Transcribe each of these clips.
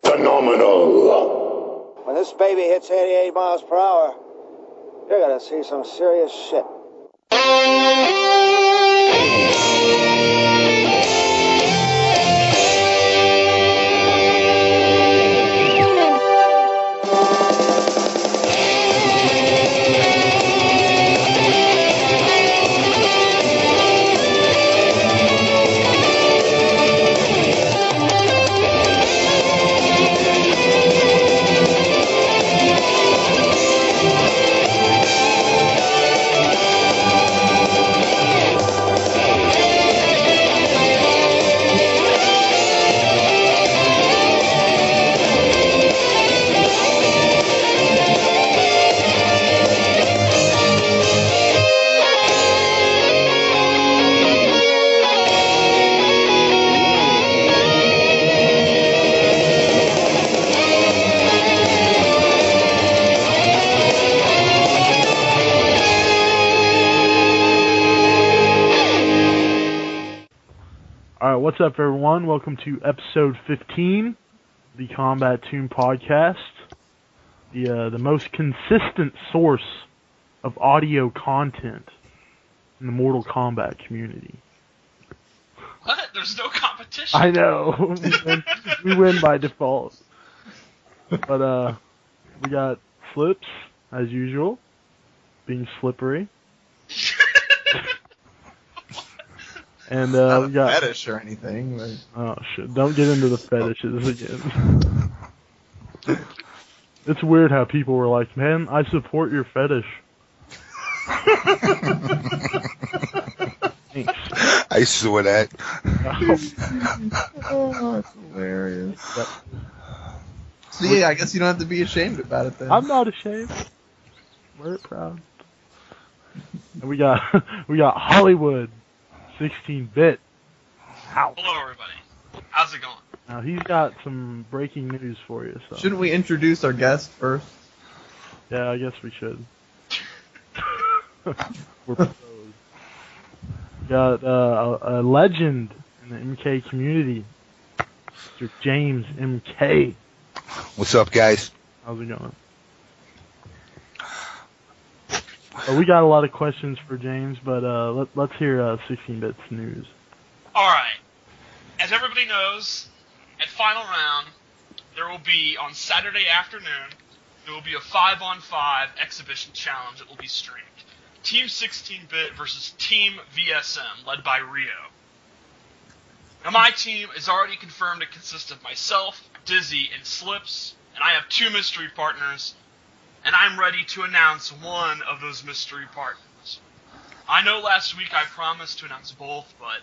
Phenomenal. When this baby hits 88 miles per hour, you're gonna see some serious shit. Alright, what's up everyone? Welcome to episode 15 of the Kombat II podcast. The most consistent source of audio content in the Mortal Kombat community. What? There's no competition. I know. we win by default. But we got Slips, as usual, being slippery. And not we got fetish or anything. But... Oh shit! Don't get into the fetishes again. It's weird how people were like, "Man, I support your fetish." Thanks. I saw that. Oh, that's hilarious. Yep. So yeah, I guess you don't have to be ashamed about it then. I'm not ashamed. We're proud. And we got Hollywood. 16-bit. Hello, everybody. How's it going? Now he's got some breaking news for you. So. Shouldn't we introduce our guest first? Yeah, I guess we should. We're pros. We got a legend in the MK community, Mr. JamessMK. What's up, guys? How's it going? We got a lot of questions for James, but let's hear 16-bit's news. Alright. As everybody knows, at Final Round, there will be, on Saturday afternoon, there will be a 5-on-5 exhibition challenge that will be streamed. Team 16-bit versus Team VSM, led by Rio. Now my team is already confirmed to consist of myself, Dizzy, and Slips, and I have 2 mystery partners, and I'm ready to announce one of those mystery partners. I know last week I promised to announce both, but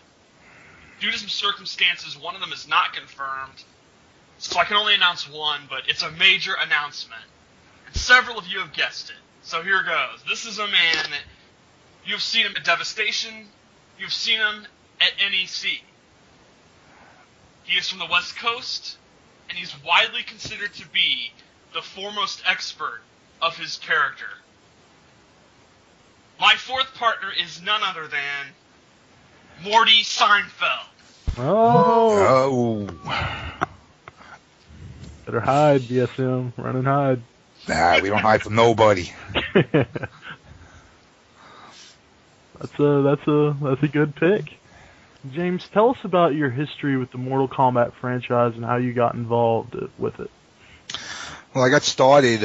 due to some circumstances, one of them is not confirmed, so I can only announce one, but it's a major announcement. And several of you have guessed it, so here goes. This is a man that you've seen him at Devastation, you've seen him at NEC. He is from the West Coast, and he's widely considered to be the foremost expert of his character. My fourth partner is none other than Morty Seinfeld. Oh. Better hide, VSM. Run and hide. Nah, we don't hide from nobody. That's a good pick. James, tell us about your history with the Mortal Kombat franchise and how you got involved with it. Well, I got started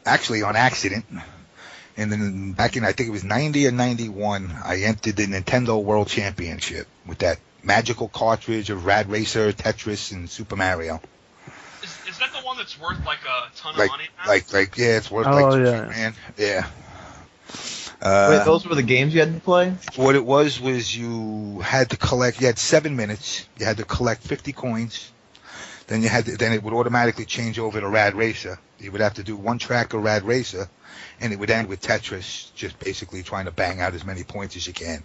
actually on accident, and then back in I think it was 90 or 91, I entered the Nintendo World Championship with that magical cartridge of Rad Racer, Tetris, and Super Mario. Is that the one that's worth like a ton of money now? Like yeah, it's worth man. Yeah. Wait, those were the games you had to play? What it was you had to collect. You had 7 minutes. You had to collect 50 coins. Then it would automatically change over to Rad Racer. You would have to do one track of Rad Racer, and it would end with Tetris, just basically trying to bang out as many points as you can.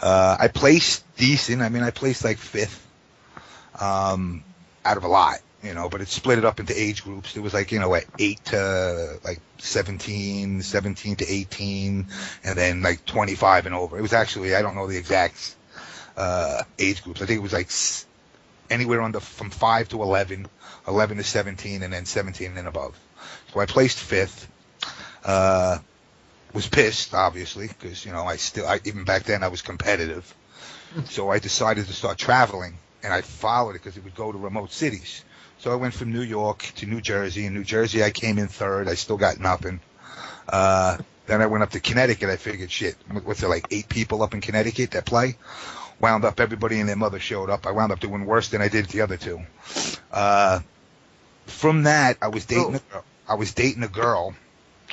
I placed decent. I mean, I placed like 5th out of a lot, but it split it up into age groups. There was like, 8 to like 17, 17 to 18, and then like 25 and over. It was actually, I don't know the exact age groups. I think it was like anywhere from 5 to 11, 11 to 17, and then 17 and above. So I placed 5th. Was pissed, obviously, because even back then I was competitive. So I decided to start traveling, and I followed it because it would go to remote cities. So I went from New York to New Jersey. In New Jersey, I came in 3rd. I still got nothing. Then I went up to Connecticut. I figured, shit, what's there, like 8 people up in Connecticut that play? Wound up, everybody and their mother showed up. I wound up doing worse than I did the other 2. From that, I was dating a girl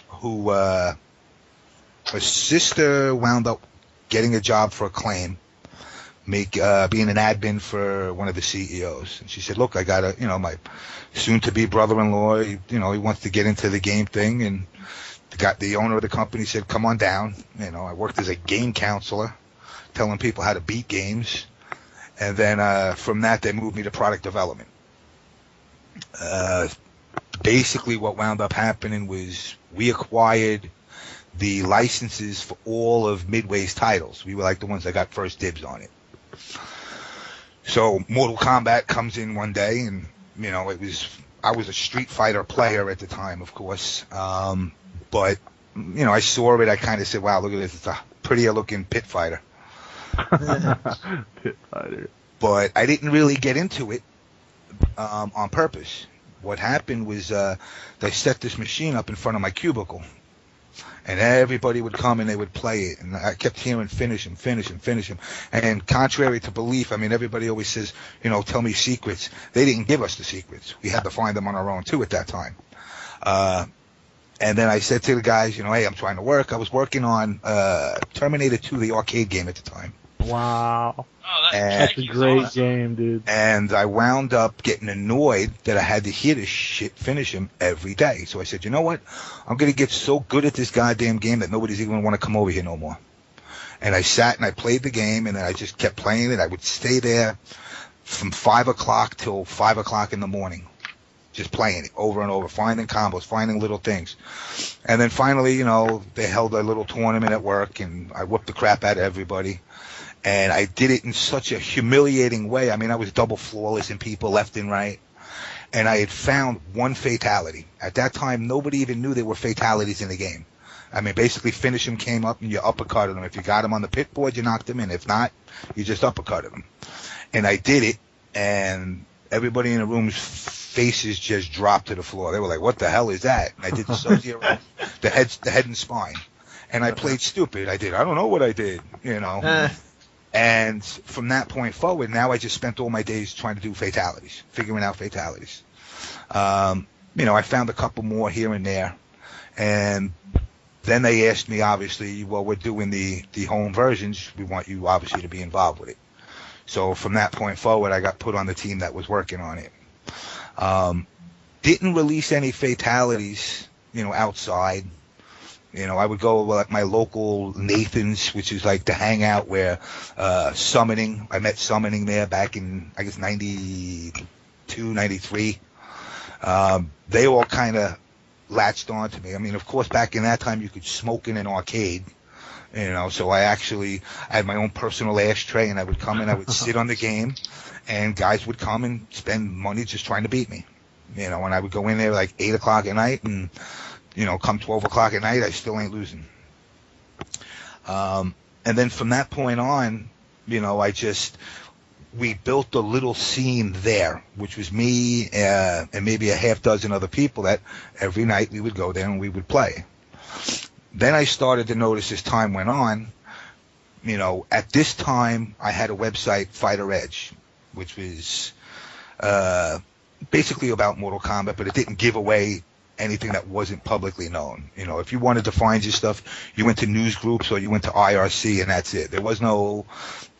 who, her sister wound up getting a job for Acclaim, being an admin for one of the CEOs. And she said, look, I got my soon-to-be brother-in-law, he wants to get into the game thing. And the owner of the company said, come on down. I worked as a game counselor, telling people how to beat games. And then from that, they moved me to product development. Basically, what wound up happening was we acquired the licenses for all of Midway's titles. We were like the ones that got first dibs on it. So Mortal Kombat comes in one day, and I was a Street Fighter player at the time, of course. But I saw it. I kind of said, "Wow, look at this! It's a prettier looking pit fighter." Pit fighter. But I didn't really get into it on purpose. What happened was they set this machine up in front of my cubicle. And everybody would come and they would play it. And I kept hearing finish him. And contrary to belief, everybody always says, tell me secrets. They didn't give us the secrets. We had to find them on our own, too, at that time. And then I said to the guys, hey, I'm trying to work. I was working on Terminator 2, the arcade game at the time. Wow. Oh, that's a great game, dude. And I wound up getting annoyed that I had to hear this shit finish him every day. So I said, you know what? I'm going to get so good at this goddamn game that nobody's even going to want to come over here no more. And I sat and I played the game, and then I just kept playing it. I would stay there from 5 o'clock till 5 o'clock in the morning, just playing it over and over, finding combos, finding little things. And then finally, they held a little tournament at work, and I whooped the crap out of everybody. And I did it in such a humiliating way. I was double flawless in people left and right. And I had found one fatality. At that time, nobody even knew there were fatalities in the game. Basically, finish him came up and you uppercutted him. If you got him on the pit board, you knocked him in. If not, you just uppercutted him. And I did it, and everybody in the room's faces just dropped to the floor. They were like, what the hell is that? And I did the Sub-Zero, the head and spine. And I played stupid. I don't know what I did, And from that point forward, now I just spent all my days trying to do fatalities, figuring out fatalities. I found a couple more here and there. And then they asked me, obviously, well, we're doing the home versions. We want you, obviously, to be involved with it. So from that point forward, I got put on the team that was working on it. Didn't release any fatalities, outside. I would go at my local Nathan's, which is like the hangout where Summoning, I met Summoning there back in, I guess, 92, 93. They all kind of latched on to me. Of course, back in that time, you could smoke in an arcade, so I had my own personal ashtray, and I would come and I would sit on the game, and guys would come and spend money just trying to beat me. And I would go in there like 8 o'clock at night, and come 12 o'clock at night, I still ain't losing. And then from that point on, we built a little scene there, which was me and maybe a half dozen other people that every night we would go there and we would play. Then I started to notice as time went on, at this time I had a website, Fighter Edge, which was basically about Mortal Kombat, but it didn't give away anything that wasn't publicly known. If you wanted to find your stuff, you went to news groups or you went to IRC, and that's it. There was no,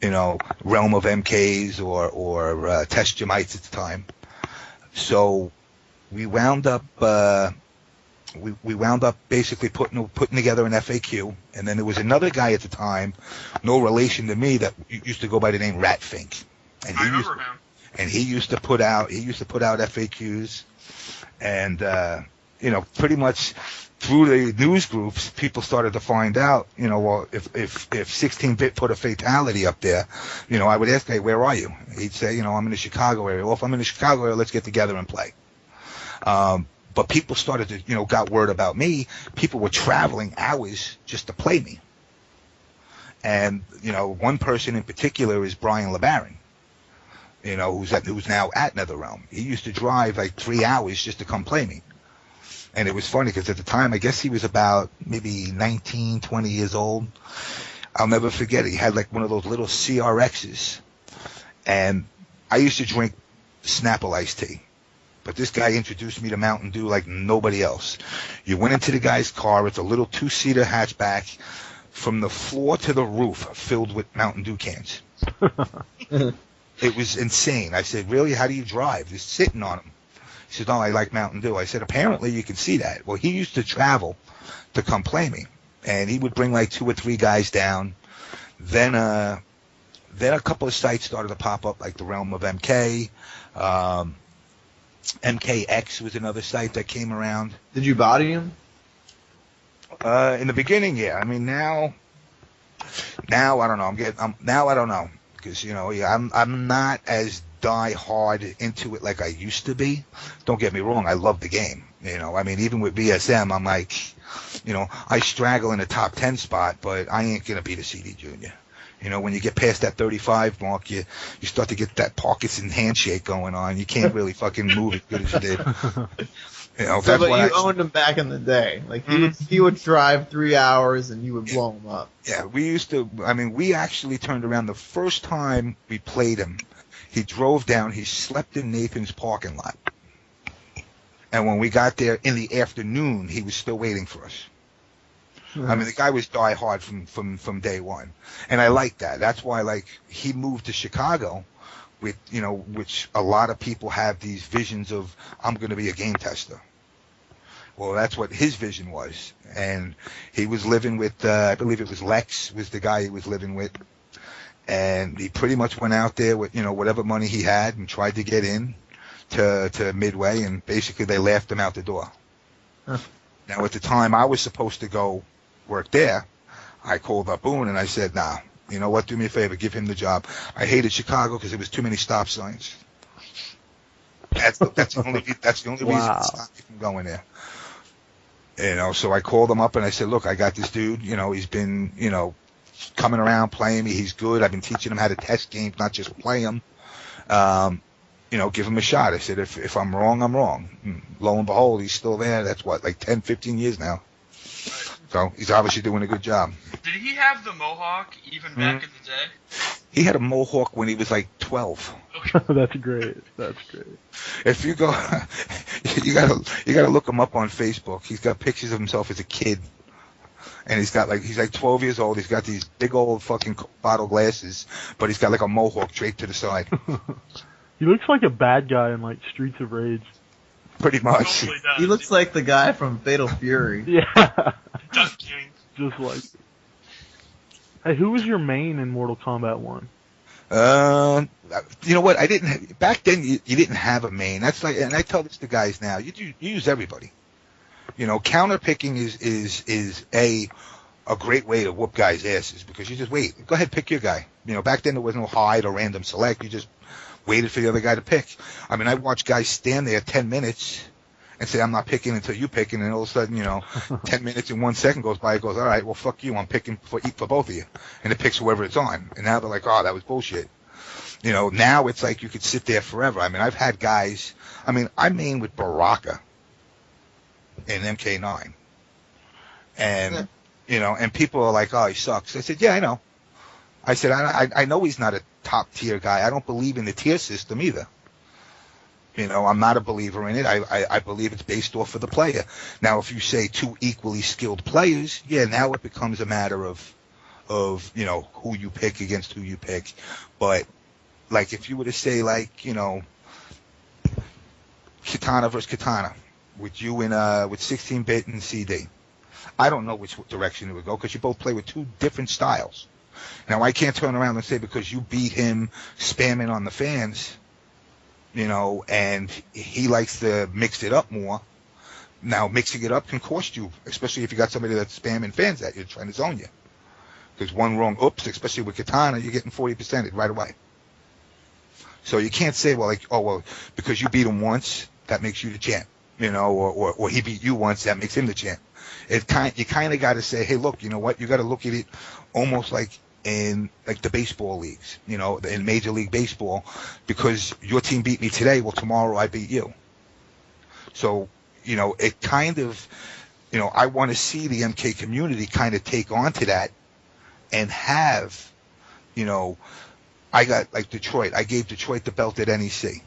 realm of MKs or Test Your Mights at the time. So we wound up basically putting together an FAQ, and then there was another guy at the time, no relation to me, that used to go by the name Ratfink, and I remember him. And he used to put out FAQs, and pretty much through the news groups, people started to find out, well, if 16-bit put a fatality up there, I would ask, hey, where are you? He'd say, I'm in the Chicago area. Well, if I'm in the Chicago area, let's get together and play. But people started to, got word about me. People were traveling hours just to play me. And, one person in particular is Brian LeBaron, who's now at NetherRealm. He used to drive like 3 hours just to come play me. And it was funny because at the time, I guess he was about maybe 19, 20 years old. I'll never forget it. He had like one of those little CRXs. And I used to drink Snapple iced tea. But this guy introduced me to Mountain Dew like nobody else. You went into the guy's car. It's a little 2-seater hatchback from the floor to the roof filled with Mountain Dew cans. It was insane. I said, really? How do you drive? Just sitting on them. He said, no, I like Mountain Dew. I said, apparently you can see that. Well, he used to travel to come play me. And he would bring like 2 or 3 guys down. Then a couple of sites started to pop up, like the Realm of MK. MKX was another site that came around. Did you body him? In the beginning, yeah. I mean, now I don't know. Now I don't know. Because, I'm not as die hard into it like I used to be. Don't get me wrong, I love the game. I mean, even with BSM, I'm like, I straggle in the top 10 spot, but I ain't gonna be the CD Junior. When you get past that 35 mark, you start to get that pockets and handshake going on. You can't really fucking move as good as you did. That's but why you owned him back in the day. Like he would drive 3 hours and you would blow him up. Yeah, we actually turned around the first time we played him. He drove down. He slept in Nathan's parking lot. And when we got there in the afternoon, he was still waiting for us. I mean, the guy was die hard from day one. And I like that. That's why, he moved to Chicago with, which a lot of people have these visions of, I'm going to be a game tester. Well, that's what his vision was. And he was living with, I believe it was Lex was the guy he was living with. And he pretty much went out there with, whatever money he had and tried to get in to Midway, and basically they laughed him out the door. Huh. Now, at the time I was supposed to go work there, I called up Boone and I said, nah, you know what, do me a favor, give him the job. I hated Chicago because there was too many stop signs. That's the only reason to stop me from going there. So I called him up and I said, look, I got this dude, he's been, coming around playing me. He's good. I've been teaching him how to test games, not just play them. Give him a shot. I said, if I'm wrong, I'm wrong. And lo and behold, he's still there. That's like 10, 15 years now. So he's obviously doing a good job. Did he have the mohawk even back in the day? He had a mohawk when he was like 12. Okay. That's great. If you go, you gotta look him up on Facebook. He's got pictures of himself as a kid. And he's like 12 years old. He's got these big old fucking bottle glasses, but he's got like a mohawk draped to the side. He looks like a bad guy in like Streets of Rage. Pretty much. Totally does. He looks like the guy from Fatal Fury. Yeah. Dust King. Just like. Hey, who was your main in Mortal Kombat 1? You know what? Back then you didn't have a main. That's like, and I tell this to guys now. You use everybody. Counter picking is a great way to whoop guys' asses because you just wait. Go ahead, pick your guy. Back then there was no hide or random select. You just waited for the other guy to pick. I mean, I watched guys stand there 10 minutes and say, I'm not picking until you pick, and then all of a sudden, 10 minutes and 1 second goes by. It goes, all right, well, fuck you. I'm picking for both of you. And it picks whoever it's on. And now they're like, oh, that was bullshit. Now it's like you could sit there forever. I mean, I've had guys. I mean, I main with Baraka in MK9. And, and people are like, oh, he sucks. I said, yeah, I know. I said, I know he's not a top tier guy. I don't believe in the tier system either. I'm not a believer in it. I believe it's based off of the player. Now, if you say 2 equally skilled players, yeah, now it becomes a matter of who you pick against who you pick. But, like, if you were to say, like, Katana versus Katana, with you and with 16-bit and CD, I don't know which direction it would go because you both play with 2 different styles. Now, I can't turn around and say because you beat him spamming on the fans, and he likes to mix it up more, Now, mixing it up can cost you, especially if you got somebody that's spamming fans at you, trying to zone you. Because one wrong oops, especially with Katana, you're getting 40% right away. So you can't say, well, like, oh, well, because you beat him once, that makes you the champ, you know, or he beat you once, that makes him the champ. You kind of got to say, hey, look, you know what? You got to look at it almost like in like the baseball leagues, you know, in Major League Baseball, because your team beat me today, well, tomorrow I beat you. So, you know, it kind of, you know, I want to see the MK community kind of take on to that and have, you know, I got like Detroit. I gave Detroit the belt at NEC.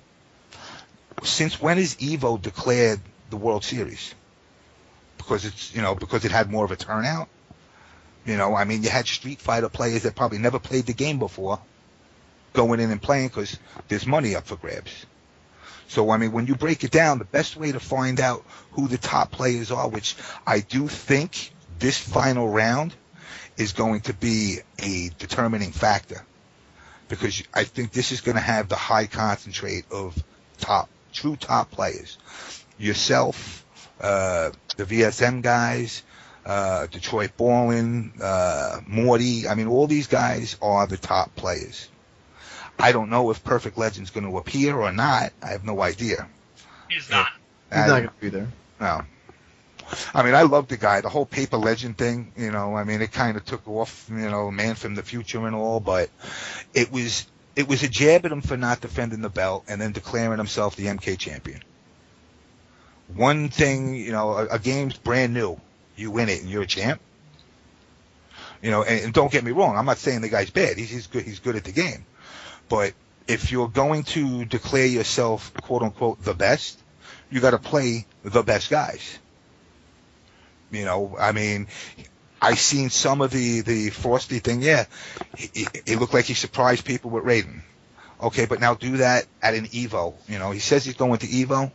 Since when is Evo declared the World Series? Because it's, you know, because it had more of a turnout. You know, I mean, you had Street Fighter players that probably never played the game before going in and playing because there's money up for grabs. So, I mean, when you break it down, the best way to find out who the top players are, which I do think this final round is going to be a determining factor, because I think this is going to have the high concentrate of true top players. Yourself, the VSM guys, Detroit Ballin, Morty. I mean, all these guys are the top players. I don't know if Perfect Legend's going to appear or not. I have no idea. He's not. He's not going to be there. No. I mean, I love the guy. The whole Paper Legend thing, you know, I mean, it kind of took off, you know, Man from the Future and all, but it was a jab at him for not defending the belt and then declaring himself the MK champion. One thing, you know, a game's brand new. You win it and you're a champ. You know, and don't get me wrong. I'm not saying the guy's bad. He's good. He's good at the game. But if you're going to declare yourself, quote unquote, the best, you got to play the best guys. You know, I mean, I seen some of the Frosty thing. Yeah, he looked like he surprised people with Raiden. Okay, but now do that at an Evo. You know, he says he's going to Evo.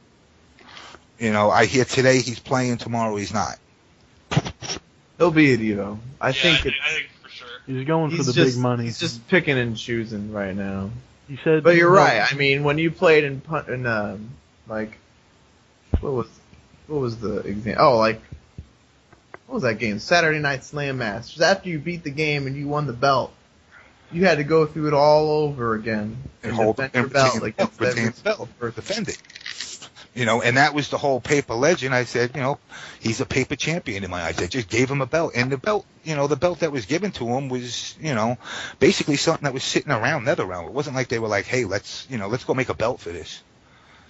You know, I hear today he's playing, tomorrow he's not. He'll be at Evo. I think for sure. He's going for the big money. He's just picking and choosing right now. He said, but you're right. I mean, when you played in like, what was the example? Oh, like, what was that game? Saturday Night Slam Masters. After you beat the game and you won the belt, you had to go through it all over again and defend your belt against defend it. You know, and that was the whole Paper Legend. I said, you know, he's a paper champion in my eyes. I just gave him a belt. And the belt, you know, the belt that was given to him was, you know, basically something that was sitting around NetherRealm. It wasn't like they were like, hey, let's go make a belt for this.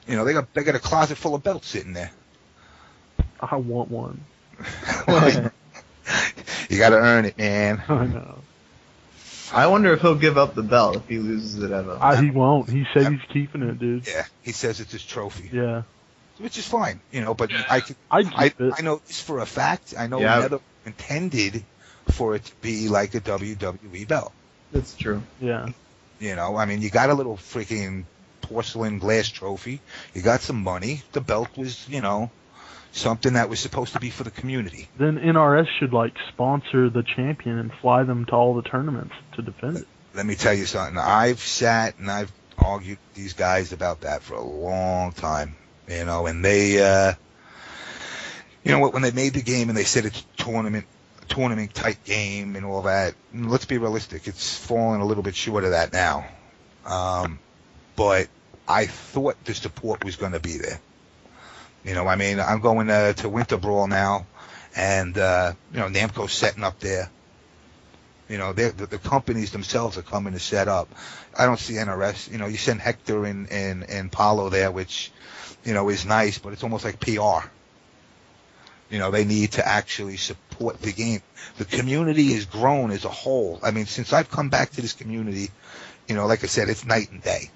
You know, they got a closet full of belts sitting there. I want one. You got to earn it, man. I know. I wonder if he'll give up the belt if he loses it ever. He won't. He said he's keeping it, dude. Yeah, he says it's his trophy. Yeah. Which is fine, you know, but yeah. I know this for a fact. I know Nether intended for it to be like a WWE belt. That's true. Yeah. You know, I mean, you got a little freaking porcelain glass trophy. You got some money. The belt was, you know, something that was supposed to be for the community. Then NRS should, like, sponsor the champion and fly them to all the tournaments to defend it. Let me tell you something. I've sat and I've argued with these guys about that for a long time, you know, and they, you know what, when they made the game and they said it's tournament type game and all that, let's be realistic. It's fallen a little bit short of that now. But I thought the support was going to be there. You know, I mean, I'm going to Winter Brawl now, and, you know, Namco's setting up there. You know, the companies themselves are coming to set up. I don't see NRS. You know, you send Hector and Paulo there, which, you know, is nice, but it's almost like PR. You know, they need to actually support the game. The community has grown as a whole. I mean, since I've come back to this community, you know, like I said, it's night and day.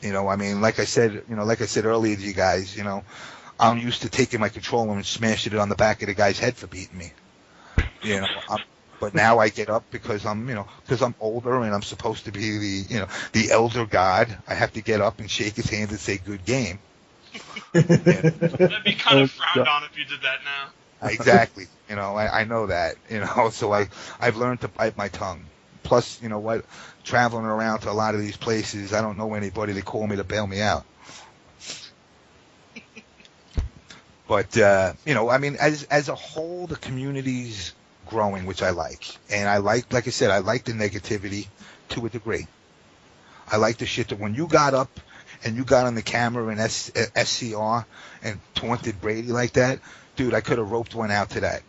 You know, I mean, like I said earlier to you guys, you know, I'm used to taking my controller and smashing it on the back of the guy's head for beating me. You know, but now I get up because I'm older and I'm supposed to be the elder god. I have to get up and shake his hand and say good game. That'd be kind of frowned on if you did that now. Exactly. You know, I know that. You know, so I've learned to bite my tongue. Plus, you know what, traveling around to a lot of these places, I don't know anybody to call me to bail me out. But you know, I mean, as a whole, the community's growing, which I like, and I like I said, I like the negativity to a degree. I like the shit that when you got up and you got on the camera in SCR and taunted Brady like that, dude, I could have roped one out to that.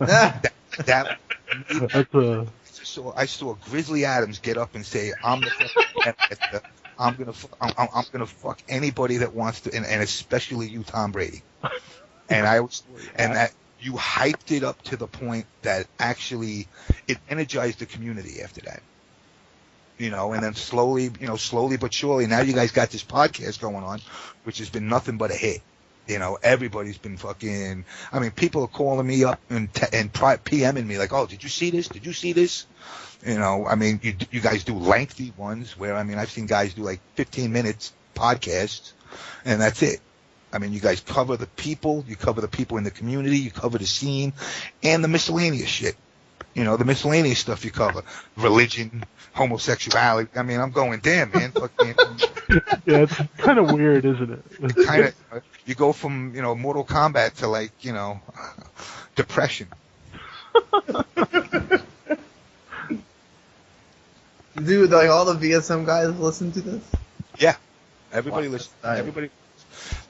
that That's a. I saw Grizzly Adams get up and say, "I'm gonna fuck anybody that wants to, and especially you, Tom Brady." And that you hyped it up to the point that actually it energized the community after that. You know, and then slowly but surely, now you guys got this podcast going on, which has been nothing but a hit. You know, everybody's been fucking. I mean, people are calling me up and PMing me like, "Oh, did you see this? Did you see this?" You know, I mean, you guys do lengthy ones where, I mean, I've seen guys do like 15 minutes podcasts, and that's it. I mean, you guys cover the people, you cover the people in the community, you cover the scene, and the miscellaneous shit. You know, the miscellaneous stuff you cover, religion, homosexuality. I mean, I'm going, damn, man. Fucking, Yeah, it's kind of weird, isn't it? kind of. You go from, you know, Mortal Kombat to, like, you know, depression. Dude, like all the VSM guys listen to this? Yeah. Everybody listens. Everybody.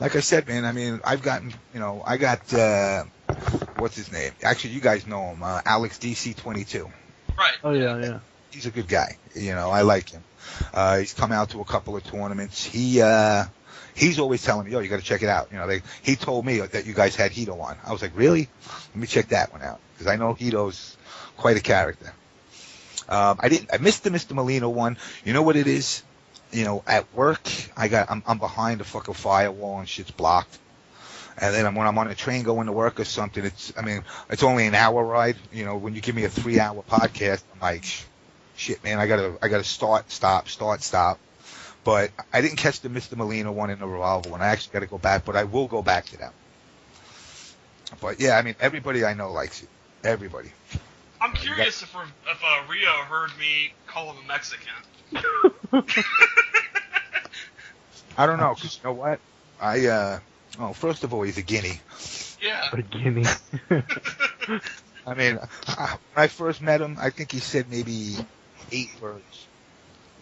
Like I said, man, I mean, I've gotten, you know, I got, what's his name? Actually, you guys know him, Alex DC22. Right. Oh yeah. He's a good guy. You know, I like him. He's come out to a couple of tournaments. He's always telling me, "Yo, you got to check it out." You know, he told me that you guys had Hito on. I was like, "Really? Let me check that one out," because I know Hito's quite a character. I missed the Mr. Molina one. You know what it is? You know, at work, I'm behind a fucking firewall and shit's blocked. And then when I'm on a train going to work or something, it's only an hour ride. You know, when you give me a 3-hour podcast, I'm like, shit, man, I gotta start, stop. But I didn't catch the Mr. Molina one and the Revolver one. I actually got to go back, but I will go back to them. But yeah, I mean, everybody I know likes it. Everybody. I'm curious if Rio heard me call him a Mexican. I don't know, 'cause you know what? First of all, he's a guinea. Yeah. A guinea. I mean, when I first met him, I think he said maybe 8 words.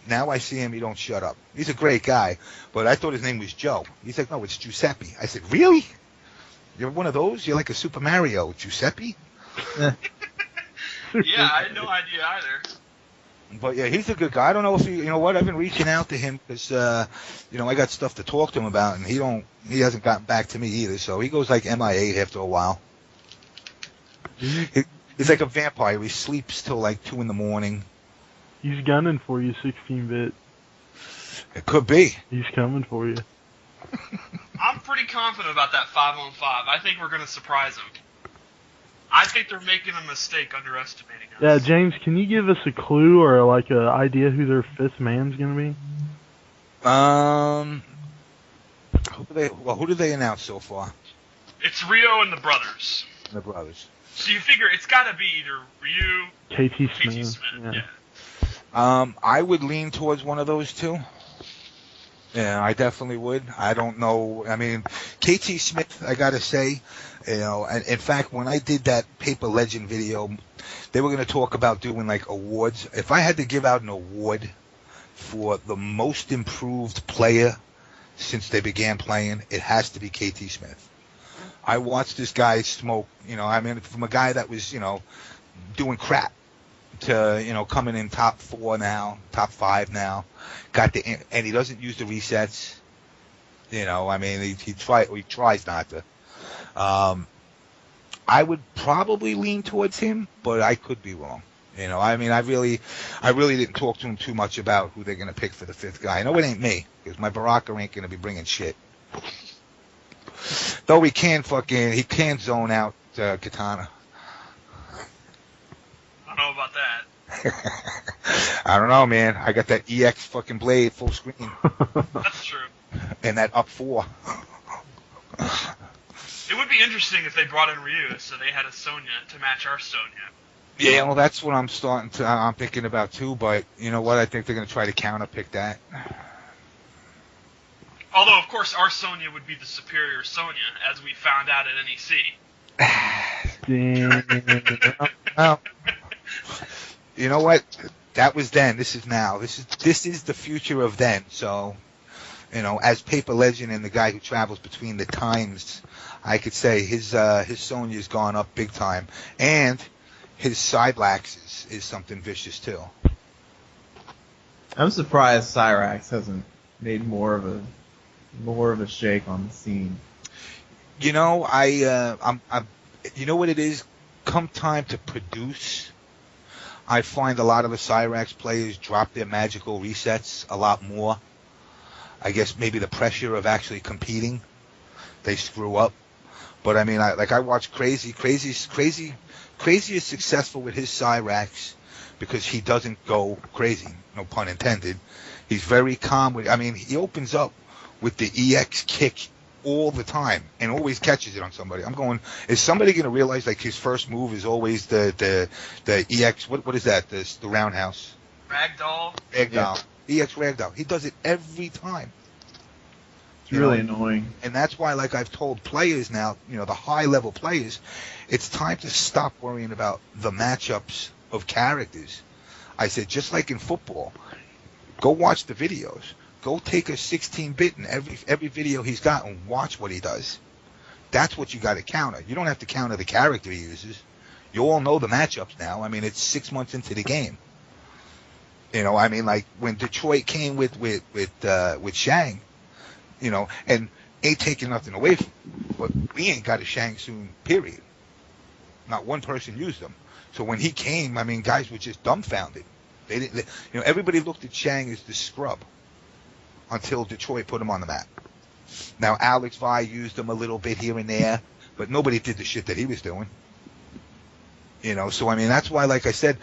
Now I see him, he don't shut up. He's a great guy, but I thought his name was Joe. He's like, "No, it's Giuseppe." I said, "Really? You're one of those? You're like a Super Mario, Giuseppe?" Yeah, I had no idea either. But yeah, he's a good guy. I don't know if you know what, I've been reaching out to him because, you know, I got stuff to talk to him about, and he hasn't gotten back to me either. So he goes like MIA after a while. He's like a vampire. He sleeps till like 2 in. He's gunning for you, 16-bit. It could be. He's coming for you. I'm pretty confident about that 5-on-5. I think we're going to surprise him. I think they're making a mistake underestimating us. Yeah, James, can you give us a clue or like an idea who their 5th man's gonna be? Who did they announce so far? It's Rio and the brothers. The brothers. So you figure it's got to be either Ryu, KT KT Smith. Yeah. I would lean towards one of those two. Yeah, I definitely would. I don't know. I mean, KT Smith, I gotta say, you know, and in fact, when I did that Paper Legend video, they were going to talk about doing like awards. If I had to give out an award for the most improved player since they began playing, it has to be KT Smith. I watched this guy smoke, you know, I mean, from a guy that was, you know, doing crap to, you know, coming in top 4 now, top 5 now, and he doesn't use the resets. You know, I mean, he tries not to. I would probably lean towards him, but I could be wrong. You know, I mean, I really didn't talk to him too much about who they're going to pick for the 5th guy. I know it ain't me, because my Baraka ain't going to be bringing shit. Though he can zone out Katana. I don't know about that. I don't know, man. I got that EX fucking blade full screen. That's true. And that up 4. It would be interesting if they brought in Ryu, so they had a Sonya to match our Sonya. Yeah, well, that's what I'm thinking about too, but you know what? I think they're going to try to counterpick that. Although, of course, our Sonya would be the superior Sonya, as we found out at NEC. Damn. Well, you know what? That was then. This is now. This is the future of then. So, as Paper Legend and the guy who travels between the times, I could say his Sonya's gone up big time, and his Cylax is something vicious too. I'm surprised Cyrax hasn't made more of a shake on the scene. You know, I'm you know what it is? Come time to produce, I find a lot of the Cyrax players drop their magical resets a lot more. I guess maybe the pressure of actually competing, they screw up. But I mean, I watch Crazy is successful with his Cyrax because he doesn't go crazy, no pun intended. He's very calm with, he opens up with the EX kick all the time and always catches it on somebody. I'm going, is somebody going to realize like his first move is always the EX, what is that, the roundhouse? Ragdoll. Yeah. EX Ragdoll. He does it every time. It's really annoying. And that's why, like I've told players now, the high-level players, it's time to stop worrying about the matchups of characters. I said, just like in football, go watch the videos. Go take a 16-bit in every video he's got and watch what he does. That's what you got to counter. You don't have to counter the character he uses. You all know the matchups now. I mean, it's 6 months into the game. Like when Detroit came with Shang, and ain't taking nothing away from him, but we ain't got a Shang Tsung, period. Not one person used them. So when he came, guys were just dumbfounded. They didn't, everybody looked at Shang as the scrub until Detroit put him on the map. Now Alex Vi used him a little bit here and there, but nobody did the shit that he was doing. So that's why, like I said,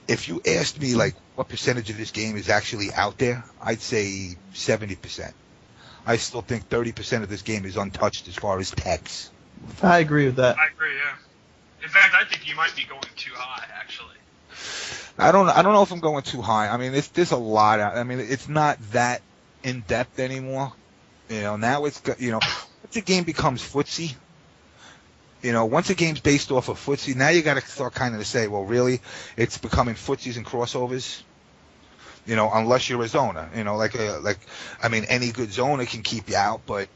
if you asked me like what percentage of this game is actually out there, I'd say 70%. I still think 30% of this game is untouched as far as techs. I agree with that. I agree, yeah. In fact, I think you might be going too high, actually. I don't know if I'm going too high. There's a lot out. It's not that in depth anymore. Now it's once a game becomes footsie. Once a game's based off of footsie, now you got to start kind of to say, well, really, it's becoming footsies and crossovers. Unless you're a zoner. Any good zoner can keep you out, but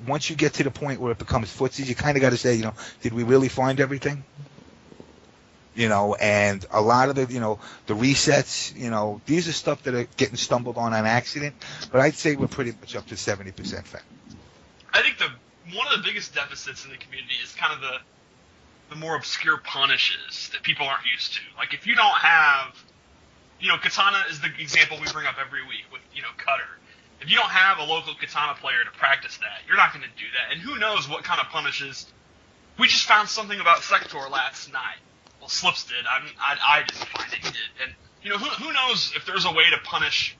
once you get to the point where it becomes footsies, you kind of got to say, did we really find everything? And a lot of the resets, these are stuff that are getting stumbled on accident, but I'd say we're pretty much up to 70% fact. I think one of the biggest deficits in the community is kind of the more obscure punishes that people aren't used to. Like, if you don't have, Katana is the example we bring up every week with, Cutter. If you don't have a local Katana player to practice that, you're not going to do that. And who knows what kind of punishes. We just found something about Sector last night. Well, Slips did. I didn't find it. He did. And, who knows if there's a way to punish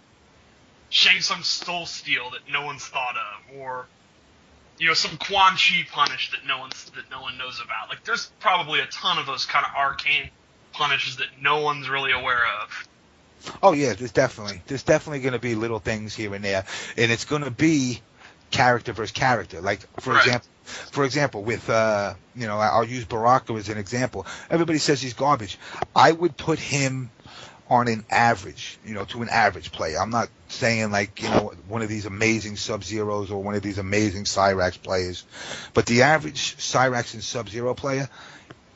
Shang Tsung Soul Steel that no one's thought of, or, some Quan Chi punish that no one knows about. Like, there's probably a ton of those kind of arcane punishes that no one's really aware of. Oh yeah, there's definitely going to be little things here and there, and it's going to be character versus character. Like for example, with I'll use Baraka as an example. Everybody says he's garbage. I would put him on an average, to an average player. I'm not saying like one of these amazing Sub-Zeros or one of these amazing Cyrax players, but the average Cyrax and Sub-Zero player,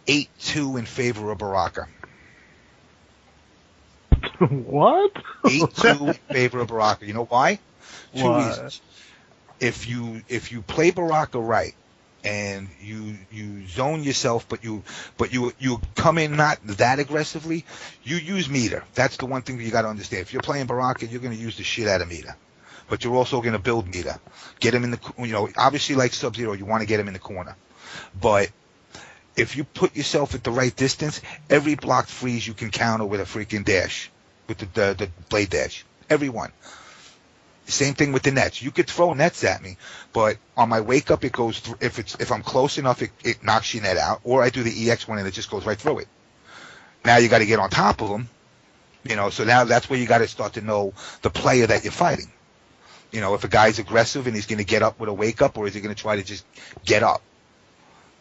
8-2 in favor of Baraka. What? 8-2 in favor of Baraka. You know why? Two Why? reasons. If you play Baraka right and you zone yourself, but you come in not that aggressively, you use meter. That's the one thing that you got to understand. If you're playing Baraka, you're going to use the shit out of meter, but you're also going to build meter. Get him in the obviously like Sub-Zero, you want to get him in the corner, but if you put yourself at the right distance, every blocked freeze you can counter with a freaking dash, with the blade dash. Every one. Same thing with the nets. You could throw nets at me, but on my wake up, it goes through. If I'm close enough, it knocks your net out. Or I do the EX one and it just goes right through it. Now you got to get on top of them, So now that's where you got to start to know the player that you're fighting. You know, if a guy's aggressive and he's going to get up with a wake up, or is he going to try to just get up?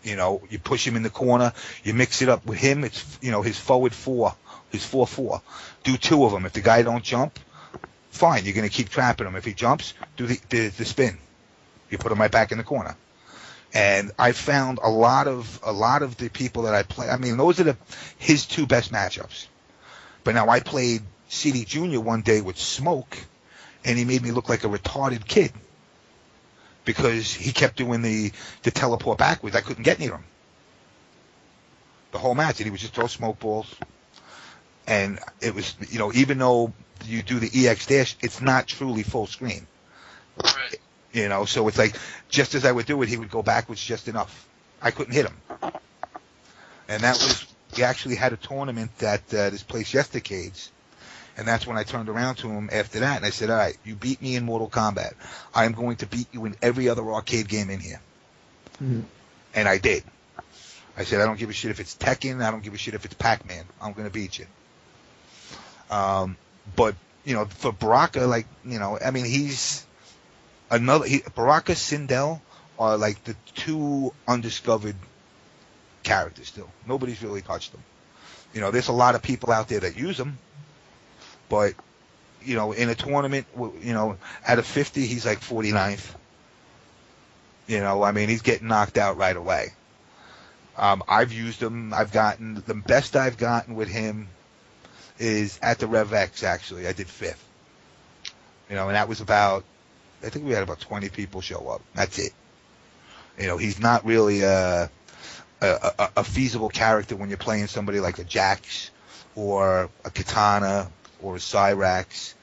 You know, you push him in the corner, you mix it up with him. It's, you know, his forward 4, his 4-4. Do 2 of them. If the guy don't jump, fine, you're going to keep trapping him. If he jumps, do the spin. You put him right back in the corner. And I found a lot of the people that I play. I mean, those are his 2 best matchups. But now I played CD Jr. one day with Smoke, and he made me look like a retarded kid because he kept doing the teleport backwards. I couldn't get near him the whole match, and he would just throw smoke balls. And it was, you know, even though you do the EX dash, it's not truly full screen. Right. You know, so it's like, just as I would do it, he would go backwards just enough. I couldn't hit him. And that was, we actually had a tournament at this place, Yestercades, and that's when I turned around to him after that, and I said, all right, you beat me in Mortal Kombat. I am going to beat you in every other arcade game in here. Mm-hmm. And I did. I said, I don't give a shit if it's Tekken, I don't give a shit if it's Pac-Man. I'm going to beat you. But, you know, for Baraka, like, you know, I mean, Baraka, Sindel are like the 2 undiscovered characters still. Nobody's really touched them. You know, there's a lot of people out there that use them, but, you know, in a tournament, you know, out of 50, he's like 49th. You know, I mean, he's getting knocked out right away. I've used him. The best I've gotten with him is at the Rev X, actually. I did 5th. You know, and that was I think we had about 20 people show up. That's it. You know, he's not really a feasible character when you're playing somebody like a Jax or a Katana or a Cyrax.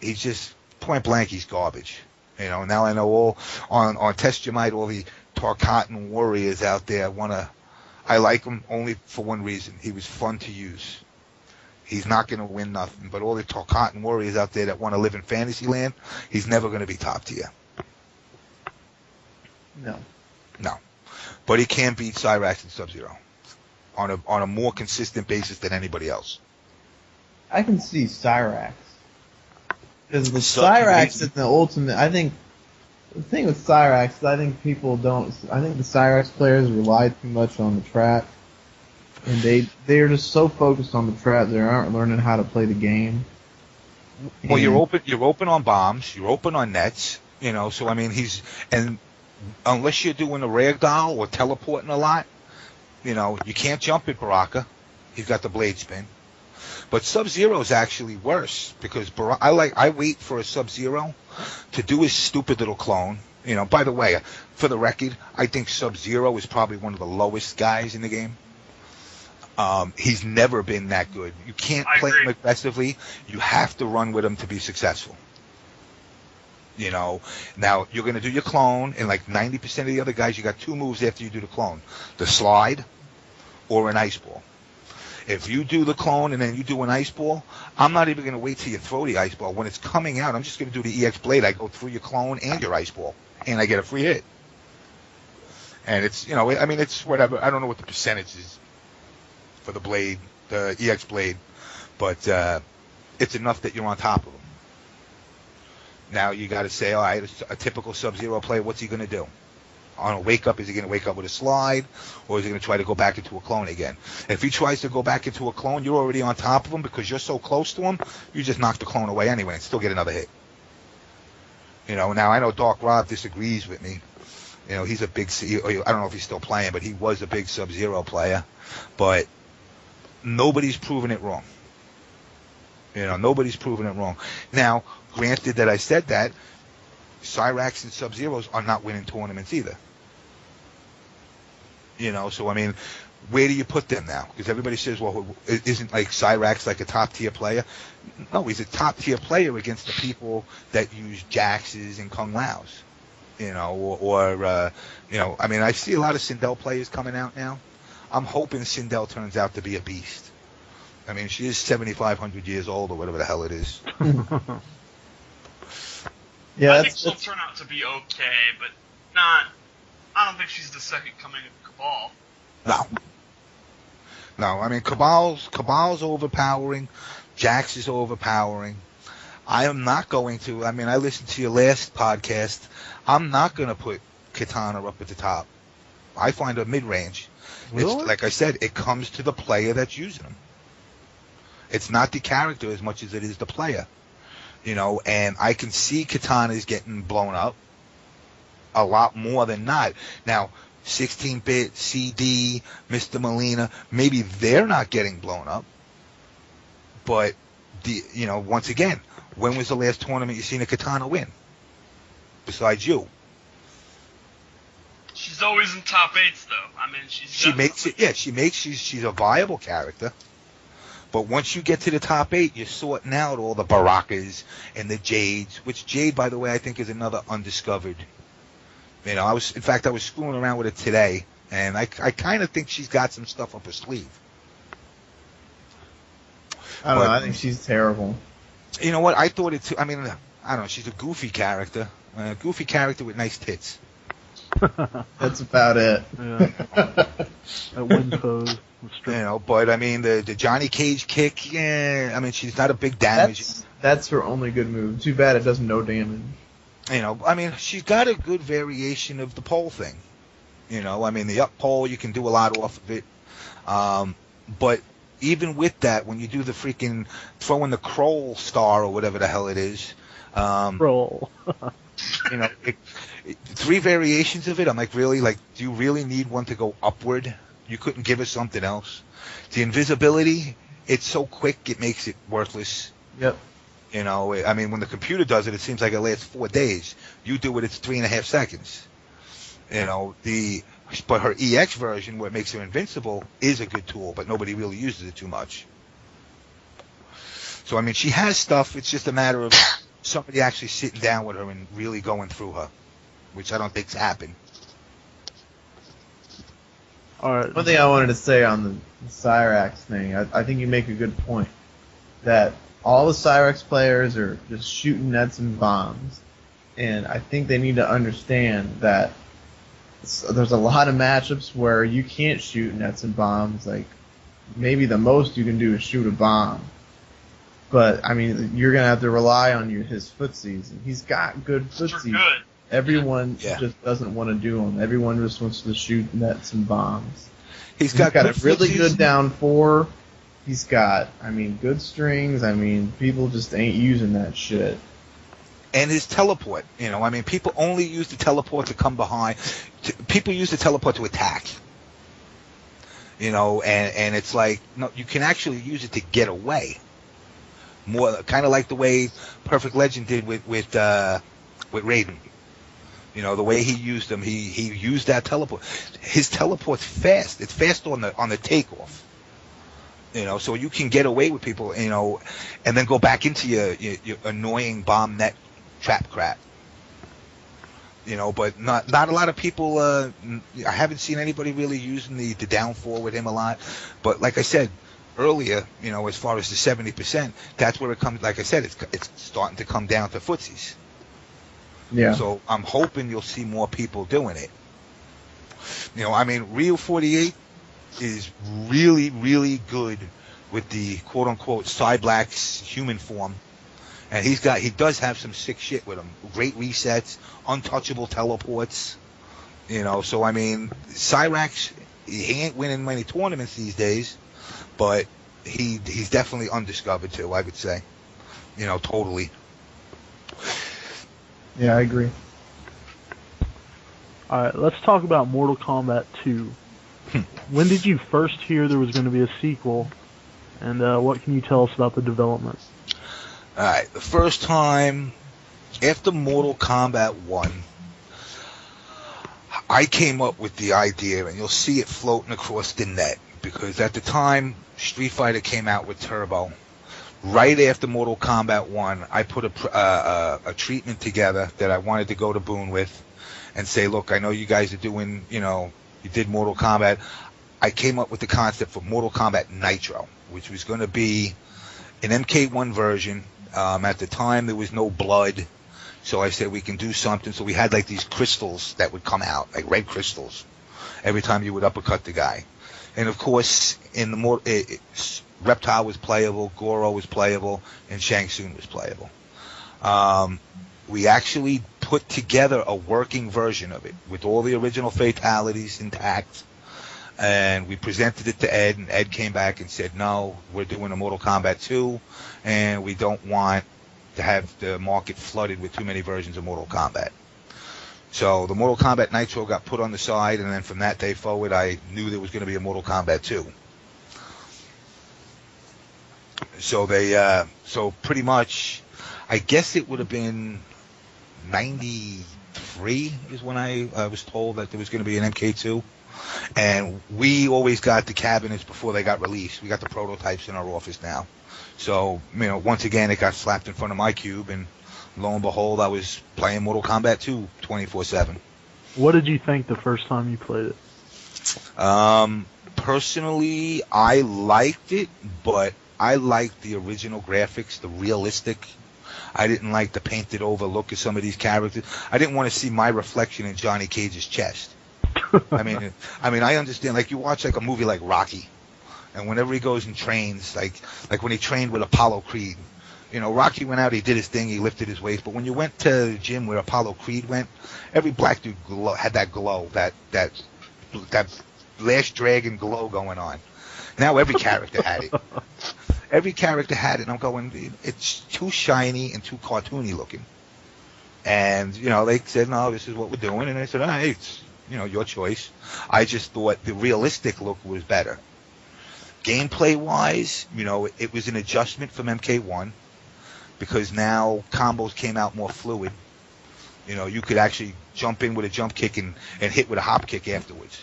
He's just, point blank, he's garbage. You know, now I know all on Test Your Might, all the Tarkatan warriors out there I like him only for one reason. He was fun to use. He's not going to win nothing, but all the Tarkatan warriors out there that want to live in Fantasyland, he's never going to be top tier. No. But he can beat Cyrax and Sub-Zero on a more consistent basis than anybody else. I can see Cyrax. Because the Cyrax is the ultimate. I think the thing with Cyrax is I think the Cyrax players rely too much on the trap. And they're just so focused on the trap they aren't learning how to play the game. Well, you're open on bombs, you're open on nets, you know, so I mean and unless you're doing a ragdoll or teleporting a lot, you know, you can't jump at Baraka. He's got the blade spin. But Sub-Zero is actually worse because I wait for a Sub-Zero to do his stupid little clone. You know, by the way, for the record, I think Sub-Zero is probably one of the lowest guys in the game. He's never been that good. You can't play him aggressively. You have to run with him to be successful. You know, now you're going to do your clone, and like 90% of the other guys, you got 2 moves after you do the clone: the slide or an ice ball. If you do the clone and then you do an ice ball, I'm not even going to wait till you throw the ice ball. When it's coming out, I'm just going to do the EX blade. I go through your clone and your ice ball, and I get a free hit. And it's, you know, I mean, it's whatever. I don't know what the percentage is for the blade, the EX blade, but it's enough that you're on top of them. Now you got to say, all right, a typical Sub-Zero player, what's he going to do? On a wake up, is he going to wake up with a slide, or is he going to try to go back into a clone again? If he tries to go back into a clone, you're already on top of him because you're so close to him. You just knock the clone away anyway and still get another hit. You know, now I know Dark Rob disagrees with me. You know, he's a big, I don't know if he's still playing, but he was a big Sub-Zero player. But nobody's proven it wrong. You know, nobody's proven it wrong. Now, granted that I said that, Cyrax and Sub-Zeros are not winning tournaments either. You know, so I mean, where do you put them now? Because everybody says, well, isn't like Cyrax like a top tier player? No, he's a top tier player against the people that use Jaxes and Kung Laos. You know, or you know, I mean, I see a lot of Sindel players coming out now. I'm hoping Sindel turns out to be a beast. I mean, she is 7,500 years old or whatever the hell it is. Yeah, I think she'll turn out to be okay, but not. I don't think she's the second coming of Cabal. No. I mean, Cabal's overpowering. Jax is overpowering. I am not going to. I mean, I listened to your last podcast. I'm not going to put Katana up at the top. I find her mid-range. Really? It's like I said, it comes to the player that's using them. It's not the character as much as it is the player. You know, and I can see Katanas getting blown up a lot more than not. Now, 16-bit, CD, Mr. Molina, maybe they're not getting blown up. But, once again, when was the last tournament you seen a Katana win? Besides you. She's always in top 8s, though. I mean, she's a viable character. But once you get to the top 8, you're sorting out all the Barakas and the Jades, which Jade, by the way, I think is another undiscovered. You know, I was screwing around with it today, and I kind of think she's got some stuff up her sleeve. I don't know. I think she's terrible. You know what? I thought it too. I mean, I don't know. She's a goofy character. With nice tits. That's about it. Yeah. That wind pose. But I mean, the Johnny Cage kick, I mean, she's not a big damage. That's her only good move. Too bad it does no damage. I mean, she's got a good variation of the pole thing. I mean, the up pole, you can do a lot off of it. But even with that, when you do the freaking throw in the Kroll star or whatever the hell it is. Kroll. 3 variations of it. I'm like, really? Like, do you really need one to go upward? You couldn't give us something else. The invisibility, it's so quick, it makes it worthless. Yep. I mean, when the computer does it, it seems like it lasts 4 days. You do it, it's 3.5 seconds. But her EX version, where it makes her invincible, is a good tool, but nobody really uses it too much. So, I mean, she has stuff. It's just a matter of somebody actually sitting down with her and really going through her, which I don't think's happened. All right. One thing I wanted to say on the Cyrax thing, I think you make a good point. That all the Cyrax players are just shooting nets and bombs. And I think they need to understand that there's a lot of matchups where you can't shoot nets and bombs. Like, maybe the most you can do is shoot a bomb. But, I mean, you're going to have to rely on his footsies. And he's got good footsies. Good. Everyone just doesn't want to do them. Everyone just wants to shoot nets and bombs. He's got a really good down 4. He's got, good strings. People just ain't using that shit. And his teleport, people only use the teleport to come behind. People use the teleport to attack. And it's like, no, you can actually use it to get away. More kind of like the way Perfect Legend did with Raiden. The way he used them, he used that teleport. His teleport's fast. It's fast on the takeoff. So you can get away with people, and then go back into your annoying bomb net trap crap. But not a lot of people. I haven't seen anybody really using the down 4 with him a lot. But like I said earlier, as far as the 70%, that's where it comes. Like I said, it's starting to come down to footsies. Yeah. So I'm hoping you'll see more people doing it. Ryu 48 is really, really good with the quote-unquote Cyblax human form. And he does have some sick shit with him. Great resets, untouchable teleports. So Cyrax, he ain't winning many tournaments these days, but he's definitely undiscovered too, I would say. Totally. Yeah, I agree. Alright, let's talk about Mortal Kombat 2. When did you first hear there was going to be a sequel, and what can you tell us about the development? Alright, the first time after Mortal Kombat 1, I came up with the idea, and you'll see it floating across the net, because at the time Street Fighter came out with Turbo. Right after Mortal Kombat 1, I put a treatment together that I wanted to go to Boone with and say, look, I know you guys are doing, you did Mortal Kombat. I came up with the concept for Mortal Kombat Nitro, which was going to be an MK1 version. At the time, there was no blood, so I said we can do something. So we had like these crystals that would come out, like red crystals, every time you would uppercut the guy. And of course, in the Reptile was playable, Goro was playable, and Shang Tsung was playable. We actually put together a working version of it with all the original fatalities intact, and we presented it to Ed, and Ed came back and said, no, we're doing a Mortal Kombat 2, and we don't want to have the market flooded with too many versions of Mortal Kombat. So the Mortal Kombat Nitro got put on the side, and then from that day forward, I knew there was going to be a Mortal Kombat 2. So so pretty much, I guess it would have been 93 is when I was told that there was going to be an MK2. And we always got the cabinets before they got released. We got the prototypes in our office now. So, once again, it got slapped in front of my cube, and lo and behold, I was playing Mortal Kombat 2 24/7. What did you think the first time you played it? Personally, I liked it, but I liked the original graphics, the realistic. I didn't like the painted over look of some of these characters. I didn't want to see my reflection in Johnny Cage's chest. I mean, I understand. Like, you watch like a movie like Rocky, and whenever he goes and trains, like when he trained with Apollo Creed, Rocky went out, he did his thing, he lifted his weights. But when you went to the gym where Apollo Creed went, every black dude had that glow, that Last Dragon glow going on. Now every character had it. Every character had it, and I'm going, it's too shiny and too cartoony looking. And they said, no, this is what we're doing, and I said, all right, it's your choice. I just thought the realistic look was better. Gameplay-wise, it was an adjustment from MK1 because now combos came out more fluid. You could actually jump in with a jump kick and hit with a hop kick afterwards.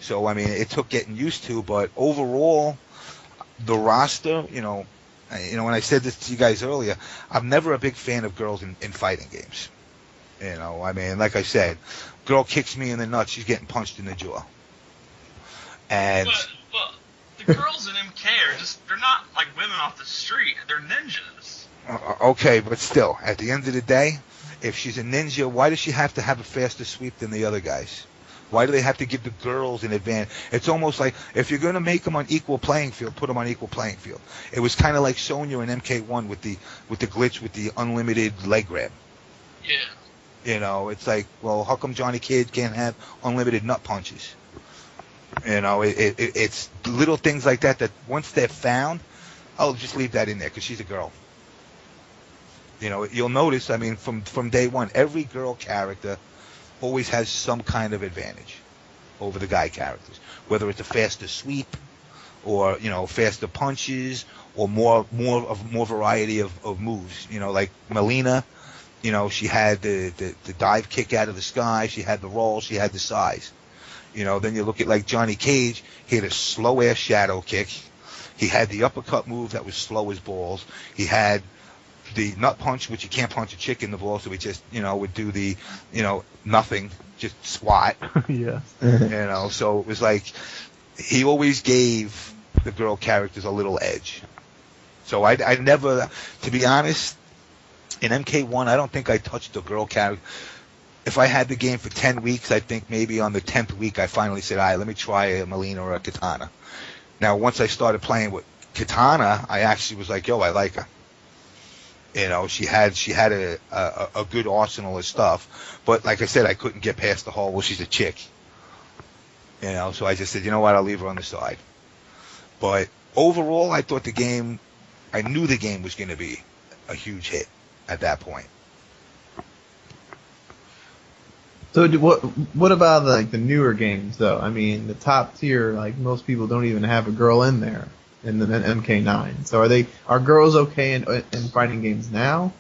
So, it took getting used to, but overall, the roster, when I said this to you guys earlier, I'm never a big fan of girls in fighting games. Like I said, girl kicks me in the nuts, she's getting punched in the jaw. And but the girls in MK they're not like women off the street. They're ninjas. Okay, but still, at the end of the day, if she's a ninja, why does she have to have a faster sweep than the other guys? Why do they have to give the girls an advantage? It's almost like, if you're going to make them on equal playing field, put them on equal playing field. It was kind of like Sonya in MK1 with the glitch with the unlimited leg grab. Yeah. It's like, well, how come Johnny Cage can't have unlimited nut punches? It's little things like that once they're found, I'll just leave that in there because she's a girl. You'll notice, from day one, every girl character always has some kind of advantage over the guy characters, whether it's a faster sweep or faster punches or more variety of moves. Like Melina, she had the dive kick out of the sky, she had the roll, she had the size. Then you look at like Johnny Cage, he had a slow ass shadow kick, he had the uppercut move that was slow as balls, he had the nut punch, which you can't punch a chick in the ball, so he just, would do the, nothing, just swat. Yeah. So it was like, he always gave the girl characters a little edge. So I never, to be honest, in MK1, I don't think I touched a girl character. If I had the game for 10 weeks, I think maybe on the 10th week, I finally said, all right, let me try a Melina or a Katana. Now, once I started playing with Katana, I actually was like, yo, I like her. She had a good arsenal of stuff, but like I said, I couldn't get past the whole, well, she's a chick. So I just said, you know what, I'll leave her on the side. But overall, I thought I knew the game was going to be a huge hit at that point. So what about the newer games though? The top tier, like most people don't even have a girl in there. In the MK9. So are girls okay in fighting games now?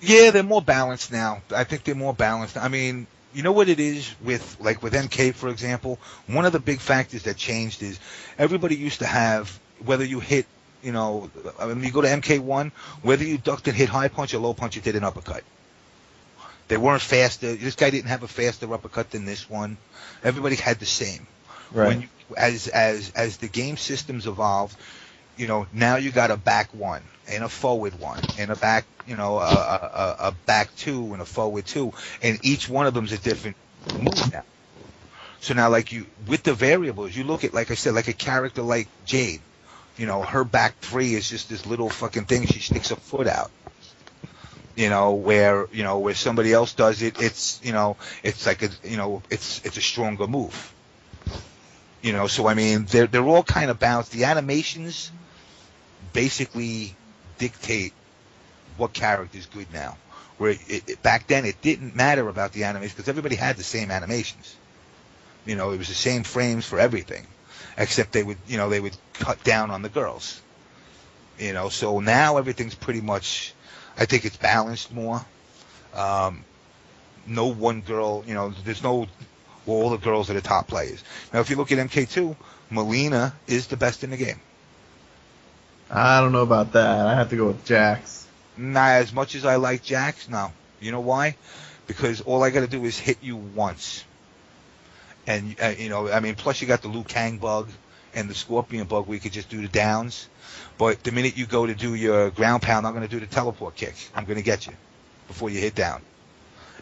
Yeah, they're more balanced now. I think they're more balanced. You know what it is with MK, for example? One of the big factors that changed is everybody used to have, whether you hit, you go to MK1, whether you ducked and hit high punch or low punch, you did an uppercut. They weren't faster. This guy didn't have a faster uppercut than this one. Everybody had the same. Right. As the game systems evolved, now you got a back one and a forward one and a back, a back two and a forward two, and each one of them's a different move now. So now, with the variables, you look at, like I said, like a character like Jade, her back three is just this little fucking thing. She sticks her foot out. where somebody else does it, it's like it's a stronger move. So I mean, they're all kind of balanced. The animations basically dictate what character is good now. Where back then it didn't matter about the animations because everybody had the same animations. It was the same frames for everything, except they would cut down on the girls. So now everything's pretty much, I think it's balanced more. No one girl, there's no, well, all the girls are the top players. Now, if you look at MK2, Melina is the best in the game. I don't know about that. I have to go with Jax. Not as much as I like Jax, no. You know why? Because all I got to do is hit you once. And, plus you got the Liu Kang bug and the Scorpion bug where you could just do the downs. But the minute you go to do your ground pound, I'm going to do the teleport kick. I'm going to get you before you hit down.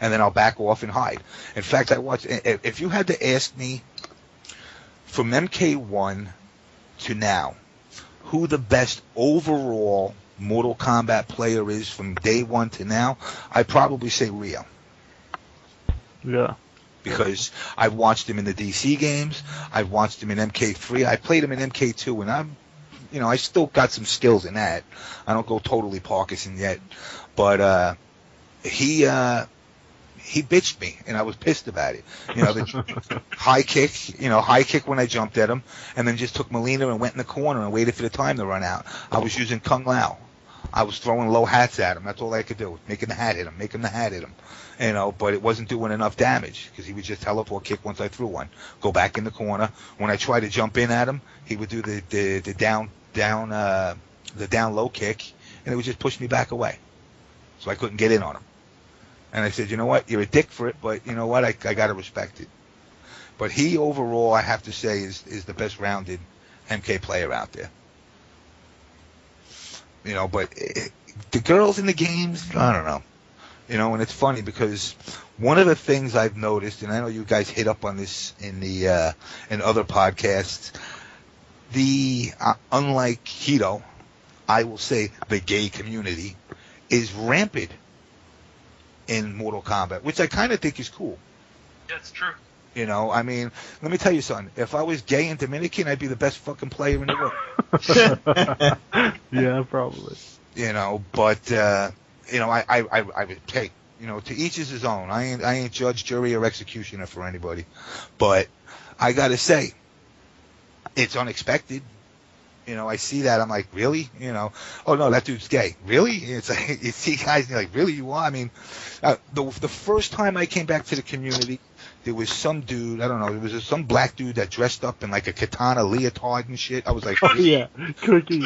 And then I'll back off and hide. In fact, if you had to ask me from MK1 to now, who the best overall Mortal Kombat player is from day one to now, I'd probably say Rio. Yeah. Because I've watched him in the DC games. I've watched him in MK3. I played him in MK2, and I still got some skills in that. I don't go totally Parkinson yet. But he bitched me, and I was pissed about it. The high kick when I jumped at him, and then just took Melina and went in the corner and waited for the time to run out. I was using Kung Lao. I was throwing low hats at him. That's all I could do. Making the hat hit him. But it wasn't doing enough damage because he would just teleport kick once I threw one. Go back in the corner. When I tried to jump in at him, he would do the down low kick, and it would just push me back away. So I couldn't get in on him. And I said, you know what? You're a dick for it, but you know what? I got to respect it. But he overall, I have to say, is the best rounded MK player out there. But the girls in the games, I don't know. And it's funny because one of the things I've noticed, and I know you guys hit up on this in other podcasts, unlike Hito, I will say the gay community is rampant in Mortal Kombat, which I kind of think is cool. That's true. Let me tell you something. If I was gay and Dominican, I'd be the best fucking player in the world. Yeah, probably. But I would take, to each is his own. I ain't judge, jury, or executioner for anybody. But I gotta say, it's unexpected. I see that. I'm like, really? Oh no, that dude's gay. Really? It's like, you see guys, and you're like, really? You are? The first time I came back to the community, there was some dude, I don't know, there was some black dude that dressed up in like a katana leotard and shit. I was like, oh yeah, Cookie.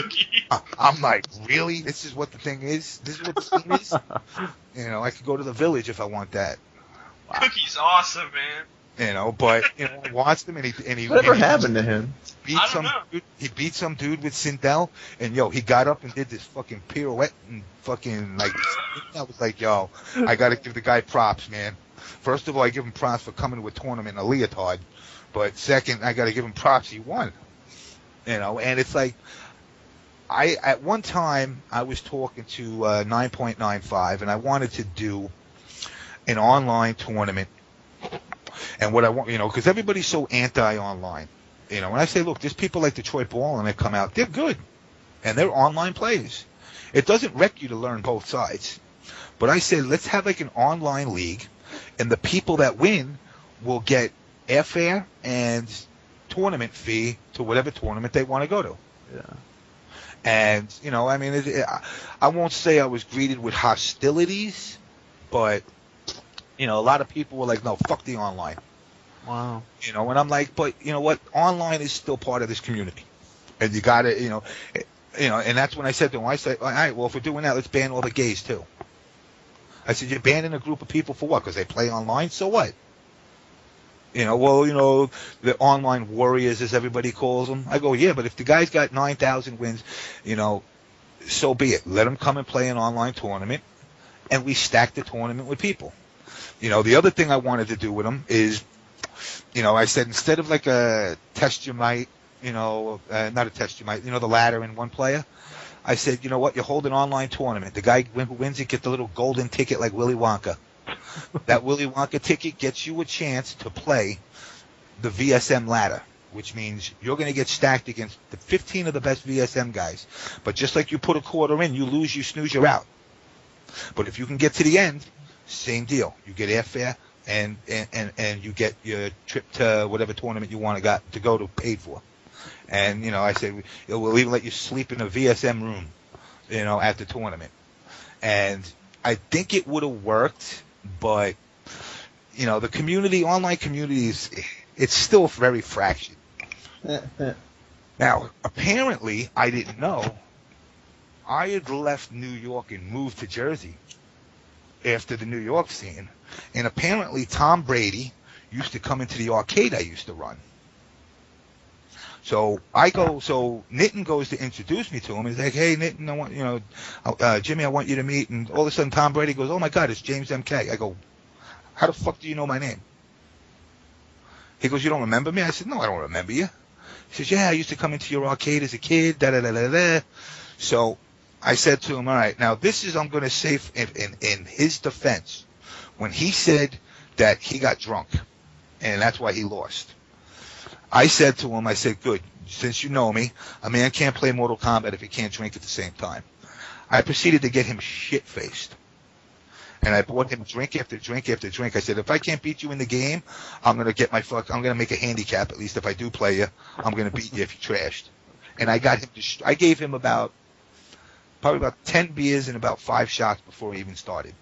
I'm like, really? This is what the thing is? This is what the scene is? I could go to the village if I want that. Wow. Cookie's awesome, man. But I watched him and he whatever happened to him? He beat some dude with Sindel, and he got up and did this fucking pirouette and fucking like. I was like, yo, I got to give the guy props, man. First of all, I give him props for coming to a tournament in a leotard, but second, I got to give him props. He won, and it's like, at one time I was talking to 9.95, and I wanted to do an online tournament. And what I want, because everybody's so anti-online, and I say, look, there's people like Detroit Ball and they come out, they're good, and they're online players. It doesn't wreck you to learn both sides. But I said, let's have like an online league, and the people that win will get airfare and tournament fee to whatever tournament they want to go to. Yeah. And, I won't say I was greeted with hostilities, but, a lot of people were like, no, fuck the online. Wow. And I'm like, but you know what? Online is still part of this community. And you got to, and that's when I said to him, I said, all right, well, if we're doing that, let's ban all the gays too. I said, you're banning a group of people for what? Because they play online? So what? The online warriors, as everybody calls them. I go, yeah, but if the guy's got 9,000 wins, so be it. Let him come and play an online tournament, and we stack the tournament with people. The other thing I wanted to do with him is, I said, instead of like a test you might, not a test you might, the ladder in one player, I said, you know what? You hold an online tournament. The guy who wins it gets the little golden ticket like Willy Wonka. That Willy Wonka ticket gets you a chance to play the VSM ladder, which means you're going to get stacked against the 15 of the best VSM guys. But just like you put a quarter in, you lose, you snooze, you're out. But if you can get to the end, same deal. You get airfare and you get your trip to whatever tournament you want to go to paid for. And, you know, I said, we'll even let you sleep in a VSM room, you know, at the tournament. And I think it would have worked, but, you know, the community, online community, it's still very fractured. Now, apparently, I didn't know, I had left New York and moved to Jersey after the New York scene. And apparently, Tom Brady used to come into the arcade I used to run. So Nitin goes to introduce me to him. He's like, hey, Nitin, I want, you know, Jimmy, I want you to meet. And all of a sudden, Tom Brady goes, oh my God, it's JamessMK. I go, how the fuck do you know my name? He goes, you don't remember me? I said, no, I don't remember you. He says, yeah, I used to come into your arcade as a kid, da-da-da-da-da. So I said to him, all right, now this is, I'm going to say in his defense, when he said that he got drunk, and that's why he lost. I said to him, I said, good, since you know me, a man can't play Mortal Kombat if he can't drink at the same time. I proceeded to get him shit-faced. And I bought him drink after drink after drink. I said, if I can't beat you in the game, I'm going to make a handicap, at least if I do play you, I'm going to beat you if you trashed. And I got him I gave him probably about 10 beers and about 5 shots before he even started.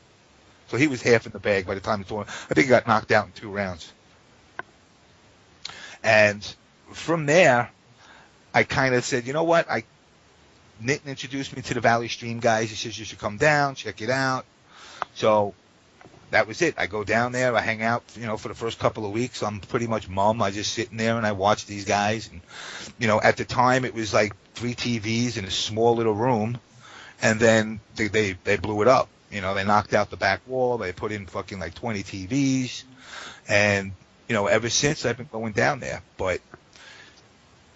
So he was half in the bag by the time the tournament. I think he got knocked out in 2 rounds. And from there, I kind of said, you know what? Nitin introduced me to the Valley Stream guys. He says, you should come down, check it out. So that was it. I go down there, I hang out, you know, for the first couple of weeks. I'm pretty much mum. I just sitting there and I watch these guys. And, you know, at the time it was like 3 TVs in a small little room. And then they blew it up. You know, they knocked out the back wall. They put in fucking like 20 TVs. And, you know, ever since I've been going down there. But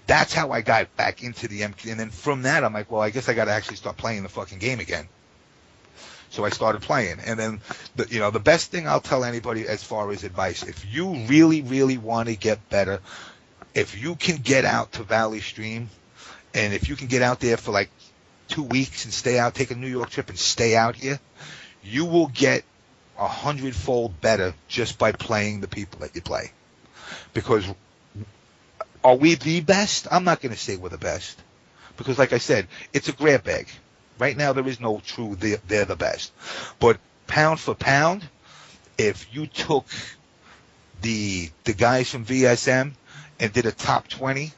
that's how I got back into the MK. And then from that, I'm like, well, I guess I got to actually start playing the fucking game again. So I started playing. And then, the best thing I'll tell anybody as far as advice, if you really, really want to get better, if you can get out to Valley Stream, and if you can get out there for like 2 weeks and stay out, take a New York trip and stay out here, you will get 100-fold better just by playing the people that you play. Because are we the best? I'm not going to say we're the best. Because like I said, it's a grab bag. Right now, there is no true they're the best. But pound for pound, if you took the guys from VSM and did a top 20,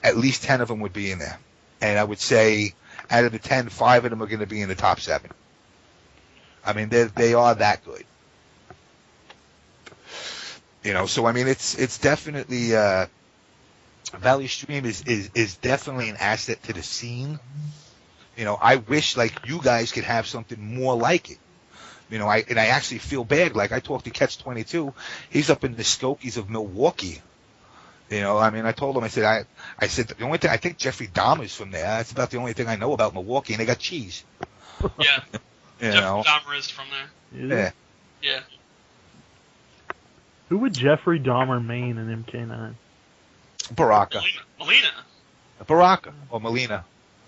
at least 10 of them would be in there. And I would say out of the 10, 5 of them are going to be in the top 7. I mean, they are that good. You know, so I mean, it's definitely Valley Stream is definitely an asset to the scene. You know, I wish like you guys could have something more like it. You know, I actually feel bad. Like I talked to Catch 22, he's up in the Skokies of Milwaukee. You know, I mean, I told him, I said the only thing, I think Jeffrey Dahmer's from there. That's about the only thing I know about Milwaukee, and they got cheese. Yeah, Jeffrey Dahmer is from there. Yeah. Who would Jeffrey Dahmer main in MK9? Baraka. Melina. Baraka or Melina.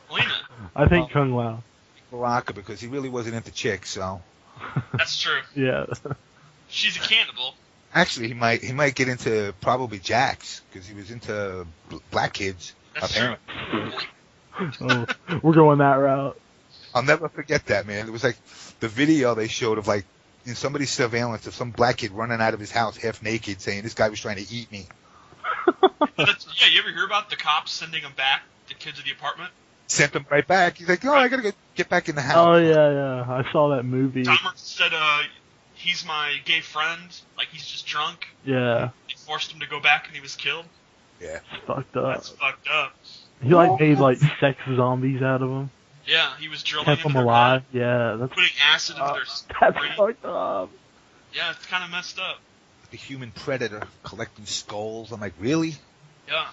Melina. I think Kung Lao. Baraka, because he really wasn't into chicks, so. That's true. Yeah. She's a cannibal. Actually, he might get into probably Jax, because he was into black kids, That's apparently. Oh, we're going that route. I'll never forget that, man. It was like the video they showed of like in somebody's surveillance of some black kid running out of his house half naked saying this guy was trying to eat me. Yeah, you ever hear about the cops sending him back, the kids of the apartment? Sent him right back. He's like, oh, I gotta get back in the house. Oh, yeah. I saw that movie. Dahmer said, he's my gay friend, like he's just drunk. Yeah. They forced him to go back and he was killed. Yeah. It's fucked up. That's fucked up. He made sex zombies out of them. Yeah, he was drilling Kept into them their alive. head, Yeah, that's putting acid into their that's brain. fucked up. Yeah, it's kind of messed up. The human predator collecting skulls. I'm like, really? Yeah.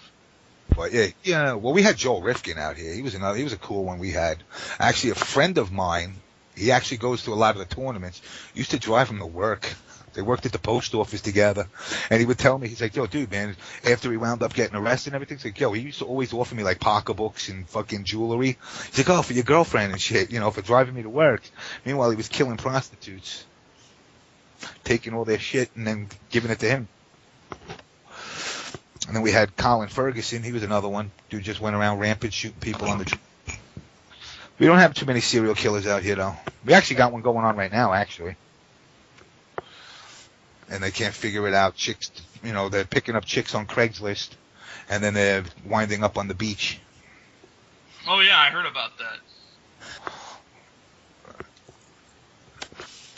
But yeah. Well, we had Joel Rifkin out here. He was a cool one we had. Actually, a friend of mine. He actually goes to a lot of the tournaments. Used to drive him to work. They worked at the post office together, and he would tell me, he's like, yo, dude, man, after he wound up getting arrested and everything, he's like, yo, he used to always offer me, like, pocketbooks and fucking jewelry. He's like, oh, for your girlfriend and shit, for driving me to work. Meanwhile, he was killing prostitutes, taking all their shit and then giving it to him. And then we had Colin Ferguson. He was another one. Dude just went around rampant shooting people on the... We don't have too many serial killers out here, though. We actually got one going on right now, actually. And they can't figure it out. Chicks, they're picking up chicks on Craigslist, and then they're winding up on the beach. Oh yeah, I heard about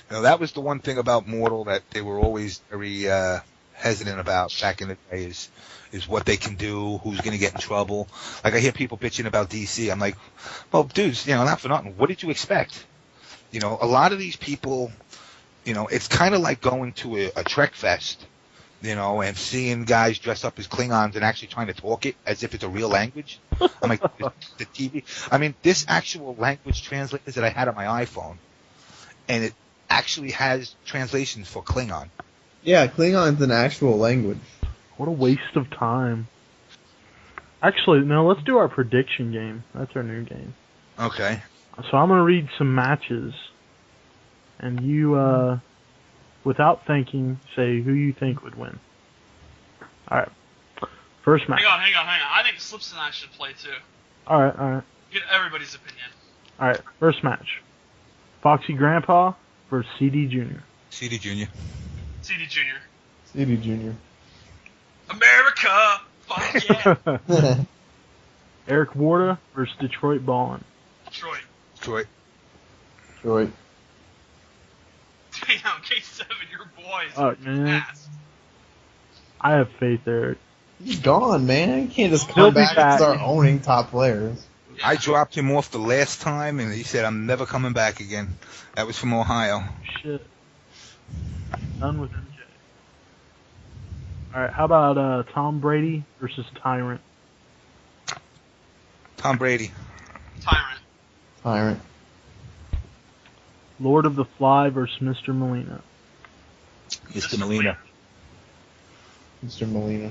that. That was the one thing about Mortal that they were always very hesitant about back in the day is what they can do, who's going to get in trouble. Like, I hear people bitching about DC. I'm like, well, dudes, not for nothing. What did you expect? A lot of these people... it's kind of like going to a Trek Fest, and seeing guys dress up as Klingons and actually trying to talk it as if it's a real language. I'm like, the TV. I mean, this actual language translators that I had on my iPhone, and it actually has translations for Klingon. Yeah, Klingon's an actual language. What a waste of time. Actually, no, let's do our prediction game. That's our new game. Okay. So I'm going to read some matches. And you, without thinking, say who you think would win. Alright. First match. Hang on. I think Slips and I should play too. Alright. Get everybody's opinion. Alright, first match. Foxy Grandpa versus CD Jr. CD Jr. CD Jr. CD Jr. America! Fuck yeah! Eric Warda versus Detroit Ballin. Detroit. Detroit. Damn, K7, your boys. Oh, man. Ass. I have faith, Eric. He's gone, man. You can't just He'll come be back and back. start owning top players. Yeah. I dropped him off the last time, and he said, I'm never coming back again. That was from Ohio. Shit. Done with MJ. Alright, how about Tom Brady versus Tyrant? Tom Brady. Tyrant. Lord of the Fly versus Mr. Molina. Mr. Molina. Mr. Molina.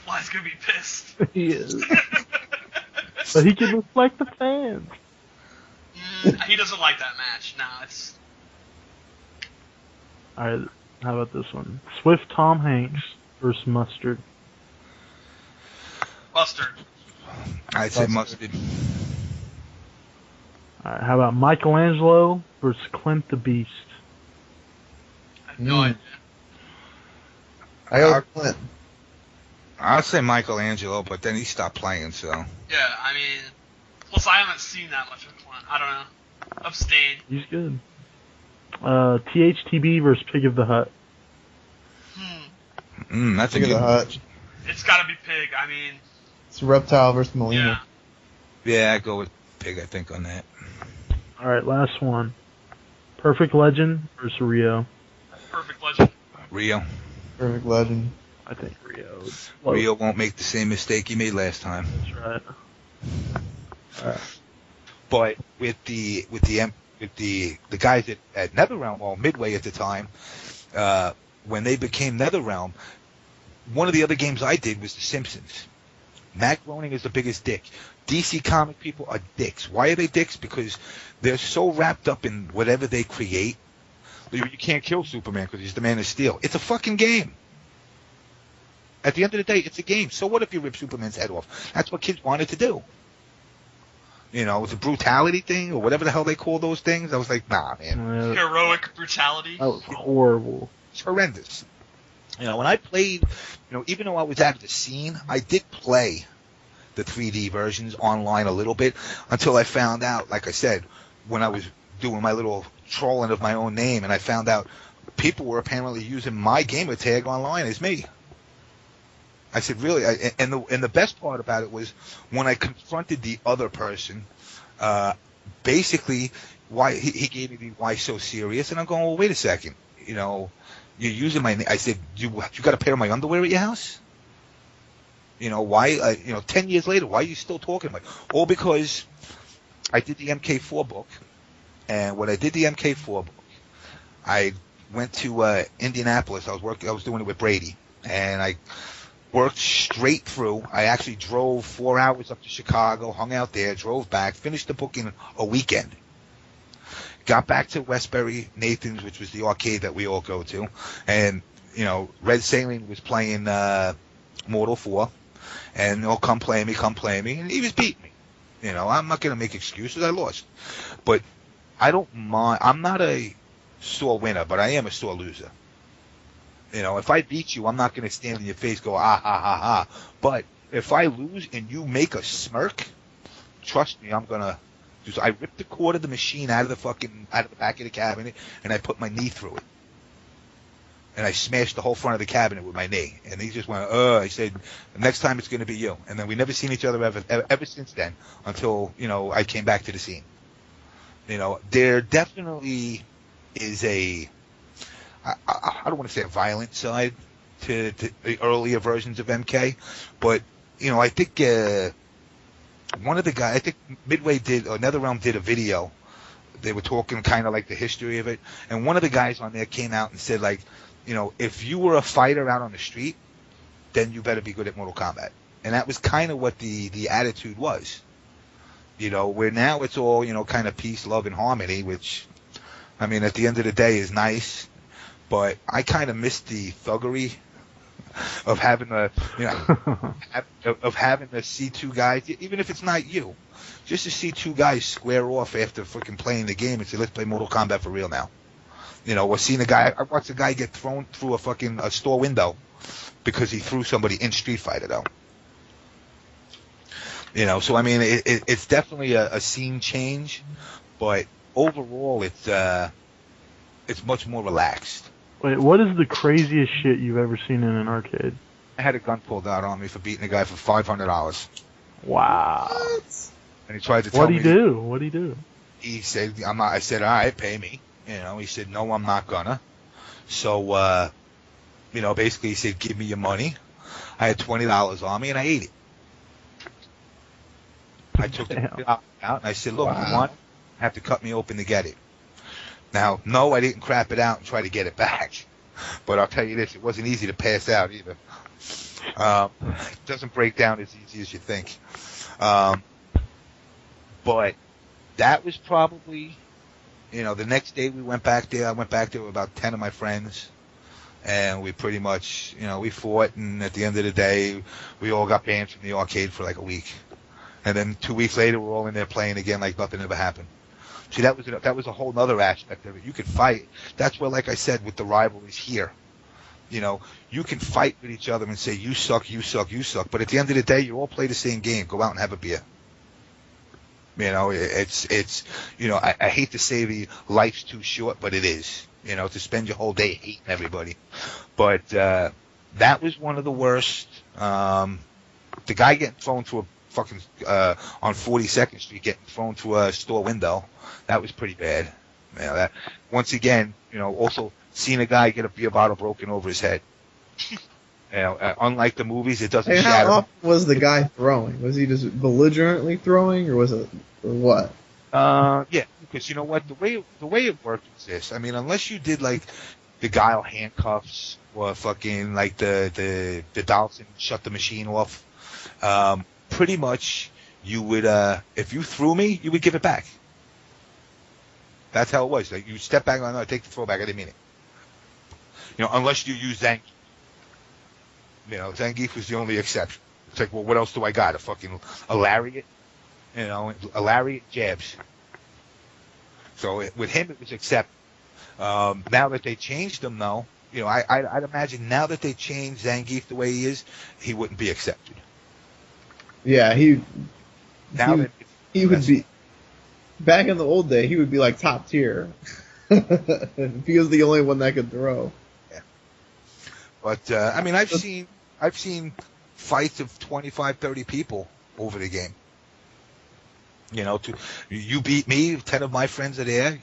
Fly's gonna be pissed. He is. But he can reflect the fans. He doesn't like that match. No, it's... Alright, how about this one? Swift Tom Hanks versus Mustard. Mustard. I'd say Mustard. Alright, how about Michelangelo versus Clint the Beast? I have no idea. I go Clint. I'll say Michelangelo, but then he stopped playing, so. Yeah, I mean... Plus, I haven't seen that much of Clint. I don't know. Abstain. He's good. THTB versus Pig of the Hut. That's a Look at good the one. hut. It's gotta be Pig. I mean... It's Reptile versus Molina. Yeah. Yeah, I go with Pig, I think, on that. Alright, last one. Perfect Legend versus Rio. Perfect Legend. Rio. Perfect Legend. I think Rio. Rio won't make the same mistake he made last time. That's right. Alright. But with the guys at NetherRealm, or Midway at the time, when they became NetherRealm, one of the other games I did was The Simpsons. Matt Groening is the biggest dick. DC comic people are dicks. Why are they dicks? Because they're so wrapped up in whatever they create. You can't kill Superman because he's the Man of Steel. It's a fucking game. At the end of the day, it's a game. So what if you rip Superman's head off? That's what kids wanted to do. The brutality thing or whatever the hell they call those things. I was like, nah, man. Heroic brutality. That was horrible. It's horrendous. When I played, even though I was out of the scene, I did play the 3D versions online a little bit until I found out, like I said, when I was doing my little trolling of my own name, and I found out people were apparently using my gamer tag online as me. I said, really? And the best part about it was when I confronted the other person, basically, why he gave me the why so serious, and I'm going, well, wait a second, you're using my name. I said, you got a pair of my underwear at your house? Why, 10 years later, why are you still talking about it? All because I did the MK4 book. And when I did the MK4 book, I went to Indianapolis. I was doing it with Brady. And I worked straight through. I actually drove 4 hours up to Chicago, hung out there, drove back, finished the book in a weekend. Got back to Westbury, Nathan's, which was the arcade that we all go to. And, Red Saline was playing Mortal 4. And they'll come play me. And he was beating me. I'm not going to make excuses. I lost. But I don't mind. I'm not a sore winner, but I am a sore loser. If I beat you, I'm not going to stand in your face go, ah, ha, ha, ha. But if I lose and you make a smirk, trust me, I'm going to do so. I ripped the cord of the machine out of the back of the cabinet, and I put my knee through it. And I smashed the whole front of the cabinet with my knee. And he just went, I said, next time it's going to be you. And then we never seen each other ever since then until, I came back to the scene. There definitely is I don't want to say a violent side to the earlier versions of MK, but, I think one of the guys, I think Midway did, or NetherRealm did a video. They were talking kind of like the history of it. And one of the guys on there came out and said, like, if you were a fighter out on the street, then you better be good at Mortal Kombat. And that was kind of what the attitude was. Where now it's all, kind of peace, love, and harmony, which, I mean, at the end of the day is nice. But I kind of miss the thuggery of having of having to see two guys, even if it's not you, just to see two guys square off after freaking playing the game and say, let's play Mortal Kombat for real now. Or seeing I watched a guy get thrown through a store window because he threw somebody in Street Fighter, though. So I mean, it's definitely a scene change, but overall, it's much more relaxed. Wait, what is the craziest shit you've ever seen in an arcade? I had a gun pulled out on me for beating a guy for $500. Wow. What? And he tried to tell me. What'd he do? He said, "I'm not." I said, "All right, pay me." He said, "No, I'm not gonna." So, basically, he said, "Give me your money." I had $20 on me, and I ate it. I took the out, and I said, "Look, you want? You have to cut me open to get it." Now, no, I didn't crap it out and try to get it back. But I'll tell you this, it wasn't easy to pass out either. It doesn't break down as easy as you think. But that was probably, the next day we went back there. I went back there with about 10 of my friends. And we pretty much, we fought. And at the end of the day, we all got banned from the arcade for like a week. And then 2 weeks later, we're all in there playing again like nothing ever happened. See, that was a whole other aspect of it. You could fight. That's where, like I said, with the rivalries here, you can fight with each other and say, you suck, you suck, you suck. But at the end of the day, you all play the same game. Go out and have a beer. It's I hate to say the life's too short, but it is, to spend your whole day hating everybody. But that was one of the worst. The guy getting thrown through a fucking on 42nd Street, getting thrown through a store window. That was pretty bad. That once again, also seeing a guy get a beer bottle broken over his head. Unlike the movies, it doesn't shatter. How often was the guy throwing? Was he just belligerently throwing, or was it, or what? Yeah, because you know what, the way it worked was this. I mean, unless you did like the guile handcuffs or fucking like the Dalton shut the machine off, pretty much you would if you threw me, you would give it back. That's how it was. Like you step back, no, take the throw back. I didn't mean it. Unless you use Zangief. Zangief was the only exception. It's like, well, what else do I got? A lariat? A lariat jabs. So with him, it was accepted. Now that they changed him, though, I'd imagine now that they changed Zangief the way he is, he wouldn't be accepted. Yeah, he would be. Back in the old day, he would be like top tier. If he was the only one that could throw. Yeah. But I mean, I've seen fights of 25, 30 people over the game. You beat me, 10 of my friends are there.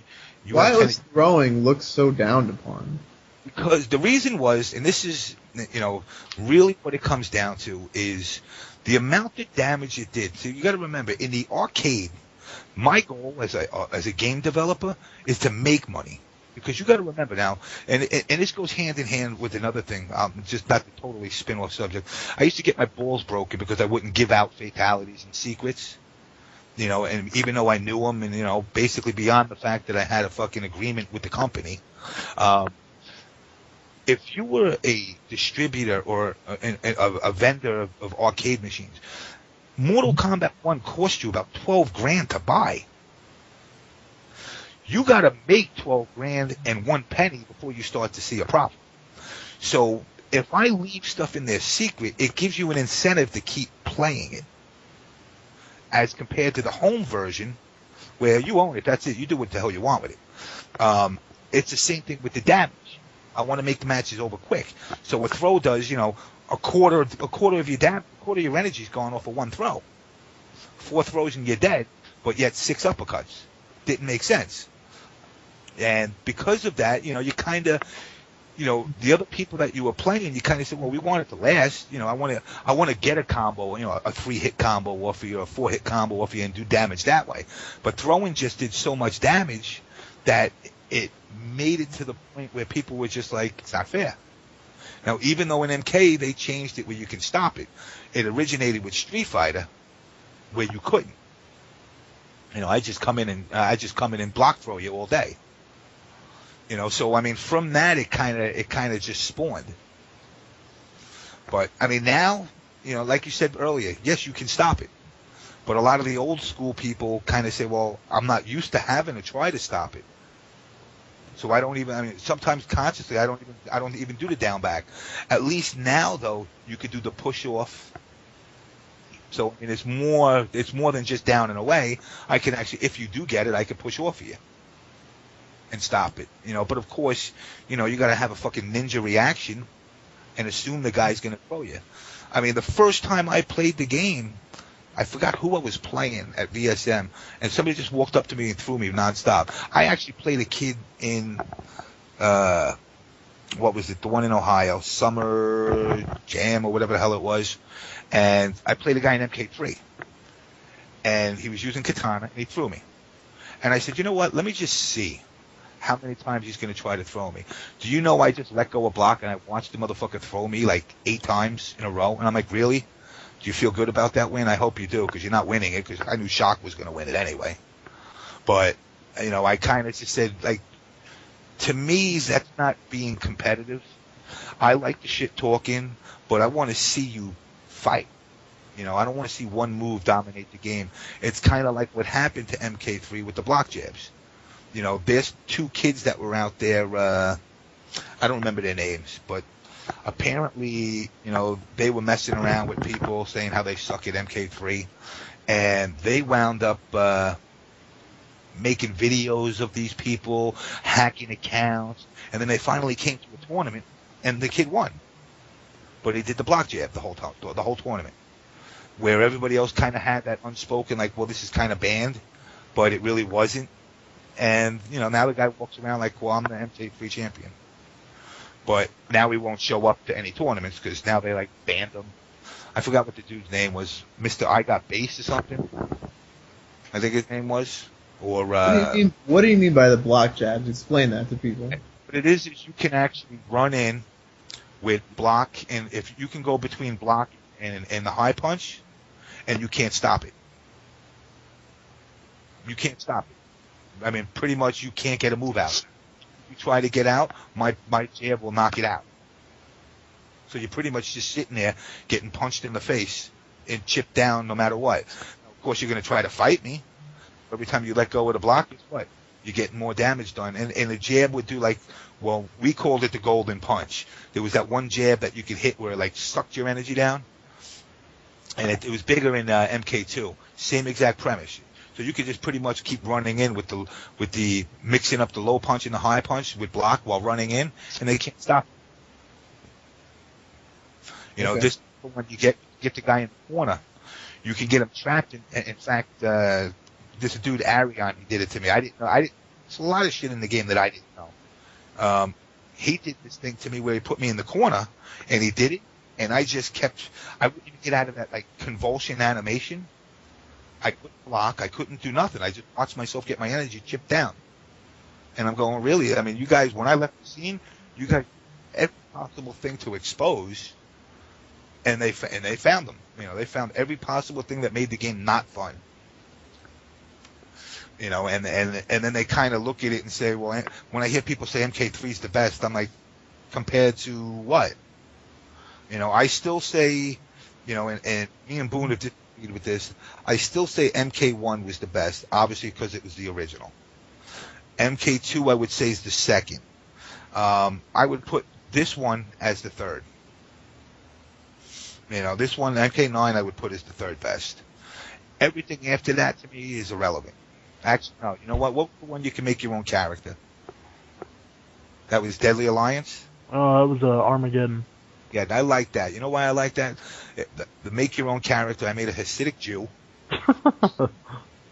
Why was throwing looked so downed upon? Because the reason was, and this is, really what it comes down to is the amount of damage it did. So you got to remember, in the arcade, my goal as a game developer is to make money. Because you got to remember now, and this goes hand in hand with another thing. Just not to totally spin off subject. I used to get my balls broken because I wouldn't give out fatalities and secrets. And even though I knew them, and basically beyond the fact that I had a fucking agreement with the company, if you were a distributor or a vendor of arcade machines, Mortal Kombat 1 cost you about $12,000 to buy. You got to make $12,000 and 1 penny before you start to see a profit. So if I leave stuff in there secret, it gives you an incentive to keep playing it, as compared to the home version where you own it. That's it. You do what the hell you want with it. It's the same thing with the damage. I want to make the matches over quick. So a throw does, a quarter of your energy is gone off of one throw. 4 throws and you're dead, but yet 6 uppercuts. Didn't make sense. And because of that, you kind of, the other people that you were playing, you kind of said, well, we want it to last. I want to get a combo, a 3-hit combo off of you, or a 4-hit combo off of you, and do damage that way. But throwing just did so much damage that it made it to the point where people were just like, it's not fair. Now, even though in MK they changed it where you can stop it, it originated with Street Fighter where you couldn't. I just come in and block throw you all day. So I mean, from that it kind of just spawned. But I mean, now, like you said earlier, yes, you can stop it. But a lot of the old school people kind of say, well, I'm not used to having to try to stop it. So I don't even. I mean, sometimes consciously, I don't even do the down back. At least now, though, you could do the push off. So I mean, it's more than just down and away. I can actually, if you do get it, I can push off of you and stop it. But of course, you got to have a fucking ninja reaction and assume the guy's gonna throw you. I mean, the first time I played the game, I forgot who I was playing at VSM, and somebody just walked up to me and threw me nonstop. I actually played a kid in, what was it, the one in Ohio, Summer Jam or whatever the hell it was, and I played a guy in MK3, and he was using katana, and he threw me. And I said, you know what, let me just see how many times he's going to try to throw me. Do you know I just let go a block, and I watched the motherfucker throw me like 8 times in a row, and I'm like, really? Do you feel good about that win? I hope you do, because you're not winning it, because I knew Shock was going to win it anyway. But, I kind of just said, like, to me, that's not being competitive. I like the shit talking, but I want to see you fight. I don't want to see one move dominate the game. It's kind of like what happened to MK3 with the block jabs. There's 2 kids that were out there, I don't remember their names, but apparently, they were messing around with people saying how they suck at MK3, and they wound up making videos of these people, hacking accounts, and then they finally came to a tournament, and the kid won. But he did the block jab the whole tournament, where everybody else kind of had that unspoken, like, well, this is kind of banned, but it really wasn't. And, now the guy walks around like, well, I'm the MK3 champion. But now he won't show up to any tournaments because now they like banned him. I forgot what the dude's name was. Mr. I Got Base or something. I think his name was. Or what do you mean by the block jabs? Explain that to people. What it is you can actually run in with block, and if you can go between block and the high punch, and you can't stop it. You can't stop it. I mean, pretty much you can't get a move out. You try to get out, my jab will knock it out. So you're pretty much just sitting there getting punched in the face and chipped down no matter what. Now, of course, you're going to try to fight me. Every time you let go of the block, it's what? You're getting more damage done. And the jab would do like, well, we called it the golden punch. There was that one jab that you could hit where it like sucked your energy down. And it was bigger in MK2. Same exact premise. So you could just pretty much keep running in with the mixing up the low punch and the high punch with block while running in, and they can't stop. Just when you get the guy in the corner, you can get him trapped. In fact, this dude Arion, he did it to me. I didn't know. There's a lot of shit in the game that I didn't know. he did this thing to me where he put me in the corner, and he did it, and I just kept, I wouldn't even get out of that, like, convulsion animation. I couldn't block, I couldn't do nothing. I just watched myself get my energy chipped down. And I'm going, really? I mean, you guys, when I left the scene, you guys, every possible thing to expose, and they found them. You know, they found every possible thing that made the game not fun. You know, and then they kind of look at it and say, well, when I hear people say MK3 is the best, I'm like, compared to what? You know, I still say, you know, and me and Boone have disagreed with this, I still say MK1 was the best, obviously because it was the original. MK2, I would say, is the second. I would put this one as the third. You know, this one, MK9, I would put as the third best. Everything after that, to me, is irrelevant. Actually, no. You know what? What was the one you can make your own character? That was Deadly Alliance? Oh, that was Armageddon. Yeah, I like that. You know why I like that? The make your own character. I made a Hasidic Jew.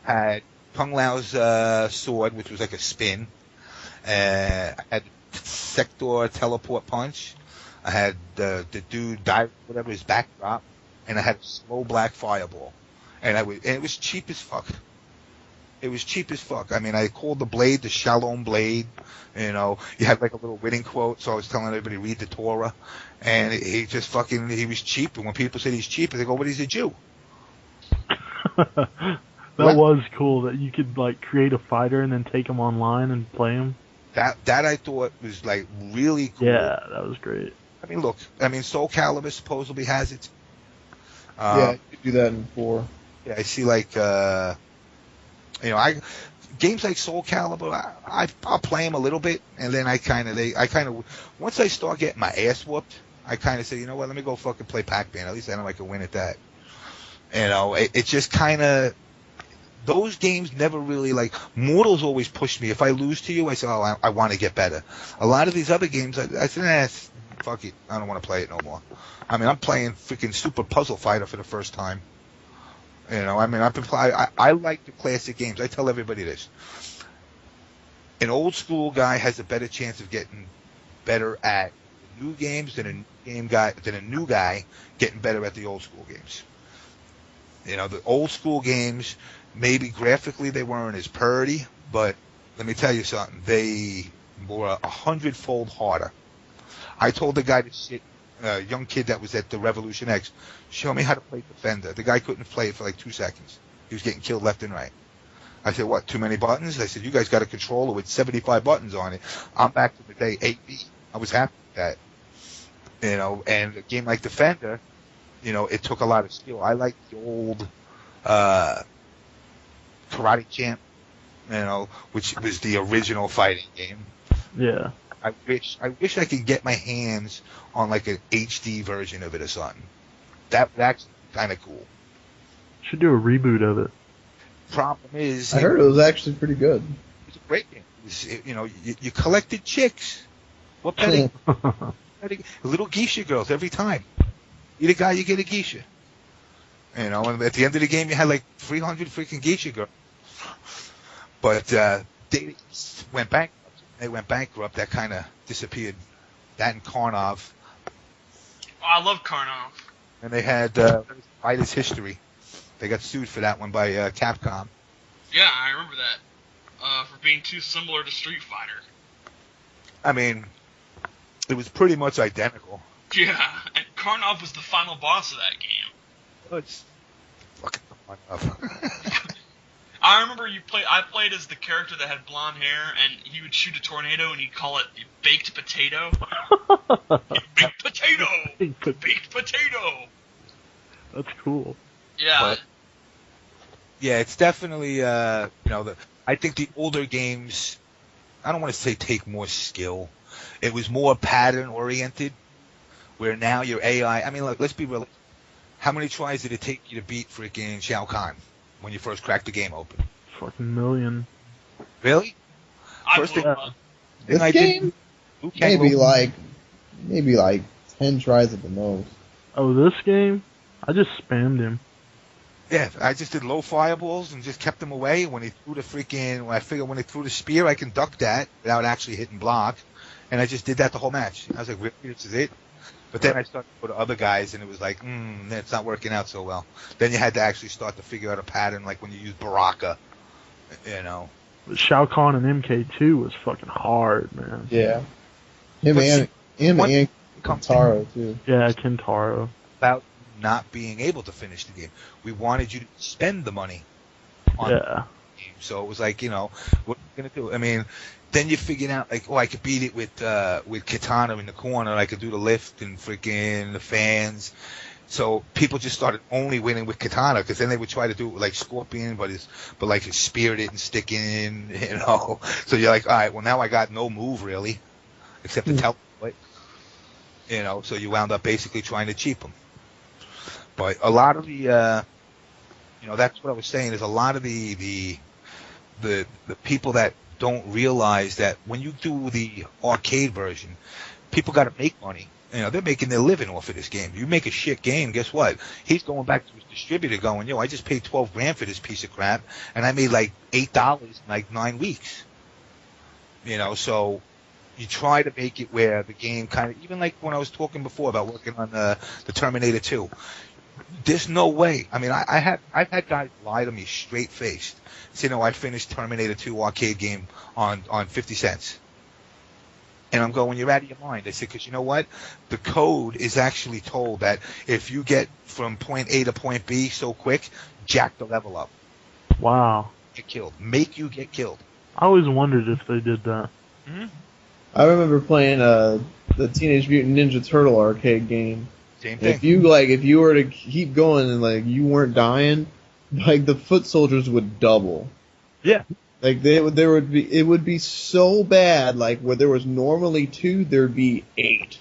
Had Kung Lao's sword, which was like a spin. I had Sector teleport punch. I had the dude die, whatever his backdrop, and I had a slow black fireball. And it was cheap as fuck. It was cheap as fuck. I mean, I called the blade the Shalom blade. You know, you had like a little winning quote, so I was telling everybody read the Torah. And he just fucking, he was cheap. And when people said he's cheap, they go, but he's a Jew. That was cool that you could like create a fighter and then take him online and play him. That I thought was like really cool. Yeah, that was great. I mean, look, Soul Calibur supposedly has it. Yeah, you could do that in 4. Yeah, I see like, you know, games like Soul Calibur, I'll play them a little bit, and then I kind of, once I start getting my ass whooped, I kind of say, you know what, let me go fucking play Pac-Man. At least I know I can win at that. You know, it just kind of, those games never really, like, Mortals always pushed me. If I lose to you, I say, oh, I want to get better. A lot of these other games, I said, fuck it, I don't want to play it no more. I mean, I'm playing freaking Super Puzzle Fighter for the first time. You know, I mean, I like the classic games. I tell everybody this. An old school guy has a better chance of getting better at new games than a new guy getting better at the old school games. You know, the old school games, maybe graphically they weren't as pretty, but let me tell you something. They were 100-fold harder. I told the guy to sit, a young kid that was at the Revolution X, show me how to play Defender. The guy couldn't play it for like 2 seconds. He was getting killed left and right. I said, what, too many buttons? I said, you guys got a controller with 75 buttons on it. I'm back to the day 8B. I was happy with that. You know, and a game like Defender, you know, it took a lot of skill. I like the old Karate Champ, you know, which was the original fighting game. Yeah. I wish I could get my hands on like an HD version of it or something. That would actually be kind of cool. Should do a reboot of it. Problem is, I heard it was actually pretty good. It's a great game. You know, you collected chicks. What better? Little geisha girls every time. You're the guy, you get a geisha. You know, and at the end of the game, you had like 300 freaking geisha girls. But they went bankrupt. They went bankrupt. That kind of disappeared. That and Karnov. Oh, I love Karnov. And they had Fighters History. They got sued for that one by Capcom. Yeah, I remember that. For being too similar to Street Fighter. I mean, it was pretty much identical. Yeah, and Karnov was the final boss of that game. Oh, it's fucking Karnov. I remember I played as the character that had blonde hair, and he would shoot a tornado, and he'd call it baked potato. Baked potato! Baked potato! That's cool. Yeah. But, yeah, it's definitely, you know, I think the older games, I don't want to say take more skill. It was more pattern-oriented, where now your AI, I mean, look, let's be real. How many tries did it take you to beat freaking Shao Kahn when you first cracked the game open? Fucking million. Really? I blew up. This game? Maybe like 10 tries at the most. Oh, this game? I just spammed him. Yeah, I just did low fireballs and just kept them away. When he threw the spear, I can duck that without actually hitting block. and I just did that the whole match. I was like, really, this is it? But then I started to go to other guys, and it was like, it's not working out so well. Then you had to actually start to figure out a pattern, like when you use Baraka, you know. But Shao Kahn and MK2 was fucking hard, man. Yeah. Him and Kentaro, too. Yeah, Kentaro. About not being able to finish the game. We wanted you to spend the money on the game. So it was like, what are you going to do? I mean, then you figured out, like, I could beat it with Kitana in the corner. I could do the lift and freaking the fans. So people just started only winning with Kitana, because then they would try to do it with, like, Scorpion, but like it's spirited and sticking, So you're like, all right, well, now I got no move, really, except to teleport. So you wound up basically trying to cheap them. But a lot of the, that's what I was saying, is a lot of the people that don't realize that when you do the arcade version, people got to make money. They're making their living off of this game. You make a shit game, guess what? He's going back to his distributor going, I just paid $12,000 for this piece of crap, and I made like $8 in like 9 weeks. So you try to make it where the game kind of, even like when I was talking before about working on the Terminator 2, there's no way. I mean, I've had guys lie to me straight faced. Say, I finished Terminator 2 arcade game on 50 cents. And I'm going, you're out of your mind. I said, because you know what? The code is actually told that if you get from point A to point B so quick, jack the level up. Wow. Get killed. Make you get killed. I always wondered if they did that. Mm-hmm. I remember playing the Teenage Mutant Ninja Turtle arcade game. Same thing. If you were to keep going and like you weren't dying, like the foot soldiers would double. Yeah. Like it would be so bad. Like where there was normally 2, there'd be 8.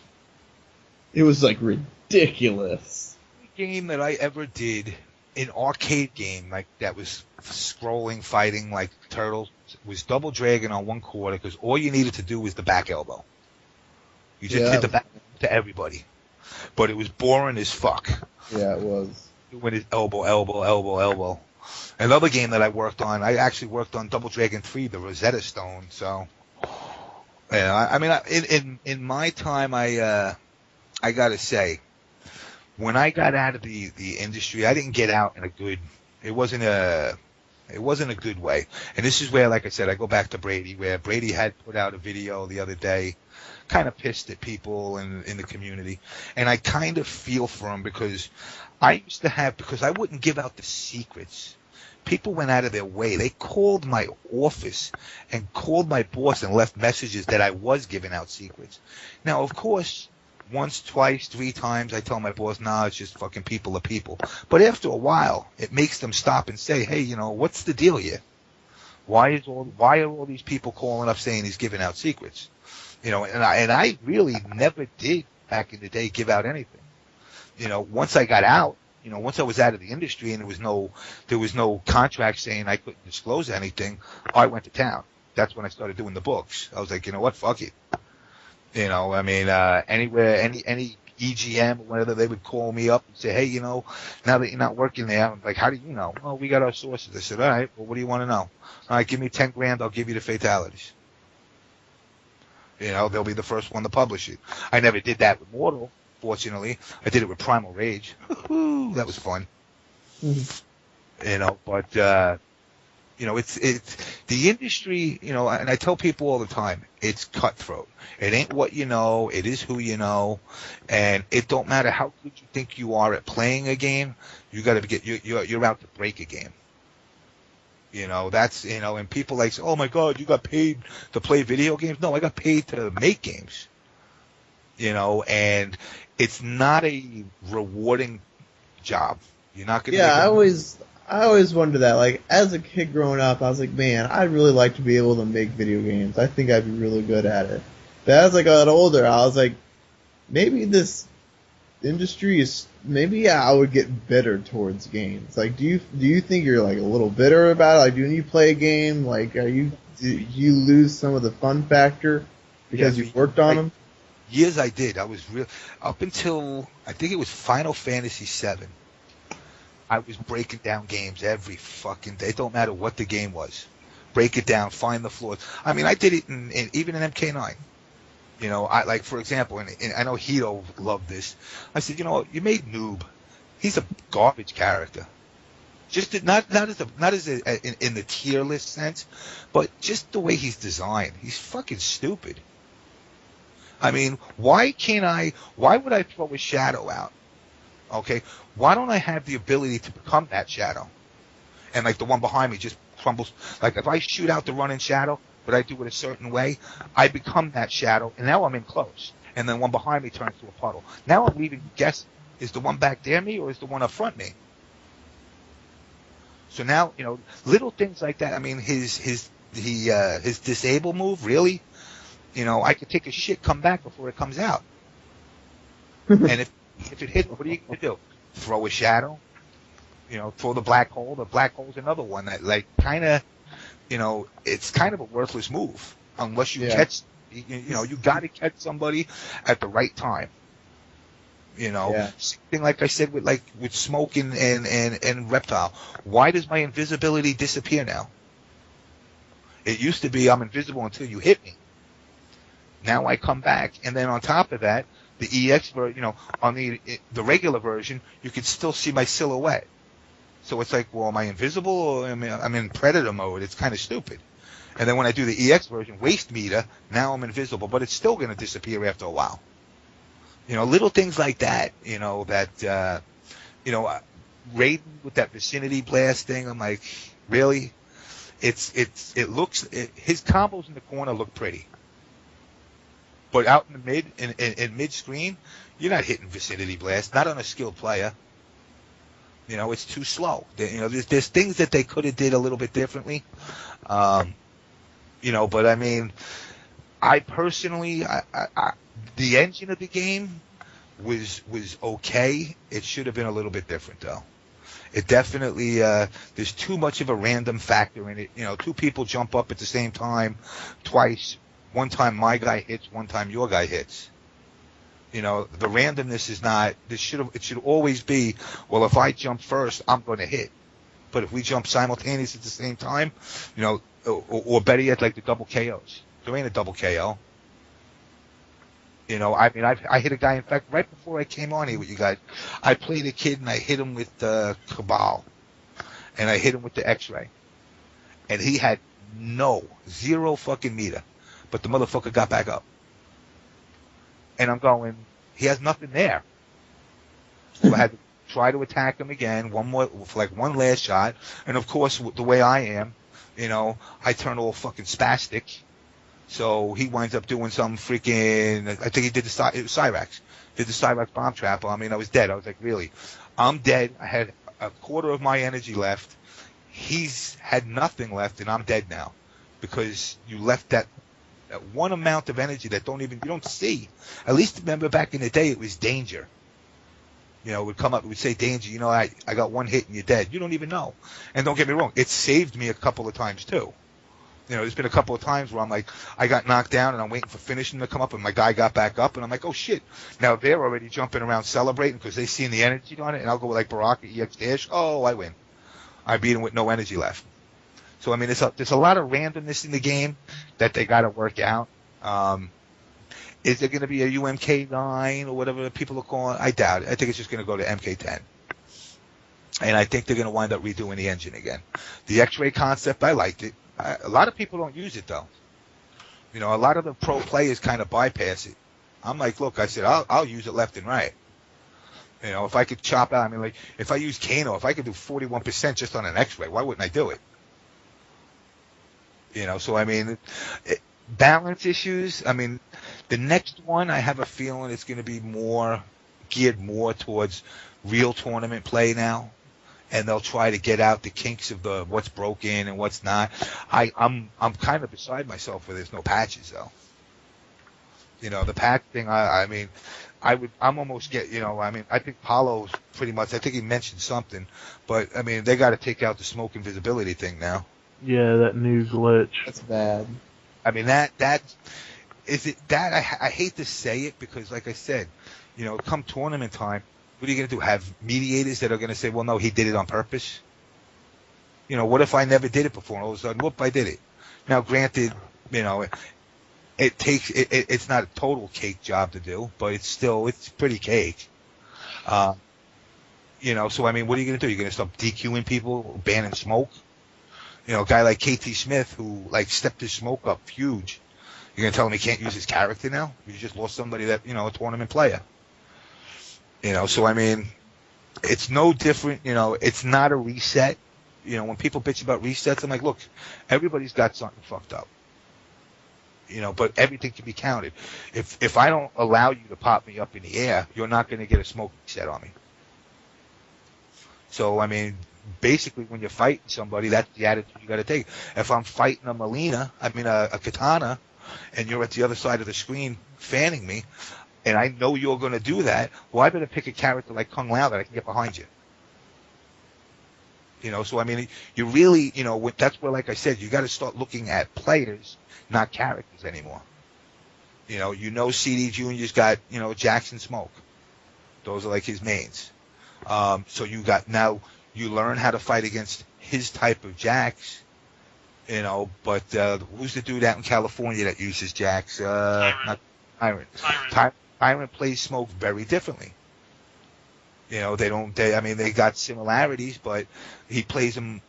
It was like ridiculous. The game that I ever did, an arcade game like that was scrolling, fighting like turtles, was Double Dragon on 1/4, because all you needed to do was the back elbow. You just hit the back to everybody. But it was boring as fuck. Yeah, it was. When his elbow. Another game that I worked on, I actually worked on Double Dragon 3, the Rosetta Stone. So, yeah, I mean, in my time, I gotta say, when I got out of the industry, I didn't get out in a good. It wasn't a good way. And this is where, like I said, I go back to Brady, where Brady had put out a video the other day, kind of pissed at people in the community. And I kind of feel for him, because I used to have, because I wouldn't give out the secrets. People went out of their way. They called my office and called my boss and left messages that I was giving out secrets. Now, of course, once, twice, 3 times, I tell my boss, nah, it's just fucking people are people. But after a while, it makes them stop and say, hey, what's the deal here? Why are all these people calling up saying he's giving out secrets? And I really never did back in the day give out anything. Once I got out, once I was out of the industry and there was no contract saying I couldn't disclose anything, I went to town. That's when I started doing the books. I was like, you know what, fuck it. Anywhere, any EGM or whatever, they would call me up and say, hey, now that you're not working there, I'm like, how do you know? Well, we got our sources. I said, all right, well, what do you want to know? All right, give me $10,000, I'll give you the fatalities. They'll be the first one to publish it. I never did that with Mortal, fortunately. I did it with Primal Rage. That was fun. Mm-hmm. But it's the industry, and I tell people all the time, it's cutthroat. It ain't what you know, it is who you know, and it don't matter how good you think you are at playing a game, you got to you're out to break a game. That's, and people like say, oh my God, you got paid to play video games? No, I got paid to make games. And it's not a rewarding job. You're not going to. Yeah, I always wonder that. Like, as a kid growing up, I was like, man, I'd really like to be able to make video games. I think I'd be really good at it. But as I got older, I was like, maybe this industry is, maybe I would get bitter towards games. Like, do you think you're like a little bitter about it? Like, when you play a game, like, do you lose some of the fun factor because you worked on them? Years I did. I was real up until I think it was Final Fantasy VII. I was breaking down games every fucking day. It don't matter what the game was. Break it down, find the flaws. I mean, I did it even in MK9. You know, I like, for example, and I know Hito loved this. I said, you know, you made Noob. He's a garbage character. Just not as in the tier list sense, but just the way he's designed. He's fucking stupid. I mean, why would I throw a shadow out? Okay, why don't I have the ability to become that shadow? And like the one behind me just crumbles. Like if I shoot out the running shadow, but I do it a certain way, I become that shadow, and now I'm in close. And then one behind me turns to a puddle. Now I'm leaving guessing, is the one back there me or is the one up front me? So now, you know, little things like that. I mean, his disable move, really, you know, I could take a shit, come back before it comes out. And if it hits, what are you going to do? Throw a shadow? You know, throw the black hole. The black hole's another one that, like, kind of, you know, it's kind of a worthless move unless you catch, you know, you got to catch somebody at the right time. You know, same thing like I said with Smoke and Reptile. Why does my invisibility disappear now? It used to be I'm invisible until you hit me. Now I come back, and then on top of that, the EX version, you know, on the regular version, you can still see my silhouette. So it's like, well, am I invisible or I'm in Predator mode? It's kind of stupid. And then when I do the EX version, waste meter, now I'm invisible, but it's still going to disappear after a while. You know, little things like that, you know, that, you know, Raiden with that vicinity blast thing, I'm like, really? His combos in the corner look pretty. But out in the in mid-screen, you're not hitting vicinity blast, not on a skilled player. You know, it's too slow. You know, there's things that they could have did a little bit differently. You know, but I mean, I personally, the engine of the game was okay. It should have been a little bit different, though. It definitely, there's too much of a random factor in it. You know, two people jump up at the same time twice. One time my guy hits, one time your guy hits. You know, the randomness is not, it should always be, well, if I jump first, I'm going to hit. But if we jump simultaneously at the same time, you know, or better yet, like the double KOs. There ain't a double KO. You know, I mean, I hit a guy, in fact, right before I came on here with you guys, I played a kid and I hit him with the Cabal. And I hit him with the X-Ray. And he had zero fucking meter. But the motherfucker got back up. And I'm going, he has nothing there. So I had to try to attack him again, one last shot. And of course, the way I am, you know, I turn all fucking spastic. So he winds up doing some freaking, I think he did Cyrax. Did the Cyrax bomb trap. I mean, I was dead. I was like, really? I'm dead. I had a quarter of my energy left. He's had nothing left, and I'm dead now. Because you left that one amount of energy that you don't see. At least remember back in the day, it was danger. You know, it would come up, it would say danger. You know, I got one hit and you're dead. You don't even know. And don't get me wrong, it saved me a couple of times too. You know, there's been a couple of times where I'm like, I got knocked down and I'm waiting for finishing to come up and my guy got back up and I'm like, oh shit. Now they're already jumping around celebrating because they seen the energy on it, and I'll go with like Baraka, EX Dash. Oh, I win. I beat him with no energy left. So, I mean, there's a lot of randomness in the game that they got to work out. Is there going to be a UMK9 or whatever people are calling it? I doubt it. I think it's just going to go to MK10. And I think they're going to wind up redoing the engine again. The X-Ray concept, I liked it. A lot of people don't use it, though. You know, a lot of the pro players kind of bypass it. I'm like, look, I said, I'll use it left and right. You know, if I could chop out, I mean, like, if I use Kano, if I could do 41% just on an X-Ray, why wouldn't I do it? You know, so I mean, balance issues. I mean, the next one, I have a feeling it's going to be geared more towards real tournament play now, and they'll try to get out the kinks of what's broken and what's not. I'm kind of beside myself where there's no patches though. You know, the patch thing. I mean, I'm almost you know, I mean, I think Paulo's pretty much. I think he mentioned something, but I mean, they got to take out the smoke invisibility thing now. Yeah, that new glitch. That's bad. I mean, that is it. That I hate to say it because, like I said, you know, come tournament time, what are you going to do? Have mediators that are going to say, well, no, he did it on purpose? You know, what if I never did it before and all of a sudden, whoop, I did it? Now, granted, you know, it's not a total cake job to do, but it's pretty cake. So I mean, what are you going to do? You're going to start DQing people, banning smoke? A guy like KT Smith who like stepped his smoke up huge. You're going to tell him he can't use his character now? You just lost somebody that, a tournament player. So I mean, it's no different, it's not a reset. When people bitch about resets, I'm like, look, everybody's got something fucked up. But everything can be counted. If I don't allow you to pop me up in the air, you're not going to get a smoke reset on me. So, I mean, basically when you're fighting somebody, that's the attitude you got to take. If I'm fighting a katana, and you're at the other side of the screen fanning me, and I know you're going to do that, well, I better pick a character like Kung Lao that I can get behind you. So I mean, you really, that's where, like I said, you got to start looking at players, not characters anymore. CD Jr.'s got, Jackson Smoke. Those are like his mains. So you learn how to fight against his type of jacks, but who's the dude out in California that uses jacks? Not Tyrant. Tyrant plays Smoke very differently. They got similarities, but he plays them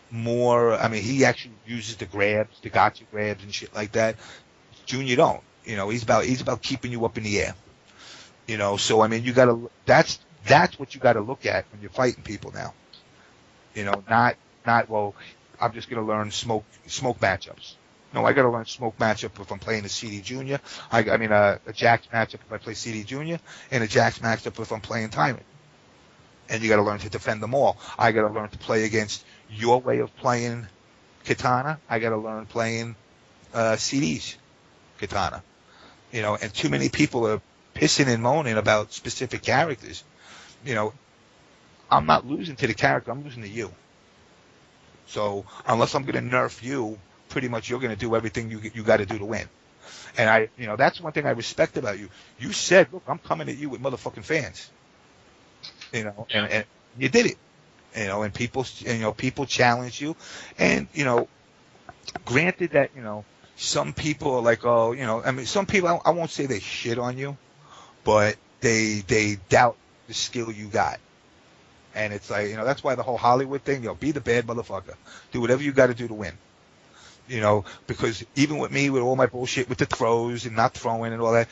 more. I mean, he actually uses the grabs, the gotcha grabs and shit like that. Junior don't. He's about keeping you up in the air. So I mean, that's what you gotta look at when you're fighting people now. Not well, I'm just gonna learn smoke matchups. No, I gotta learn smoke matchup if I'm playing a CD Junior. A Jax matchup if I play CD Junior, and a Jax matchup if I'm playing Tyrant. And you gotta learn to defend them all. I gotta learn to play against your way of playing Katana. I gotta learn playing CD's Katana. And too many people are pissing and moaning about specific characters. I'm not losing to the character, I'm losing to you. So unless I'm going to nerf you, pretty much you're going to do everything you got to do to win. And that's one thing I respect about you. You said, look, I'm coming at you with motherfucking fans. And you did it. And people challenge you. And, granted that, some people are like, some people, I won't say they shit on you, but they doubt the skill you got. And it's like, that's why the whole Hollywood thing, be the bad motherfucker. Do whatever you got to do to win. Because even with me, with all my bullshit with the throws and not throwing and all that,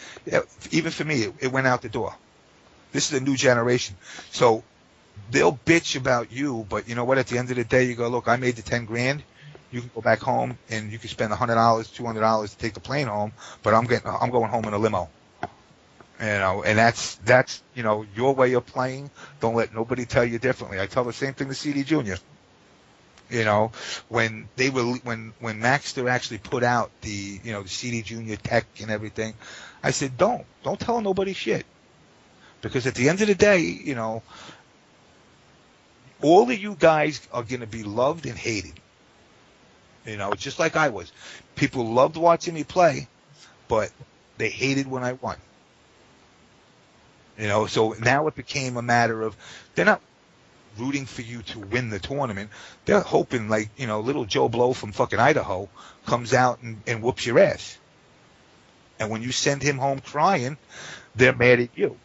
even for me, it went out the door. This is a new generation. So they'll bitch about you, but you know what? At the end of the day, you go, look, I made the 10 grand. You can go back home and you can spend $100, $200 to take the plane home, but I'm going home in a limo. And that's your way of playing. Don't let nobody tell you differently. I tell the same thing to CD Junior. When Maxter actually put out the CD Junior tech and everything, I said, don't tell nobody shit. Because at the end of the day, all of you guys are going to be loved and hated. Just like I was. People loved watching me play, but they hated when I won. So now it became a matter of they're not rooting for you to win the tournament. They're hoping little Joe Blow from fucking Idaho comes out and whoops your ass. And when you send him home crying, they're mad at you.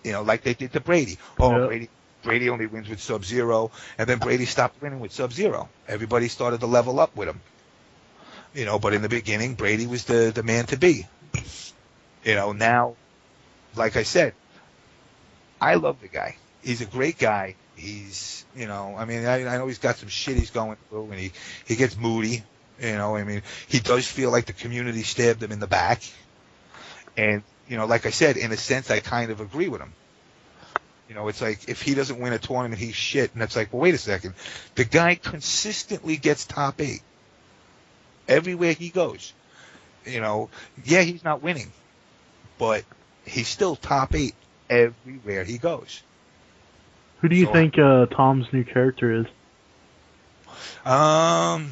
Like they did to Brady. Oh, yep. Brady only wins with Sub-Zero, and then Brady stopped winning with Sub-Zero. Everybody started to level up with him. But in the beginning, Brady was the man to be. Now, like I said, I love the guy. He's a great guy. He's, I know he's got some shit he's going through, and he gets moody. He does feel like the community stabbed him in the back. And, like I said, in a sense, I kind of agree with him. It's like, if he doesn't win a tournament, he's shit. And it's like, well, wait a second. The guy consistently gets top 8. Everywhere he goes. Yeah, he's not winning. But he's still top 8 everywhere he goes. Who do you think Tom's new character is? I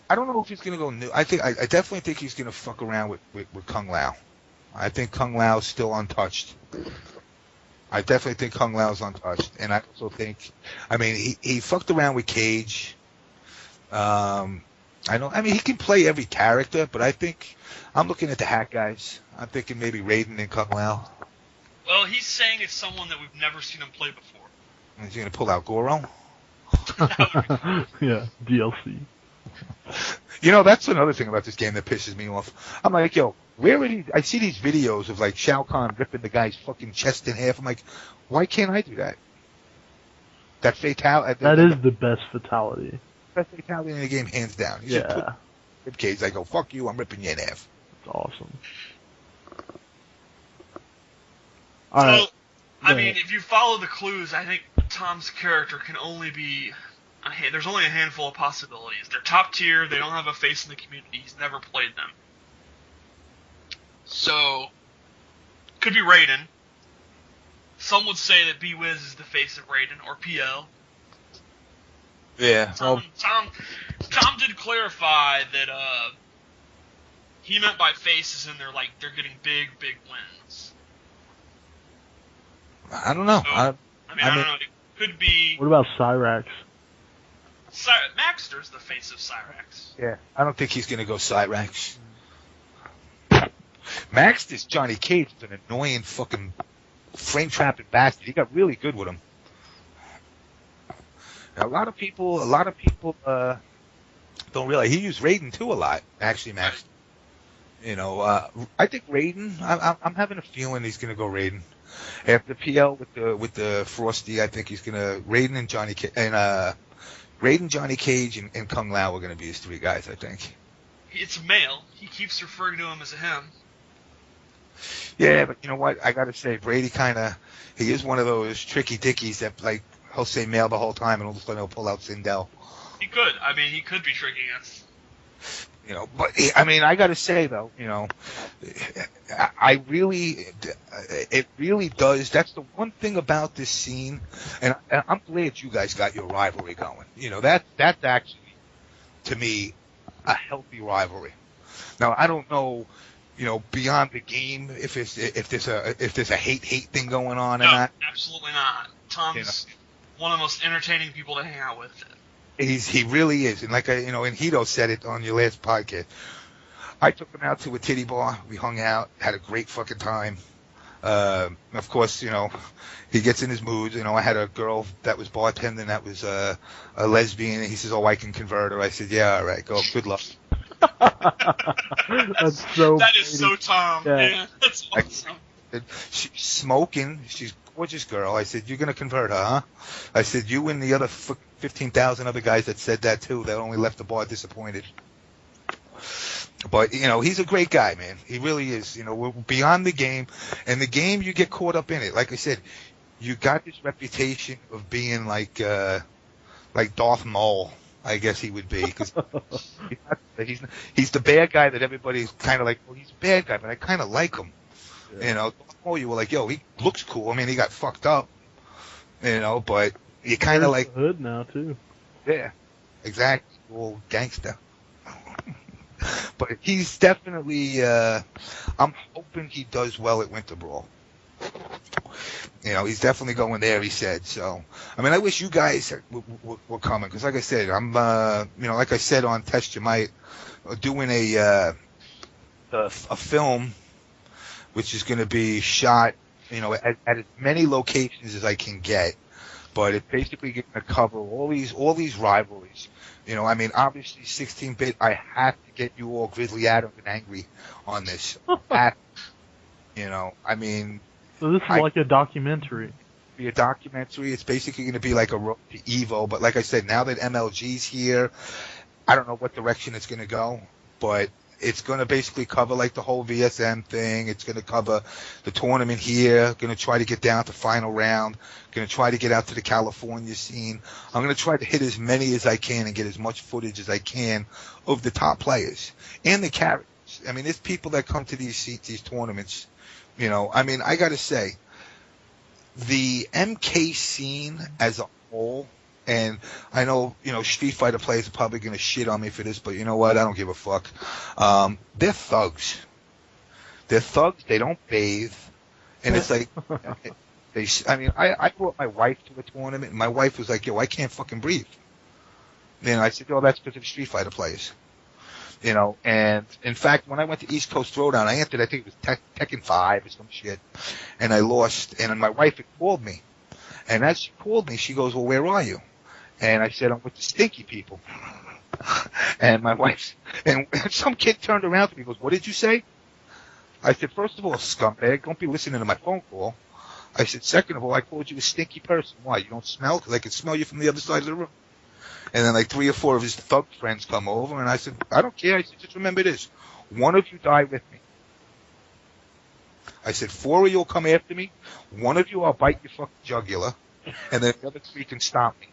don't know if he's gonna go new. I definitely think he's gonna fuck around with Kung Lao. I think Kung Lao's still untouched. I definitely think Kung Lao's untouched, and I also think, he fucked around with Cage. I know. I mean, he can play every character, but I think I'm looking at the hat guys. I'm thinking maybe Raiden and Kung Lao. Well, he's saying it's someone that we've never seen him play before. Is he going to pull out Goro? Yeah, DLC. You know, that's another thing about this game that pisses me off. I'm like, yo, where are these? I see these videos of like Shao Kahn ripping the guy's fucking chest in half. I'm like, why can't I do that? That fatality. That is the best fatality. Best fatality in the game, hands down. You should put rib cage. I go, fuck you, I'm ripping you in half. It's awesome. So, Alright. I mean, if you follow the clues, I think Tom's character can only be... there's only a handful of possibilities. They're top tier, they don't have a face in the community, he's never played them. So, could be Raiden. Some would say that B-Wiz is the face of Raiden, or PL. Yeah. Tom did clarify that he meant by faces and they're getting big wins. I don't know. So, I don't know. It could be... What about Cyrax? Maxter's the face of Cyrax. Yeah. I don't think he's going to go Cyrax. Maxter's Johnny Cage is an annoying fucking frame-trapping bastard. He got really good with him. Now, a lot of people don't realize he used Raiden too a lot. Actually, Max. You know, I think Raiden. I'm having a feeling he's going to go Raiden after PL with the Frosty. I think he's going to Raiden and Johnny Raiden, Johnny Cage, and Kung Lao are going to be his three guys. I think. It's male. He keeps referring to him as a him. Yeah, but you know what? I got to say, Brady he is one of those tricky dickies that like. He'll say male the whole time, and all of a sudden he'll pull out Sindel. He could. I mean, he could be tricking us. You know, but I mean, I got to say though, you know, it really does. That's the one thing about this scene, and I'm glad you guys got your rivalry going. You know, that's actually, to me, a healthy rivalry. Now, I don't know, you know, beyond the game, if there's a hate thing going on or not. Absolutely not. Tom's one of the most entertaining people to hang out with. He really is, and like and Hito said it on your last podcast. I took him out to a titty bar. We hung out, had a great fucking time. Of course, you know, he gets in his mood. You know, I had a girl that was bartending that was a lesbian, and he says, "Oh, I can convert her." I said, "Yeah, all right, go. Good luck." That's so. That is so Tom. Yeah, that's awesome. She's smoking. She's a gorgeous girl. I said, "You're gonna convert her, huh?" I said, "You and the other 15,000 other guys that said that too. That only left the bar disappointed." But you know, he's a great guy, man. He really is. You know, we're beyond the game, and the game you get caught up in it. Like I said, you got this reputation of being like Darth Maul. I guess he would be, because he's the bad guy that everybody's kind of like. Well, he's a bad guy, but I kind of like him. Yeah. You know, before you were like, yo, he looks cool. I mean, he got fucked up, you know, but you kind of like hood now too. Yeah, exactly, old gangster. But he's definitely. I'm hoping he does well at Winter Brawl. You know, he's definitely going there. He said so. I mean, I wish you guys were coming, because, like I said, I'm, you know, like I said on Test You Might, doing a film, which is going to be shot, you know, at as many locations as I can get. But it's basically going to cover all these rivalries. You know, I mean, obviously 16-bit, I have to get you all Grizzly Adams and angry on this. You know, I mean. So this is like a documentary. Be a documentary. It's basically going to be like a road to Evo. But like I said, now that MLG's here, I don't know what direction it's going to go. But it's going to basically cover like the whole VSM thing. It's going to cover the tournament here. Going to try to get down to final round. Going to try to get out to the California scene. I'm going to try to hit as many as I can and get as much footage as I can of the top players and the characters. I mean, there's people that come to these tournaments. You know, I mean, I got to say, the MK scene as a whole, and I know, you know, Street Fighter players are probably going to shit on me for this, but you know what? I don't give a fuck. They're thugs. They're thugs. They don't bathe. And it's like, I brought my wife to a tournament, and my wife was like, yo, I can't fucking breathe. And I said, oh, that's because of Street Fighter players. You know, and in fact, when I went to East Coast Throwdown, I entered, I think it was Tekken 5 or some shit, and I lost, and my wife had called me. And as she called me, she goes, well, where are you? And I said, I'm with the stinky people. And my wife, and some kid turned around to me and goes, what did you say? I said, first of all, scumbag, don't be listening to my phone call. I said, second of all, I called you a stinky person. Why? You don't smell? Because I can smell you from the other side of the room. And then like 3 or 4 of his thug friends come over, and I said, I don't care. I said, just remember this. One of you die with me. I said, 4 of you will come after me. One of you I'll bite your fucking jugular, and then the other 3 can stop me.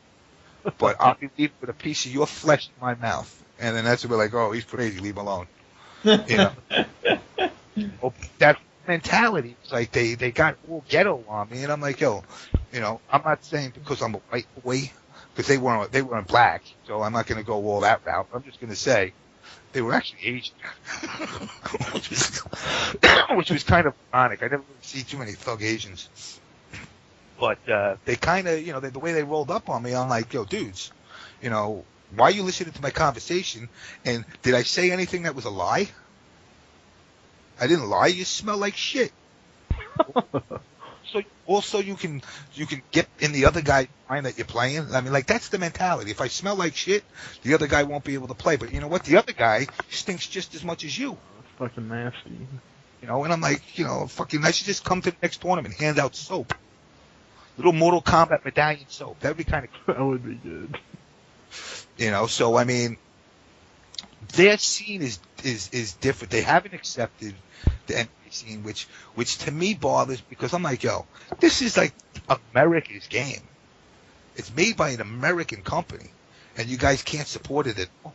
But I'll be leaving with a piece of your flesh in my mouth. And then that's when we're like, oh, he's crazy. Leave him alone. You know? Well, that mentality, it's like they got all ghetto on me, and I'm like, yo, you know, I'm not saying because I'm a white boy, because they weren't black, so I'm not going to go all that route. I'm just going to say they were actually Asian, which was kind of ironic. I never really see too many thug Asians, but they kind of, you know, the way they rolled up on me, I'm like, yo, dudes, you know, why are you listening to my conversation? And did I say anything that was a lie? I didn't lie. You smell like shit. So also you can get in the other guy's mind that you're playing. I mean, like, that's the mentality. If I smell like shit, the other guy won't be able to play. But you know what? The other guy stinks just as much as you. It's fucking nasty. You know, and I'm like, you know, fucking, I should just come to the next tournament and hand out soap. Little Mortal Kombat medallion soap. That would be kind of cool. That would be good. You know, so I mean, their scene is different. They haven't accepted the NBA scene, which to me bothers, because I'm like, yo, this is like America's game. It's made by an American company, and you guys can't support it at all.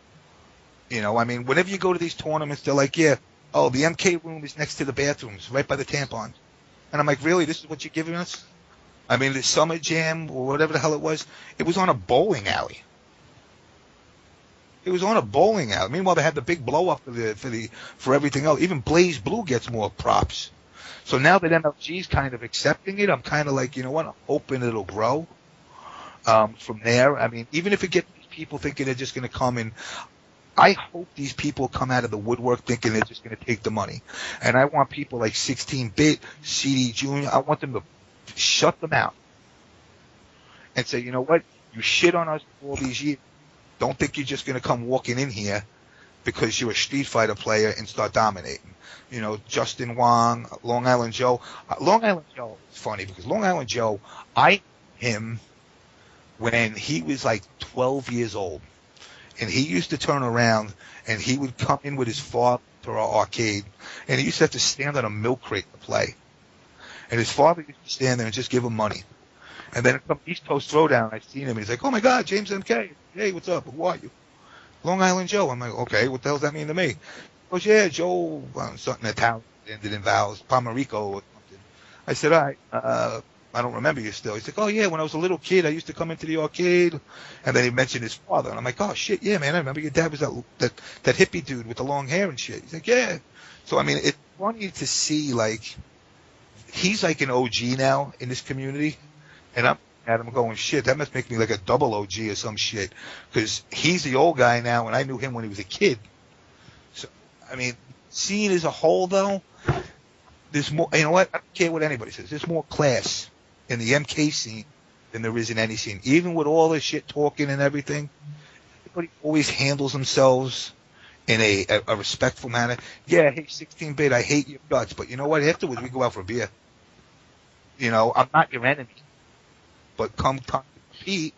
You know, I mean, whenever you go to these tournaments, they're like, yeah, oh, the MK room is next to the bathrooms, right by the tampons. And I'm like, really? This is what you're giving us? I mean, the Summer Jam, or whatever the hell it was on a bowling alley. It was on a bowling alley. Meanwhile, they had the big blow up for everything else. Even Blaze Blue gets more props. So now that MLG's kind of accepting it, I'm kind of like, you know what? I'm hoping it'll grow from there. I mean, even if it gets these people thinking they're just going to come in, I hope these people come out of the woodwork thinking they're just going to take the money. And I want people like 16-Bit, CD Jr., I want them to shut them out and say, you know what? You shit on us for all these years. Don't think you're just going to come walking in here because you're a Street Fighter player and start dominating. You know, Justin Wong, Long Island Joe. Long Island Joe is funny because Long Island Joe, I knew him when he was like 12 years old. And he used to turn around and he would come in with his father to our arcade. And he used to have to stand on a milk crate to play. And his father used to stand there and just give him money. And then from East Coast Throwdown, I seen him, and he's like, oh, my God, JamessMK. Hey, what's up? Who are you? Long Island Joe. I'm like, okay, what the hell does that mean to me? He goes, yeah, Joe, something Italian, ended in vowels, Pomerico or something. I said, all right, I don't remember you still. He's like, oh, yeah, when I was a little kid, I used to come into the arcade. And then he mentioned his father. And I'm like, oh, shit, yeah, man, I remember your dad was that hippie dude with the long hair and shit. He's like, yeah. So, I mean, it's funny to see, like, he's like an OG now in this community. And I'm at him going, shit, that must make me like a double OG or some shit. Because he's the old guy now, and I knew him when he was a kid. So, I mean, scene as a whole, though, there's more, you know what? I don't care what anybody says. There's more class in the MK scene than there is in any scene. Even with all this shit talking and everything, everybody always handles themselves in a respectful manner. Yeah, hey, 16-Bit, I hate your guts. But you know what? Afterwards, we go out for a beer. You know, I'm not your enemy. But come compete,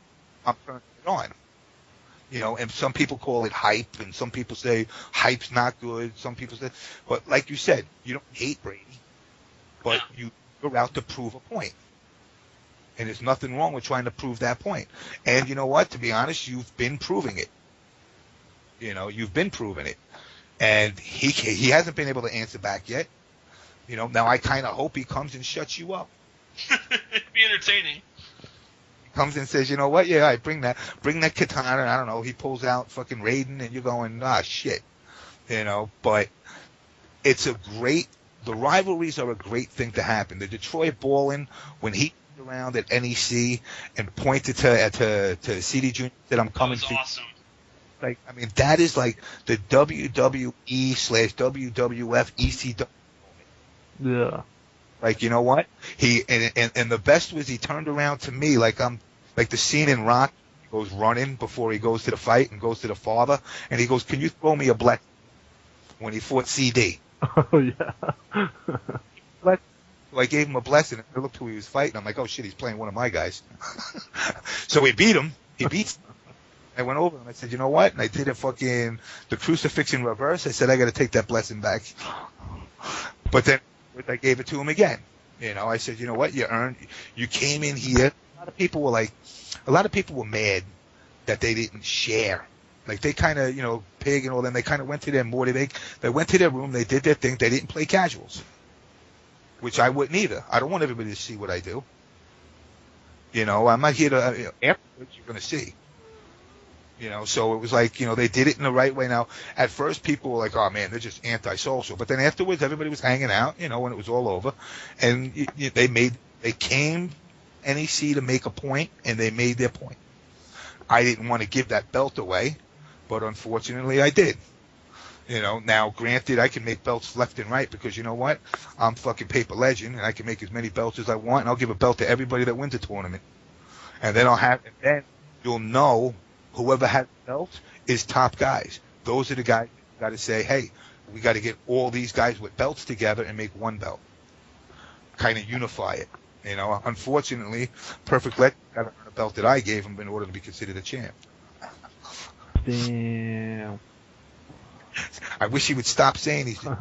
I'm turning it on. You know, and some people call it hype, and some people say hype's not good. Some people say, but like you said, you don't hate Brady, but you're out to prove a point. And there's nothing wrong with trying to prove that point. And you know what? To be honest, you've been proving it. You know, you've been proving it. And he hasn't been able to answer back yet. You know, now I kind of hope he comes and shuts you up. It'd be entertaining. Comes and says, you know what? Yeah, I bring that katana. I don't know. He pulls out fucking Raiden, and you're going, shit. You know, but it's the rivalries are a great thing to happen. The Detroit Ballin', when he turned around at NEC and pointed to CD Jr. said, I'm coming that was for awesome. like, I mean, that is like the WWE/WWF ECW. Yeah. Like, you know what? And the best was he turned around to me like I'm like the scene in Rock. He goes running before he goes to the fight and goes to the father, and he goes, "Can you throw me a blessing?" When he fought CD. Oh yeah. So I gave him a blessing. I looked who he was fighting. I'm like, oh shit, he's playing one of my guys. So he beat him. He beats. I went over and I said, you know what? And I did the crucifix in reverse. I said, I got to take that blessing back. But then I gave it to him again. You know, I said, you know what? You came in here. A lot of people were mad that they didn't share. Like they kind of, Pig and all them, they kind of went to their they went to their room, they did their thing, they didn't play casuals. Which I wouldn't either. I don't want everybody to see what I do. I'm not here to, afterwards you're going to see. So it was like, they did it in the right way. Now, at first people were like, oh man, they're just antisocial. But then afterwards everybody was hanging out, when it was all over. And they came NEC to make a point, and they made their point. I didn't want to give that belt away, but unfortunately I did. Now granted, I can make belts left and right because you know what? I'm fucking paper legend, and I can make as many belts as I want, and I'll give a belt to everybody that wins a tournament. And then then you'll know whoever has the belt is top guys. Those are the guys you got to say, hey, we got to get all these guys with belts together and make one belt. Kind of unify it. Unfortunately, Perfect Legend got to earn a belt that I gave him in order to be considered a champ. Damn. I wish he would stop saying these things.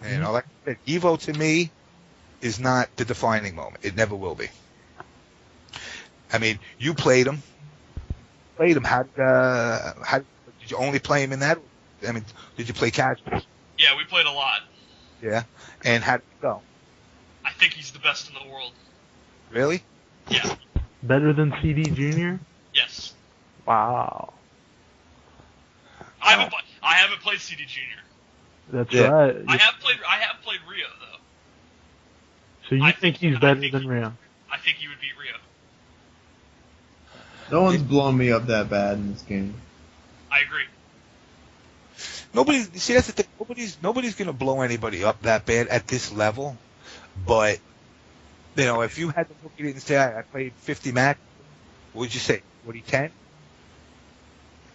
Like I said, Evo to me is not the defining moment. It never will be. I mean, you played him. How did you only play him in that? I mean, did you play casuals? Yeah, we played a lot. Yeah, and how did it go? I think he's the best in the world. Really? Yeah. Better than CD Junior? Yes. Wow. I haven't played CD Junior. That's right. I have played Rio though. So you think he's better than Rio? I think he would beat Rio. No one's blown me up that bad in this game. I agree. That's the thing. Nobody's gonna blow anybody up that bad at this level. But if you had to look at it and say I played 50 matches, what would you say? Would he 10?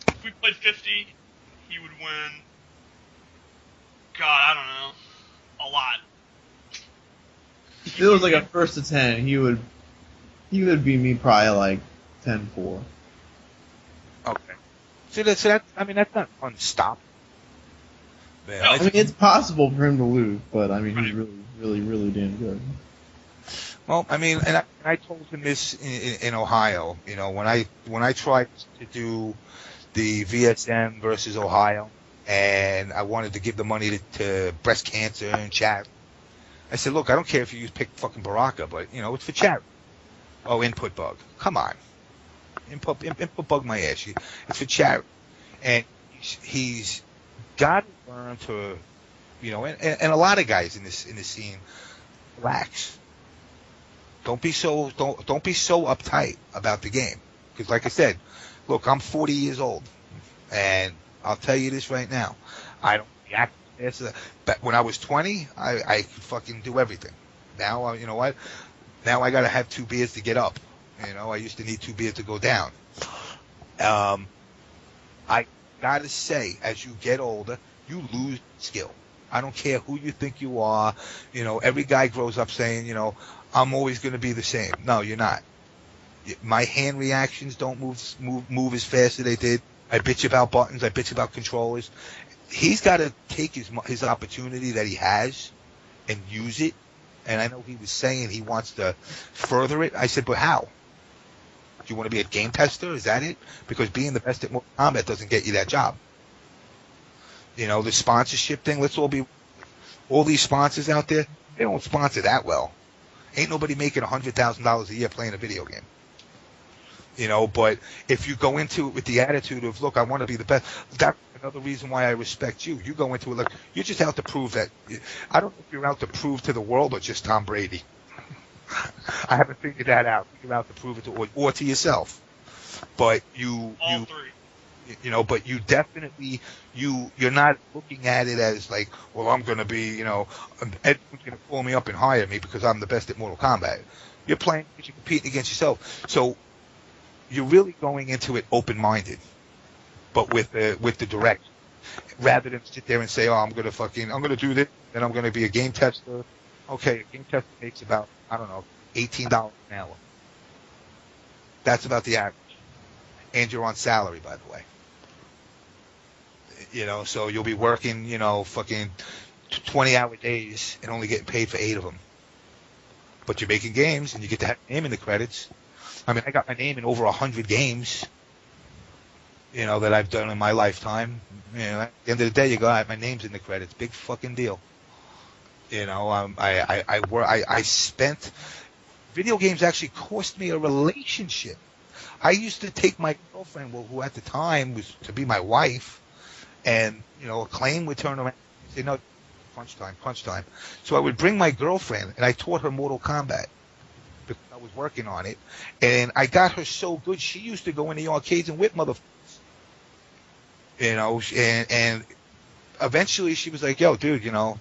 If we played 50, he would win. God, I don't know. A lot. If it was like a first to 10, he would beat me probably like 10-4. Okay. See, that's not unstoppable. No. I mean, it's possible for him to lose, but I mean, he's really, really, really damn good. Well, I mean, and I told him this in Ohio. When I tried to do the VSM versus Ohio, and I wanted to give the money to breast cancer and charity, I said, look, I don't care if you pick fucking Baraka, but it's for charity. Oh, input bug, come on, input bug my ass. It's for charity, and he's got to learn to, and a lot of guys in this scene, relax. Don't be so uptight about the game. Because like I said, look, I'm 40 years old, and I'll tell you this right now, I don't react as but when I was 20, I could fucking do everything. Now, you know what? Now I gotta have 2 beers to get up. I used to need 2 beers to go down. I gotta say, as you get older, you lose skill. I don't care who you think you are. Every guy grows up saying, I'm always going to be the same. No, you're not. My hand reactions don't move as fast as they did. I bitch about buttons. I bitch about controllers. He's got to take his opportunity that he has and use it. And I know he was saying he wants to further it. I said, but how? Do you want to be a game tester? Is that it? Because being the best at Mortal Kombat doesn't get you that job. The sponsorship thing, let's all these sponsors out there, they don't sponsor that well. Ain't nobody making $100,000 a year playing a video game. But if you go into it with the attitude of, look, I want to be the best, that's another reason why I respect you. You go into it, look, you're just out to prove that. I don't know if you're out to prove to the world or just Tom Brady. I haven't figured that out. You're out to prove it or to yourself. But All three. you know, but you definitely, you're not looking at it as like, well, I'm going to be, you know, everyone's going to call me up and hire me because I'm the best at Mortal Kombat. You're playing because you're competing against yourself. So you're really going into it open-minded, but with the direct, rather than sit there and say, oh, I'm going to do this, and I'm going to be a game tester. Okay, a game tester makes about, I don't know, $18 an hour. That's about the average. And you're on salary, by the way. You know, so you'll be working, you know, fucking 20-hour days and only getting paid for 8 of them. But you're making games, and you get to have your name in the credits. I mean, I got my name in over 100 games, you know, that I've done in my lifetime. You know, at the end of the day, you go, all right, my name's in the credits. Big fucking deal. You know, I spent... Video games actually cost me a relationship. I used to take my girlfriend, well, who at the time was to be my wife, and, you know, Acclaim would turn around and say, no, crunch time. So I would bring my girlfriend, and I taught her Mortal Kombat because I was working on it, and I got her so good, she used to go in the arcades and whip motherfuckers. You know, and eventually she was like, yo, dude, you know,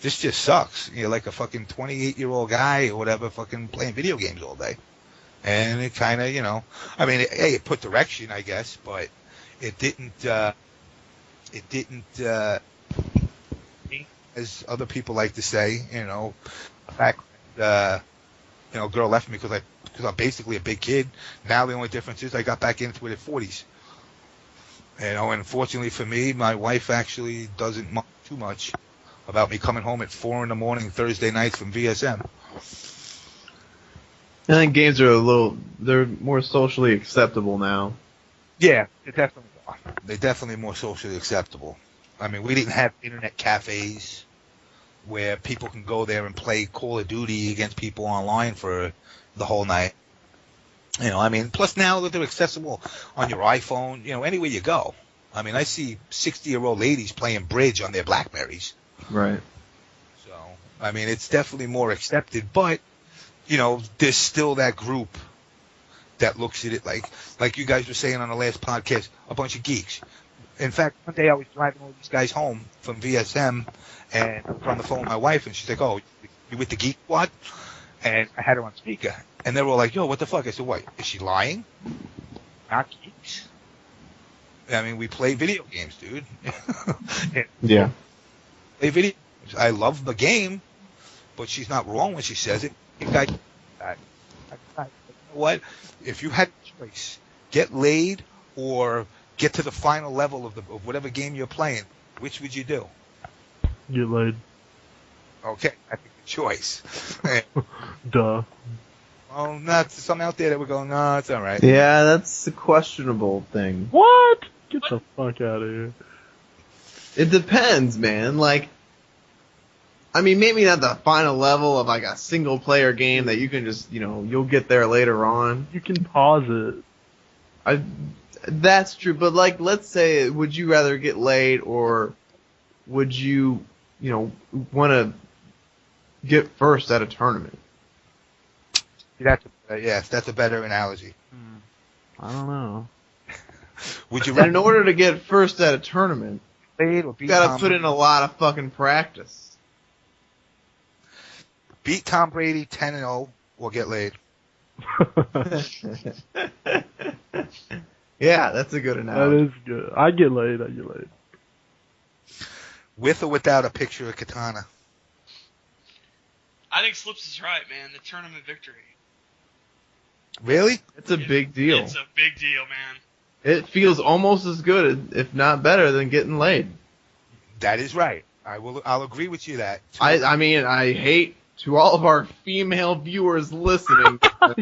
this just sucks. You're like a fucking 28-year-old guy or whatever fucking playing video games all day. And it kind of, you know, I mean, it put direction, I guess, but it didn't, as other people like to say, you know, back, you know, girl left me because I'm basically a big kid. Now the only difference is I got back into it at 40s. You know, and fortunately for me, my wife actually doesn't mind too much about me coming home at 4 a.m. Thursday nights from VSM. I think games are they're more socially acceptable now. Yeah, they definitely are. They're definitely more socially acceptable. I mean, we didn't have internet cafes where people can go there and play Call of Duty against people online for the whole night. You know, I mean, plus now that they're accessible on your iPhone, you know, anywhere you go. I mean, I see 60-year-old ladies playing bridge on their Blackberries. Right. So, I mean, it's definitely more accepted, but, you know, there's still that group that looks at it like you guys were saying on the last podcast, a bunch of geeks. In fact, one day I was driving all these guys home from VSM, and I was on the phone with my wife, and she's like, oh, you with the geek squad? And I had her on speaker, and they were all like, yo, what the fuck? I said, what, is she lying? Not geeks. I mean, we play video games, dude. Yeah. Play video games. I love the game, but she's not wrong when she says it. You guys, you know what? If you had a choice, get laid or get to the final level of whatever game you're playing, which would you do? Get laid. Okay, I think the choice. Duh. Well, not some out there that would go, no, it's all right. Yeah, that's a questionable thing. What? Get the fuck out of here. It depends, man. Like, I mean, maybe not the final level of like a single player game that you can just, you know, you'll get there later on. You can pause it. That's true, but like, let's say, would you rather get laid or would you, you know, want to get first at a tournament? That's a better analogy. I don't know. Would you And in order to get first at a tournament, you gotta put in a lot of fucking practice. Beat Tom Brady 10-0 or get laid? Yeah, that's a good That analogy. is good. I get laid. With or without a picture of Katana? I think Slips is right, man. The tournament victory. Really? It's a big deal. It's a big deal, man. It feels almost as good, if not better, than getting laid. That is right. I'll agree with you that. I mean, I hate to all of our female viewers listening.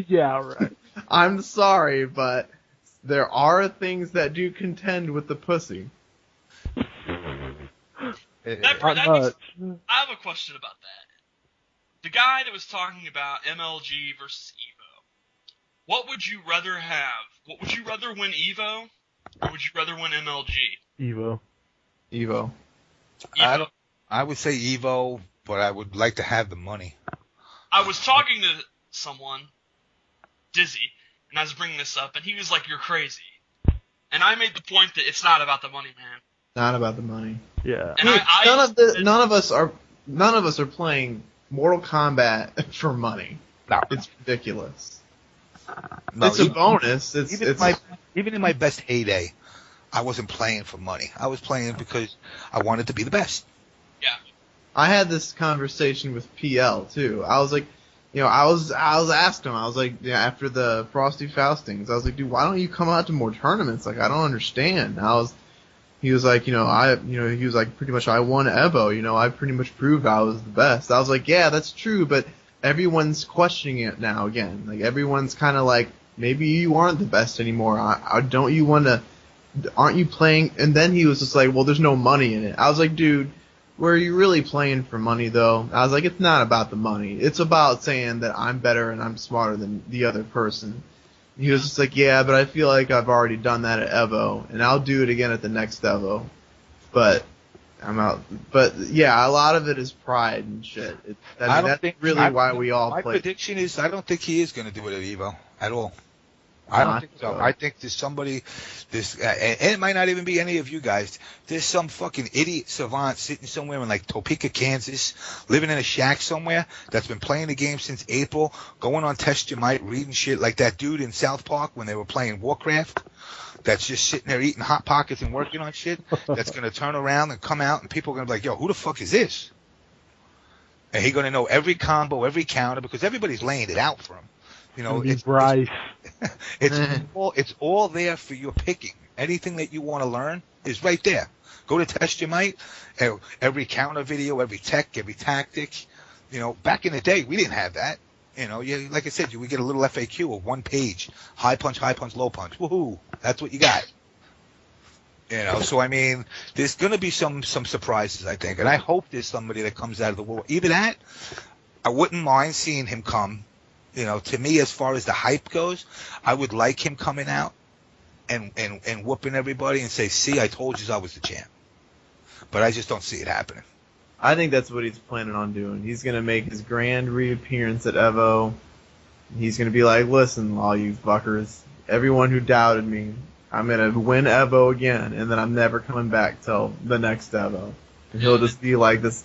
Yeah, right. I'm sorry, but there are things that do contend with the pussy. That Not much. I have a question about that. The guy that was talking about MLG versus Evo. What would you rather have? What would you rather win, Evo, or would you rather win MLG? Evo. Evo. Evo. I would say Evo, but I would like to have the money. I was talking to someone, Dizzy, and I was bringing this up, and he was like, "You're crazy," and I made the point that it's not about the money, man. Not about the money. Yeah. And None of us are playing Mortal Kombat for money. No. It's ridiculous. No, It's a bonus. Even in my best heyday, I wasn't playing for money. I was playing because I wanted to be the best. Yeah. I had this conversation with PL too. I was like, I was asking him. I was like, after the Frosty Faustings, I was like, dude, why don't you come out to more tournaments? Like, I don't understand. He was like, he was like, pretty much I won Evo. I pretty much proved I was the best. I was like, yeah, that's true, but everyone's questioning it now again. Like, everyone's kind of like, maybe you aren't the best anymore. Don't you want to? Aren't you playing? And then he was just like, well, there's no money in it. I was like, dude, were you really playing for money though? I was like, it's not about the money. It's about saying that I'm better and I'm smarter than the other person. He was just like, yeah, but I feel like I've already done that at Evo, and I'll do it again at the next Evo. But I'm out. But yeah, a lot of it is pride and shit. That's really why we all play. My prediction is I don't think he is going to do it at Evo at all. I don't think so. I think there's somebody, and it might not even be any of you guys. There's some fucking idiot savant sitting somewhere in like Topeka, Kansas, living in a shack somewhere that's been playing the game since April, going on Test Your Might, reading shit like that dude in South Park when they were playing Warcraft. That's just sitting there eating Hot Pockets and working on shit. That's going to turn around and come out and people are going to be like, yo, who the fuck is this? And he's going to know every combo, every counter because everybody's laying it out for him. It's Bryce. It's all there for your picking. Anything that you want to learn is right there. Go to Test Your Might. Every counter video, every tech, every tactic. Back in the day, we didn't have that. Like I said, you would get a little FAQ of one page. High punch, low punch. Woohoo. That's what you got. So I mean, there's going to be some surprises, I think. And I hope there's somebody that comes out of the war. Either that, I wouldn't mind seeing him come. To me, as far as the hype goes, I would like him coming out and whooping everybody and say, see, I told you I was the champ. But I just don't see it happening. I think that's what he's planning on doing. He's going to make his grand reappearance at Evo. He's going to be like, listen, all you fuckers, everyone who doubted me, I'm going to win Evo again, and then I'm never coming back till the next Evo. And he'll just be like this,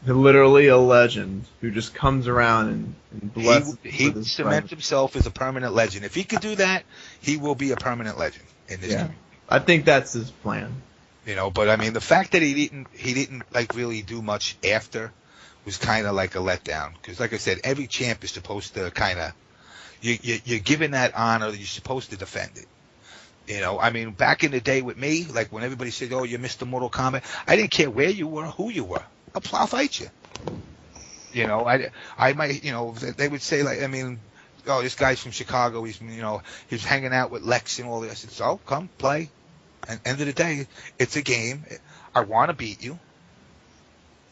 literally a legend who just comes around and blesses. He would cement himself as a permanent legend. If he could do that, he will be a permanent legend in this game. I think that's his plan. But I mean, the fact that he didn't like really do much after was kind of like a letdown. Because, like I said, every champ is supposed to kind of you're given that honor. You're supposed to defend it. I mean, back in the day with me, like when everybody said, "Oh, you're Mr. Mortal Kombat," I didn't care where you were, who you were. I'll fight you. I might, they would say like, I mean, oh, this guy's from Chicago. He's hanging out with Lex and all this. I said, so come play. And end of the day, it's a game. I want to beat you.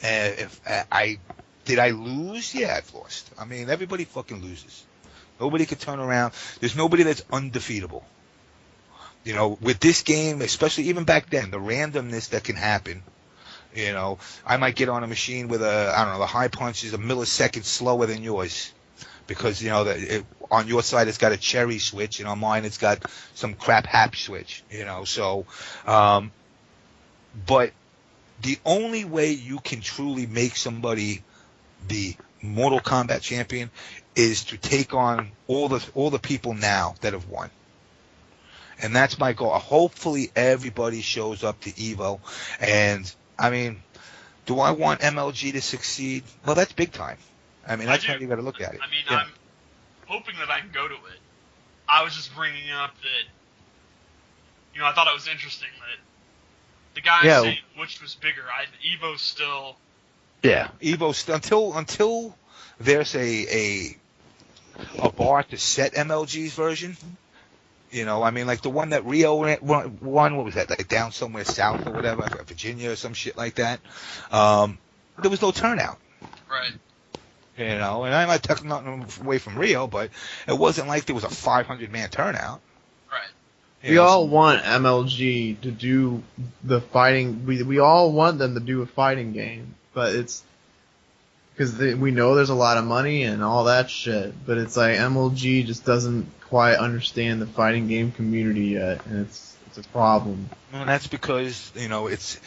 Did I lose? Yeah, I've lost. I mean, everybody fucking loses. Nobody could turn around. There's nobody that's undefeatable. With this game, especially even back then, the randomness that can happen. I might get on a machine with the high punch is a millisecond slower than yours. Because, on your side it's got a cherry switch, and on mine it's got some crap hap switch, so, but the only way you can truly make somebody the Mortal Kombat champion is to take on all the people now that have won. And that's my goal. Hopefully everybody shows up to Evo, and I mean, do I want MLG to succeed? Well, that's big time. I mean, that's how you got to look at it. I mean, I'm hoping that I can go to it. I was just bringing up that, I thought it was interesting that the guy saying which was bigger. Evo's still. Yeah, Evo's until there's a bar to set MLG's version. I mean, like the one that Rio won, what was that? Like down somewhere south or whatever, Virginia or some shit like that. There was no turnout. Right. And I might take nothing away from Rio, but it wasn't like there was a 500-man turnout. Right. We all want MLG to do the fighting. We all want them to do a fighting game, but it's because we know there's a lot of money and all that shit, but it's like MLG just doesn't quite understand the fighting game community yet, and it's a problem. Well, that's because, it's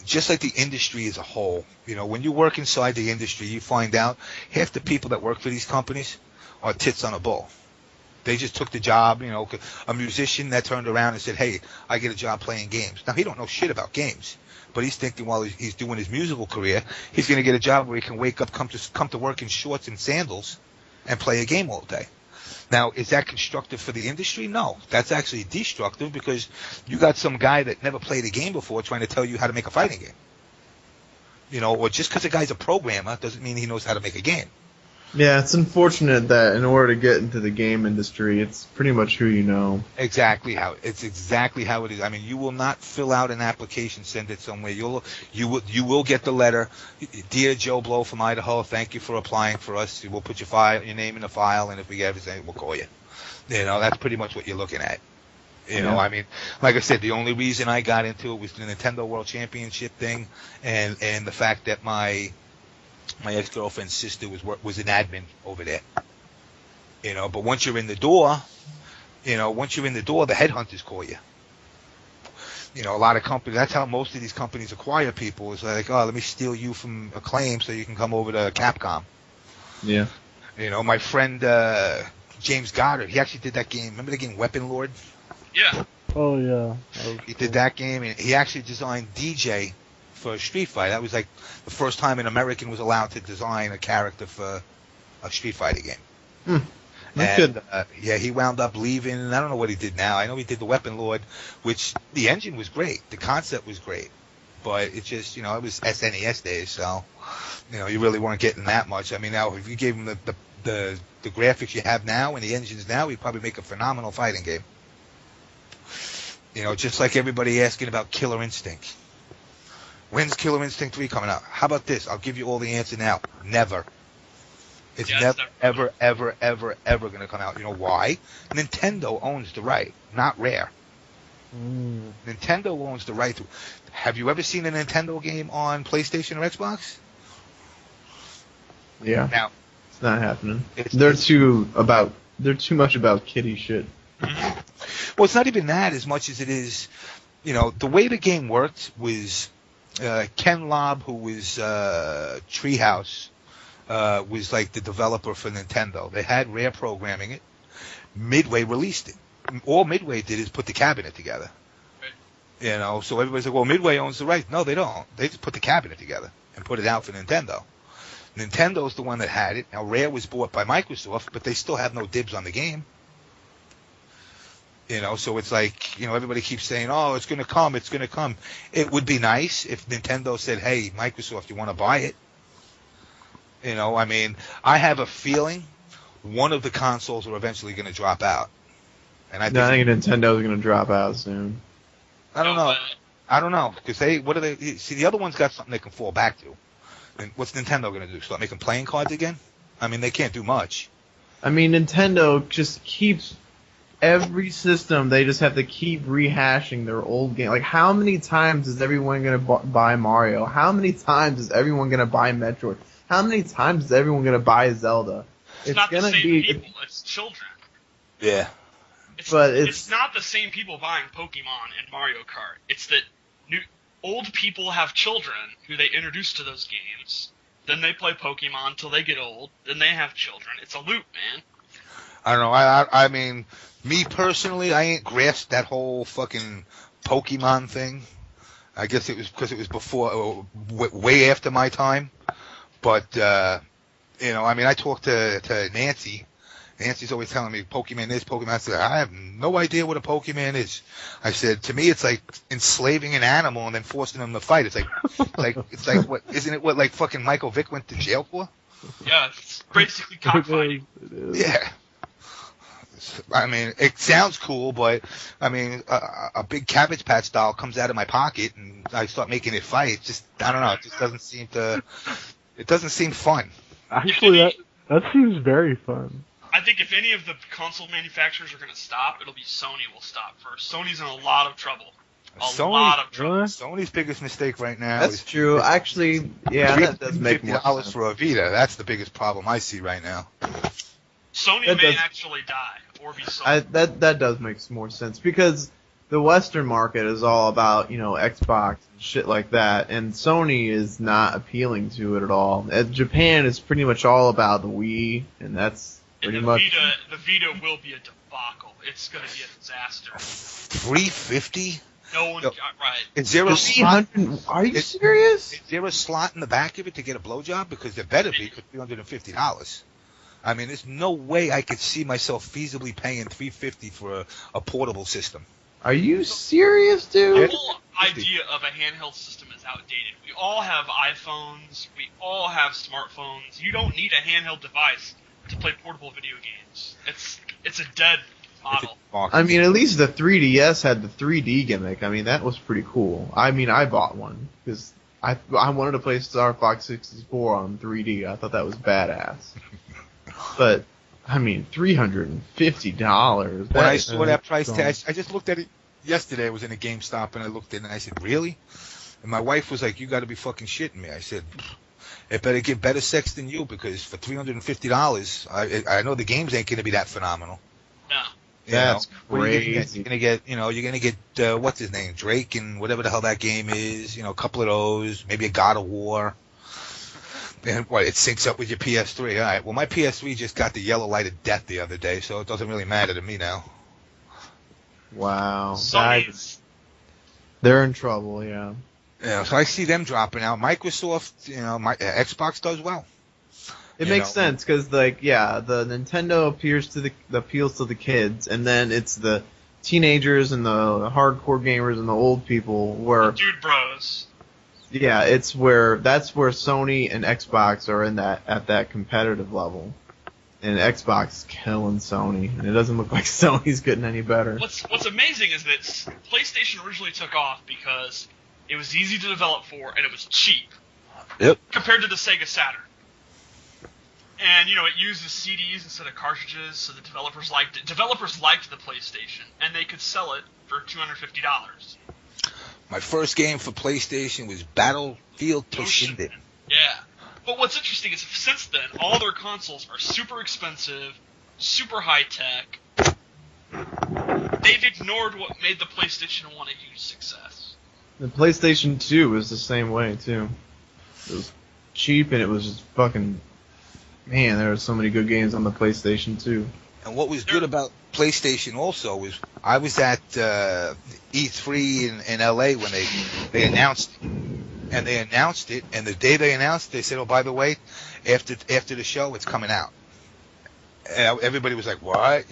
just like the industry as a whole. When you work inside the industry, you find out half the people that work for these companies are tits on a bull. They just took the job, a musician that turned around and said, hey, I get a job playing games. Now, he don't know shit about games, but he's thinking while he's doing his musical career, he's going to get a job where he can wake up, come to work in shorts and sandals and play a game all day. Now, is that constructive for the industry? No. That's actually destructive because you got some guy that never played a game before trying to tell you how to make a fighting game. Or just because a guy's a programmer doesn't mean he knows how to make a game. Yeah, it's unfortunate that in order to get into the game industry, it's pretty much who you know. Exactly how it is. I mean, you will not fill out an application, send it somewhere. You will get the letter, dear Joe Blow from Idaho, thank you for applying for us. We'll put your name in the file, and if we get everything, we'll call you. That's pretty much what you're looking at. I mean, like I said, the only reason I got into it was the Nintendo World Championship thing, and the fact that my ex-girlfriend's sister was an admin over there. But once you're in the door, the headhunters call you. A lot of companies, that's how most of these companies acquire people. It's like, oh, let me steal you from Acclaim so you can come over to Capcom. Yeah. My friend James Goddard, he actually did that game. Remember the game Weapon Lord? Yeah. Oh yeah. He did that game, and he actually designed DJ for Street Fighter. That was like the first time an American was allowed to design a character for a Street Fighter game. That's good. He wound up leaving, and I don't know what he did now. I know he did the Weapon Lord, which the engine was great, the concept was great, but it just, it was SNES days, so, you really weren't getting that much. I mean, now if you gave him the graphics you have now and the engines now, he'd probably make a phenomenal fighting game. Just like everybody asking about Killer Instinct. When's Killer Instinct 3 coming out? How about this? I'll give you all the answer now. Never. It's never, ever going to come out. You know why? Nintendo owns the right, not Rare. Nintendo owns the right to. Have you ever seen a Nintendo game on PlayStation or Xbox? Yeah. Now, it's not happening. They're too much about kiddie shit. Well, it's not even that as much as it is, the way the game worked was Ken Lobb, who was Treehouse, was like the developer for Nintendo. They had Rare programming it. Midway released it. All Midway did is put the cabinet together. Right. So everybody's like, well, Midway owns the right. No, they don't. They just put the cabinet together and put it out for Nintendo. Nintendo's the one that had it. Now, Rare was bought by Microsoft, but they still have no dibs on the game. So it's like, everybody keeps saying, oh, it's going to come, it's going to come. It would be nice if Nintendo said, hey, Microsoft, you want to buy it? I mean, I have a feeling one of the consoles are eventually going to drop out. And I think Nintendo's going to drop out soon. I don't know. Because see, the other one's got something they can fall back to. And what's Nintendo going to do? Start making playing cards again? I mean, they can't do much. I mean, Nintendo just keeps... Every system, they just have to keep rehashing their old game. Like, how many times is everyone going to buy Mario? How many times is everyone going to buy Metroid? How many times is everyone going to buy Zelda? It's not the same people. It's children. Yeah. It's not the same people buying Pokemon and Mario Kart. It's that old people have children who they introduce to those games. Then they play Pokemon till they get old. Then they have children. It's a loop, man. I don't know. I mean, me personally, I ain't grasped that whole fucking Pokemon thing. I guess it was because it was before, way after my time. But, I mean, I talked to Nancy. Nancy's always telling me Pokemon this, Pokemon that. I said, I have no idea what a Pokemon is. I said, to me, it's like enslaving an animal and then forcing them to fight. It's like what, isn't it what like fucking Michael Vick went to jail for? Yeah, it's basically cockfighting. Yeah. I mean, it sounds cool, but I mean, a big Cabbage Patch doll comes out of my pocket and I start making it fight. It's just, I don't know. It just doesn't seem to. It doesn't seem fun. Actually, that seems very fun. I think if any of the console manufacturers are going to stop, it'll be Sony will stop first. Sony's in a lot of trouble. lot of trouble. Really? Sony's biggest mistake right now That's is true. Actually, yeah, that does make more $50 sense. for a Vita. That's the biggest problem I see right now. Sony That may does- actually die or be sold. That does make more sense because the Western market is all about Xbox and shit like that, and Sony is not appealing to it at all. Japan is pretty much all about the Wii, and that's And pretty the much. Vita will be a debacle. It's going to be a disaster. $350? No one Yo, got right. Is there a slot? 300? Are you It- serious? Is there a slot in the back of it to get a blowjob? Because there better be for $350. I mean, there's no way I could see myself feasibly paying $350 for a portable system. Are you serious, The dude? whole idea of a handheld system is outdated. We all have iPhones. We all have smartphones. You don't need a handheld device to play portable video games. It's a dead model. I mean, at least the 3DS had the 3D gimmick. I mean, that was pretty cool. I mean, I bought one because I wanted to play Star Fox 64 on 3D. I thought that was badass. But I mean, $350. When I saw that price tag, I just looked at it yesterday. I was in a GameStop and I looked at it and I said, "Really?" And my wife was like, "You got to be fucking shitting me." I said, "It better get better sex than you because for $350, I know the games ain't gonna be that phenomenal." No. You That's know? What are you gonna get? crazy. You're gonna get what's his name, Drake, and whatever the hell that game is. A couple of those, maybe a God of War. And what, it syncs up with your PS3. All right. Well, my PS3 just got the yellow light of death the other day, so it doesn't really matter to me now. Wow. Sony's They're in trouble, yeah. Yeah. So I see them dropping out. Microsoft, my Xbox does well. It You makes know. sense because, the Nintendo appeals to the kids, and then it's the teenagers and the hardcore gamers and the old people. Where, dude bros. yeah, that's where Sony and Xbox are at that competitive level, and Xbox is killing Sony, and it doesn't look like Sony's getting any better. What's amazing is that PlayStation originally took off because it was easy to develop for and it was cheap. Yep. Compared to the Sega Saturn. And, it uses CDs instead of cartridges, so the developers liked it. Developers liked the PlayStation, and they could sell it for $250. My first game for PlayStation was Battlefield Toshinden. Yeah. But what's interesting is since then, all their consoles are super expensive, super high-tech. They've ignored what made the PlayStation 1 a huge success. The PlayStation 2 was the same way too. It was cheap and it was just fucking. Man, there were so many good games on the PlayStation 2. And what was good about PlayStation also was I was at E3 in LA when they announced it. And they announced it, and the day they announced it, they said, "Oh, by the way, after the show, it's coming out." And everybody was like, "What?"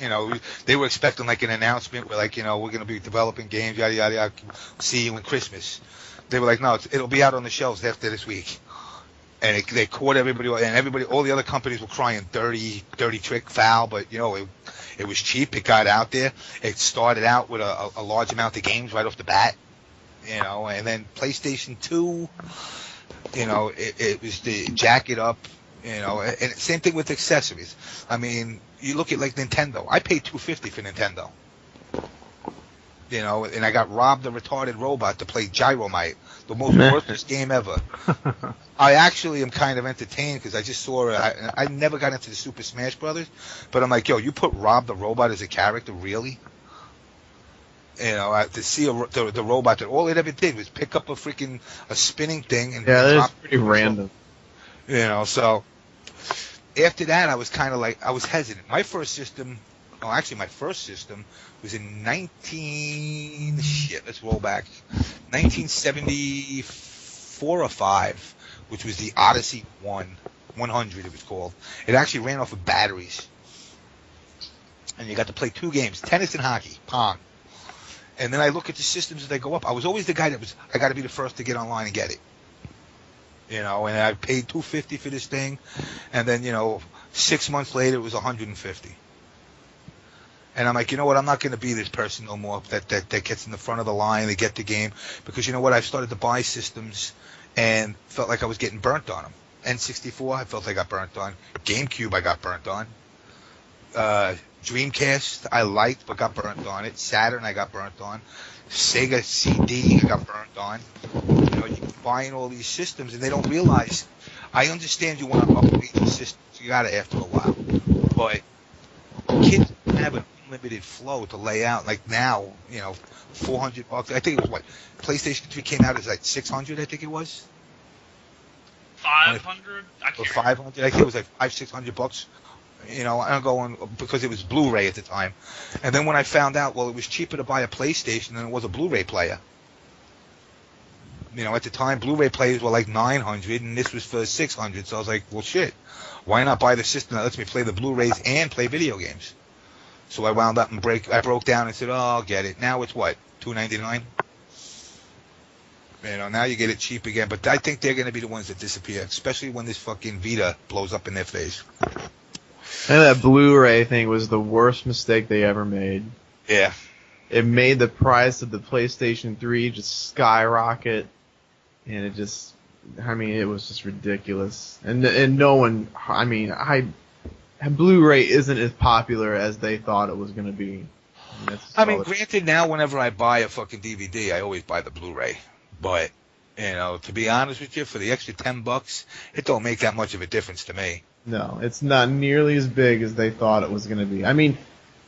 They were expecting like an announcement where we're going to be developing games, yada yada yada. See you in Christmas. They were like, "No, it'll be out on the shelves after this week." And they caught everybody, and all the other companies were crying dirty trick, foul, but it was cheap. It got out there. It started out with a large amount of games right off the bat, and then PlayStation 2, it was the jack it up, and same thing with accessories. I mean, you look at like Nintendo. I paid $250 for Nintendo. And I got robbed a retarded robot to play Gyromite, the most worthless game ever. I actually am kind of entertained because I just saw I never got into the Super Smash Brothers, but I'm like, yo, you put Rob the robot as a character, really? To see the robot that all it ever did was pick up a spinning thing and Yeah, drop that's pretty random. So after that, I was kind of like, I was hesitant. My first system was in 1974 or 5, which was the Odyssey 100 it was called. It actually ran off of batteries. And you got to play 2 games, tennis and hockey, Pong. And then I look at the systems as they go up. I was always the guy I got to be the first to get online and get it. And I paid $250 for this thing. And then, 6 months later, it was $150. And I'm like, you know what? I'm not going to be this person no more that gets in the front of the line to get the game. Because you know what? I've started to buy systems and felt like I was getting burnt on them. N64, I felt I got burnt on. GameCube, I got burnt on. Dreamcast I liked but got burnt on it. Saturn I got burnt on. Sega CD I got burnt on. You know, you're buying all these systems and they don't realize. I understand you want to upgrade the systems. You got it after a while, but kids have an unlimited flow to lay out. Like now, you know, $400. I think it was what PlayStation 3 came out as like $600. I think it was 500. or 500. I think it was like $500-600. You know, I'm going because it was Blu-ray at the time, and then when I found out, well, it was cheaper to buy a PlayStation than it was a Blu-ray player. You know, at the time, Blu-ray players were like $900, and this was for $600. So I was like, well, shit, why not buy the system that lets me play the Blu-rays and play video games? So I wound up and I broke down and said, oh, I'll get it. Now it's what, $299? You know, now you get it cheap again. But I think they're going to be the ones that disappear, especially when this fucking Vita blows up in their face. And that Blu-ray thing was the worst mistake they ever made. Yeah. It made the price of the PlayStation 3 just skyrocket. And it just, I mean, it was just ridiculous. And no one, I mean, Blu-ray isn't as popular as they thought it was going to be. I mean, granted, now whenever I buy a fucking DVD, I always buy the Blu-ray. But, you know, to be honest with you, for the extra $10, it don't make that much of a difference to me. No, it's not nearly as big as they thought it was going to be. I mean,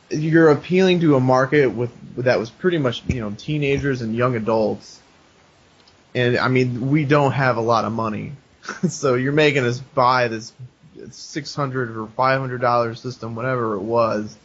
you're appealing to a market that was pretty much, you know, teenagers and young adults. And, I mean, we don't have a lot of money. So you're making us buy this $600 or $500 system, whatever it was.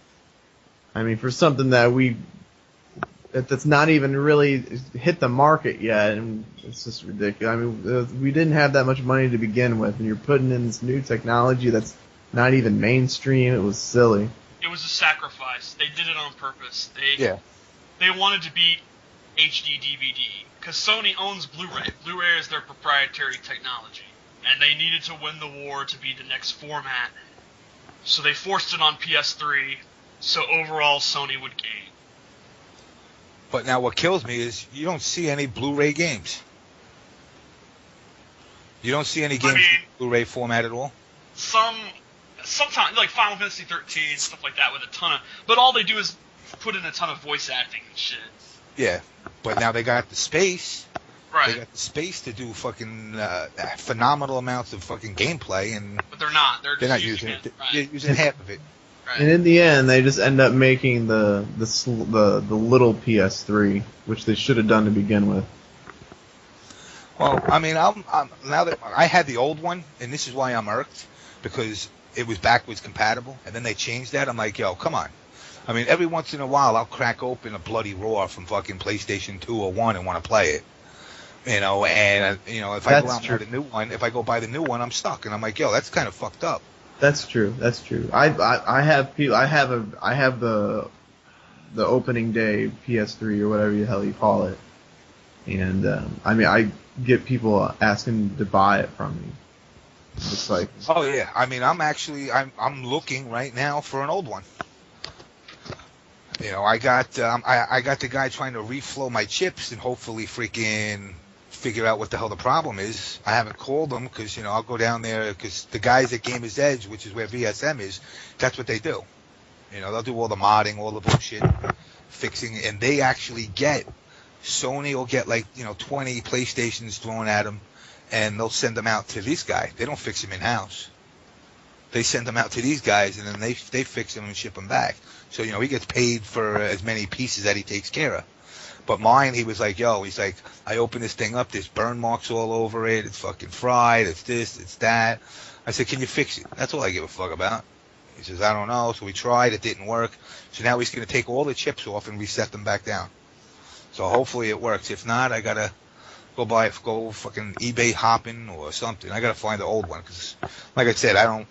I mean, for something that's not even really hit the market yet, and it's just ridiculous. I mean, we didn't have that much money to begin with, and you're putting in this new technology that's not even mainstream. It was silly. It was a sacrifice. They did it on purpose. Yeah. They wanted to beat HD DVD, because Sony owns Blu-ray. Blu-ray is their proprietary technology, and they needed to win the war to be the next format. So they forced it on PS3, so overall Sony would gain. But now what kills me is you don't see any Blu-ray games. You don't see any games in Blu-ray format at all? Sometimes, like Final Fantasy 13, stuff like that, with a ton of... But all they do is put in a ton of voice acting and shit. Yeah, but now they got the space. Right. They got the space to do fucking phenomenal amounts of fucking gameplay, and but they're not. They're not using it. Right. They're using half of it. Right. And in the end, they just end up making the little PS3, which they should have done to begin with. Well, I mean, I'm now that I had the old one, and this is why I'm irked, because it was backwards compatible, and then they changed that. I'm like, yo, come on. I mean, every once in a while, I'll crack open a bloody raw from fucking PlayStation 2 or 1 and want to play it. You know, and you know, if I go out and buy the new one, if I go buy the new one, I'm stuck, and I'm like, yo, that's kind of fucked up. That's true. That's true. I have the opening day PS3 or whatever the hell you call it, and I mean, I get people asking to buy it from me. It's like, oh yeah, I mean, I'm looking right now for an old one. You know, I got the guy trying to reflow my chips and hopefully freaking figure out what the hell the problem is. I haven't called them because, you know, I'll go down there because the guys at Gamer's Edge, which is where VSM is, that's what they do. You know, they'll do all the modding, all the bullshit, fixing, and they actually Sony will get like, you know, 20 PlayStations thrown at them, and they'll send them out to this guy. They don't fix them in-house. They send them out to these guys, and then they fix them and ship them back. So, you know, he gets paid for as many pieces that he takes care of. But mine, he was like, yo, he's like, I open this thing up, there's burn marks all over it, it's fucking fried, it's this, it's that. I said, can you fix it? That's all I give a fuck about. He says, I don't know. So we tried, it didn't work. So now he's going to take all the chips off and reset them back down. So hopefully it works. If not, I got to go fucking eBay hopping or something. I got to find the old one because, like I said, I don't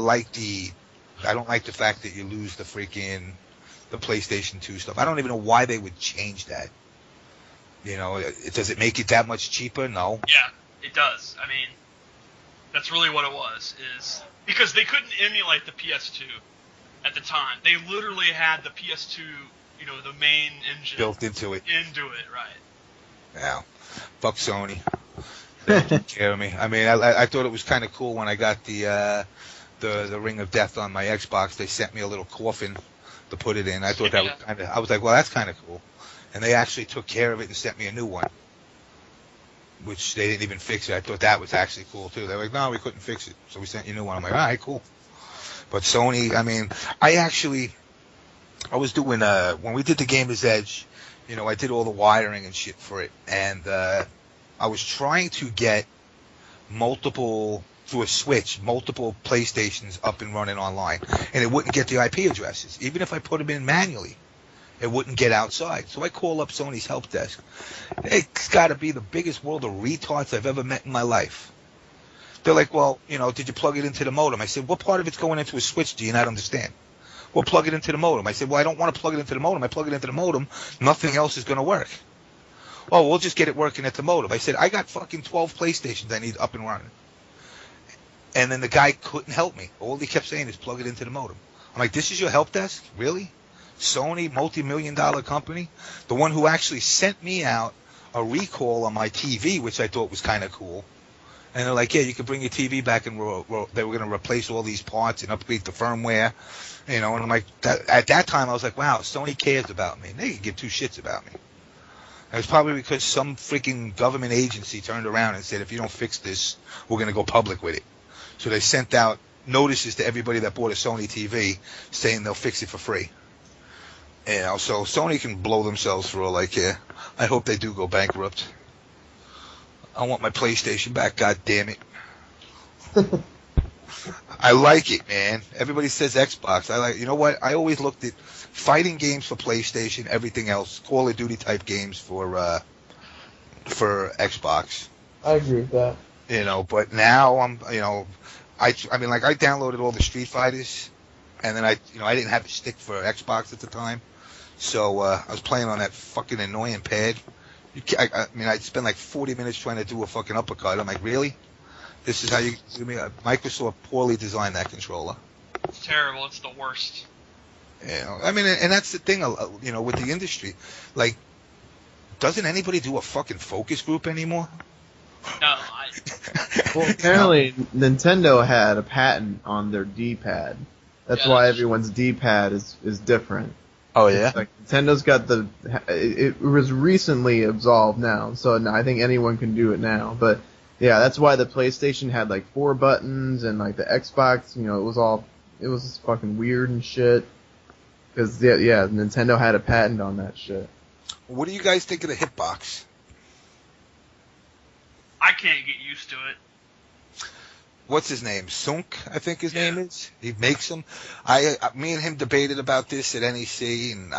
like the fact that you lose the PlayStation 2 stuff. I don't even know why they would change that. You know, does it make it that much cheaper? No. Yeah, it does. I mean, that's really what it was, is because they couldn't emulate the PS2 at the time. They literally had the PS2, you know, the main engine built into it. Right. Yeah. Fuck Sony. They don't take care of me. I mean, I thought it was kind of cool when I got the the Ring of Death on my Xbox, they sent me a little coffin to put it in. I thought that was kind of, I was like, well, that's kind of cool. And they actually took care of it and sent me a new one, which they didn't even fix it. I thought that was actually cool too. They were like, no, we couldn't fix it, so we sent you a new one. I'm like, all right, cool. But Sony, I mean, I was doing, when we did the Gamer's Edge, you know, I did all the wiring and shit for it, and I was trying to get through a switch, multiple PlayStations up and running online, and it wouldn't get the IP addresses. Even if I put them in manually, it wouldn't get outside. So I call up Sony's help desk. It's got to be the biggest world of retards I've ever met in my life. They're like, well, you know, did you plug it into the modem? I said, what part of it's going into a switch do you not understand? Well, plug it into the modem. I said, well, I don't want to plug it into the modem. I plug it into the modem, nothing else is going to work. Oh, we'll just get it working at the modem. I said, I got fucking 12 PlayStations I need up and running. And then the guy couldn't help me. All he kept saying is plug it into the modem. I'm like, this is your help desk? Really? Sony, multi-million-dollar company? The one who actually sent me out a recall on my TV, which I thought was kind of cool. And they're like, yeah, you can bring your TV back, and they were going to replace all these parts and upgrade the firmware. You know, and I'm like, at that time, I was like, wow, Sony cares about me. They could give two shits about me. It was probably because some freaking government agency turned around and said, if you don't fix this, we're going to go public with it. So they sent out notices to everybody that bought a Sony TV saying they'll fix it for free. You know, so Sony can blow themselves for all I care. I hope they do go bankrupt. I want my PlayStation back, god damn it. I like it, man. Everybody says Xbox. You know what? I always looked at fighting games for PlayStation, everything else, Call of Duty type games for Xbox. I agree with that. You know, but now I mean, like, I downloaded all the Street Fighters, and then I didn't have a stick for Xbox at the time, so I was playing on that fucking annoying pad. I mean, I'd spend like 40 minutes trying to do a fucking uppercut. I'm like, really? This is how you do me? Microsoft poorly designed that controller. It's terrible. It's the worst. You know, I mean, and that's the thing, you know, with the industry. Like, doesn't anybody do a fucking focus group anymore? No, Well, apparently Nintendo had a patent on their D-pad. That's why everyone's D-pad is different. Oh yeah. Like Nintendo's got it was recently absolved now, so I think anyone can do it now. But yeah, that's why the PlayStation had like 4 buttons, and like the Xbox, you know, it was just fucking weird and shit. Because yeah, Nintendo had a patent on that shit. What do you guys think of the Hitbox? I can't get used to it. What's his name? Sunk, I think his name is. He makes them. Me and him debated about this at NEC, and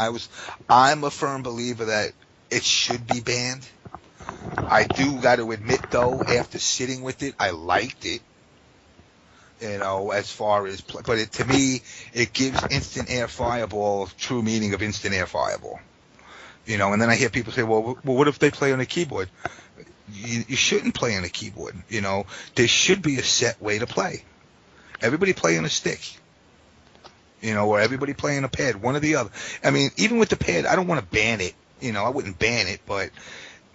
I'm a firm believer that it should be banned. I do got to admit, though, after sitting with it, I liked it. You know, as far as, but to me, it gives Instant Air Fireball true meaning of Instant Air Fireball. You know, and then I hear people say, well, what if they play on a keyboard? You shouldn't play on a keyboard. You know, there should be a set way to play. Everybody play on a stick. You know, or everybody play on a pad, one or the other. I mean, even with the pad, I don't want to ban it. You know, I wouldn't ban it, but,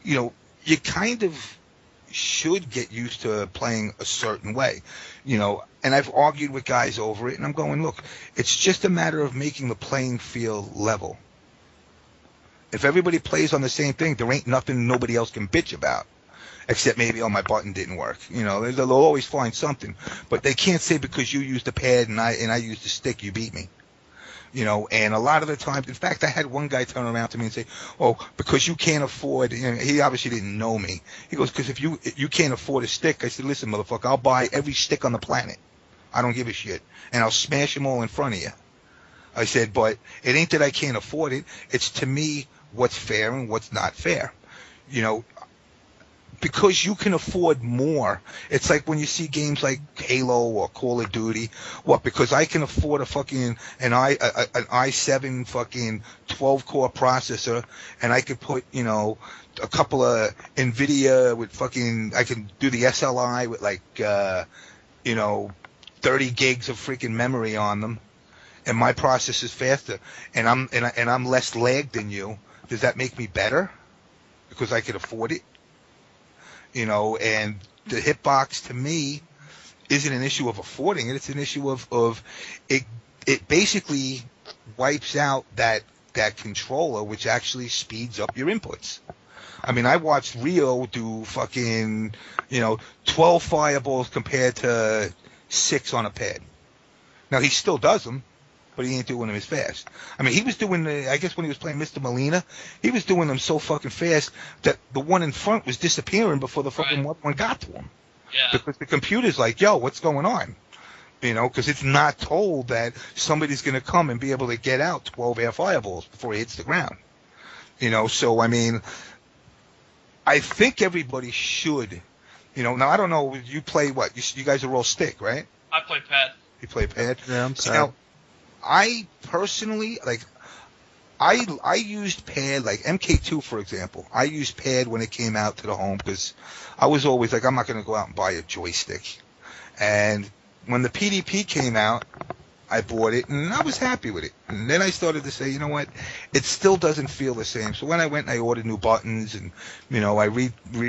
you know, you kind of should get used to playing a certain way. You know, and I've argued with guys over it, and I'm going, look, it's just a matter of making the playing field level. If everybody plays on the same thing, there ain't nothing nobody else can bitch about. Except maybe, oh, my button didn't work. You know, they'll always find something. But they can't say because you used the pad and I used the stick, you beat me. You know, and a lot of the time, in fact, I had one guy turn around to me and say, oh, because you can't afford, you know, he obviously didn't know me. He goes, because if you can't afford a stick, I said, listen, motherfucker, I'll buy every stick on the planet. I don't give a shit. And I'll smash them all in front of you. I said, but it ain't that I can't afford it. It's to me what's fair and what's not fair. You know, because you can afford more. It's like when you see games like Halo or Call of Duty. What? Because I can afford an i7 fucking 12-core processor, and I could put, you know, a couple of NVIDIA with fucking, I can do the SLI with like, you know, 30 gigs of freaking memory on them, and my processor's faster, and I'm less lag than you. Does that make me better? Because I could afford it? You know, and the Hitbox to me isn't an issue of affording it. It's an issue of it. It basically wipes out that controller, which actually speeds up your inputs. I mean, I watched Rio do fucking 12 fireballs compared to 6 on a pad. Now he still does them, but he ain't doing them as fast. I mean, he was doing I guess when he was playing Mr. Molina, he was doing them so fucking fast that the one in front was disappearing before the fucking one got to him. Yeah. Because the computer's like, yo, what's going on? Because it's not told that somebody's going to come and be able to get out 12 air fireballs before he hits the ground. So, I mean, I think everybody should, now I don't know, you play what? You guys are all stick, right? I play pad. You play pad? Yeah, I'm sorry. Now, I personally, I used pad, like MK2, for example. I used pad when it came out to the home because I was always like, I'm not going to go out and buy a joystick. And when the PDP came out, I bought it, and I was happy with it. And then I started to say, you know what, it still doesn't feel the same. So when I went and I ordered new buttons, and, I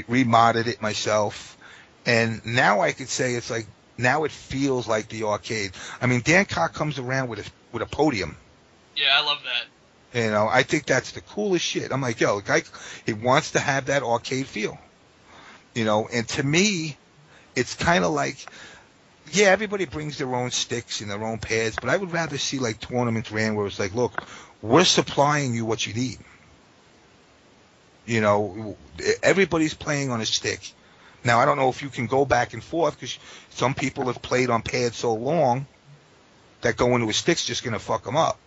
remodded it myself, and now I could say it's like, now it feels like the arcade. I mean, Dan Cock comes around with a podium. Yeah, I love that. I think that's the coolest shit. I'm like, yo, the guy, he wants to have that arcade feel. And to me, it's kind of like, yeah, everybody brings their own sticks and their own pads, but I would rather see like tournaments ran where it's like, look, we're supplying you what you need. Everybody's playing on a stick. Now, I don't know if you can go back and forth because some people have played on pads so long that going to a stick's just going to fuck them up.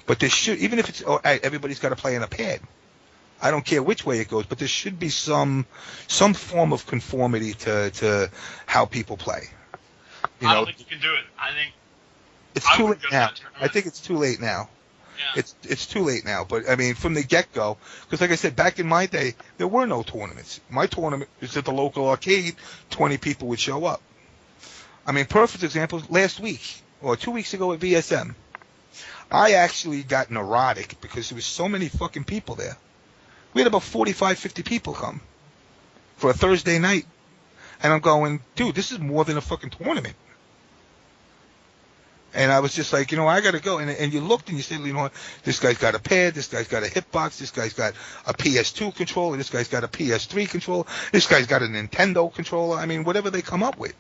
But there should, even if it's everybody's got to play on a pad. I don't care which way it goes, but there should be some form of conformity to how people play. I don't think you can do it. I think it's too late now. I think it's too late now. Yeah. It's too late now. But I mean, from the get-go, because like I said, back in my day, there were no tournaments. My tournament was at the local arcade. 20 people would show up. I mean, perfect example. Last week or 2 weeks ago at VSM, I actually got neurotic because there was so many fucking people there. We had about 45, 50 people come for a Thursday night. And I'm going, dude, this is more than a fucking tournament. And I was just like, I got to go. And you looked and you said, this guy's got a pad, this guy's got a hitbox, this guy's got a PS2 controller, this guy's got a PS3 controller, this guy's got a Nintendo controller. I mean, whatever they come up with.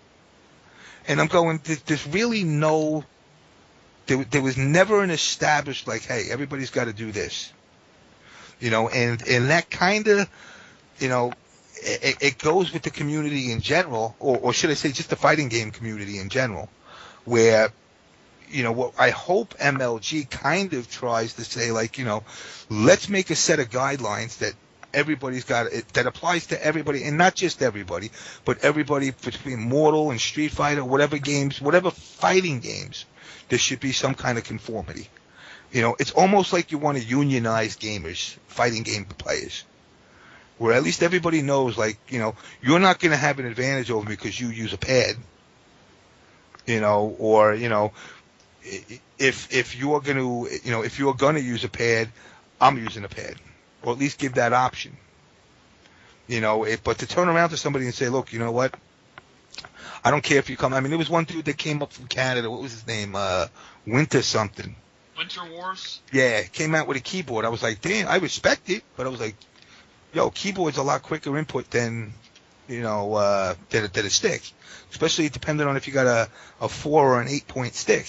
And I'm going, there's really no, there was never an established, like, hey, everybody's got to do this. And that kind of, it goes with the community in general, or should I say just the fighting game community in general, where, what I hope MLG kind of tries to say, like, let's make a set of guidelines that everybody's got, that applies to everybody, and not just everybody, but everybody between Mortal and Street Fighter, whatever games, whatever fighting games, there should be some kind of conformity. It's almost like you want to unionize gamers, fighting game players, where at least everybody knows, like, you're not going to have an advantage over me because you use a pad, or, if you're going to, if you're going to use a pad, I'm using a pad, or at least give that option, but to turn around to somebody and say, look, you know what, I don't care if you come, I mean, there was one dude that came up from Canada, what was his name, Winter something. Winter Wars? Yeah, came out with a keyboard. I was like, damn, I respect it, but I was like, yo, keyboard's a lot quicker input than, than a stick. Especially depending on if you got a 4 or an 8-point stick.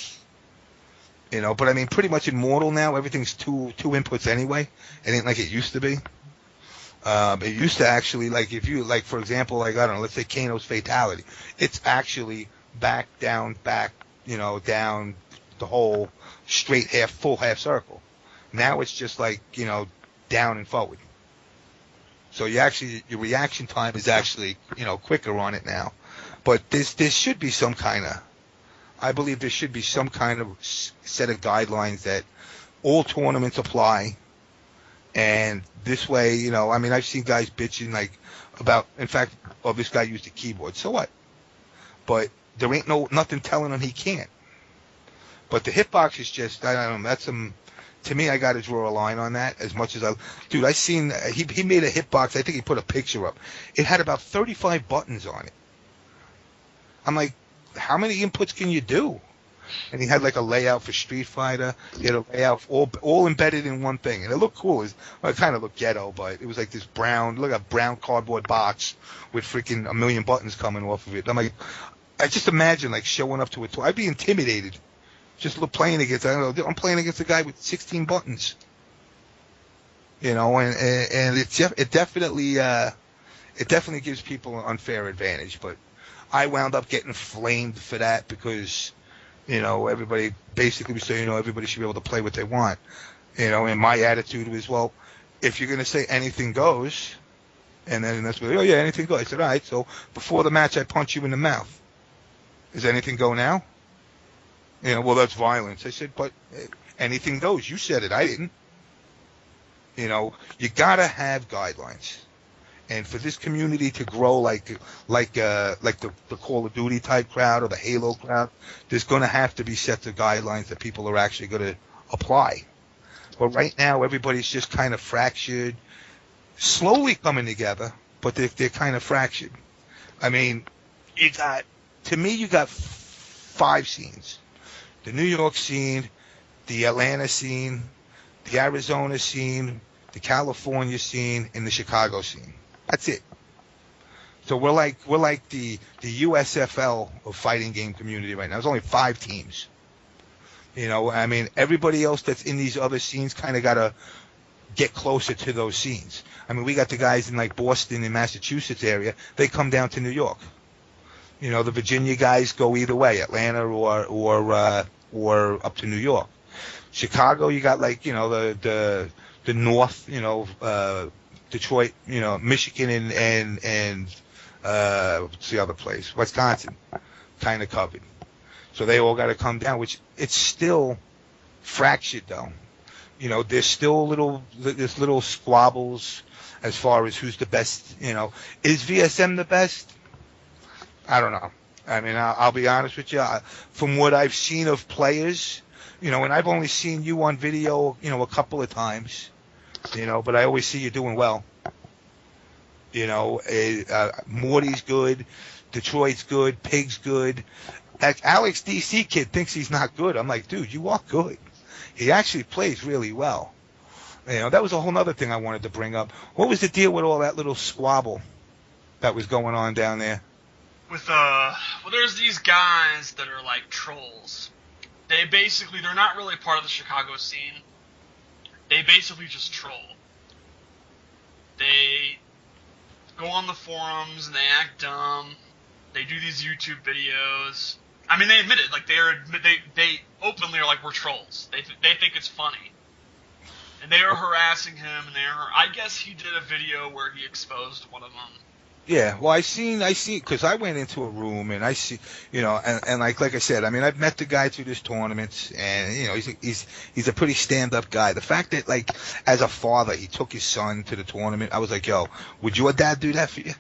But I mean, pretty much in Mortal now, everything's two inputs anyway. It ain't like it used to be. It used to actually, like, if you, like, for example, like, I don't know, let's say Kano's Fatality. It's actually back, down, down the whole straight full half circle. Now it's just like, down and forward. So your reaction time is actually, quicker on it now. But there should be some kind of, I believe there should be some kind of set of guidelines that all tournaments apply. And this way, I mean, I've seen guys bitching like about, in fact, oh, this guy used a keyboard. So what? But there ain't nothing telling him he can't. But the hitbox is just, I don't know, that's to me, I got to draw a line on that as much as dude, I seen, he made a hitbox, I think he put a picture up. It had about 35 buttons on it. I'm like, how many inputs can you do? And he had like a layout for Street Fighter. He had a layout all embedded in one thing, and it looked cool. It kind of looked ghetto, but it was like this brown cardboard box with freaking a million buttons coming off of it. I'm like, I just imagine like showing up to it. I'd be intimidated just playing against. I don't know. I'm playing against a guy with 16 buttons. You know, and it definitely gives people an unfair advantage. But I wound up getting flamed for that because, you know, everybody basically was saying, you know, everybody should be able to play what they want. You know, and my attitude was, well, if you're going to say anything goes, and then that's what, oh yeah, anything goes. I said, all right, so before the match I punch you in the mouth. Does anything go now? You know, well, that's violence. I said, but anything goes. You said it. I didn't. You know, you got to have guidelines. And for this community to grow like the Call of Duty type crowd or the Halo crowd, there's going to have to be sets of guidelines that people are actually going to apply. But right now, everybody's just kind of fractured, slowly coming together, but they're kind of fractured. I mean, you got 5 scenes. The New York scene, the Atlanta scene, the Arizona scene, the California scene, and the Chicago scene. That's it. So we're like the USFL of fighting game community right now. There's only 5 teams. You know, I mean, everybody else that's in these other scenes kind of got to get closer to those scenes. I mean, we got the guys in like Boston and Massachusetts area. They come down to New York. You know, the Virginia guys go either way, Atlanta or up to New York. Chicago, you got like, you know, the North, you know, Detroit, you know, Michigan and what's the other place? Wisconsin, kind of covered. So they all got to come down, which it's still fractured though. You know, there's still little squabbles as far as who's the best. You know, is VSM the best? I don't know. I mean, I'll be honest with you. From what I've seen of players, you know, and I've only seen you on video, you know, a couple of times, you know, but I always see you doing well. You know, Morty's good, Detroit's good, Pig's good. Alex DC kid thinks he's not good. I'm like, dude, you are good. He actually plays really well. You know, that was a whole other thing I wanted to bring up. What was the deal with all that little squabble that was going on down there? Well, there's these guys that are like trolls. They're not really part of the Chicago scene. They basically just troll. They go on the forums and they act dumb. They do these YouTube videos. I mean, they admit it. Like they openly are like, we're trolls. They think it's funny, and they are harassing him. And I guess he did a video where he exposed one of them. Yeah, well, I seen, because I went into a room and I see, you know, and like I said, I mean, I've met the guy through this tournament, and you know, he's a pretty stand-up guy. The fact that, like, as a father, he took his son to the tournament, I was like, yo, would your dad do that for you?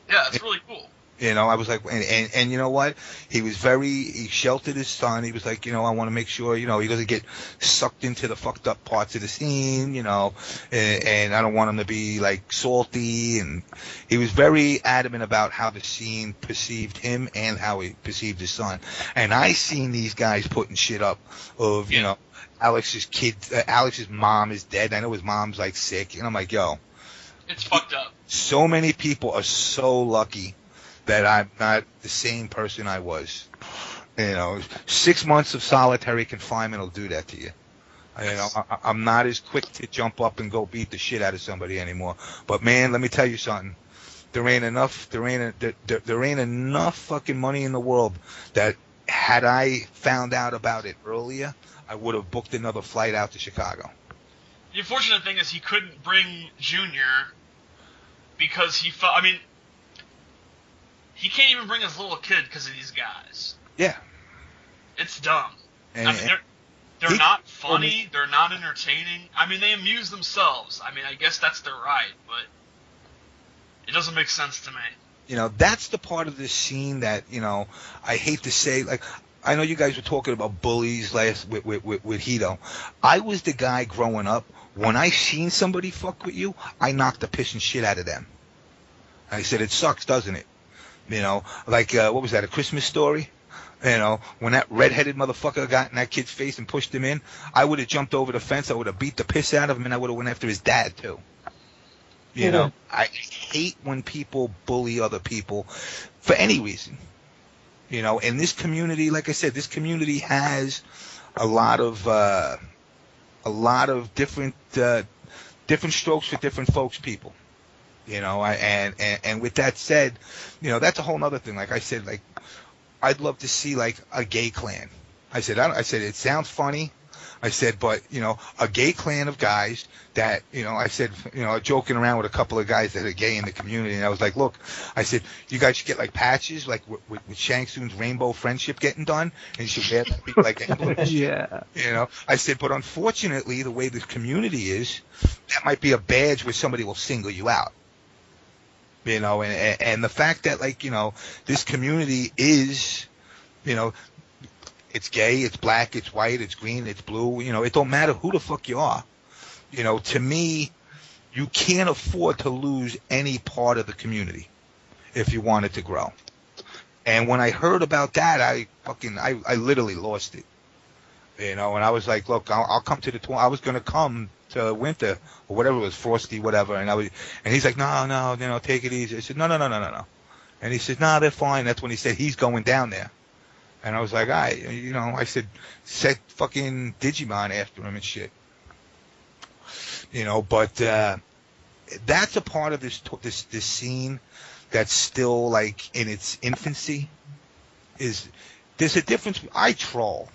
Yeah, it's really cool. You know, I was like, and you know what? He sheltered his son. He was like, you know, I want to make sure, you know, he doesn't get sucked into the fucked up parts of the scene, you know, and I don't want him to be like salty. And he was very adamant about how the scene perceived him and how he perceived his son. And I seen these guys putting shit up of, you know, Alex's mom is dead. I know his mom's like sick. And I'm like, yo. It's fucked up. So many people are so lucky that I'm not the same person I was. You know, 6 months of solitary confinement will do that to you. You know, I'm not as quick to jump up and go beat the shit out of somebody anymore. But man, let me tell you something. There ain't enough fucking money in the world that had I found out about it earlier, I would have booked another flight out to Chicago. The unfortunate thing is he couldn't bring Junior because he felt. I mean, he can't even bring his little kid because of these guys. Yeah. It's dumb. I mean, they're not funny. They're not entertaining. I mean, they amuse themselves. I mean, I guess that's their right, but it doesn't make sense to me. You know, that's the part of this scene that, you know, I hate to say, like, I know you guys were talking about bullies last with Hito. I was the guy growing up, when I seen somebody fuck with you, I knocked the piss and shit out of them. I said, it sucks, doesn't it? You know, like what was that? A Christmas Story? You know, when that redheaded motherfucker got in that kid's face and pushed him in, I would have jumped over the fence. I would have beat the piss out of him, and I would have went after his dad too. You know, I hate when people bully other people for any reason. You know, and this community, like I said, this community has a lot of different strokes for different folks, people. You know, and with that said, you know, that's a whole other thing. Like I said, like I'd love to see like a gay clan. I said it sounds funny. I said, but you know, a gay clan of guys that, you know, I said, you know, joking around with a couple of guys that are gay in the community, and I was like, look, I said, you guys should get like patches, like with Shang Tsung's Rainbow Friendship getting done, and you should wear that like emblems. Yeah. You know, I said, but unfortunately, the way this community is, that might be a badge where somebody will single you out. You know, and the fact that, like, you know, this community is, you know, it's gay, it's black, it's white, it's green, it's blue. You know, it don't matter who the fuck you are. You know, to me, you can't afford to lose any part of the community if you want it to grow. And when I heard about that, I literally lost it. You know, and I was like, look, I'll come to I was going to come to winter or whatever it was, frosty, whatever. And he's like, no, you know, take it easy. I said, no. And he said, nah, they're fine. That's when he said he's going down there. And I was like, you know, I said, set fucking Digimon after him and shit. You know, but that's a part of this scene that's still like in its infancy. There's a difference. I troll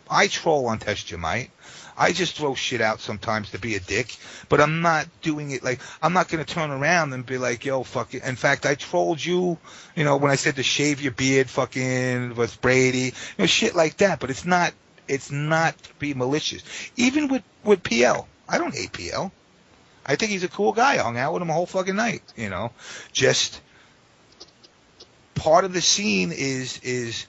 on Test Your Might. I just throw shit out sometimes to be a dick, but I'm not doing it like, I'm not going to turn around and be like, yo, fuck it. In fact, I trolled you, you know, when I said to shave your beard fucking with Brady, you know, shit like that, but it's not to be malicious. Even with PL. I don't hate PL. I think he's a cool guy. I hung out with him a whole fucking night, you know. Just part of the scene is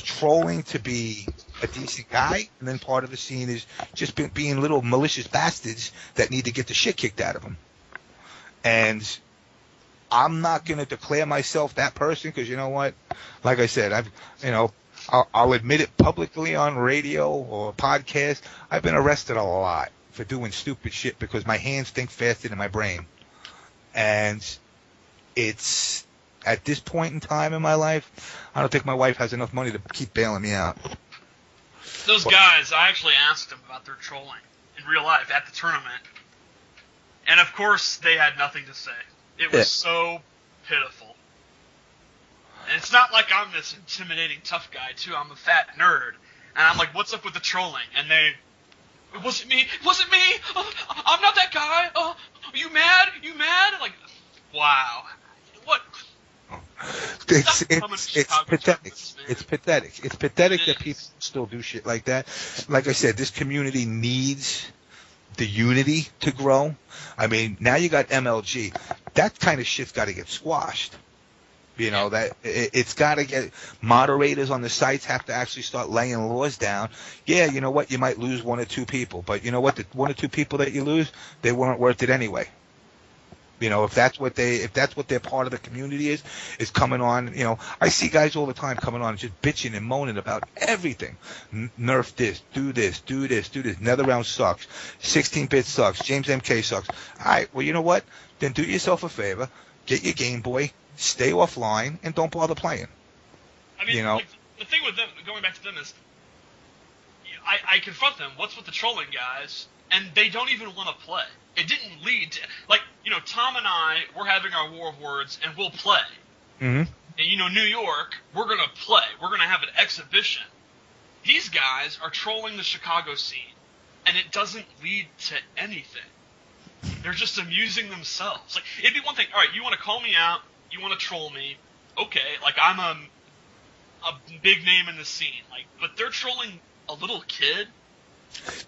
trolling to be a decent guy, and then part of the scene is just being little malicious bastards that need to get the shit kicked out of them. And I'm not going to declare myself that person, because you know what? Like I said, I'll admit it publicly on radio or podcast. I've been arrested a lot for doing stupid shit because my hands think faster than my brain. And it's at this point in time in my life, I don't think my wife has enough money to keep bailing me out. Those guys, I actually asked them about their trolling in real life at the tournament. And of course, they had nothing to say. It was so pitiful. And it's not like I'm this intimidating tough guy, too. I'm a fat nerd. And I'm like, what's up with the trolling? And it wasn't me. It wasn't me. I'm not that guy. You mad? You mad? Like, wow. What? It's pathetic. It's pathetic. It's pathetic that people still do shit like that. Like I said, this community needs the unity to grow. I mean, now you got MLG. That kind of shit's got to get squashed. You know, that it's got to get, moderators on the sites have to actually start laying laws down. Yeah, you know what? You might lose one or two people, but you know what? The one or two people that you lose, they weren't worth it anyway. You know, if that's what their part of the community is coming on, you know, I see guys all the time coming on and just bitching and moaning about everything. Nerf this, do this. Netherrealm sucks. 16-bit sucks. JamessMK sucks. All right, well, you know what? Then do yourself a favor. Get your Game Boy, stay offline, and don't bother playing. I mean, you know? Like, the thing with them, going back to them, is I confront them, what's with the trolling guys? And they don't even want to play. It didn't lead to, like, you know, Tom and I, we're having our war of words, and we'll play. Mm-hmm. And, you know, New York, we're going to play. We're going to have an exhibition. These guys are trolling the Chicago scene, and it doesn't lead to anything. They're just amusing themselves. Like, it'd be one thing, all right, you want to call me out, you want to troll me, okay, like, I'm a big name in the scene, like, but they're trolling a little kid.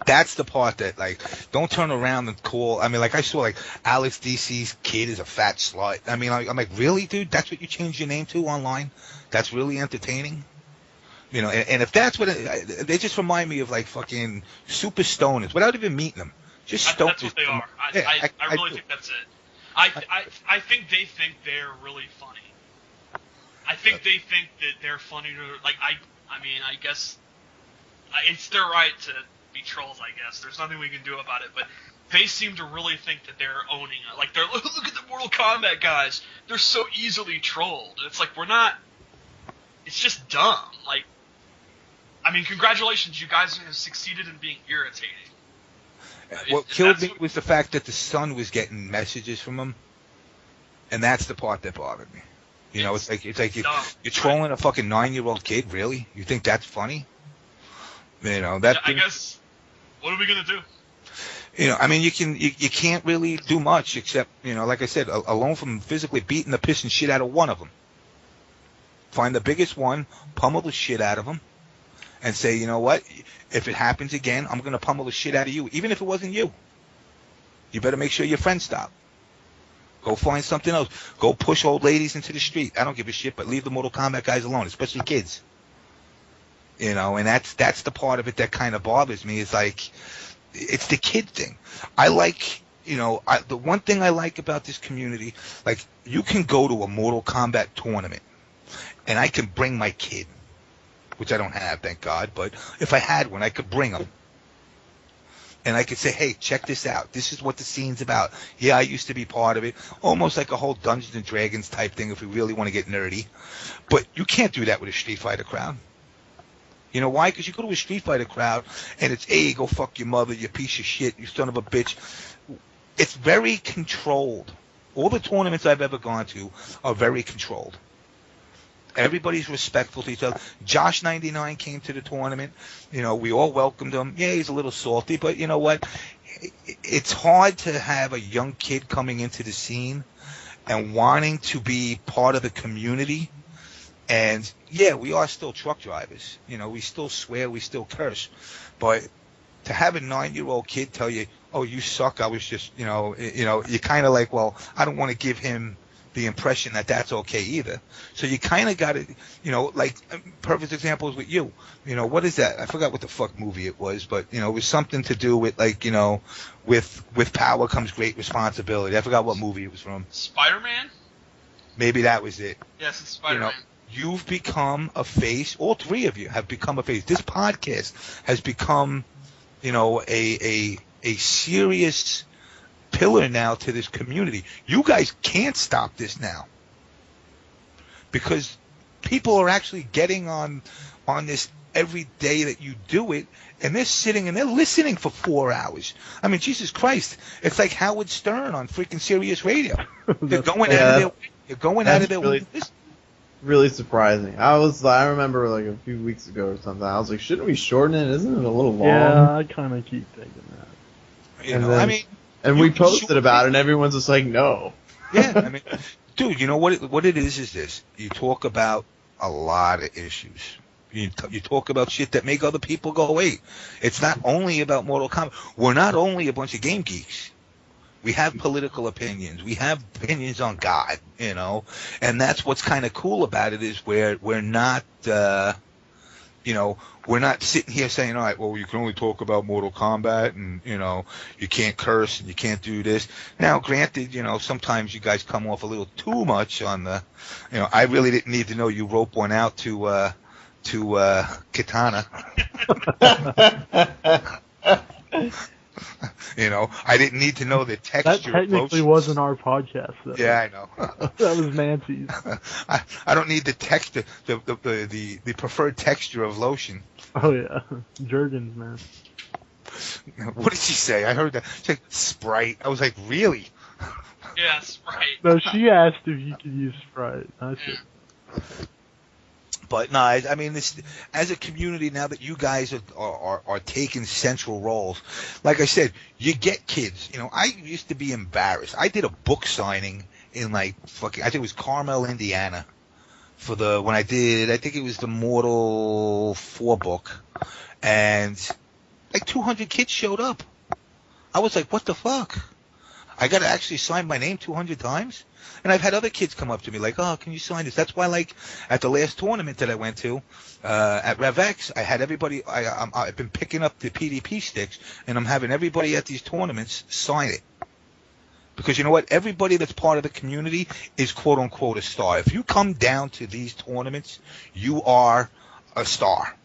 That's the part that, like, don't turn around and call. I mean, like, I saw, like, Alex DC's kid is a fat slut. I mean, I'm like, really, dude? That's what you changed your name to online? That's really entertaining? You know, and if that's what they just remind me of, like, fucking super stoners without even meeting them. Just stoners. That's what they are. I really think that's it. I think they think they're really funny. I think they think that they're funnier. Like I mean, I guess it's their right to be trolls. I guess there's nothing we can do about it, but they seem to really think that they're owning it. Like they're look at the Mortal Kombat guys. They're so easily trolled. It's like we're not. It's just dumb. Like, I mean, congratulations, you guys have succeeded in being irritating. What killed me was the fact that the son was getting messages from him, and that's the part that bothered me. You know, it's like you're trolling a fucking 9-year-old kid. Really? You think that's funny? You know that. I guess. What are we gonna do? You know, I mean, you can't really do much except, you know, like I said, alone from physically beating the piss and shit out of one of them. Find the biggest one, pummel the shit out of them, and say, you know what? If it happens again, I'm going to pummel the shit out of you, even if it wasn't you. You better make sure your friends stop. Go find something else. Go push old ladies into the street. I don't give a shit, but leave the Mortal Kombat guys alone, especially kids. You know, and that's the part of it that kind of bothers me. Is like, it's the kid thing. I like, you know, the one thing I like about this community, like, you can go to a Mortal Kombat tournament, and I can bring my kid, which I don't have, thank God, but if I had one, I could bring him. And I could say, hey, check this out. This is what the scene's about. Yeah, I used to be part of it. Almost like a whole Dungeons and Dragons type thing if we really want to get nerdy. But you can't do that with a Street Fighter crowd. You know why? Because you go to a Street Fighter crowd, and it's, hey, go fuck your mother, you piece of shit, you son of a bitch. It's very controlled. All the tournaments I've ever gone to are very controlled. Everybody's respectful to each other. Josh 99 came to the tournament. You know, we all welcomed him. Yeah, he's a little salty, but you know what? It's hard to have a young kid coming into the scene and wanting to be part of the community. And yeah, we are still truck drivers. You know, we still swear, we still curse. But to have a 9-year-old kid tell you, "Oh, you suck," I was just, you know, you're kind of like, well, I don't want to give him the impression that that's okay either. So you kind of got to, you know, like, perfect example is with you. You know, what is that? I forgot what the fuck movie it was, but, you know, it was something to do with, like, you know, with power comes great responsibility. I forgot what movie it was from. Spider-Man? Maybe that was it. Yes, it's Spider-Man. You know, you've become a face. All three of you have become a face. This podcast has become, you know, a serious pillar now to this community. You guys can't stop this now because people are actually getting on this every day that you do it, and they're sitting and they're listening for 4 hours. I mean, Jesus Christ, it's like Howard Stern on freaking Sirius Radio. They're going out of their way. They're going out of their way. Really surprising. I remember like a few weeks ago or something. I was like, shouldn't we shorten it? Isn't it a little long? Yeah, I kind of keep thinking that. You know, I mean. And we posted about it, and everyone's just like, no. Yeah, I mean, dude, you know what it is this. You talk about a lot of issues. You talk about shit that make other people go, wait. It's not only about Mortal Kombat. We're not only a bunch of game geeks. We have political opinions. We have opinions on God, you know. And that's what's kind of cool about it is we're not, you know, we're not sitting here saying, all right, well, you can only talk about Mortal Kombat and, you know, you can't curse and you can't do this. Now, granted, you know, sometimes you guys come off a little too much on the, you know, I really didn't need to know you rope one out to Katana. You know, I didn't need to know the texture. That technically wasn't our podcast, though. Yeah, I know. That was Nancy's. I don't need the texture, the preferred texture of lotion. Oh yeah, Jergens, man. What did she say? I heard that. She's like, Sprite. I was like, really? Yeah, Sprite. No, she asked if you could use Sprite. I said. But no, I mean, this, as a community, now that you guys are taking central roles, like I said, you get kids. You know, I used to be embarrassed. I did a book signing in I think it was Carmel, Indiana, when I think it was the Mortal 4 book, and like 200 kids showed up. I was like, what the fuck? I got to actually sign my name 200 times? And I've had other kids come up to me like, oh, can you sign this? That's why, like, at the last tournament that I went to, at RevX, I had everybody, I've been picking up the PDP sticks, and I'm having everybody at these tournaments sign it. Because you know what? Everybody that's part of the community is quote unquote a star. If you come down to these tournaments, you are a star.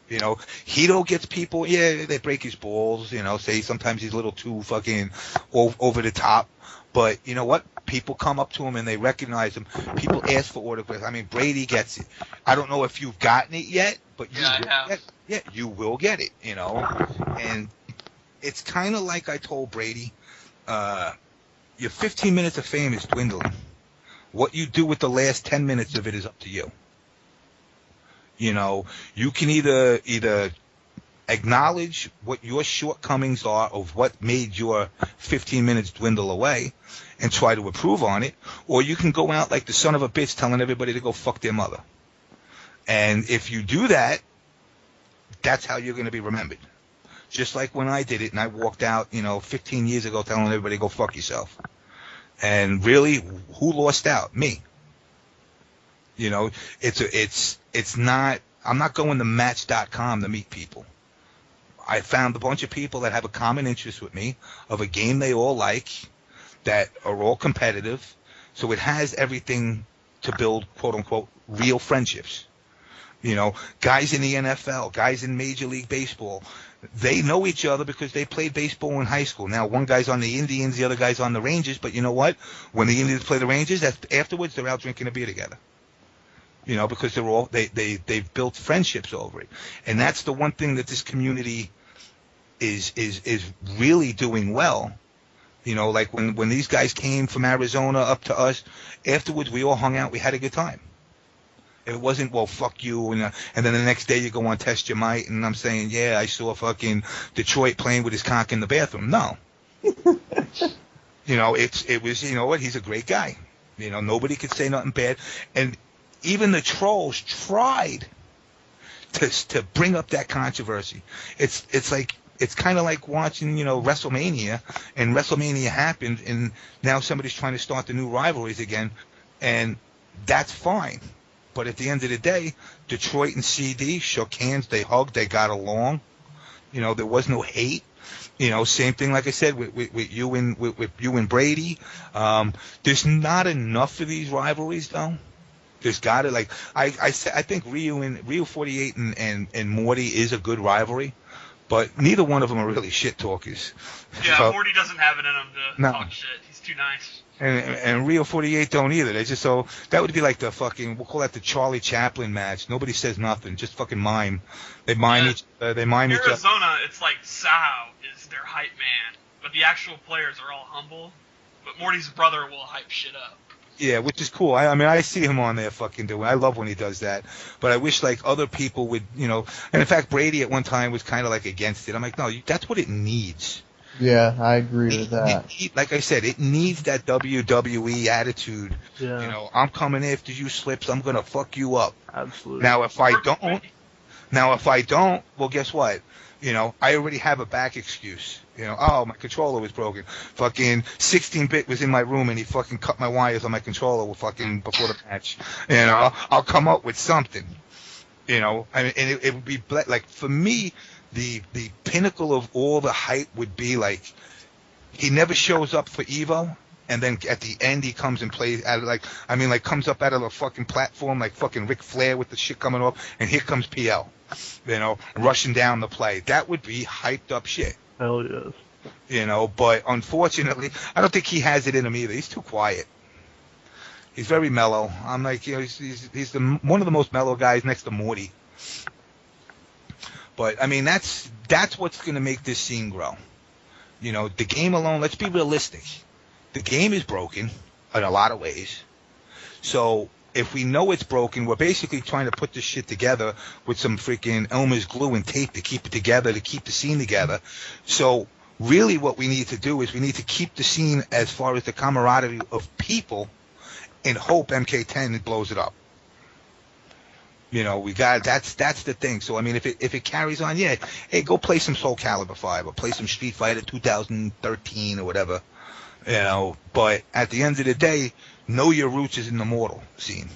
You know, Hito gets people, yeah, they break his balls, you know, say sometimes he's a little too fucking over the top. But you know what? People come up to him and they recognize him. People ask for autographs. I mean, Brady gets it. I don't know if you've gotten it yet, but you will get it. Yeah, you will get it, you know. And it's kind of like I told Brady, your 15 minutes of fame is dwindling. What you do with the last 10 minutes of it is up to you. You know, you can either acknowledge what your shortcomings are of what made your 15 minutes dwindle away and try to improve on it, or you can go out like the son of a bitch telling everybody to go fuck their mother. And if you do that, that's how you're going to be remembered. Just like when I did it and I walked out, 15 years ago telling everybody to go fuck yourself. And really, who lost out? Me. It's not, I'm not going to Match.com to meet people. I found a bunch of people that have a common interest with me of a game they all like, that are all competitive. So it has everything to build, quote unquote, real friendships. Guys in the NFL, guys in Major League Baseball, they know each other because they played baseball in high school. Now, one guy's on the Indians, the other guy's on the Rangers, but you know what? When the Indians play the Rangers, afterwards they're out drinking a beer together. Because they've built friendships over it. And that's the one thing that this community is really doing well. Like when these guys came from Arizona up to us, afterwards we all hung out, we had a good time. It wasn't, well, fuck you, and then the next day you go on Test Your Might, and I'm saying, yeah, I saw fucking Detroit playing with his cock in the bathroom. No. It was, you know what, he's a great guy. Nobody could say nothing bad. And even the trolls tried to bring up that controversy. It's like, it's kind of like watching, WrestleMania, and WrestleMania happened, and now somebody's trying to start the new rivalries again, and that's fine. But at the end of the day, Detroit and CD shook hands, they hugged, they got along. There was no hate. Same thing, like I said, with you and Brady. There's not enough of these rivalries, though. There's got to, like, I think Ryu 48 and Morty is a good rivalry, but neither one of them are really shit talkers. Yeah, So, Morty doesn't have it in him to talk shit. He's too nice. And Rio 48 don't either. They just, so that would be like the fucking, we'll call that the Charlie Chaplin match. Nobody says nothing, just fucking mime. They mime each other. Arizona, it's like Sao is their hype man, but the actual players are all humble. But Morty's brother will hype shit up. Yeah, which is cool. I see him on there fucking doing. I love when he does that. But I wish like other people would, and in fact Brady at one time was kind of like against it. I'm like, no, that's what it needs. Yeah, I agree with that. Like I said, it needs that WWE attitude. Yeah. I'm coming after you, Slips. I'm gonna fuck you up. Absolutely. Now if I don't, well, guess what? I already have a back excuse. My controller was broken. Fucking 16-bit was in my room and he fucking cut my wires on my controller fucking before the match. I'll come up with something. And it would be like, for me, the pinnacle of all the hype would be like, he never shows up for Evo, and then at the end he comes and plays comes up out of the fucking platform like fucking Ric Flair with the shit coming off, and here comes PL, rushing down the play. That would be hyped up shit. Hell yes. But unfortunately, I don't think he has it in him either. He's too quiet. He's very mellow. I'm like, he's one of the most mellow guys next to Morty. But I mean, that's what's going to make this scene grow. The game alone. Let's be realistic. The game is broken in a lot of ways. So if we know it's broken, we're basically trying to put this shit together with some freaking Elmer's glue and tape to keep it together, to keep the scene together. So really what we need to do is we need to keep the scene as far as the camaraderie of people and hope MK10 blows it up. We got, that's the thing. So I mean, if it carries on, yeah, hey, go play some Soul Calibur 5 or play some Street Fighter 2013 or whatever. But at the end of the day, know your roots is in the mortal scene.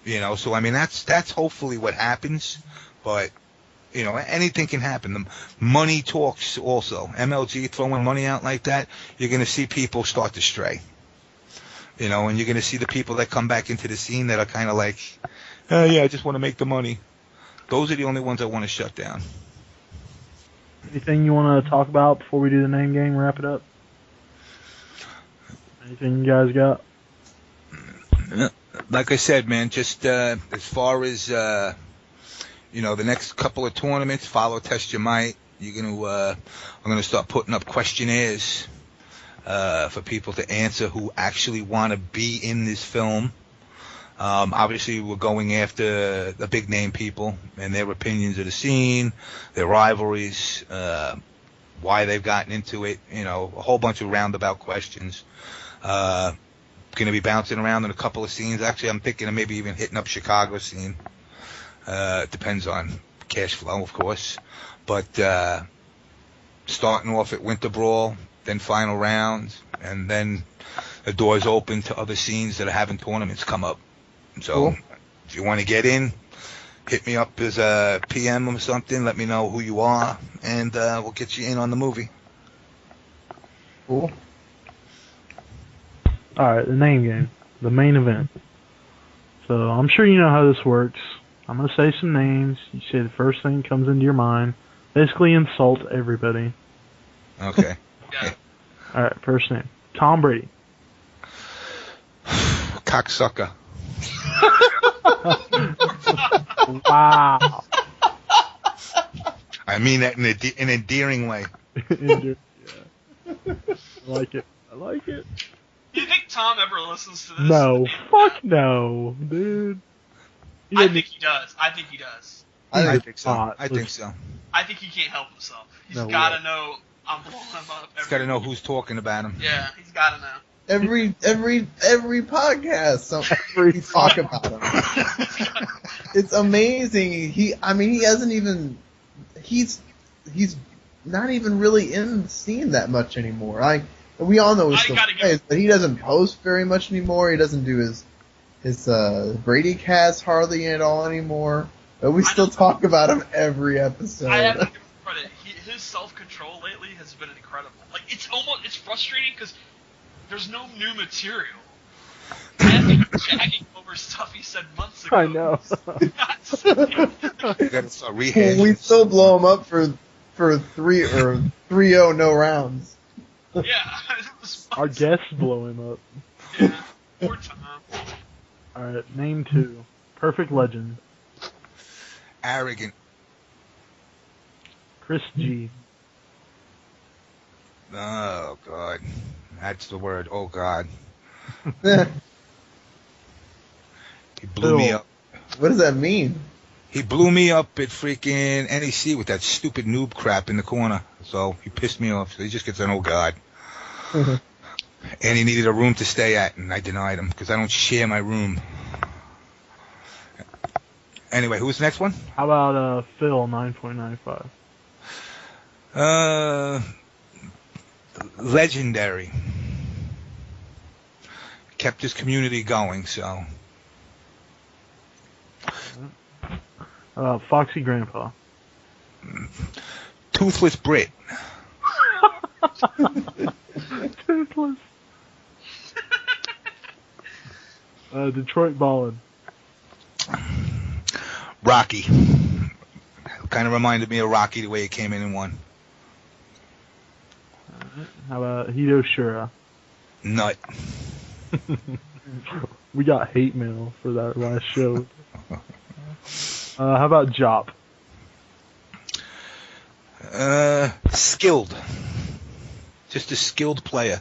So I mean, that's hopefully what happens. But You know, anything can happen. The money talks also. MLG throwing money out like that, you're going to see people start to stray. You know, and you're going to see the people that come back into the scene that are kind of like, yeah, I just want to make the money. Those are the only ones I want to shut down. Anything you want to talk about before we do the name game, wrap it up? Anything you guys got? Like I said, man, just as far as, you know, the next couple of tournaments, follow Test Your Might. I'm going to start putting up questionnaires for people to answer who actually want to be in this film. Obviously, we're going after the big name people and their opinions of the scene, their rivalries, why they've gotten into it, you know, a whole bunch of roundabout questions. Going to be bouncing around in a couple of scenes. Actually, I'm thinking of maybe even hitting up Chicago scene. Depends on cash flow, of course. But starting off at Winter Brawl, then Final Round, and then the doors open to other scenes that are having tournaments come up. So Cool. If you want to get in, hit me up as a PM or something. Let me know who you are, and we'll get you in on the movie. Cool. Alright, the name game. The main event. So, I'm sure you know how this works. I'm going to say some names. You say the first thing that comes into your mind. Basically insult everybody. Okay. Yeah. Alright, first name. Tom Brady. Cocksucker. Wow. I mean that in an endearing way. Yeah. I like it. I like it. Do you think Tom ever listens to this? No. Fuck no, dude. He I didn't- think he does. I think he does. I think so. not. I think so. I think he can't help himself. He's No got to way. know I'm blowing him up. He's got to know who's talking about him. Yeah, he's got to know. Every podcast, we talk about him. It's amazing. He hasn't even. He's not even really in the scene that much anymore. We all know he I still gotta give plays, him- but he doesn't post very much anymore. He doesn't do his Brady cast hardly at all anymore. But we still talk about him every episode. I have to give him credit. His self-control lately has been incredible. Like, it's frustrating because there's no new material. I have to keep checking over stuff he said months ago. I know. You got to start rehashing. We still blow him up for 3-0 no rounds. Yeah. It was Our guests blow him up. Yeah. Poor Tom. Alright, name 2. Perfect Legend. Arrogant. Chris G. Oh God, that's the word. Oh God, he blew me Phil. up. What does that mean? He blew me up at freaking NEC with that stupid noob crap in the corner. So he pissed me off. So he just gets an oh God. And he needed a room to stay at, and I denied him because I don't share my room. Anyway, who's the next one? How about Phil 9.95? Legendary. Kept his community going, so. Foxy Grandpa. Toothless Brit. Toothless. Detroit Ballin. Rocky. Kind of reminded me of Rocky the way he came in and won. How about Hito Shura? Nut. We got hate mail for that last show. How about Jop? Skilled. Just a skilled player.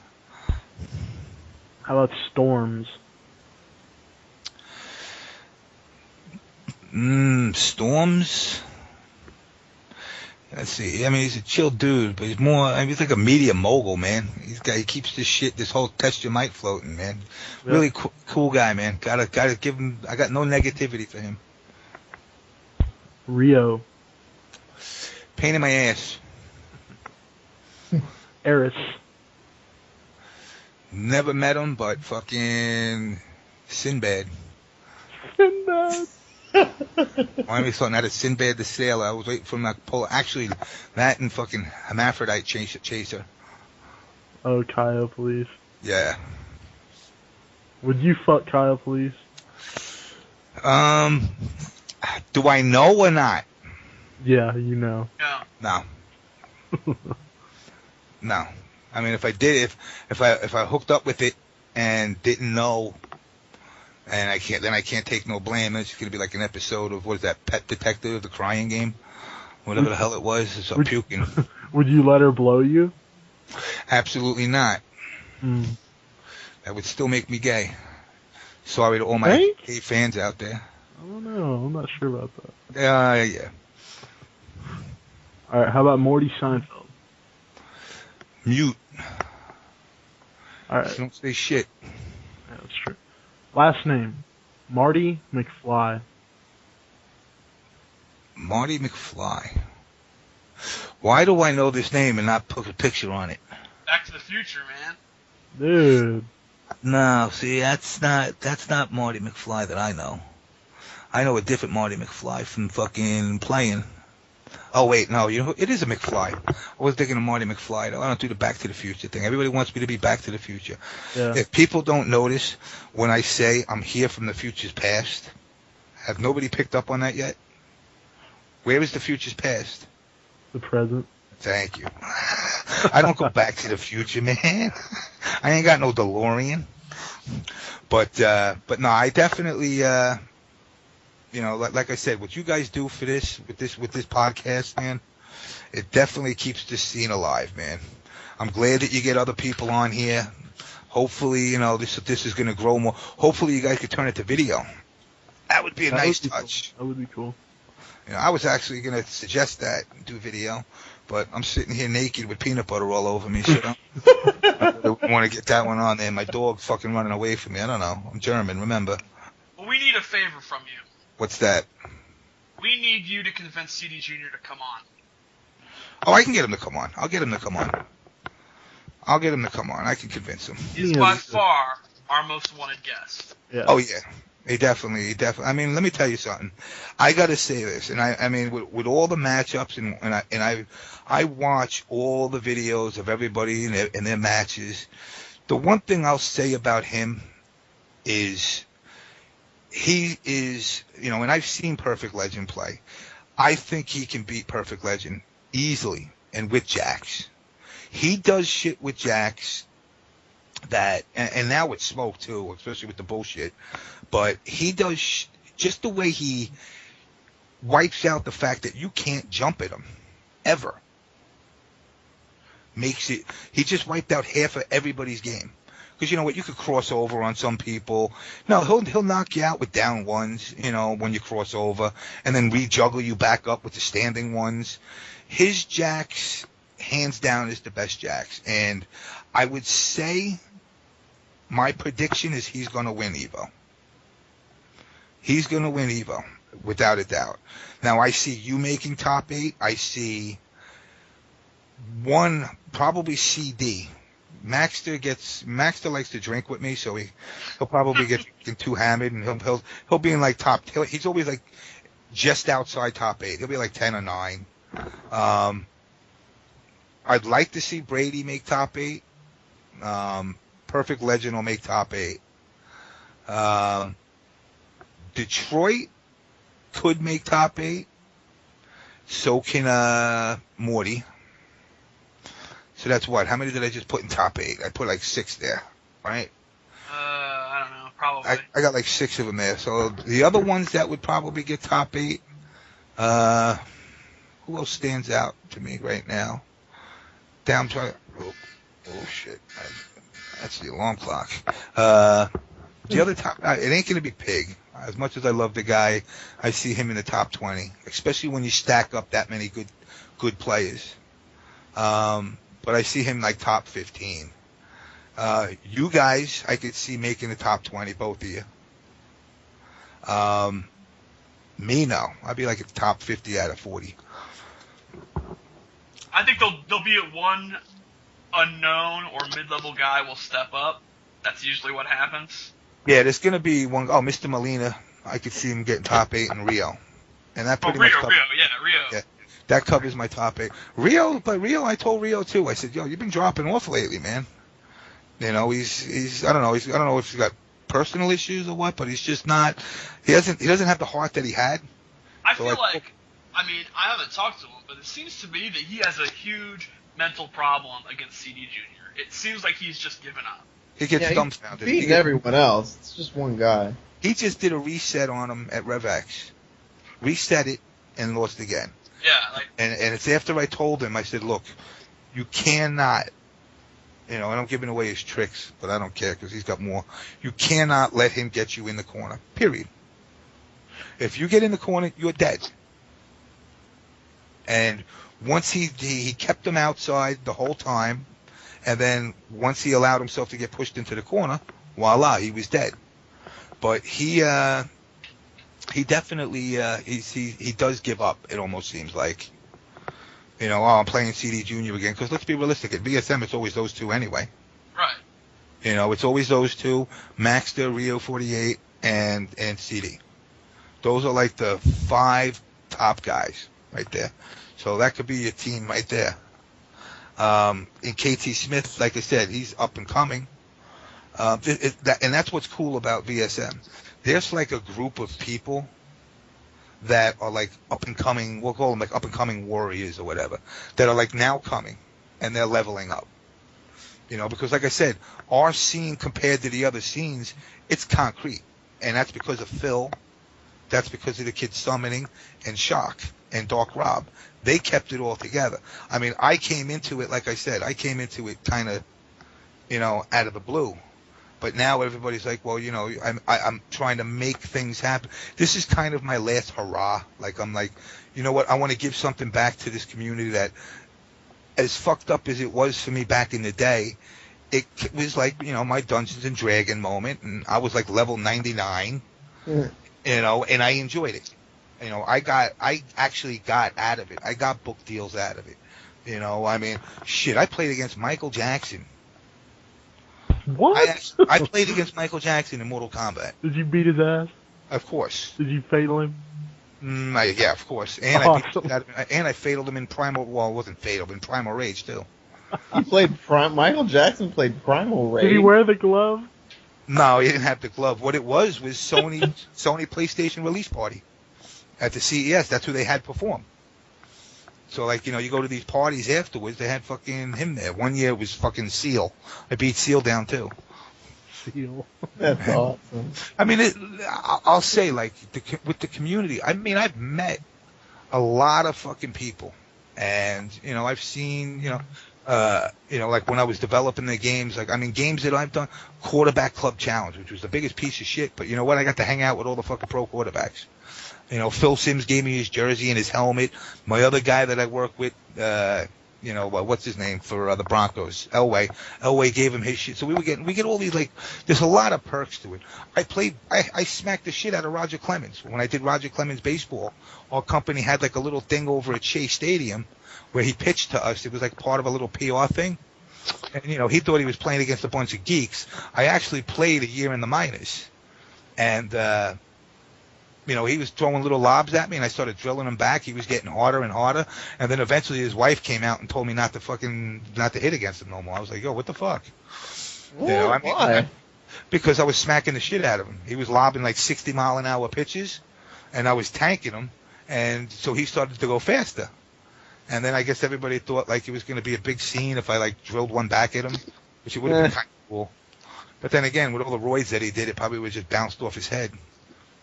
How about Storms? Storms? Let's see. I mean, he's a chill dude, but he's more. I mean, he's like a media mogul, man. He keeps this whole Test Your Might floating, man. Yeah. Really cool guy, man. Gotta give him. I got no negativity for him. Rio. Pain in my ass. Eris. Never met him, but fucking Sinbad. Sinbad. Remind me of something out of Sinbad the Sailor. I was waiting for him to pull. Actually, that and fucking Hermaphrodite Chaser. Oh, Kyle, please. Yeah. Would you fuck Kyle, please? Do I know or not? Yeah, you know. No. No. No. I mean, if I did, if I hooked up with it and didn't know, and I can't take no blame. It's gonna be like an episode of what is that, Pet Detective, the crying game, whatever the hell it was. It's up puking. Would you let her blow you? Absolutely not. Mm. That would still make me gay. Sorry to all my gay fans out there. I don't know. I'm not sure about that. Yeah. All right. How about Morty Seinfeld? Mute. All right. Don't say shit. Yeah, that's true. Last name, Marty McFly. Marty McFly. Why do I know this name and not put a picture on it? Back to the Future, man. Dude. No, see, that's not Marty McFly that I know. I know a different Marty McFly from fucking playing. Oh wait, no, it is a McFly. I was thinking of Marty McFly though. I don't do the Back to the Future thing. Everybody wants me to be Back to the Future. Yeah. If people don't notice when I say I'm here from the future's past, have nobody picked up on that yet? Where is the future's past? The present. Thank you. I don't go back to the future, man. I ain't got no DeLorean. But no, I definitely, like I said, what you guys do for this with this podcast, man, it definitely keeps this scene alive, man. I'm glad that you get other people on here. Hopefully, this is going to grow more. Hopefully, you guys could turn it to video. That would be a nice touch. That would be cool. I was actually going to suggest that, do video, but I'm sitting here naked with peanut butter all over me, so I want to get that one on there. My dog's fucking running away from me. I don't know. I'm German, remember. Well, we need a favor from you. What's that? We need you to convince CD Jr. to come on. Oh, I can get him to come on. I'll get him to come on. I can convince him. He's by far our most wanted guest. Yeah. Oh, yeah. He definitely. I mean, let me tell you something. I got to say this, and I mean, with all the matchups, and I watch all the videos of everybody and their matches. The one thing I'll say about him is he is, and I've seen Perfect Legend play. I think he can beat Perfect Legend easily, and with Jax. He does shit with Jax that, and now with Smoke too, especially with the bullshit. But he does just the way he wipes out the fact that you can't jump at him ever. Makes it. He just wiped out half of everybody's game. Because you know what, you could cross over on some people. No, he'll knock you out with down ones, when you cross over, and then re-juggle you back up with the standing ones. His Jax, hands down, is the best Jax. And I would say my prediction is he's going to win Evo. He's going to win Evo, without a doubt. Now, I see you making top 8. I see one, probably CD. Maxter likes to drink with me, so he'll probably get too hammered, and he'll be in like top. He's always like just outside top 8. He'll be like 10 or 9. I'd like to see Brady make top 8. Perfect Legend will make top 8. Detroit could make top 8. So can Morty. So that's what? How many did I just put in top 8? I put like 6 there, right? I don't know, probably. I got like 6 of them there. So the other ones that would probably get top 8, who else stands out to me right now? Oh shit. That's the alarm clock. The other top, it ain't going to be Pig. As much as I love the guy, I see him in the top 20, especially when you stack up that many good players. But I see him like top 15. You guys, I could see making the top 20, both of you. Me, no. I'd be like a top 50 out of 40. I think they'll be at one unknown or mid-level guy will step up. That's usually what happens. Yeah, there's going to be one. Oh, Mr. Molina. I could see him getting top 8 in Rio. And that pretty Rio, much covers, Rio. yeah, that covers my top 8. Rio, I told Rio too. I said, yo, you've been dropping off lately, man. You know, he's I don't know if he's got personal issues or what, but he's just not. He doesn't have the heart that he had. I feel like, I mean, I haven't talked to him, but it seems to me that he has a huge mental problem against CD Jr. It seems like he's just given up. He gets dumbfounded. He's beating everyone else. It's just one guy. He just did a reset on him at RevX. Reset it and lost again. Yeah, like. And it's after I told him, I said, look, you cannot. You know, and I'm giving away his tricks, but I don't care because he's got more. You cannot let him get you in the corner. Period. If you get in the corner, you're dead. And once he kept him outside the whole time, and then once he allowed himself to get pushed into the corner, voila, he was dead. But he definitely he does give up. It almost seems like. You know, I'm playing CD Junior again, because let's be realistic. At VSM, it's always those two anyway. Right. You know, it's always those two, Maxter, Rio 48, and CD. Those are like the 5 top guys right there. So that could be your team right there. In KT Smith, like I said, he's up and coming. And that's what's cool about VSM. There's like a group of people that are like up and coming, we'll call them like up and coming warriors or whatever, that are like now coming and they're leveling up. You know, because like I said, our scene compared to the other scenes, it's concrete. And that's because of Phil, that's because of the Kid Summoning and Shock and Dark Rob. They kept it all together. I mean, I came into it, like I said, kind of, you know, out of the blue. But now everybody's like, well, you know, I'm trying to make things happen. This is kind of my last hurrah. Like, I'm like, you know what? I want to give something back to this community that, as fucked up as it was for me back in the day, it was like, you know, my Dungeons and Dragon moment, and I was like level 99, you know, and I enjoyed it. You know, I actually got out of it. I got book deals out of it. You know, I mean, shit, I played against Michael Jackson. What? I played against Michael Jackson in Mortal Kombat. Did you beat his ass? Of course. Did you fatal him? Yeah, of course. And I fataled him in Primal. Well, it wasn't fatal, but in Primal Rage too. He played Michael Jackson played Primal Rage. Did he wear the glove? No, he didn't have the glove. What it was Sony PlayStation release party at the CES. That's who they had perform. So, like, you know, you go to these parties afterwards, they had fucking him there. One year it was fucking Seal. I beat Seal down, too. Seal. That's awesome. I mean, I'll say, like, with the community, I mean, I've met a lot of fucking people. And, you know, I've seen, you know, like when I was developing the games, like, I mean, games that I've done, Quarterback Club Challenge, which was the biggest piece of shit. But you know what? I got to hang out with all the fucking pro quarterbacks. You know, Phil Simms gave me his jersey and his helmet. My other guy that I work with, you know, what's his name for the Broncos? Elway gave him his shit. So we get all these, like, there's a lot of perks to it. I smacked the shit out of Roger Clemens. When I did Roger Clemens baseball, our company had like a little thing over at Shea Stadium where he pitched to us. It was like part of a little PR thing. And, you know, he thought he was playing against a bunch of geeks. I actually played a year in the minors. And, you know, he was throwing little lobs at me, and I started drilling him back. He was getting harder and harder, and then eventually his wife came out and told me not to hit against him no more. I was like, yo, what the fuck? What? You know, I mean, Why? Because I was smacking the shit out of him. He was lobbing like 60-mile-an-hour pitches, and I was tanking him, and so he started to go faster. And then I guess everybody thought like it was going to be a big scene if I like drilled one back at him, which it would have been kind of cool. But then again, with all the roids that he did, it probably would have just bounced off his head.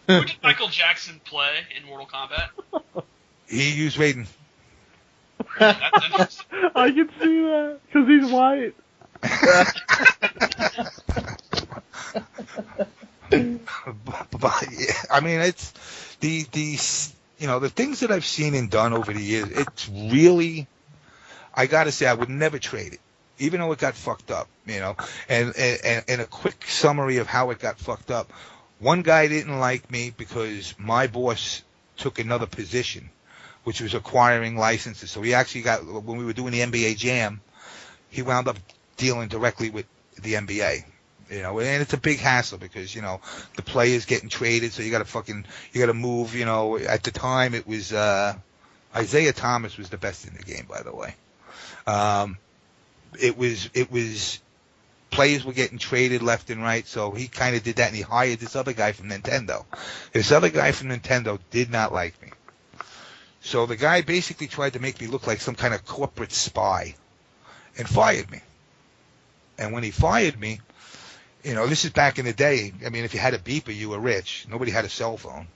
Who did Michael Jackson play in Mortal Kombat? He used Raiden. That's interesting. I can see that because he's white. But yeah, I mean, it's these you know, the things that I've seen and done over the years. It's really, I gotta say, I would never trade it, even though it got fucked up. You know, and a quick summary of how it got fucked up. One guy didn't like me because my boss took another position, which was acquiring licenses. So he actually got, when we were doing the NBA Jam, he wound up dealing directly with the NBA. You know, and it's a big hassle because, you know, the players getting traded, so you gotta move, you know. At the time it was Isaiah Thomas was the best in the game, by the way. It was players were getting traded left and right, so he kind of did that, and he hired this other guy from Nintendo. This other guy from Nintendo did not like me. So the guy basically tried to make me look like some kind of corporate spy and fired me. And when he fired me, you know, this is back in the day. I mean, if you had a beeper, you were rich. Nobody had a cell phone.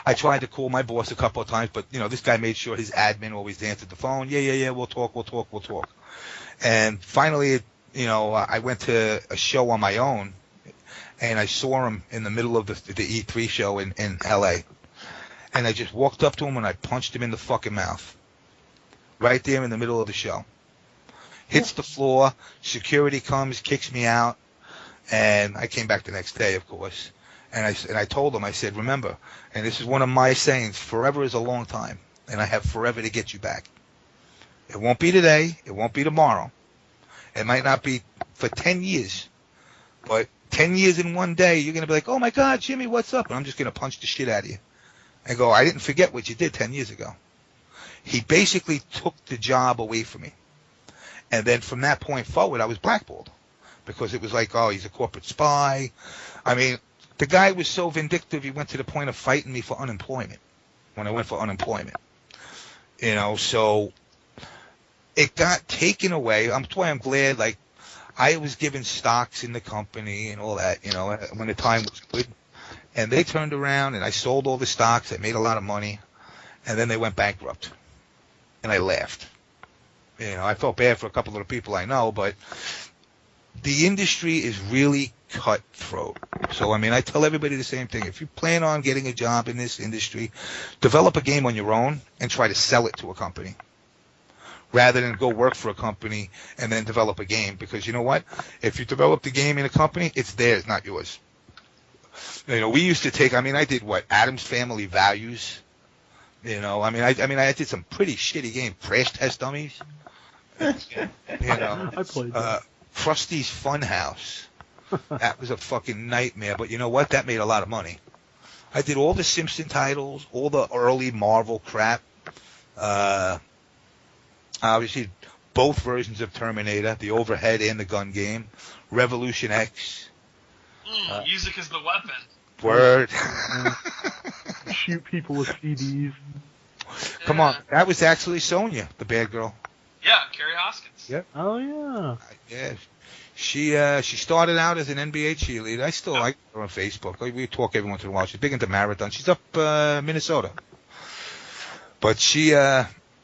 I tried to call my boss a couple of times, but, you know, this guy made sure his admin always answered the phone. Yeah, we'll talk. And finally, you know, I went to a show on my own, and I saw him in the middle of the E3 show in L.A., and I just walked up to him and I punched him in the fucking mouth. Right there in the middle of the show. Hits the floor, security comes, kicks me out, and I came back the next day, of course. And I told him, I said, remember, and this is one of my sayings, forever is a long time, and I have forever to get you back. It won't be today, it won't be tomorrow. It might not be for 10 years, but 10 years in one day, you're going to be like, oh my God, Jimmy, what's up? And I'm just going to punch the shit out of you. And go, I didn't forget what you did 10 years ago. He basically took the job away from me. And then from that point forward, I was blackballed. Because it was like, oh, he's a corporate spy. I mean, the guy was so vindictive, he went to the point of fighting me for unemployment. When I went for unemployment. You know, so it got taken away. That's why I'm glad, like, I was given stocks in the company and all that, you know, when the time was good. And they turned around and I sold all the stocks. I made a lot of money. And then they went bankrupt. And I laughed. You know, I felt bad for a couple of the people I know, but the industry is really cutthroat. So, I mean, I tell everybody the same thing. If you plan on getting a job in this industry, develop a game on your own and try to sell it to a company. Rather than go work for a company and then develop a game. Because you know what? If you develop the game in a company, it's theirs, not yours. You know, we used to take, I mean, I did what? Adam's Family Values. You know, I did some pretty shitty games. Crash Test Dummies. You know, I played that. Krusty's Funhouse. That was a fucking nightmare. But you know what? That made a lot of money. I did all the Simpson titles, all the early Marvel crap. Obviously, both versions of Terminator, the overhead and the gun game. Revolution X. Music is the weapon. Word. Shoot people with CDs. Come on. That was actually Sonya, the bad girl. Yeah, Carrie Hoskins. Yep. Oh yeah. Yeah. She started out as an NBA cheerleader. I still like her on Facebook. We talk every once in a while. She's big into marathon. She's up Minnesota. But she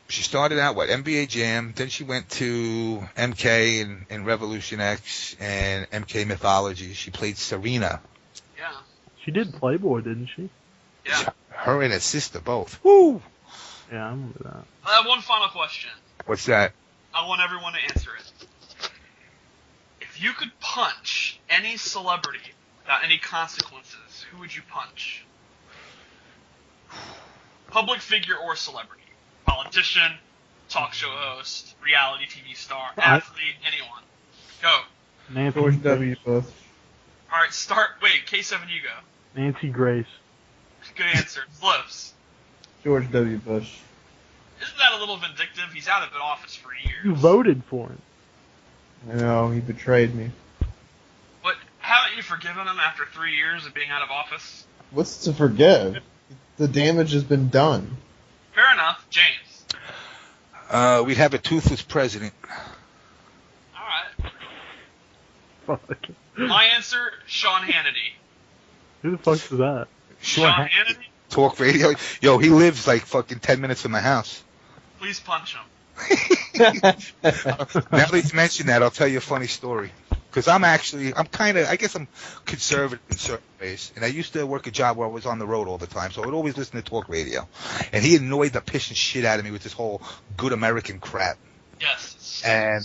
started out, NBA Jam. Then she went to MK and Revolution X and MK Mythology. She played Serena. Yeah. She did Playboy, didn't she? Yeah. Her and her sister both. Woo! Yeah, I remember that. I have one final question. What's that? I want everyone to answer it. If you could punch any celebrity without any consequences, who would you punch? Public figure or celebrity? Politician, talk show host, reality TV star, athlete, anyone. Go. Nancy George W. Bush. All right, start. Wait, K7, you go. Nancy Grace. Good answer. Flips. George W. Bush. Isn't that a little vindictive? He's out of office for years. You voted for him. I know, he betrayed me. But haven't you forgiven him after 3 years of being out of office? What's to forgive? The damage has been done. Fair enough. James. We'd have a toothless president. All right. Fuck. My answer, Sean Hannity. Who the fuck is that? Sean Hannity? Talk radio. Yo, he lives like fucking 10 minutes from my house. Please punch him. Now that you mention that, I'll tell you a funny story. Because I'm conservative in certain ways. And I used to work a job where I was on the road all the time, so I would always listen to talk radio. And he annoyed the piss and shit out of me with this whole good American crap. Yes. And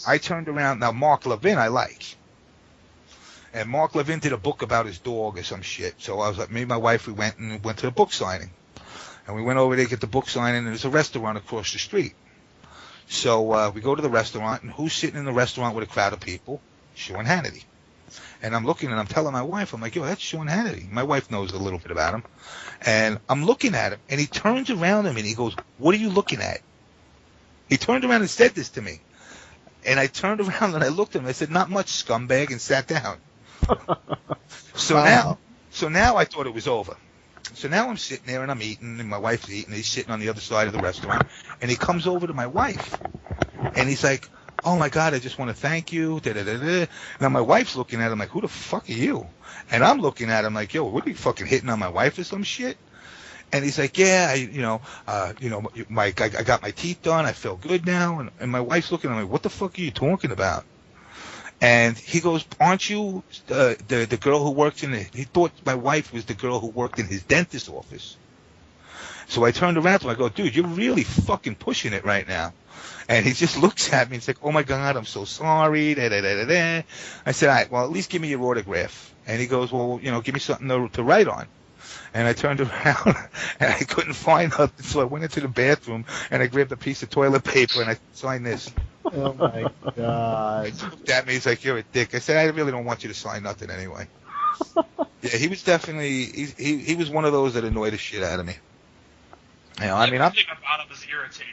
I turned around. Now, Mark Levin I like. And Mark Levin did a book about his dog or some shit. So I was like, me and my wife, we went to the book signing. And we went over there to get the book signing, and there's a restaurant across the street. So we go to the restaurant, and who's sitting in the restaurant with a crowd of people? Sean Hannity. And I'm looking and I'm telling my wife, I'm like, yo, that's Sean Hannity. My wife knows a little bit about him. And I'm looking at him, and he turns around at me and he goes, what are you looking at? He turned around and said this to me. And I turned around and I looked at him. I said, not much, scumbag, and sat down. So now I thought it was over. So now I'm sitting there and I'm eating, and my wife's eating. And he's sitting on the other side of the restaurant, and he comes over to my wife, and he's like, oh my God, I just want to thank you. Now my wife's looking at him like, who the fuck are you? And I'm looking at him like, yo, what are you fucking hitting on my wife or some shit? And he's like, yeah, Mike, I got my teeth done. I feel good now. And my wife's looking at me, what the fuck are you talking about? And he goes, aren't you the girl who works he thought my wife was the girl who worked in his dentist's office. So I turned around to him, I go, dude, you're really fucking pushing it right now. And he just looks at me and he's like, oh my God, I'm so sorry. I said, all right, well, at least give me your autograph. And he goes, well, give me something to write on. And I turned around and I couldn't find nothing, so I went into the bathroom and I grabbed a piece of toilet paper and I signed this. Oh my God. He looked at me, he's like, you're a dick. I said, I really don't want you to sign nothing anyway. Yeah, he was definitely, he was one of those that annoyed the shit out of me. Everything about him is irritating.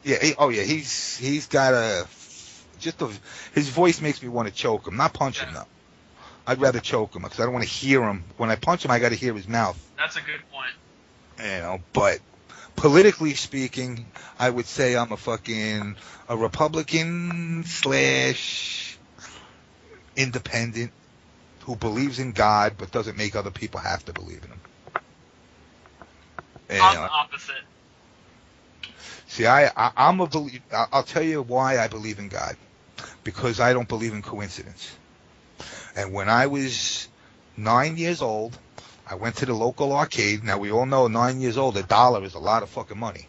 Yeah, he's got his voice makes me want to choke him, not punch him though. I'd rather choke him because I don't want to hear him. When I punch him, I got to hear his mouth. That's a good point. But politically speaking, I would say I'm a Republican / independent who believes in God but doesn't make other people have to believe in him. I'm the opposite. See, I'm a believer. I'll tell you why I believe in God. Because I don't believe in coincidence. And when I was 9 years old, I went to the local arcade. Now, we all know 9 years old, $1 is a lot of fucking money.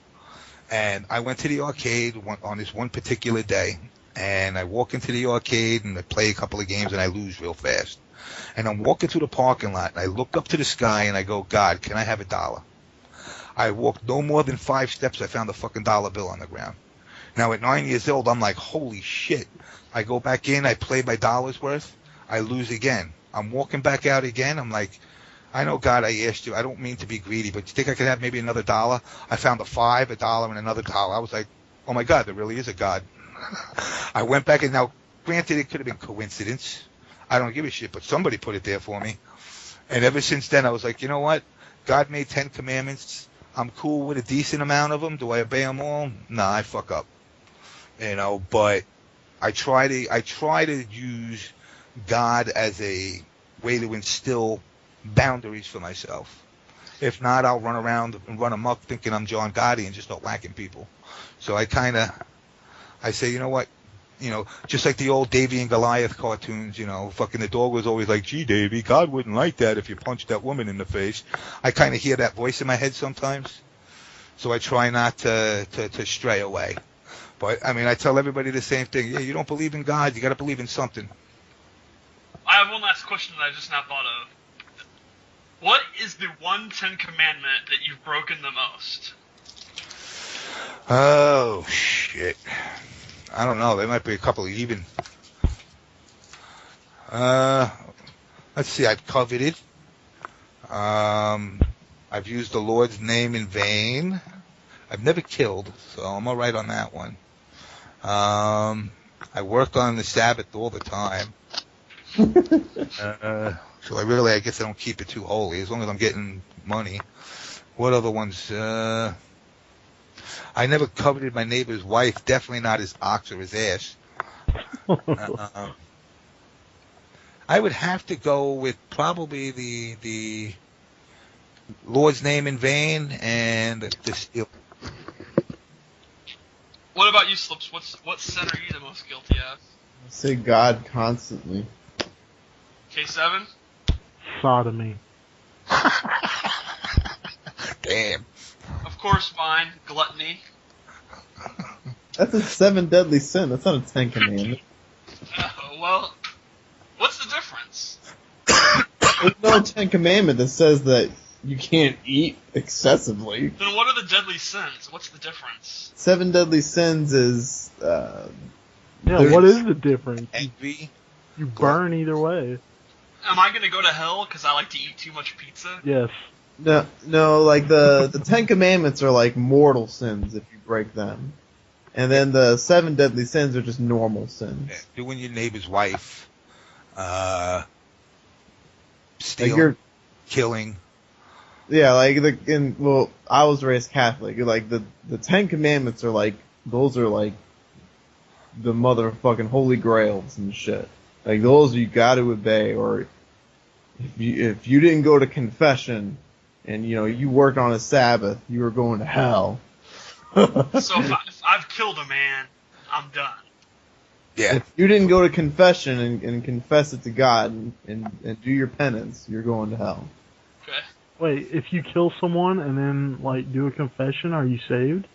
And I went to the arcade on this one particular day. And I walk into the arcade and I play a couple of games and I lose real fast. And I'm walking through the parking lot and I look up to the sky and I go, God, can I have $1? I walked no more than 5 steps. I found a fucking dollar bill on the ground. Now, at 9 years old, I'm like, holy shit. I go back in. I play my dollar's worth. I lose again. I'm walking back out again. I'm like, I know, God, I asked you. I don't mean to be greedy, but you think I could have maybe another $1? I found a $5, $1, and another $1. I was like, oh my God, there really is a God. I went back, and now, granted, it could have been coincidence. I don't give a shit, but somebody put it there for me. And ever since then, I was like, you know what? God made 10 commandments. I'm cool with a decent amount of them. Do I obey them all? Nah, I fuck up. But I try to use God as a way to instill boundaries for myself. If not, I'll run around and run amok thinking I'm John Gotti and just start whacking people. So I say, you know what? Just like the old Davy and Goliath cartoons, fucking the dog was always like, gee, Davy, God wouldn't like that if you punched that woman in the face. I kind of hear that voice in my head sometimes. So I try not to stray away. But, I tell everybody the same thing. Yeah, you don't believe in God, you got to believe in something. I have one last question that I just now thought of. What is the one 10 commandment that you've broken the most? Oh, shit. I don't know. There might be a couple even. Let's see. I've coveted. I've used the Lord's name in vain. I've never killed, so I'm all right on that one. I work on the Sabbath all the time. So I guess I don't keep it too holy, as long as I'm getting money. What other ones? I never coveted my neighbor's wife, definitely not his ox or his ass. I would have to go with probably the Lord's name in vain and the steal. What about you, Slips? What sin are you the most guilty of? I say God constantly. K7? Sodomy. Damn. Of course, mine, gluttony. That's a 7 deadly sin. That's not a 10 commandment. Well, what's the difference? There's no 10 commandment that says that you can't eat excessively. Then what are the deadly sins? What's the difference? 7 deadly sins is... what is the difference? Envy, You burn either way. Am I gonna go to hell because I like to eat too much pizza? Yes. No, like the Ten Commandments are like mortal sins if you break them. And then the 7 deadly sins are just normal sins. Yeah, doing your neighbor's wife, Like stealing, killing. Yeah, like I was raised Catholic. Like the Ten Commandments are like, those are like the motherfucking holy grails and shit. Like those you got to obey, or if you didn't go to confession and you worked on a Sabbath, you were going to hell. So if I've killed a man, I'm done. Yeah. If you didn't go to confession and confess it to God and do your penance, you're going to hell. Okay. Wait, if you kill someone and then like do a confession, are you saved?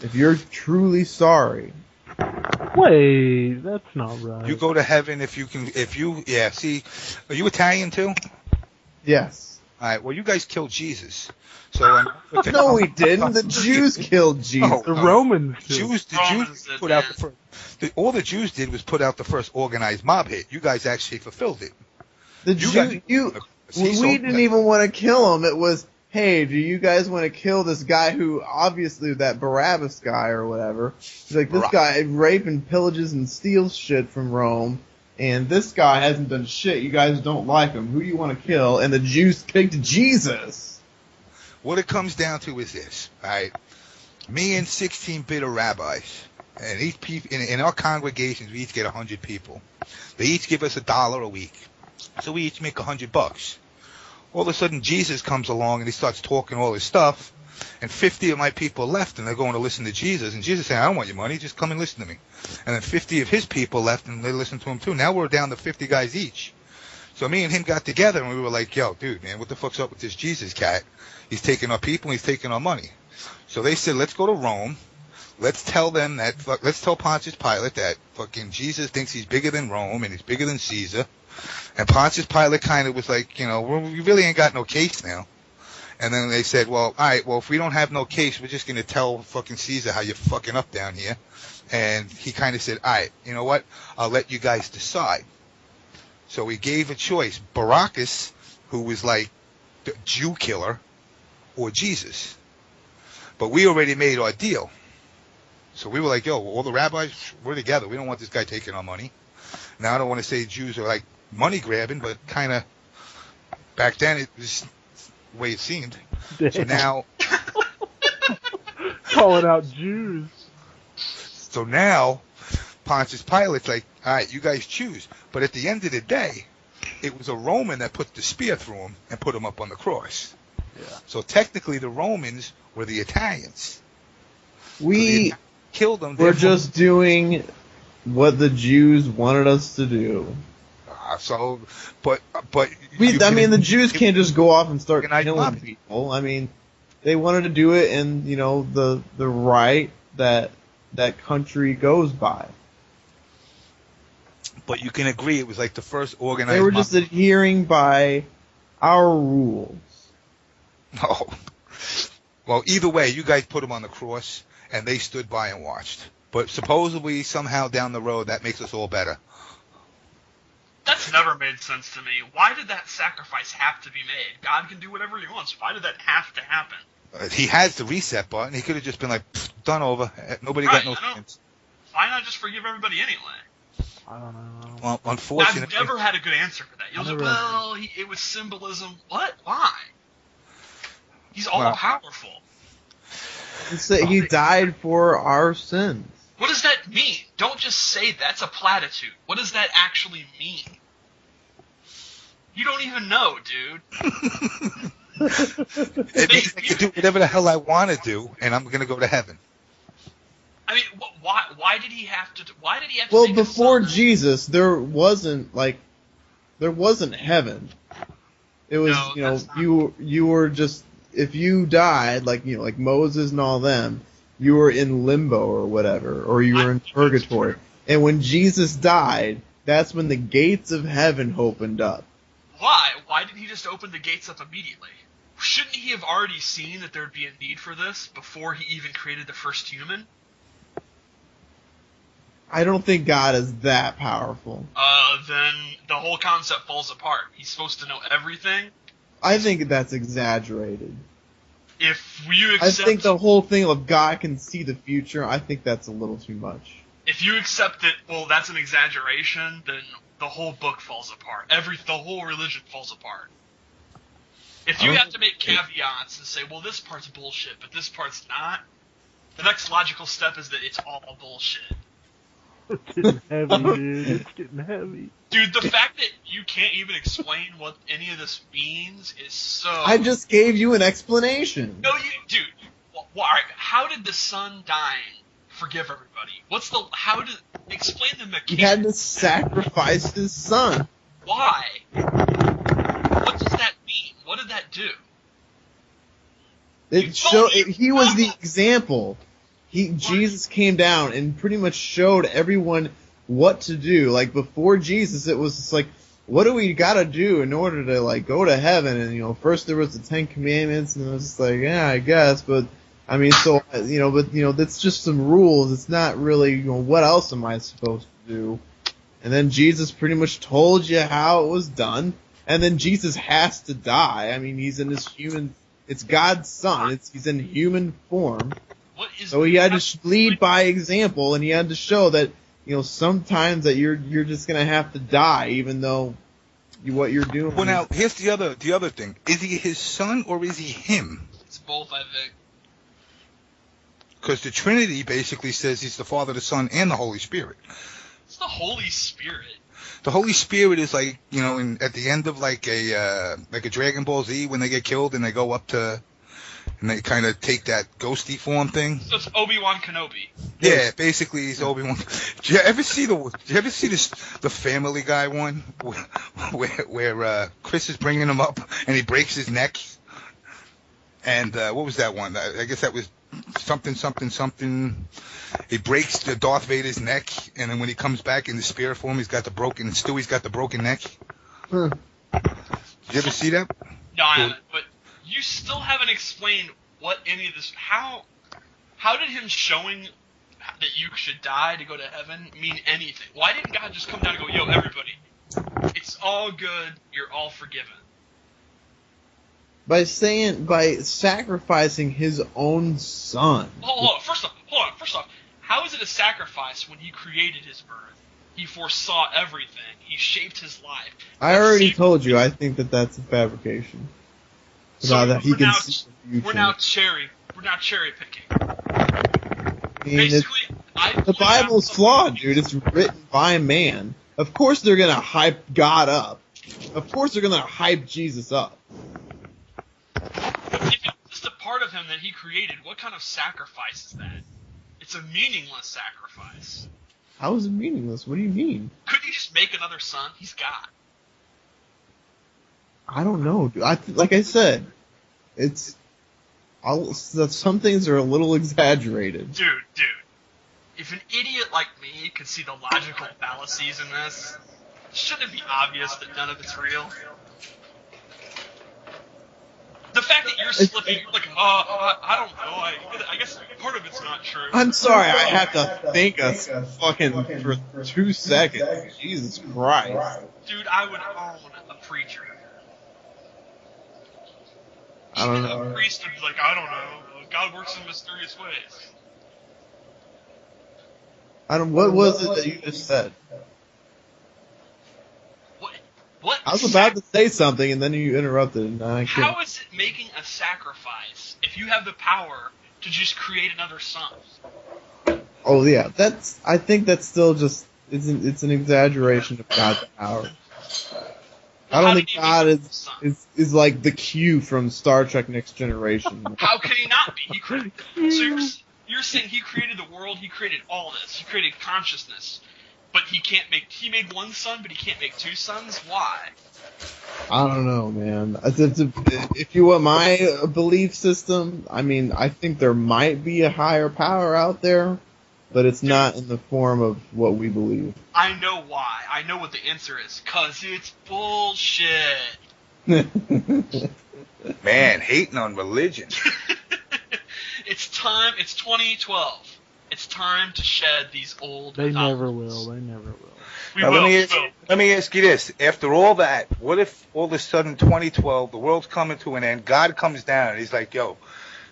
If you're truly sorry. Wait, that's not right. You go to heaven if you can. See, are you Italian too? Yes. All right. Well, you guys killed Jesus. So No, we didn't. The Jews killed Jesus. The Romans did. The Jews put out the first. All the Jews did was put out the first organized mob hit. You guys actually fulfilled it. We didn't even want to kill him. It was, hey, do you guys want to kill this guy who, obviously, that Barabbas guy or whatever? He's like, this guy rapes and pillages and steals shit from Rome, and this guy hasn't done shit. You guys don't like him. Who do you want to kill? And the Jews picked Jesus. What it comes down to is this, all right? Me and 16 bitter rabbis, and each in our congregations, we each get 100 people. They each give us $1 a week, so we each make $100. All of a sudden, Jesus comes along and he starts talking all his stuff, and 50 of my people left, and they're going to listen to Jesus. And Jesus saying, "I don't want your money, just come and listen to me." And then 50 of his people left, and they listened to him too. Now we're down to 50 guys each. So me and him got together, and we were like, "Yo, dude, man, what the fuck's up with this Jesus cat? He's taking our people, and he's taking our money." So they said, "Let's go to Rome. Let's tell them that. Let's tell Pontius Pilate that fucking Jesus thinks he's bigger than Rome and he's bigger than Caesar." And Pontius Pilate kind of was like, we really ain't got no case now. And then they said, well, all right, well, if we don't have no case, we're just going to tell fucking Caesar how you're fucking up down here. And he kind of said, all right, you know what? I'll let you guys decide. So he gave a choice. Barabbas, who was like the Jew killer, or Jesus. But we already made our deal. So we were like, yo, all the rabbis, we're together. We don't want this guy taking our money. Now, I don't want to say Jews are like money grabbing, but kind of back then it was the way it seemed. Damn. So now, calling out Jews. So now, Pontius Pilate's like, all right, you guys choose. But at the end of the day, it was a Roman that put the spear through him and put him up on the cross. Yeah. So technically, the Romans were the Italians. We killed them. We're just doing what the Jews wanted us to do. But the Jews can't just go off and start killing people. I mean, they wanted to do it in the right that country goes by. But you can agree it was like the first organized. They were just adhering by our rules. No. Well, either way, you guys put them on the cross, and they stood by and watched. But supposedly, somehow down the road, that makes us all better. That's never made sense to me. Why did that sacrifice have to be made? God can do whatever he wants. Why did that have to happen? He has the reset button. He could have just been like, done over. Nobody got no chance. Why not just forgive everybody anyway? I don't know. Well, unfortunately, I've never had a good answer for that. It was it was symbolism. What? Why? He's all powerful. He died for our sins. What does that mean? Don't just say that's a platitude. What does that actually mean? You don't even know, dude. It means I can do whatever the hell I want to do, and I'm going to go to heaven. I mean, why did he have to? Why did he have to? Well, before Jesus, there wasn't heaven. It was you were just, if you died like Moses and all them, you were in limbo or whatever, or you were in purgatory. And when Jesus died, that's when the gates of heaven opened up. Why? Why did he just open the gates up immediately? Shouldn't he have already seen that there would be a need for this before he even created the first human? I don't think God is that powerful. Then the whole concept falls apart. He's supposed to know everything. I think that's exaggerated. If you I accept, think the whole thing of God can see the future, I think that's a little too much. if you accept that, well, that's an exaggeration, then the whole book falls apart. The whole religion falls apart. If you have to make caveats and say, well, this part's bullshit, but this part's not, the next logical step is that it's all bullshit. It's getting heavy, dude. It's getting heavy. Dude, the fact that you can't even explain what any of this means is so... I just gave you an explanation. No, dude. Well, all right, how did the son dying forgive everybody? Explain the mechanics. He had to sacrifice his son. Why? What does that mean? What did that do? He was the example. Jesus came down and pretty much showed everyone what to do. Like, before Jesus, it was just like, what do we gotta do in order to, like, go to heaven? And, first there was the 10 Commandments, and it was just like, yeah, I guess, but, I mean, so, that's just some rules. It's not really, what else am I supposed to do? And then Jesus pretty much told you how it was done, and then Jesus has to die. I mean, he's in this it's God's son, he's in human form. So he had to lead by example, and he had to show that, sometimes that you're just gonna have to die, even though what you're doing. Well, now here's the other thing: is he his son or is he him? It's both, I think. Because the Trinity basically says he's the Father, the Son, and the Holy Spirit. It's the Holy Spirit. The Holy Spirit is like, at the end of like a Dragon Ball Z when they get killed and they go up to. And they kind of take that ghosty form thing. So it's Obi-Wan Kenobi. Yeah, basically he's Obi-Wan. Did you ever see the Family Guy one where Chris is bringing him up and he breaks his neck? And what was that one? I guess that was something. He breaks the Darth Vader's neck, and then when he comes back in the spirit form, Stewie's got the broken neck. Did you ever see that? No, I haven't, but. You still haven't explained what any of this... How did him showing that you should die to go to heaven mean anything? Why didn't God just come down and go, yo, everybody, it's all good, you're all forgiven? By sacrificing his own son. Hold on. First off, how is it a sacrifice when he created his birth? He foresaw everything. He shaped his life. I already told you, I think that's a fabrication. So that we're now cherry picking. Basically, the Bible's flawed, dude. It's written by a man. Of course they're gonna hype God up. Of course they're gonna hype Jesus up. If it's just a part of him that he created, what kind of sacrifice is that? It's a meaningless sacrifice. How is it meaningless? What do you mean? Couldn't he just make another son? He's God. I don't know, dude. Like I said, some things are a little exaggerated. Dude. If an idiot like me could see the logical fallacies in this, shouldn't it be obvious that none of it's real? The fact that you're slipping, you're like, I don't know, I guess part of it's not true. I'm sorry, I have to think for 2 seconds. Jesus Christ. Dude, I would own a preacher. I don't know. A priest would be like, I don't know, God works in mysterious ways. What was it that you just said? What? I was about to say something and then you interrupted. How is it making a sacrifice if you have the power to just create another son? Oh yeah, I think that's still just it's an exaggeration of God's power. I don't think God is like the Q from Star Trek Next Generation. How can he not be? So you're saying he created the world, he created all this, he created consciousness, but he made one son, but he can't make two sons? Why? I don't know, man. If you want my belief system, I mean, I think there might be a higher power out there, but it's not in the form of what we believe. I know why. I know what the answer is. 'Cause it's bullshit. Man, hating on religion. It's time. It's 2012. It's time to shed these old They mythologies. never will. They never will. We Now, will. let me ask you this. After all that, what if all of a sudden 2012, the world's coming to an end, God comes down and he's like, yo,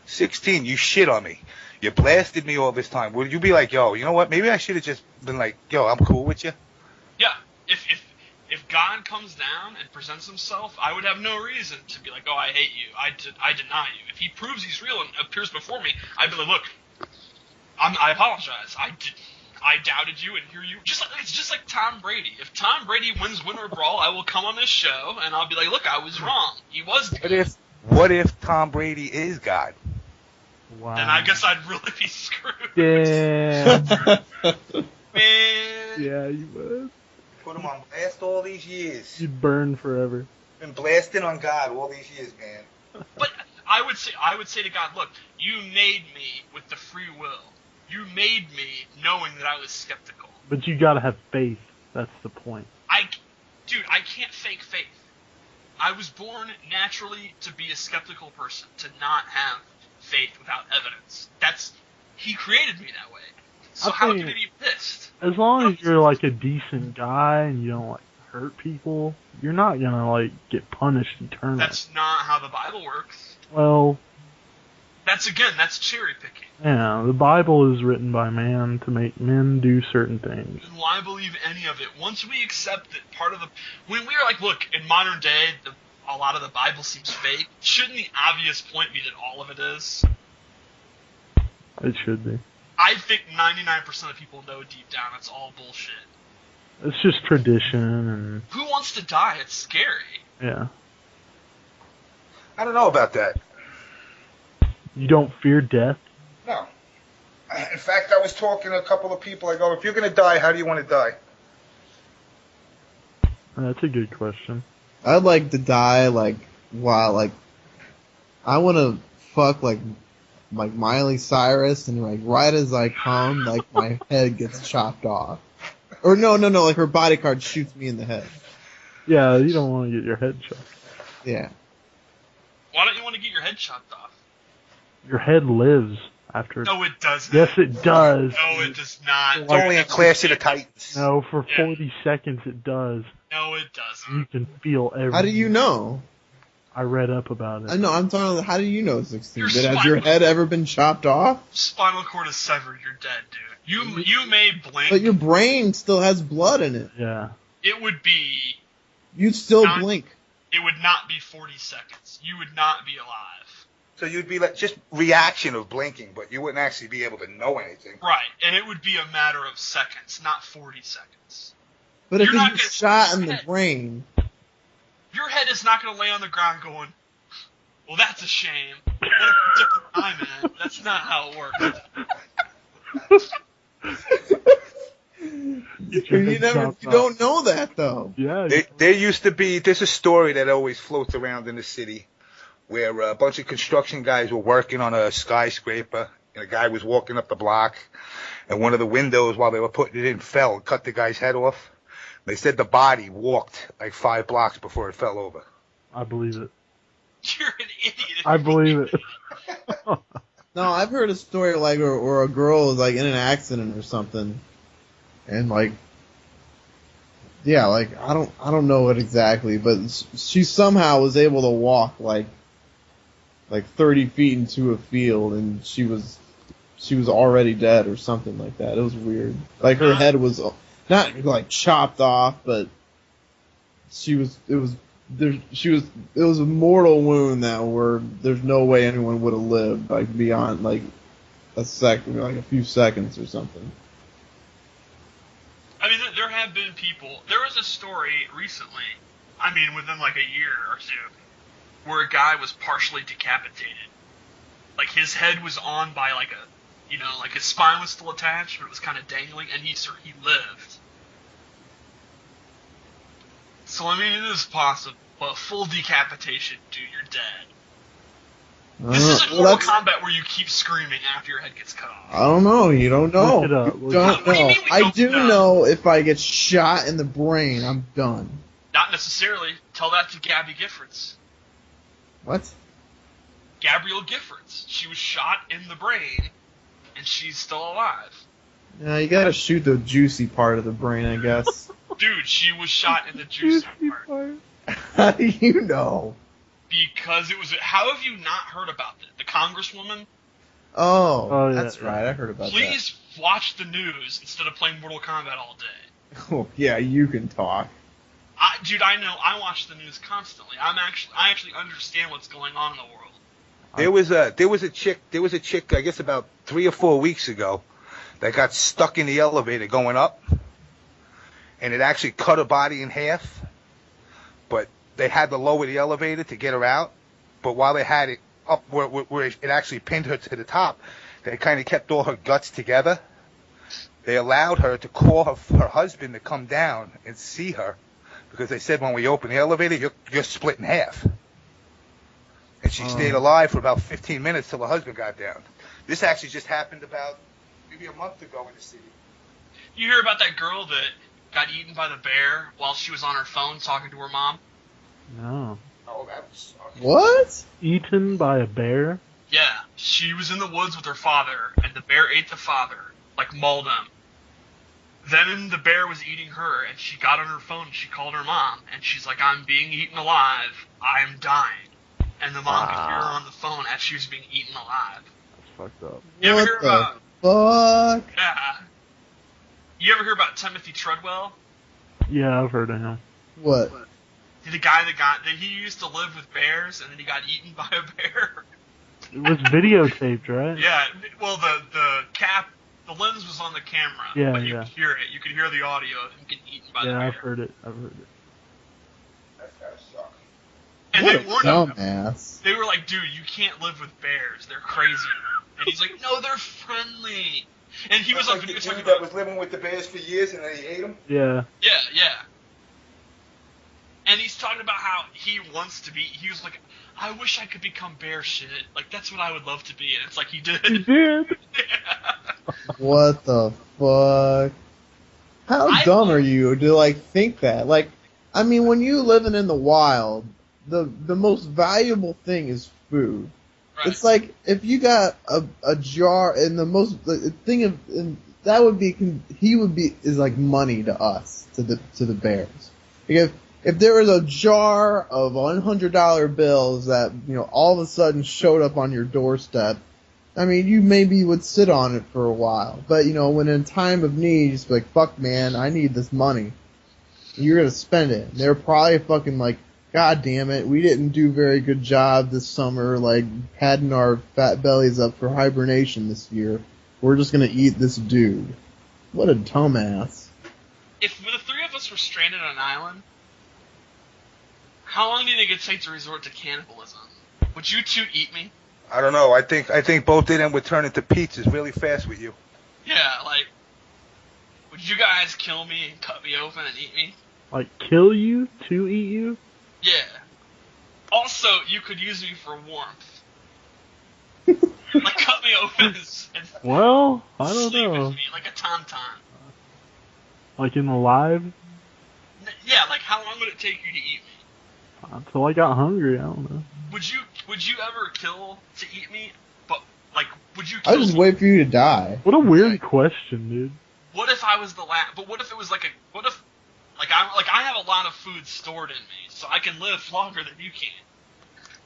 16, you shit on me. You blasted me all this time. Would you be like, yo, you know what? Maybe I should have just been like, yo, I'm cool with you? Yeah. If God comes down and presents himself, I would have no reason to be like, oh, I hate you. I deny you. If he proves he's real and appears before me, I'd be like, look, I apologize. I doubted you, and here you. It's just like Tom Brady. If Tom Brady wins Winner Brawl, I will come on this show and I'll be like, look, I was wrong. He was good. What if Tom Brady is God? Wow. Then I guess I'd really be screwed. Yeah. Man. Yeah, you would. Put him on blast all these years. You'd burn forever. Been blasting on God all these years, man. But I would say to God, look, you made me with the free will. You made me knowing that I was skeptical. But you gotta have faith. That's the point. I can't fake faith. I was born naturally to be a skeptical person, to not have faith without evidence. He created me that way. So how could he be pissed? As long as you're like a decent guy and you don't like hurt people, you're not gonna like get punished eternally. That's not how the Bible works. Well, That's cherry picking. yeah, the Bible is written by man to make men do certain things. And why believe any of it? Once we accept that when we are like, look, in modern day, a lot of the Bible seems fake, shouldn't the obvious point be that all of it is? It should be. I think 99% of people know deep down it's all bullshit. It's just tradition and Who wants to die? It's scary. yeah. I don't know about that. You don't fear death? No. In fact, I was talking to a couple of people. I go, if you're going to die, how do you want to die? That's a good question. I'd like to die I want to fuck like Miley Cyrus, and like right as I come, like my head gets chopped off. Or no, like her bodyguard shoots me in the head. Yeah, you don't want to get your head chopped. Yeah. Why don't you want to get your head chopped off? Your head lives after. No, it doesn't. Yes, it does. No, it does not. It's only in Clash of the Titans. No, for 40 seconds it does. No, it doesn't. You can feel everything. How do you know? I read up about it. I know. I'm talking. How do you know 16? Your Has your head ever been chopped off? Spinal cord is severed. You're dead, dude. You may blink. But your brain still has blood in it. Yeah. It would be. You'd still Not- blink. It would not be 40 seconds. You would not be alive. So you'd be like just reaction of blinking, but you wouldn't actually be able to know anything. Right, and it would be a matter of seconds, not 40 seconds. But if You're you not get gonna- shot in the brain, Your head is not going to lay on the ground going, well, that's a shame. What a different time, man. That's not how it works. you don't know that though. Yeah. There used to be, there's a story that always floats around in the city where a bunch of construction guys were working on a skyscraper, and a guy was walking up the block, and one of the windows while they were putting it in fell and cut the guy's head off. They said the body walked like 5 blocks before it fell over. I believe it. You're an idiot. I believe it. No, I've heard a story like where a girl was like in an accident or something, and like, yeah, like I don't know it exactly, but she somehow was able to walk like 30 feet into a field, and she was already dead or something like that. It was weird. Like her head was not like chopped off, but it was a mortal wound that where there's no way anyone would have lived like beyond like a second, like a few seconds or something. I mean, there have been people. There was a story recently, I mean, within like a year or two, where a guy was partially decapitated. Like his head was on by like like his spine was still attached, but it was kind of dangling, and he lived. So I mean, it is possible, but full decapitation, dude, you're dead. This isn't Mortal Kombat where you keep screaming after your head gets cut off. I don't know. You don't know. Look it up. You don't What do you know. mean we I don't do know? know if I get shot in the brain, I'm done. Not necessarily. Tell that to Gabby Giffords. What? Gabrielle Giffords. She was shot in the brain, and she's still alive. Yeah, you gotta shoot the juicy part of the brain, I guess. Dude, she was shot in the juicy part. How do you know? Because it was. How have you not heard about it? The Congresswoman. Oh, yeah, that's right. I heard about Please watch the news instead of playing Mortal Kombat all day. that. Oh, yeah, you can talk. Dude, I know. I watch the news constantly. I actually understand what's going on in the world. There was a chick, I guess about 3 or 4 weeks ago, that got stuck in the elevator going up, and it actually cut her body in half, but they had to lower the elevator to get her out, but while they had it up where it actually pinned her to the top, they kind of kept all her guts together. They allowed her to call her husband to come down and see her, because they said when we open the elevator, you're split in half. And she stayed alive for about 15 minutes till her husband got down. This actually just happened about maybe a month ago in the city. You hear about that girl that got eaten by the bear while she was on her phone talking to her mom? No. Oh, that was... What? Eaten by a bear? Yeah, she was in the woods with her father, and the bear ate the father, like mauled him. Then the bear was eating her, and she got on her phone, and she called her mom, and she's like, I'm being eaten alive, I'm dying. And the mom could hear her on the phone as she was being eaten alive. That's fucked up. You ever What hear the about... fuck? Yeah. You ever hear about Timothy Treadwell? Yeah, I've heard of him. What? The guy that he used to live with bears, and then he got eaten by a bear. It was videotaped, right? Yeah, well, the lens was on the camera, Yeah, but you yeah. could hear it. You could hear the audio of him getting eaten by the Yeah, bear. I've heard it. That's gotta suck. And What they a warned him. dumbass. They were like, dude, you can't live with bears. They're crazy. And he's like, no, they're friendly. And he was on Like the video dude talking that about... was living with the bears for years and then he ate them? Yeah. Yeah. And he's talking about how he wants to be... He was like, I wish I could become bear shit. Like, that's what I would love to be. And it's like, he did. He did. Yeah. What the fuck? How dumb are you to, like, think that? Like, I mean, when you living in the wild, the most valuable thing is food. Right. It's like, if you got a jar, and the thing of, and that would be, is like money to us, to the bears. If there was a jar of $100 bills that, you know, all of a sudden showed up on your doorstep, I mean, you maybe would sit on it for a while. But, you know, when in time of need, you just be like, fuck, man, I need this money. And you're gonna spend it. And they're probably fucking like, God damn it, we didn't do a very good job this summer, like, padding our fat bellies up for hibernation this year. We're just gonna eat this dude. What a dumbass. If the three of us were stranded on an island, how long do you think it'd take to resort to cannibalism? Would you two eat me? I don't know. I think both of them would turn into pizzas really fast with you. Yeah, like, would you guys kill me and cut me open and eat me? Like, kill you to eat you? Yeah. Also, you could use me for warmth. Like, cut me open and Well, I don't sleep know. with me like a tauntaun. Like in the live? Yeah, like, how long would it take you to eat me? Until I got hungry, I don't know. Would you ever kill to eat me? But, like, would you kill I'll just me? wait for you to die. What a weird question, dude. What if I was the last? But what if it was like I have a lot of food stored in me, so I can live longer than you can.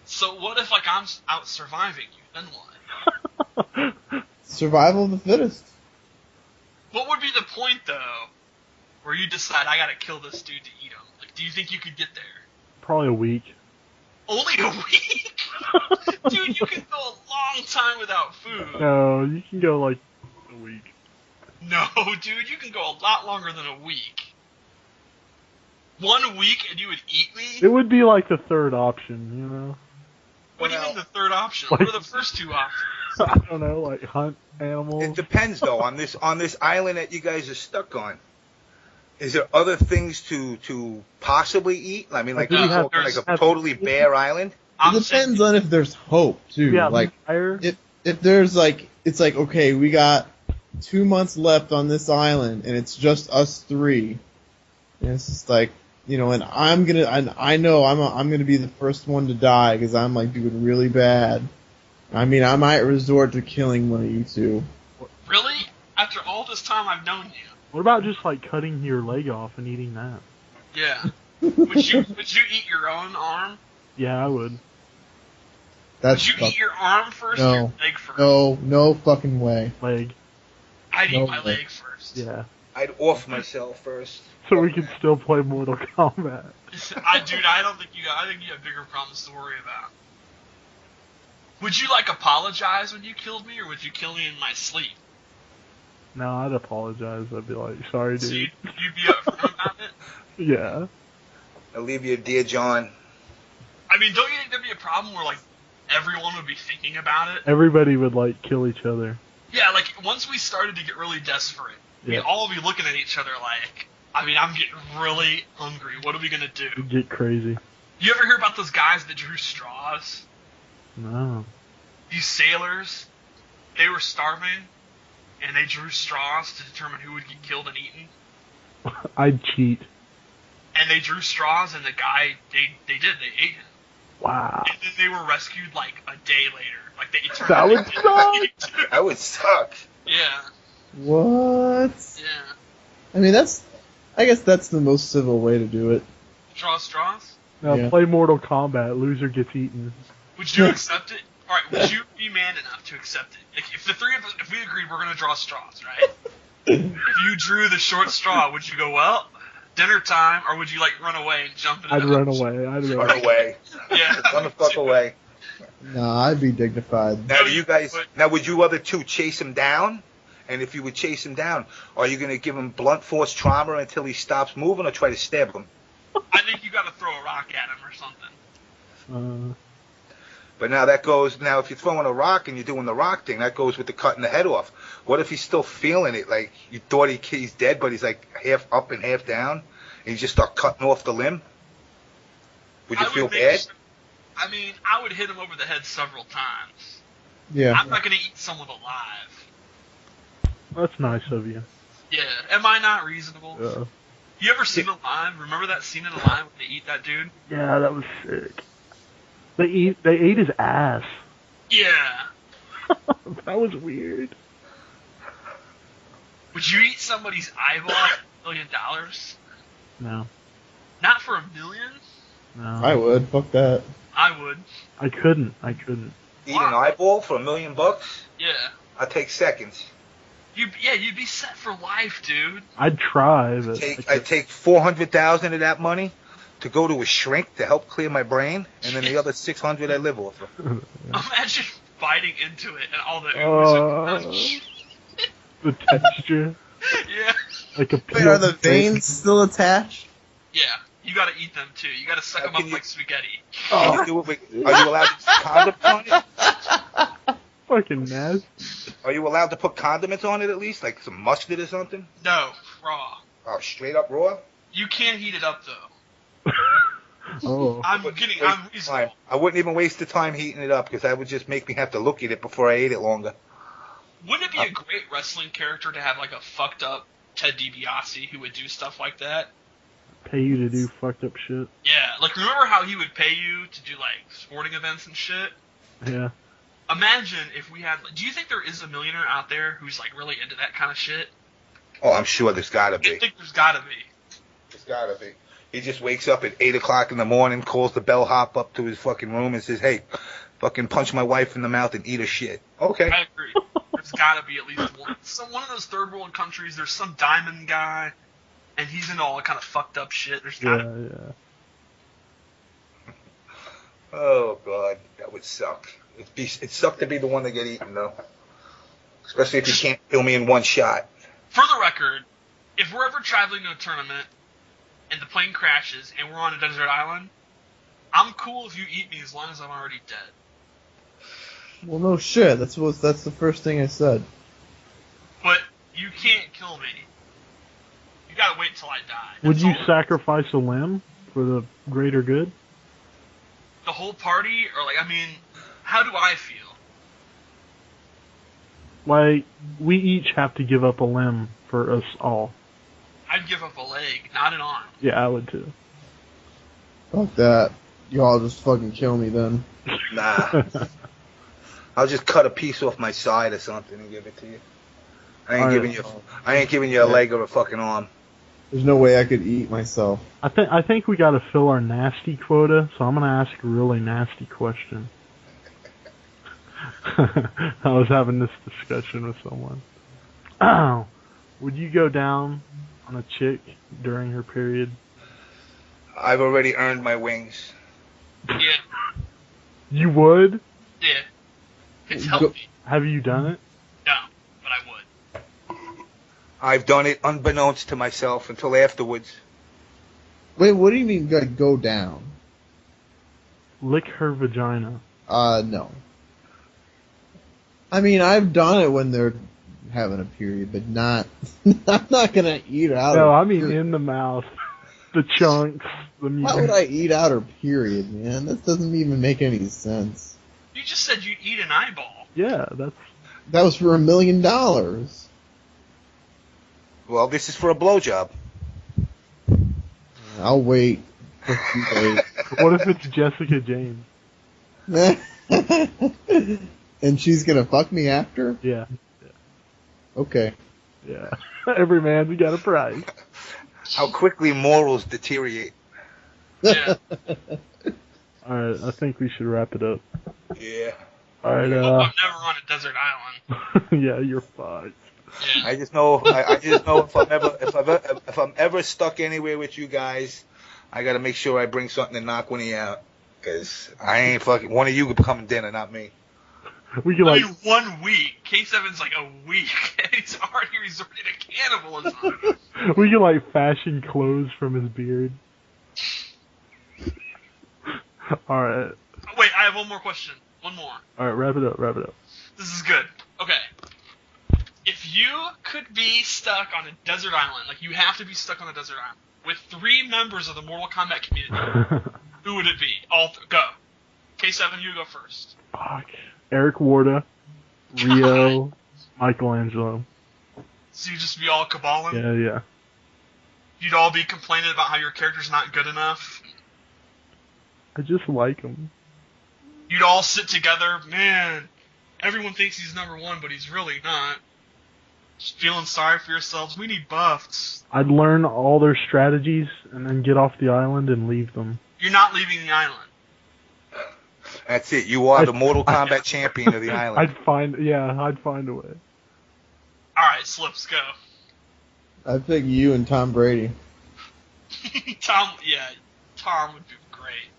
So what if, like, I'm out surviving you? Then what? Survival of the fittest. What would be the point, though, where you decide I gotta kill this dude to eat him? Like, do you think you could get there? Probably a week. Only a week? Dude, you can go a long time without food. No, you can go like a week. No, dude, you can go a lot longer than a week. 1 week and you would eat me? It would be like the third option, you know? What do you mean the third option? Like- What are the first two options? I don't know, like hunt animals. It depends, though. On this island that you guys are stuck on, is there other things to possibly eat? I mean, like, Do you have- like a totally bare island? I'm It depends on if there's hope too. Yeah, Like fire. if there's like, it's like, okay, we got 2 months left on this island and it's just us three. And it's just like, you know, and I know I'm gonna be the first one to die because I'm like doing really bad. I mean, I might resort to killing one of you two. Really? After all this time I've known you? What about just like cutting your leg off and eating that? Yeah. Would you eat your own arm? Yeah, I would. That's Would you eat your arm first or No. your leg first? No fucking way. Leg. I'd No eat my way. leg first. Yeah. I'd off myself first. So we can still play Mortal Kombat. I don't think I think you have bigger problems to worry about. Would you like apologize when you killed me, or would you kill me in my sleep? No, I'd apologize. I'd be like, sorry, So dude. you'd be upfront about it? Yeah. I'll leave you, dear John. I mean, don't you think there'd be a problem where, like, everyone would be thinking about it? Everybody would like kill each other. Yeah, like, once we started to get really desperate, we'd Yeah. all be looking at each other like, I mean, I'm getting really hungry. What are we gonna do? It'd get crazy. You ever hear about those guys that drew straws? No. These sailors, they were starving, and they drew straws to determine who would get killed and eaten. I'd cheat. And they drew straws, and the guy, they ate him. Wow. And then they were rescued, like, a day later. Like, they turned That out would they suck. didn't eat. That would suck. Yeah, What? yeah. I mean, I guess that's the most civil way to do it. Draw straws? Now Yeah. play Mortal Kombat. Loser gets eaten. Would you accept it? Alright, would you be man enough to accept it? Like, if the three of us, if we agreed we're gonna draw straws, right? If you drew the short straw, would you go, well, dinner time, or would you, like, run away and jump in I'd the run ocean? away. Run away. Yeah. Run the fuck away. Nah, I'd be dignified. Now, do you guys? Now, would you other two chase him down? And if you would chase him down, are you going to give him blunt force trauma until he stops moving, or try to stab him? I think you gotta throw a rock at him or something. But now that goes. Now, if you're throwing a rock and you're doing the rock thing, that goes with the cutting the head off. What if he's still feeling it? Like you thought he's dead, but he's like half up and half down, and you just start cutting off the limb. Would you I feel would make bad? sure- I mean, I would hit him over the head several times. Yeah. I'm not gonna eat someone alive. That's nice of you. Yeah, am I not reasonable? Yeah. You ever seen Alive? Remember that scene in Alive when they eat that dude? Yeah, that was sick. They ate his ass. Yeah. That was weird. Would you eat somebody's eyeball for $1 million? No. Not for $1 million? No. I would. Fuck that. I would. I couldn't. Eat an eyeball for $1 million? Yeah. I'd take seconds. You'd be set for life, dude. I'd try, but I'd take $400,000 of that money to go to a shrink to help clear my brain, and then the other $600 I live off of. Imagine biting into it and all the ooze. the texture, Yeah. like a Wait, are peeled the steak. veins still attached? Yeah. You gotta eat them too. You gotta suck How them can up you- like spaghetti. Can you do it with, are you allowed to put condiments on it? Fucking nasty. Are you allowed to put condiments on it at least, like some mustard or something? No, raw. Oh, straight up raw? You can't heat it up though. Oh. I'm Time. reasonable. I wouldn't even waste the time heating it up because that would just make me have to look at it before I ate it longer. Wouldn't it be a great wrestling character to have like a fucked up Ted DiBiase who would do stuff like that? Pay you to do fucked up shit. Yeah, like remember how he would pay you to do like sporting events and shit? Yeah. Imagine if we had. Do you think there is a millionaire out there who's like really into that kind of shit? Oh, I'm sure there's gotta I be. think there's gotta be. There's gotta be. He just wakes up at 8 o'clock in the morning, calls the bellhop up to his fucking room and says, hey, fucking punch my wife in the mouth and eat her shit. Okay. I agree. There's gotta be at least one. One of those third world countries, there's some diamond guy, and he's into all kind of fucked up shit. There's gotta Yeah. Oh, God. That would suck. It'd suck to be the one to get eaten, though. Especially if you can't kill me in one shot. For the record, if we're ever traveling to a tournament and the plane crashes and we're on a desert island, I'm cool if you eat me as long as I'm already dead. Well, no shit. That's the first thing I said. But you can't kill me. You gotta wait till I die. Would That's you all. sacrifice a limb for the greater good? The whole party, or like, I mean, how do I feel? Like, we each have to give up a limb for us all. I'd give up a leg, not an arm. Yeah, I would too. Fuck that. Y'all just fucking kill me then. Nah. I'll just cut a piece off my side or something and give it to you. I ain't giving you a leg or a fucking arm. There's no way I could eat myself. I think we got to fill our nasty quota, so I'm gonna ask a really nasty question. I was having this discussion with someone. Would you go down on a chick during her period? I've already earned my wings. Yeah. You would? Yeah. It's healthy. Have you done it? No, but I would. I've done it unbeknownst to myself until afterwards. Wait, what do you mean go down? Lick her vagina. No. I mean, I've done it when they're having a period, but not. I'm not gonna eat out. No, I mean in the mouth, the chunks, the meat. Why would I eat out her period, man? That doesn't even make any sense. You just said you'd eat an eyeball. Yeah, that was for $1 million. Well, this is for a blowjob. I'll wait. What if it's Jessica James? And she's gonna fuck me after? Yeah. Okay. Yeah. Every man's got a price. How quickly morals deteriorate. Yeah. Alright, I think we should wrap it up. Yeah. Alright, I'm never on a desert island. yeah, you're fucked. Yeah. I just know if I'm ever stuck anywhere with you guys, I gotta make sure I bring something to knock one of you out. Cause I ain't fucking one of you could become dinner, not me. We can I mean, 1 week. K7's like a week, and he's already resorted to cannibalism. we can like fashion clothes from his beard. Alright. Wait, I have one more question. One more. Alright, wrap it up. This is good. Okay. If you could be stuck on a desert island, like you have to be stuck on a desert island, with 3 members of the Mortal Kombat community, who would it be? Go. K7, you go first. Fuck. Eric Warda, Rio, Michelangelo. So you just be all caballing? Yeah. You'd all be complaining about how your character's not good enough? I just like him. You'd all sit together, man, everyone thinks he's number 1, but he's really not. Just feeling sorry for yourselves. We need buffs. I'd learn all their strategies and then get off the island and leave them. You're not leaving the island. That's it. You are the Mortal Kombat champion of the island. I'd find a way. Alright, Slips, go. I pick you and Tom Brady. Tom would be great.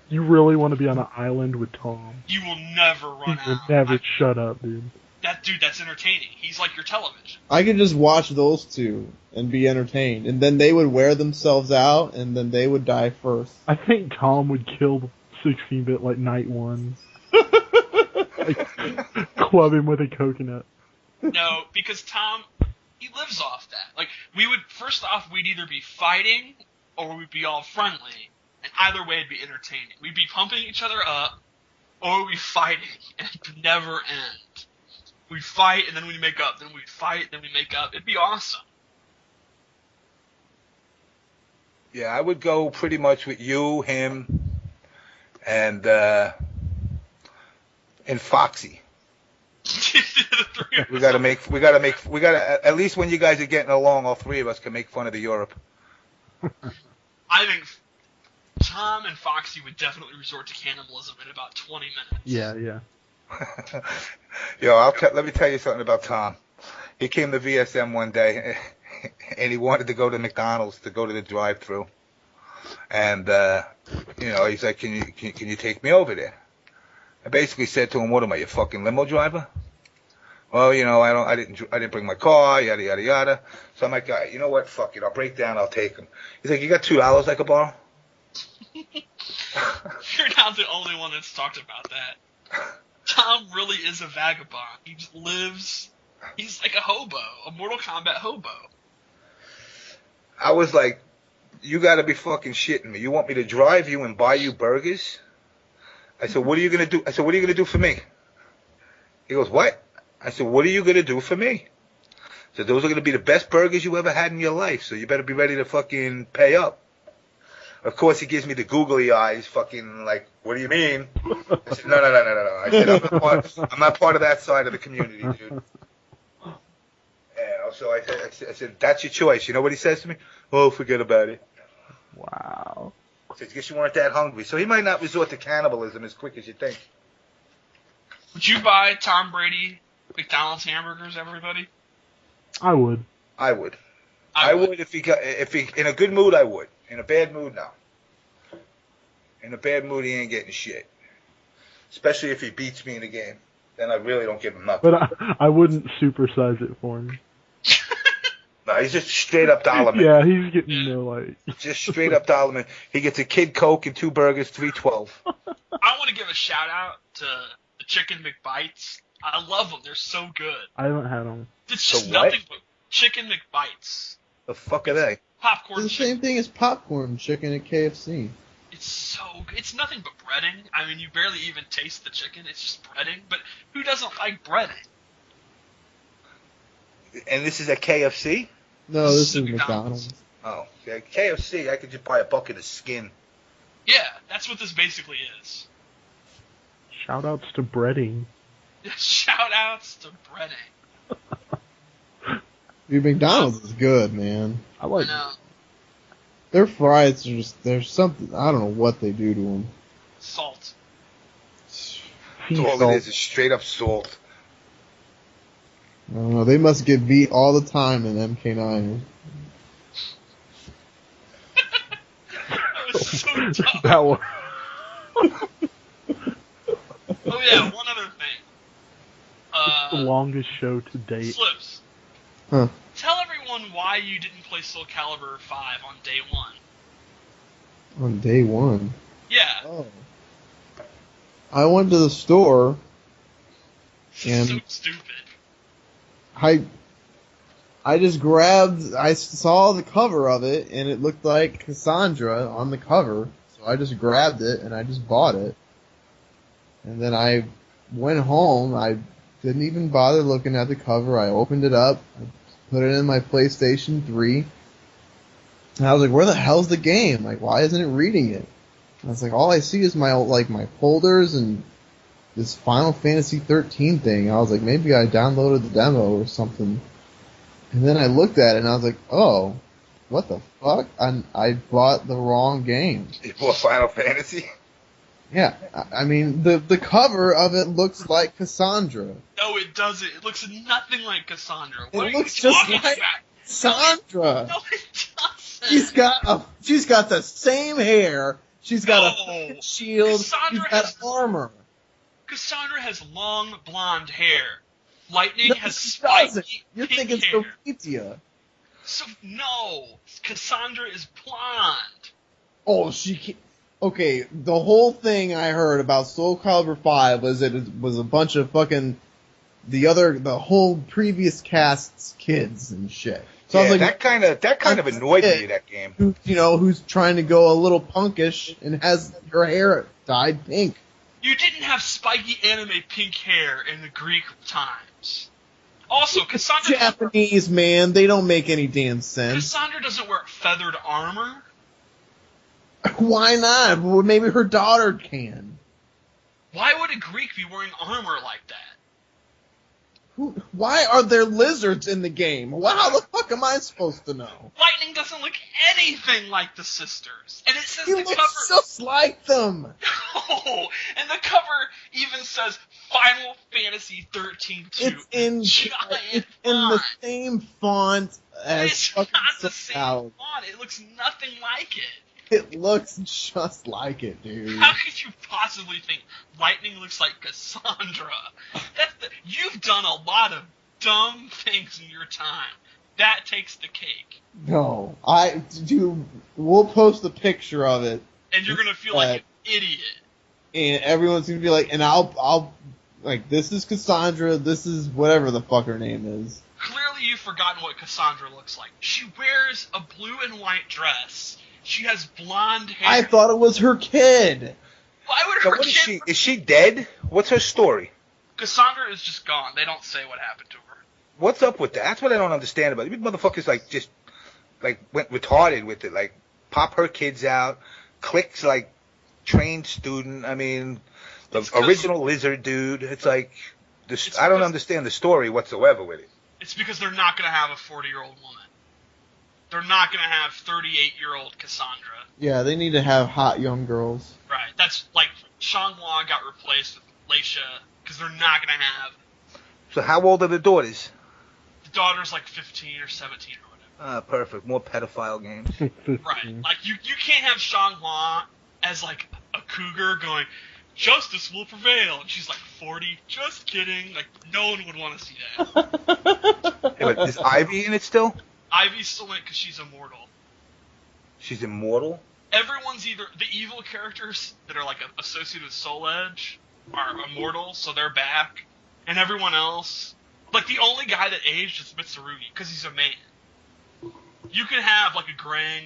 You really want to be on an island with Tom? You will never run He will out. never shut up, dude. That's entertaining. He's like your television. I could just watch those two and be entertained, and then they would wear themselves out, and then they would die first. I think Tom would kill 16-bit like night 1. Like, club him with a coconut. No, because Tom, he lives off that. Like, first off, we'd either be fighting, or we'd be all friendly, and either way it'd be entertaining. We'd be pumping each other up, or we'd be fighting, and it could never end. We'd fight, and then we'd make up, then we'd fight, then we'd make up. It'd be awesome. Yeah, I would go pretty much with you, him, and Foxy. We gotta at least when you guys are getting along, all 3 of us can make fun of the Europe. I think Tom and Foxy would definitely resort to cannibalism in about 20 minutes. Yeah. Yo, let me tell you something about Tom. He came to VSM one day, and he wanted to go to McDonald's to go to the drive-thru, and he's like, "Can you take me over there?" I basically said to him, "What am I, your fucking limo driver?" Well, I didn't bring my car, yada yada yada. So I'm like, you know what? Fuck it, I'll break down, I'll take him. He's like, "You got $2 I could borrow?" You're not the only one that's talked about that. Tom really is a vagabond. He just lives. He's like a hobo, a Mortal Kombat hobo. I was like, "You got to be fucking shitting me. You want me to drive you and buy you burgers?" I said, "What are you gonna do?" I said, "What are you gonna do for me?" He goes, "What?" I said, "What are you gonna do for me?" So those are gonna be the best burgers you ever had in your life. So you better be ready to fucking pay up. Of course, he gives me the googly eyes, fucking like, "What do you mean?" I said, No. I said, I'm not part of that side of the community, dude. So I said, that's your choice. You know what he says to me? Oh, forget about it. Wow. I said, guess you weren't that hungry. So he might not resort to cannibalism as quick as you think. Would you buy Tom Brady McDonald's hamburgers, everybody? I would. I would if he in a good mood. I would. In a bad mood, no. In a bad mood, he ain't getting shit. Especially if he beats me in the game, then I really don't give him nothing. But I wouldn't supersize it for him. No, he's just straight up dollar man. Yeah, he's getting like just straight up dollar man. He gets a Kid Coke and 2 burgers, $3.12. I want to give a shout out to the Chicken McBites. I love them. They're so good. I haven't had them. It's just The what? nothing but Chicken McBites. The fuck are they? Popcorn It's the chicken. same thing as popcorn chicken at KFC. It's so good. It's nothing but breading. I mean, you barely even taste the chicken. It's just breading. But who doesn't like breading? And this is at KFC? No, this is McDonald's. McDonald's. Oh, yeah, KFC, I could just buy a bucket of skin. Yeah, that's what this basically is. Shout outs to breading. Shout outs to breading. Dude, McDonald's is good, man. I like. I know. Their fries are just, there's something, I don't know what they do to them. Salt. Sea All salt. it is straight up salt. I don't know, they must get beat all the time in MK9. That was so dumb. That one. Oh yeah, one other thing. The longest show to date. Slips. Huh. Tell everyone why you didn't play Soul Calibur 5 on day one. On day one. Yeah. Oh. I went to the store, and So stupid. I just grabbed, I saw the cover of it, and it looked like Cassandra on the cover, so I just grabbed it, and I just bought it. And then I went home, I didn't even bother looking at the cover, I opened it up, I put it in my PlayStation 3, and I was like, where the hell's the game? Like, why isn't it reading it? And I was like, all I see is my folders and this Final Fantasy 13 thing. I was like, maybe I downloaded the demo or something. And then I looked at it and I was like, oh, what the fuck? I bought the wrong game. You bought Final Fantasy? Yeah, I mean, the cover of it looks like Cassandra. No, it doesn't. It looks nothing like Cassandra. What It are looks you just talking like about? Cassandra. No, it doesn't. She's got the same hair. She's got No. a shield. Cassandra She's got has- armor. Cassandra has long blonde hair. Lightning No, has she doesn't. spiky You're pink thinking hair. Sophia. So no, Cassandra is blonde. Oh, she can't. Okay, the whole thing I heard about Soul Calibur 5 was that it was a bunch of fucking the whole previous cast's kids and shit. So I Yeah, was like, that kind of annoyed me, that game. who's trying to go a little punkish and has her hair dyed pink. You didn't have spiky anime pink hair in the Greek times. Also, Cassandra Japanese, man, they don't make any damn sense. Cassandra doesn't wear feathered armor. Why not? Well, maybe her daughter can. Why would a Greek be wearing armor like that? Why are there lizards in the game? Well, how the fuck am I supposed to know? Lightning doesn't look anything like the sisters. And it says He the looks cover... just like them. Oh, and the cover even says Final Fantasy 13 2. It's in the font. same font as It's fucking not the Soul same Calibur. font. It looks nothing like it. It looks just like it, dude. How could you possibly think Lightning looks like Cassandra? You've done a lot of dumb things in your time. That takes the cake. No, we'll post a picture of it, And you're gonna feel like an idiot. and everyone's gonna be like, and I'll like, this is Cassandra, this is whatever the fuck her name is. Clearly you've forgotten what Cassandra looks like. She wears a blue and white dress. She has blonde hair. I thought it was her kid. Why would So her what is kid... she? Is she dead? What's her story? Cassandra is just gone. They don't say what happened to her. What's up with that? That's what I don't understand about it. These motherfuckers went retarded with it. Like, pop her kids out, clicks like trained student. I mean, the original lizard dude. It's like I don't understand the story whatsoever with it. It's because they're not going to have a 40-year-old woman. They're not going to have 38-year-old Cassandra. Yeah, they need to have hot young girls. Right. That's like Shang-Hua got replaced with Leisha because they're not going to have. So how old are the daughters? The daughter's like 15 or 17 or whatever. Perfect. More pedophile games. Right. Like you can't have Shang-Hua as like a cougar going, justice will prevail, and she's like 40. Just kidding. Like no one would want to see that. Hey, but is Ivy in it still? Ivy's still in it because she's immortal. She's immortal? Everyone's either the evil characters that are like associated with Soul Edge are immortal, so they're back, and everyone else, like the only guy that aged is Mitsurugi because he's a man. You can have like a graying,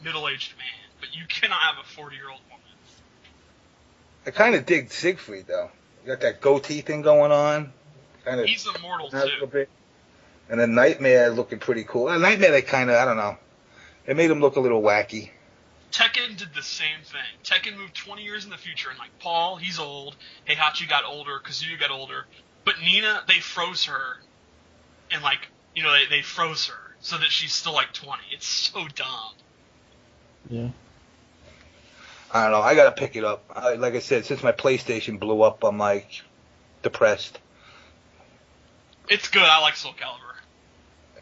middle-aged man, but you cannot have a 40-year-old woman. I kind of dig Siegfried though. You got that goatee thing going on. He's immortal too. And then Nightmare looking pretty cool. Nightmare, they kind of, I don't know. They made him look a little wacky. Tekken did the same thing. Tekken moved 20 years in the future, and like Paul, he's old. Heihachi got older. Kazuya got older. But Nina, they froze her, and like they froze her so that she's still like 20. It's so dumb. Yeah. I don't know. I gotta pick it up. Like I said, since my PlayStation blew up, I'm like depressed. It's good. I like Soul Calibur.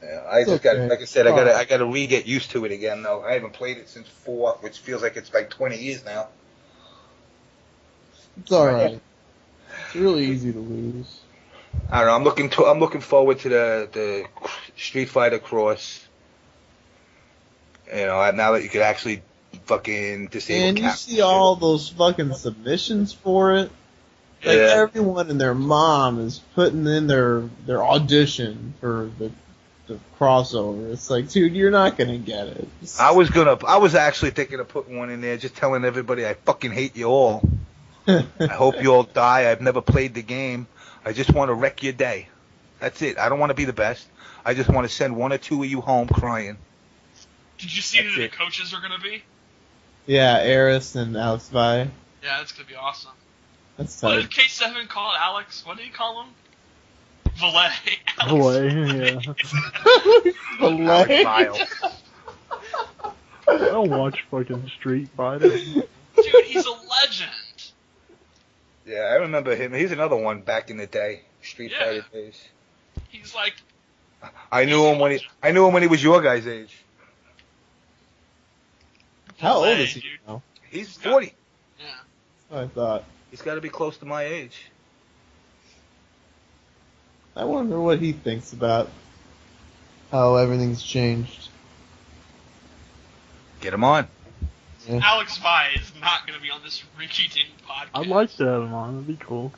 Yeah, I just got, like I said, I gotta re-get used to it again though. I haven't played it since 4, which feels like it's like 20 years now. It's alright. It's really easy to lose. I don't know. I'm looking forward to the Street Fighter Cross. You know, now that you could actually fucking disable. And you see all those fucking submissions for it. Like everyone and their mom is putting in their audition for the crossover. It's like, dude, you're not gonna get it. I was actually thinking of putting one in there, just telling everybody I fucking hate you all. I hope you all die. I've never played the game. I just want to wreck your day. That's it. I don't want to be the best. I just want to send 1 or 2 of you home crying. Did you see who the coaches are gonna be? Yeah, Eris and Alex Vi. Yeah, that's gonna be awesome. That's What tight. did K7 call it, Alex? What did he call him? Valet. Valet, yeah. Valet. I don't watch fucking Street Fighter. Dude, he's a legend. Yeah, I remember him. He's another one back in the day, Street Fighter days. He's like. I knew him when he was your guys' age. How Valet, old is he dude. now? He's 40. Yeah. I thought. He's got to be close to my age. I wonder what he thinks about how everything's changed. Get him on. Yeah. Alex Vi is not going to be on this Ricky Ding podcast. I'd like to have him on. That'd be cool.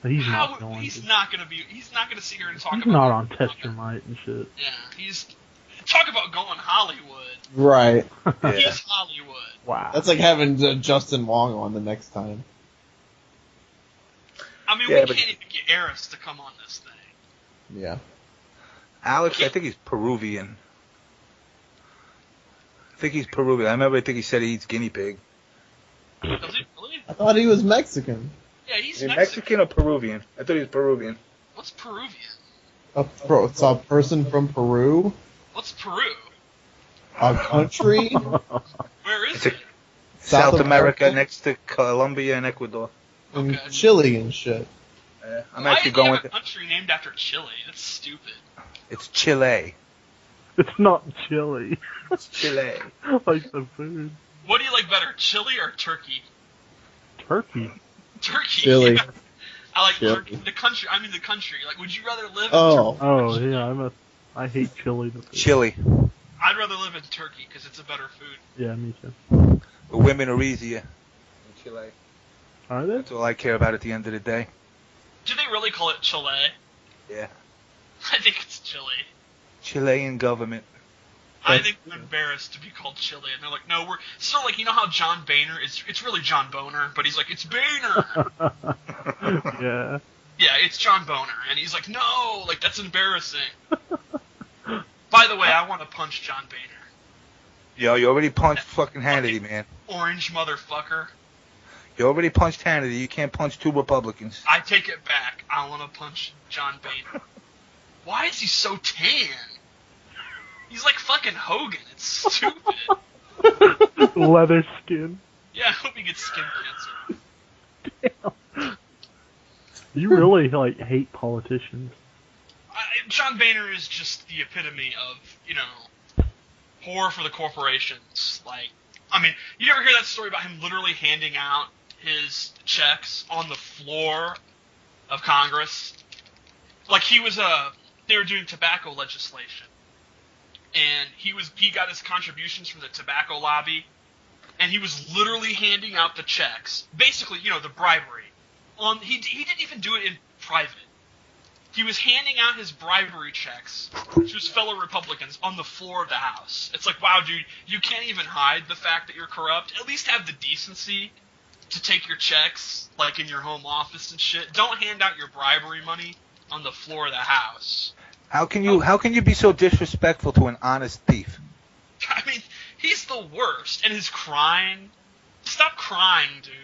But he's not going He's to. not going to be. He's not going to sit here and talk He's about. not on Test Your Might and shit. Yeah, he's talk about going Hollywood. Right. Yeah. He's Hollywood. Wow. That's like having Justin Wong on the next time. I mean, Yeah, we but- can't even get Eris to come on this thing. Yeah. Alex, I think he's Peruvian. I think he said he eats guinea pig. Does he really? I thought he was Mexican. Yeah, he's Is he Mexican. Mexican or Peruvian? I thought he was Peruvian. What's Peruvian? It's a person from Peru? What's Peru? A country? Where is It's it? South America, next to Colombia and Ecuador. And Okay. Chile and shit. I'm Why actually do they going have a country named after Chile? That's stupid. It's Chile. It's not chili. It's Chile. Like the food. What do you like better, chili or turkey? Turkey. Turkey. Chili. I like Chili. turkey. The country. I mean the country. Like, would you rather live? Oh. Oh, yeah, I hate chili. The food. Chile. I'd rather live in Turkey because it's a better food. Yeah, me too. The women are easier. In Chile. Are they? That's all I care about at the end of the day. Do they really call it Chile? Yeah. I think it's Chile. Chilean government. I think they're embarrassed to be called Chile, and they're like, no, we're sort of like, you know how John Boehner is? It's really John Boner, but he's like, it's Boehner. Yeah. Yeah, it's John Boner, and he's like, no, like that's embarrassing. By the way, I want to punch John Boehner. Yo, you already punched fucking Hannity, man. Orange motherfucker. You already punched Hannity. You can't punch 2 Republicans. I take it back. I want to punch John Boehner. why is he so tan? He's like fucking Hogan. It's stupid. Leather skin. Yeah, I hope he gets skin cancer. Damn. You really like hate politicians. John Boehner is just the epitome of, poor for the corporations. Like, I mean, you ever hear that story about him literally handing out his checks on the floor of Congress? Like, they were doing tobacco legislation. And he got his contributions from the tobacco lobby, and he was literally handing out the checks. Basically, the bribery. He didn't even do it in private. He was handing out his bribery checks to his fellow Republicans on the floor of the House. It's like, wow, dude, you can't even hide the fact that you're corrupt. At least have the decency to take your checks, like in your home office and shit. Don't hand out your bribery money on the floor of the House. How can you be so disrespectful to an honest thief? I mean, he's the worst. And his crying. Stop crying, dude.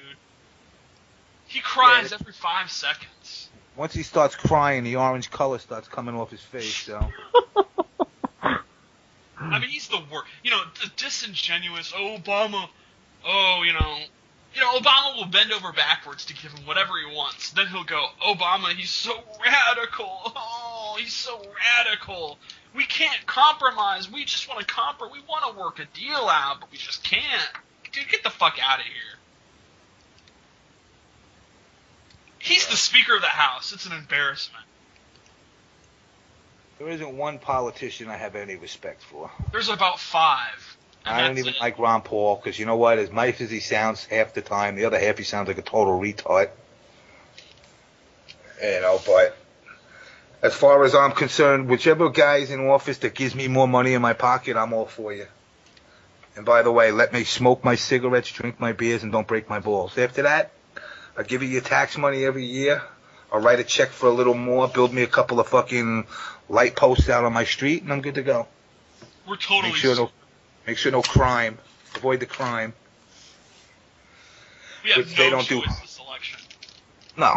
He cries every 5 seconds. Once he starts crying, the orange color starts coming off his face, so. I mean, he's the worst. The disingenuous Obama. Obama will bend over backwards to give him whatever he wants. Then he'll go, Obama, he's so radical. Oh, he's so radical. We can't compromise. We just want to We want to work a deal out, but we just can't. Dude, get the fuck out of here. He's the Speaker of the House. It's an embarrassment. There isn't one politician I have any respect for. There's about 5. I don't even like Ron Paul, because you know what? As nice as he sounds half the time, the other half he sounds like a total retard. But as far as I'm concerned, whichever guy's in office that gives me more money in my pocket, I'm all for you. And by the way, let me smoke my cigarettes, drink my beers, and don't break my balls. After that, I'll give you your tax money every year. I'll write a check for a little more, build me a couple of fucking light posts out on my street, and I'm good to go. We're totally... Make sure no crime. Avoid the crime. We have they no don't do. choice this election. No.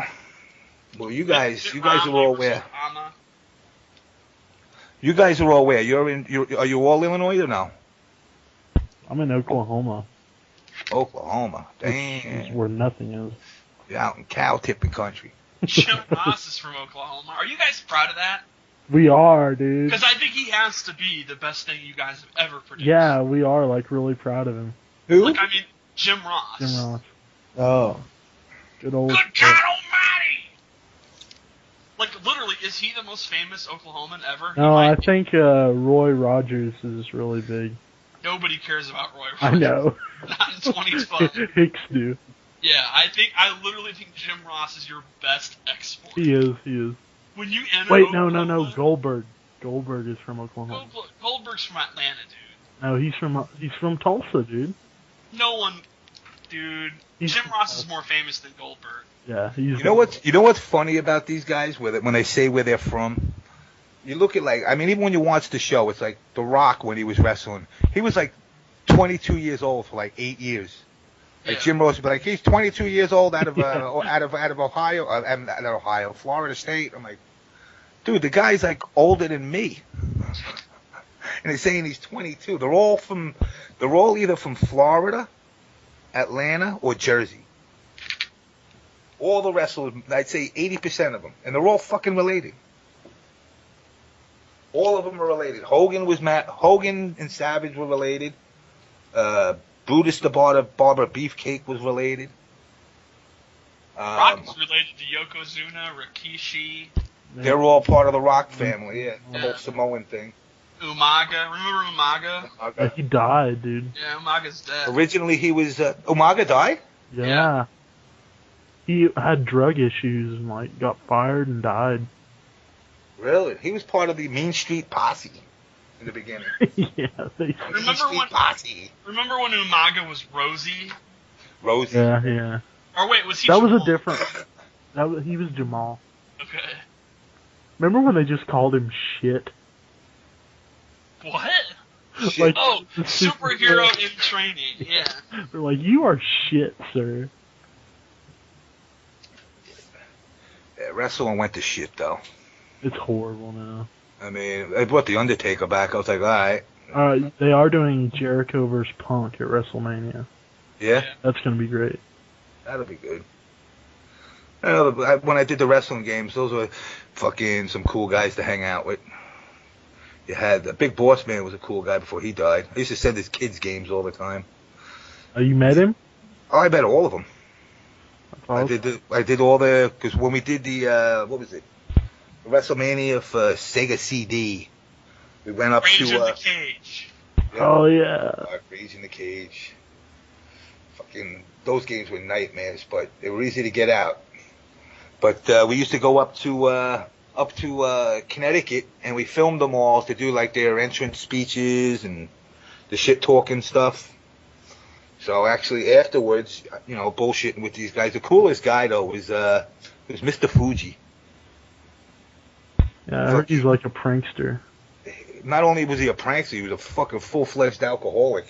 Well, you guys are all where? You guys are all where? Are you all Illinois or no? I'm in Oklahoma. Oklahoma. Damn. Where nothing is. You're out in cow tipping country. Jim Ross is from Oklahoma. Are you guys proud of that? We are, dude. Because I think he has to be the best thing you guys have ever produced. Yeah, we are, really proud of him. Who? Jim Ross. Jim Ross. Oh. Good old... Good God almighty! Literally, is he the most famous Oklahoman ever? No, I think Roy Rogers is really big. Nobody cares about Roy Rogers. I know. Not in 2012. Hicks do. Yeah, I literally think Jim Ross is your best export. He is. When you enter Wait, Oklahoma, no, Goldberg. Goldberg is from Oklahoma. Goldberg's from Atlanta, dude. No, he's from Tulsa, dude. No one, dude. Jim Ross is more famous than Goldberg. Yeah, he's. You know what's funny about these guys when they say where they're from? You look at even when you watch the show, it's like The Rock when he was wrestling. He was 22 years old for 8 years. Yeah. Jim Ross would be he's 22 years old out of Ohio, Florida State. I'm like, dude, the guy's older than me, and they're saying he's 22. They're all either from Florida, Atlanta, or Jersey. All the wrestlers, I'd say 80% of them, and they're all fucking related. All of them are related. Hogan and Savage were related. Brutus the Barber Beefcake was related. Rock is related to Yokozuna, Rikishi. They're all part of the Rock family, yeah. The whole Samoan thing. Umaga. Remember Umaga? He died, dude. Yeah, Umaga's dead. Originally he was... Umaga died? Yeah. He had drug issues and, got fired and died. Really? He was part of the Mean Street Posse in the beginning. Yeah. Remember when Umaga was Rosie? Rosie. Yeah. Or wait, was he That Jamal? was a different... he was Jamal. Okay. Remember when they just called him shit? What? Shit. Superhero in training, yeah. They're like, you are shit, sir. Yeah, wrestling went to shit, though. It's horrible now. I mean, I brought the Undertaker back. I was like, all right. They are doing Jericho versus Punk at WrestleMania. Yeah, That's gonna be great. that'll be good. When I did the wrestling games, those were fucking some cool guys to hang out with. You had the Big Boss Man was a cool guy before he died. I used to send his kids games all the time. You met him? Oh, I bet all of them. That's awesome. I did all the, because when we did the what was it, WrestleMania for Sega CD, we went up Rage to in the Cage. Oh yeah. Rage in the Cage. Fucking those games were nightmares, but they were easy to get out. But we used to go up to Connecticut, and we filmed them all to do like their entrance speeches and the shit talking stuff. So actually afterwards, you know, bullshitting with these guys. The coolest guy though was Mr. Fuji. Yeah, I heard he's like a prankster. Not only was he a prankster, he was a fucking full-fledged alcoholic.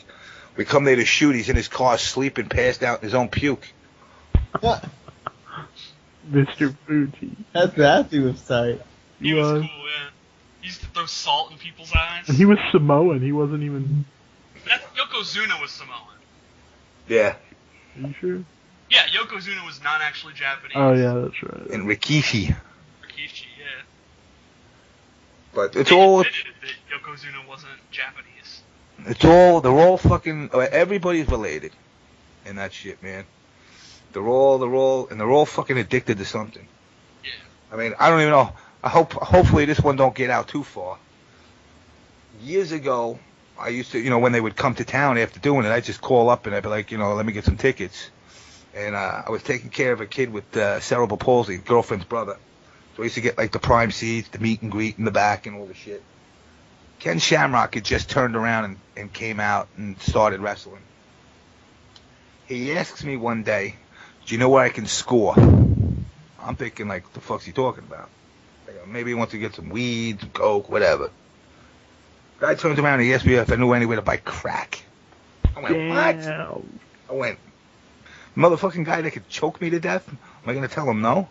We come there to shoot, he's in his car sleeping, passed out in his own puke. Mr. Fuji. That's he was tight. He was cool, yeah. He used to throw salt in people's eyes. And he was Samoan. He wasn't even. Yokozuna was Samoan. Yeah. Are you sure? Yeah, Yokozuna was not actually Japanese. Oh yeah, that's right. And Rikishi. Rikishi, yeah. But it's They all, admitted that Yokozuna wasn't Japanese. they're all fucking, everybody's related in that shit, man. They're all fucking addicted to something. Yeah. I mean, I don't even know. Hopefully this one don't get out too far. Years ago, I used to, you know, when they would come to town after doing it, I'd just call up and I'd be like, you know, let me get some tickets. And I was taking care of a kid with cerebral palsy, girlfriend's brother. So I used to get like the prime seats, the meet and greet in the back and all the shit. Ken Shamrock had just turned around and came out and started wrestling. He asks me one day, do you know where I can score? I'm thinking like, what the fuck's he talking about? Like, maybe he wants to get some weed, some coke, whatever. Guy turns around and he asks me if I knew anywhere to buy crack. I went, Damn. what? I went, motherfucking guy that could choke me to death? Am I going to tell him no?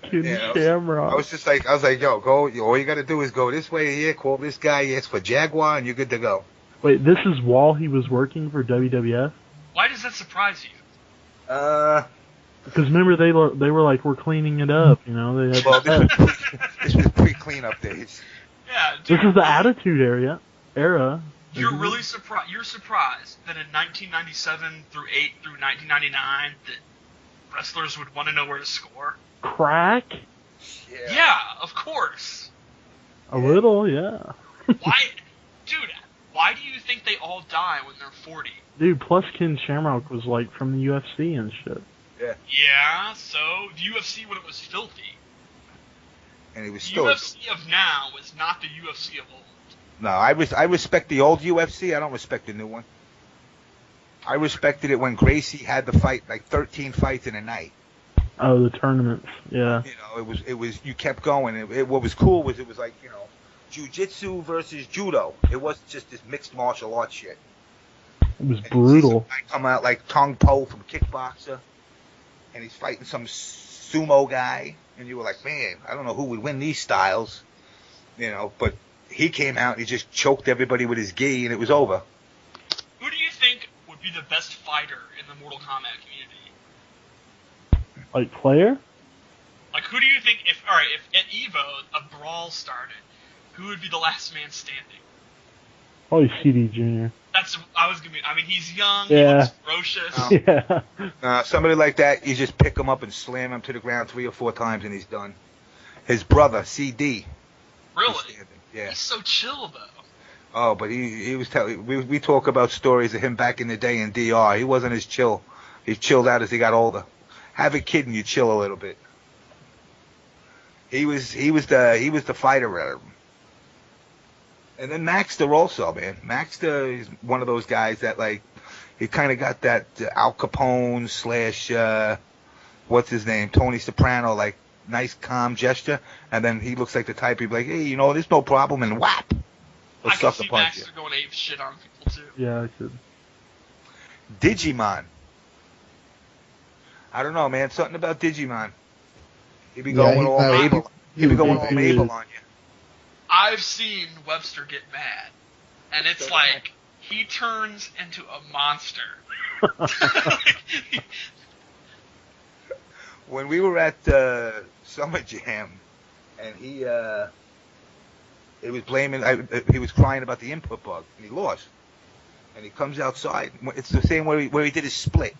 Ken Shamrock. I was like, yo, go. All you got to do is go this way here, call this guy, ask for Jaguar, and you're good to go. Wait, this is while he was working for WWF? Why does that surprise you? Because remember they were like, we're cleaning it up, you know. They had Well, this was pre-cleanup days. Yeah, dude. This is the Attitude Era. You're really surprised. You're surprised that in 1997 through 1999 that wrestlers would want to know where to score. Crack? Yeah, of course. A little, yeah. Why, dude? Why do you think they all die when they're 40? Dude, plus Ken Shamrock was like from the UFC and shit. Yeah, so the UFC when it was filthy. And he was The still. UFC of now is not the UFC of old. No, I respect the old UFC. I don't respect the new one. I respected it when Gracie had the fight, like 13 fights in a night. Oh, the tournaments, yeah. You know, it was you kept going. What was cool was it was like, you know, jiu-jitsu versus judo. It wasn't just this mixed martial arts shit. It was brutal. I come out like Tong Po from Kickboxer, and he's fighting some sumo guy, and you were like, man, I don't know who would win these styles, you know, but he came out and he just choked everybody with his gi, and it was over. Who do you think would be the best fighter in the Mortal Kombat community? Like player? Like, who do you think, if at Evo a brawl started, who would be the last man standing? Probably CD Jr. I mean, he's young, Yeah. he looks ferocious. Yeah. Somebody like that, you just pick him up and slam him to the ground 3 or 4 times, and he's done. His brother, CD. Really? Yeah. He's so chill, though. Oh, but he was telling. We talk about stories of him back in the day in DR. He wasn't as chill. He chilled out as he got older. Have a kid and you chill a little bit. He was the fighter. And then Maxter also, man. Maxter is one of those guys that, like, he kind of got that Al Capone / what's his name, Tony Soprano, like, nice calm gesture, and then he looks like the type he'd be like, hey, you know, there's no problem, and whap. I can see Maxter going ape shit on people too. Yeah, I could. Digimon. I don't know, man. Something about Digimon. He'd be going all Mabel. He'd be going all Mabel on you. I've seen Webster get mad, and it's like he turns into a monster. When we were at Summer Jam, and he was blaming, he was crying about the input bug, and he lost. And he comes outside. It's the same where he did his split,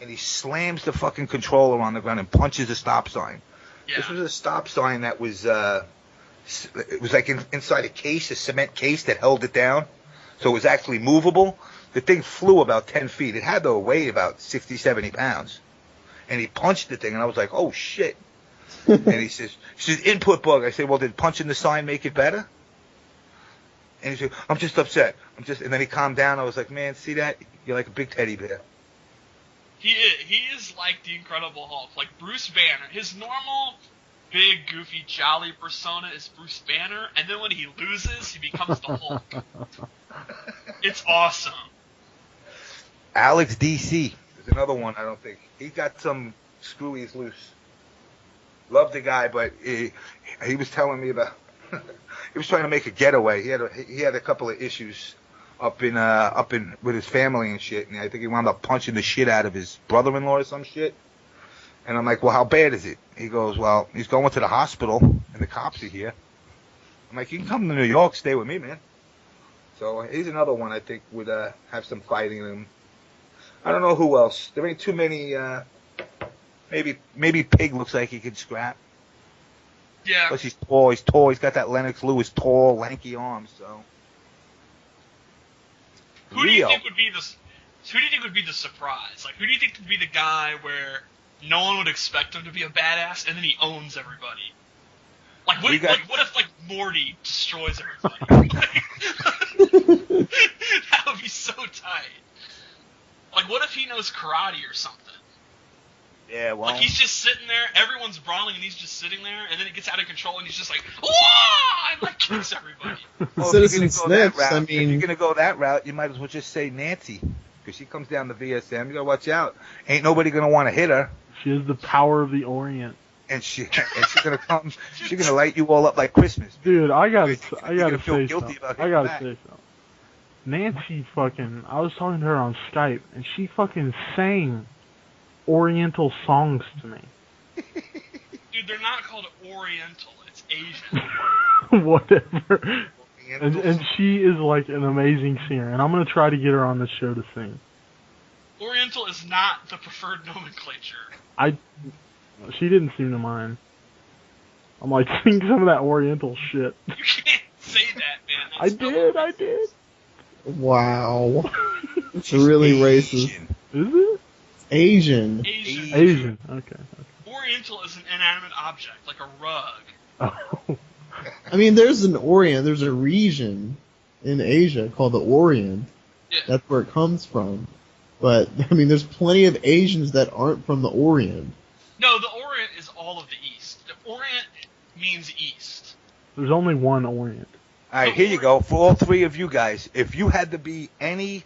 and he slams the fucking controller on the ground and punches a stop sign. Yeah. This was a stop sign that was it was like inside a case, a cement case that held it down, so it was actually movable. The thing flew about 10 feet. It had to weigh about 60, 70 pounds. And he punched the thing, and I was like, oh, shit. And he says, input bug. I said, well, did punching the sign make it better? And he said, I'm just upset. And then he calmed down. I was like, man, see that? You're like a big teddy bear. He is like the Incredible Hulk. Like Bruce Banner. His normal, big, goofy, jolly persona is Bruce Banner, and then when he loses, he becomes the Hulk. It's awesome. Alex DC is another one, I don't think. He got some screwies loose. Love the guy, but he was telling me about he was trying to make a getaway. He had a couple of issues up in with his family and shit, and I think he wound up punching the shit out of his brother-in-law or some shit. And I'm like, well, how bad is it? He goes, well, he's going to the hospital, and the cops are here. I'm like, you can come to New York, stay with me, man. So he's another one I think would have some fighting in him. I don't know who else. There ain't too many. Maybe Pig looks like he could scrap. Yeah. Plus he's tall. He's got that Lennox Lewis tall, lanky arms. So. Who do you think would be the surprise? Like, who do you think would be the guy where no one would expect him to be a badass, and then he owns everybody? Like, what if Morty destroys everybody? That would be so tight. Like, what if he knows karate or something? Yeah, well. Like, he's just sitting there, everyone's brawling, and he's just sitting there, and then it gets out of control, and he's just like, wah! And, like, kicks everybody. Well, Citizen Snips, if you're going to go that route, you might as well just say Nancy. Because she comes down the VSM, you got to watch out. Ain't nobody going to want to hit her. She has the power of the Orient. And she's going to come, she's going to light you all up like Christmas. Dude, I gotta feel say guilty something. about Nancy I was talking to her on Skype, and she fucking sang Oriental songs to me. Dude, they're not called Oriental, it's Asian. Whatever. And she is like an amazing singer, and I'm gonna try to get her on the show to sing. Oriental is not the preferred nomenclature. She didn't seem to mind. I'm like, sing some of that Oriental shit. You can't say that, man. I did. Wow. It's really racist. Is it? Asian. Okay. Oriental is an inanimate object, like a rug. Oh. I mean, there's a region in Asia called the Orient. Yeah. That's where it comes from. But, I mean, there's plenty of Asians that aren't from the Orient. No, the Orient is all of the East. The Orient means East. There's only one Orient. All right, here you go. For all three of you guys, if you had to be any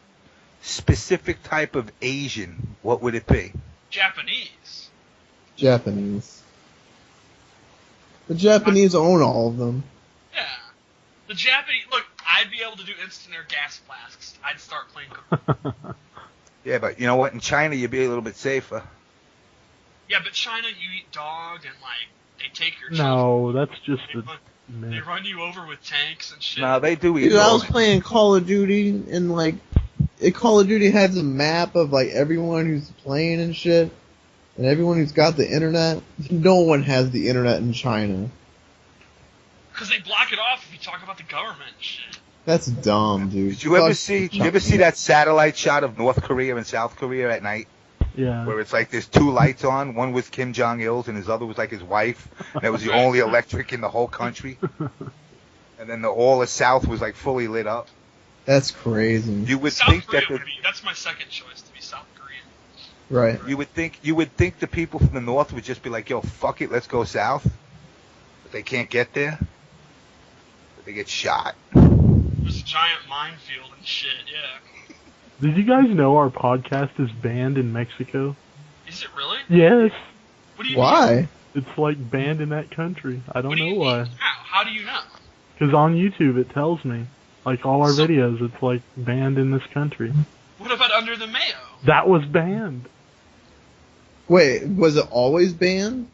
specific type of Asian, what would it be? Japanese. The Japanese own all of them. Yeah. The Japanese... Look, I'd be able to do instant air gas flasks. I'd start playing... Yeah, but you know what? In China, you'd be a little bit safer. Yeah, but China, you eat dog, and, like, they take your No, children. that's just They run you over with tanks and shit. No, they do eat Dude, I was dog. playing Call of Duty, and, like, Call of Duty has a map of, like, everyone who's playing and shit, and everyone who's got the internet. No one has the internet in China. Because they block it off if you talk about the government and shit. That's dumb, dude. Did you ever see that satellite shot of North Korea and South Korea at night? Yeah. Where it's like there's two lights on. One was Kim Jong-il's and his other was like his wife. And that was the only electric in the whole country. And then all the South was like fully lit up. That's crazy. You would South think Korea that would be... That's my second choice, to be South Korean. Right. you would think the people from the North would just be like, yo, fuck it, let's go south. But they can't get there. But they get shot. There's a giant minefield and shit, yeah. Did you guys know our podcast is banned in Mexico? Is it really? Yes. What do you mean? Why? It's like banned in that country. I don't What do know you why. mean? How do you know? Because on YouTube it tells me. Like all our So- videos, it's like banned in this country. What about Under the Mayo? That was banned. Wait, was it always banned?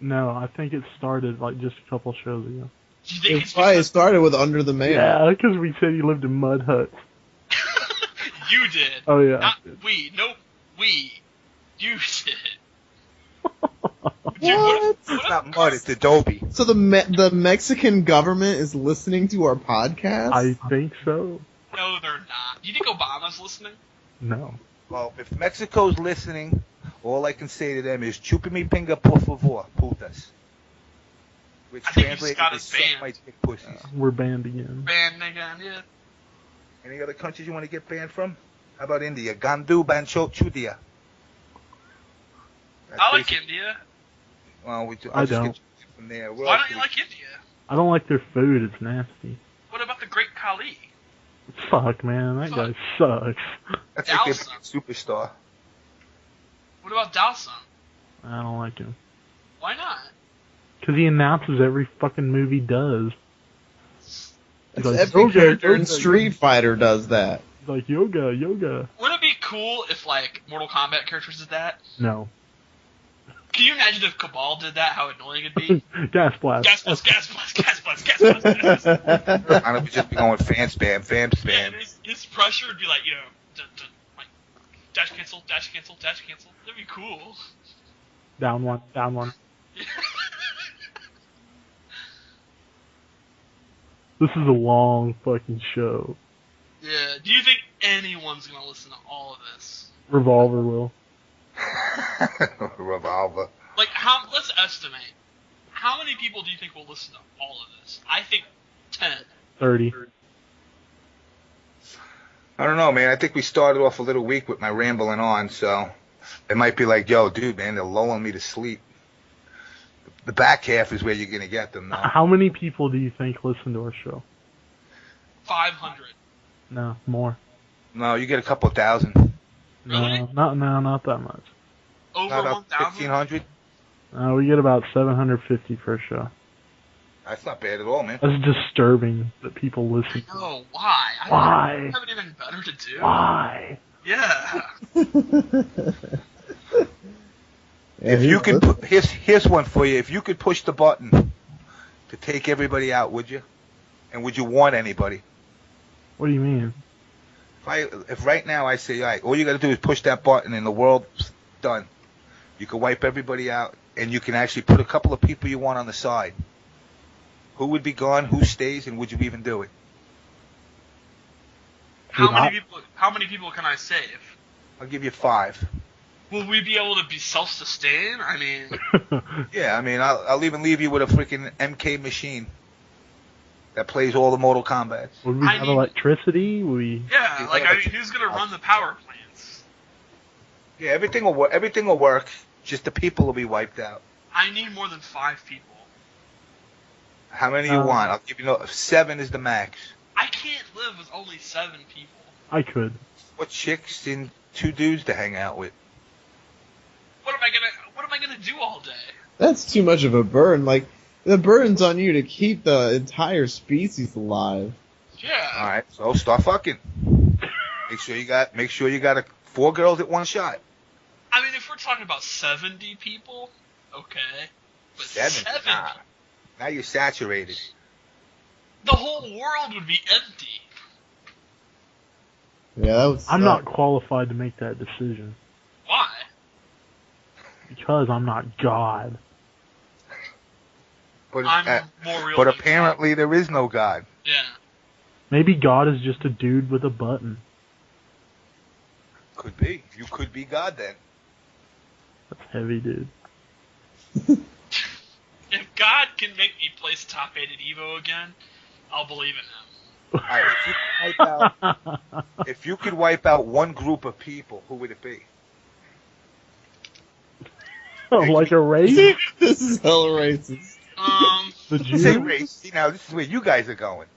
No, I think it started like just a couple shows ago. Do you think It it's probably because started with Under the Mayo. Yeah, because we said you lived in mud huts. you did? Oh yeah. Not we. Nope. We. You did. What? It's not mud, it's Adobe. So the Mexican government is listening to our podcast? I think so. No, they're not. Do you think Obama's listening? No. Well, if Mexico's listening, all I can say to them is chupa mi pinga por favor, putas. Which I think you just translated got to us suck banned. my dick pussies. We're banned again. Banned again, yeah. Any other countries you want to get banned from? How about India? Gandu bancho chudia. I like India. Well, I I'll just don't. get you from there. Where Why else don't do you we- like India? I don't like their food. It's nasty. What about the Great Khali? Fuck, man. That guy sucks. That's like their Dalsum. superstar. What about Dalsum? I don't like him. Why not? Because he announces every fucking movie he does. It's Like, every yoga, character in yoga, Street Fighter does that. He's like, yoga, yoga. Wouldn't it be cool if, like, Mortal Kombat characters did that? No. Can you imagine if Cabal did that, how annoying it'd be? Gas blast. Gas blast, gas blast, gas blast, gas blast, gas blast. I don't just be going fan spam, Yeah, spam. his pressure would be like, like, dash cancel, dash cancel, dash cancel. That'd be cool. Down one, down one. This is a long fucking show. Yeah, do you think anyone's gonna listen to all of this? Revolver will. Revolver. Like, let's estimate. How many people do you think will listen to all of this? I think 10. 30. I don't know, man. I think we started off a little weak with my rambling on, so it might be like, yo, dude, man, they're lulling me to sleep. The back half is where you're gonna get them now. How many people do you think listen to our show? 500. No, more. No, you get a couple thousand. Really? No, not that much. Over Not up 1,000? 1,500. We get about 750 per show. That's not bad at all, man. That's disturbing that people listen. No, why? Why? I have anything better to do. Why? Yeah. If you could, here's one for you. If you could push the button to take everybody out, would you? And would you want anybody? What do you mean? If right now I say, all right, all you got to do is push that button and the world's done. You can wipe everybody out, and you can actually put a couple of people you want on the side. Who would be gone? Who stays? And would you even do it? How many people can I save? I'll give you 5. Will we be able to be self-sustain? I mean, Yeah, I mean, I'll even leave you with a freaking MK machine that plays all the Mortal Kombats. Would we I have mean- electricity? We yeah, like, I mean, who's gonna run the power plants? Yeah, everything will work. Everything will work. Just the people will be wiped out. I need more than 5 people. How many you want? I'll give you 7 is the max. I can't live with only 7 people. I could. What chicks and 2 dudes to hang out with? What am I gonna do all day? That's too much of a burden. Like, the burden's on you to keep the entire species alive. Yeah. All right, so start fucking. Make sure you got 4 girls at one shot. I mean, if we're talking about 70 people, okay. But 7? 70? Nah. Now you're saturated. The whole world would be empty. Yeah, that was. I'm not qualified to make that decision Why? because I'm not God. But, I'm more real but than apparently there is no God. God. Yeah. Maybe God is just a dude with a button. Could be. You could be God then. That's heavy, dude. If God can make me place top 8 at Evo again, I'll believe in him. All right, if you could wipe out one group of people, who would it be? Like a race? This is hella racist. The You say Jews? race. See, now this is where you guys are going.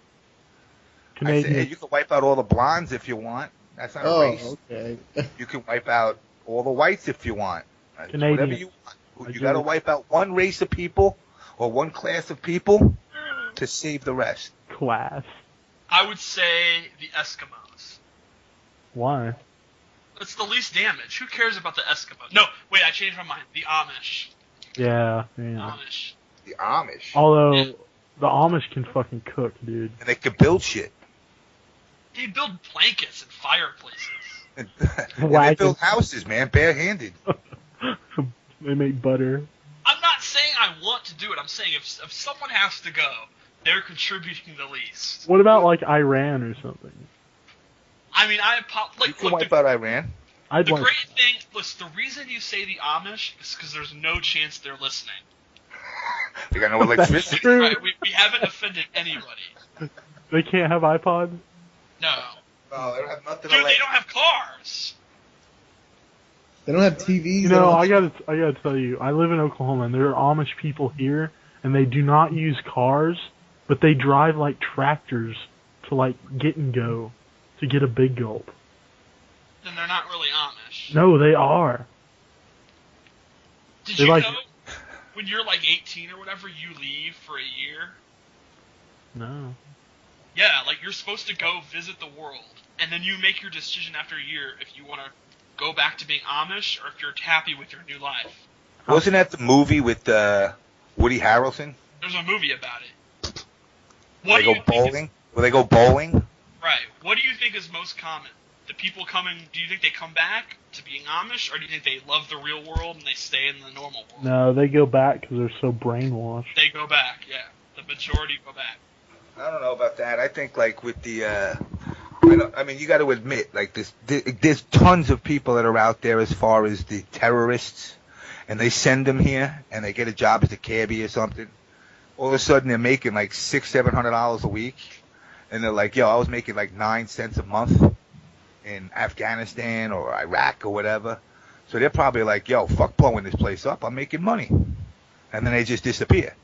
I say, hey, Canadian. you can wipe out all the blondes if you want. That's not a Oh, race. okay. You can wipe out all the whites if you want. That's Canadian. Whatever you want. You got to wipe out one race of people or one class of people to save the rest. Class. I would say the Eskimos. Why? It's the least damage. Who cares about the Eskimos? No, wait, I changed my mind. The Amish. Yeah. Amish. The Amish. Although, Yeah. the Amish can fucking cook, dude. And they can build shit. They build blankets and fireplaces. And they build houses, man, barehanded. They make butter. I'm not saying I want to do it. I'm saying if someone has to go, they're contributing the least. What about, like, Iran or something? I mean, You can wipe out Iran. I'd the like... great thing, listen, the reason you say the Amish is because there's no chance they're listening. They got no electricity. That's true. Right, we haven't offended anybody. They can't have iPods? No. No, they don't have nothing. Dude, they don't have cars. They don't have TVs. You know, I gotta tell you, I live in Oklahoma, and there are Amish people here, and they do not use cars, but they drive like tractors to like get and go, to get a big gulp. Then they're not really Amish. No, they are. Did They you like- know when you're like 18 or whatever, you leave for a year? No. Yeah, like you're supposed to go visit the world, and then you make your decision after a year if you want to go back to being Amish or if you're happy with your new life. Wasn't that the movie with Woody Harrelson? There's a movie about it. Where they go bowling? Where they go bowling? Right. What do you think is most common? The people coming, do you think they come back to being Amish, or do you think they love the real world and they stay in the normal world? No, they go back because they're so brainwashed. They go back, yeah. The majority go back. I don't know about that. I think like with the, I mean, you got to admit, like there's tons of people that are out there as far as the terrorists, and they send them here, and they get a job as a cabbie or something. All of a sudden, they're making like $600-700 a week, and they're like, "Yo, I was making like 9 cents a month in Afghanistan or Iraq or whatever." So they're probably like, "Yo, fuck blowing this place up. I'm making money," and then they just disappear.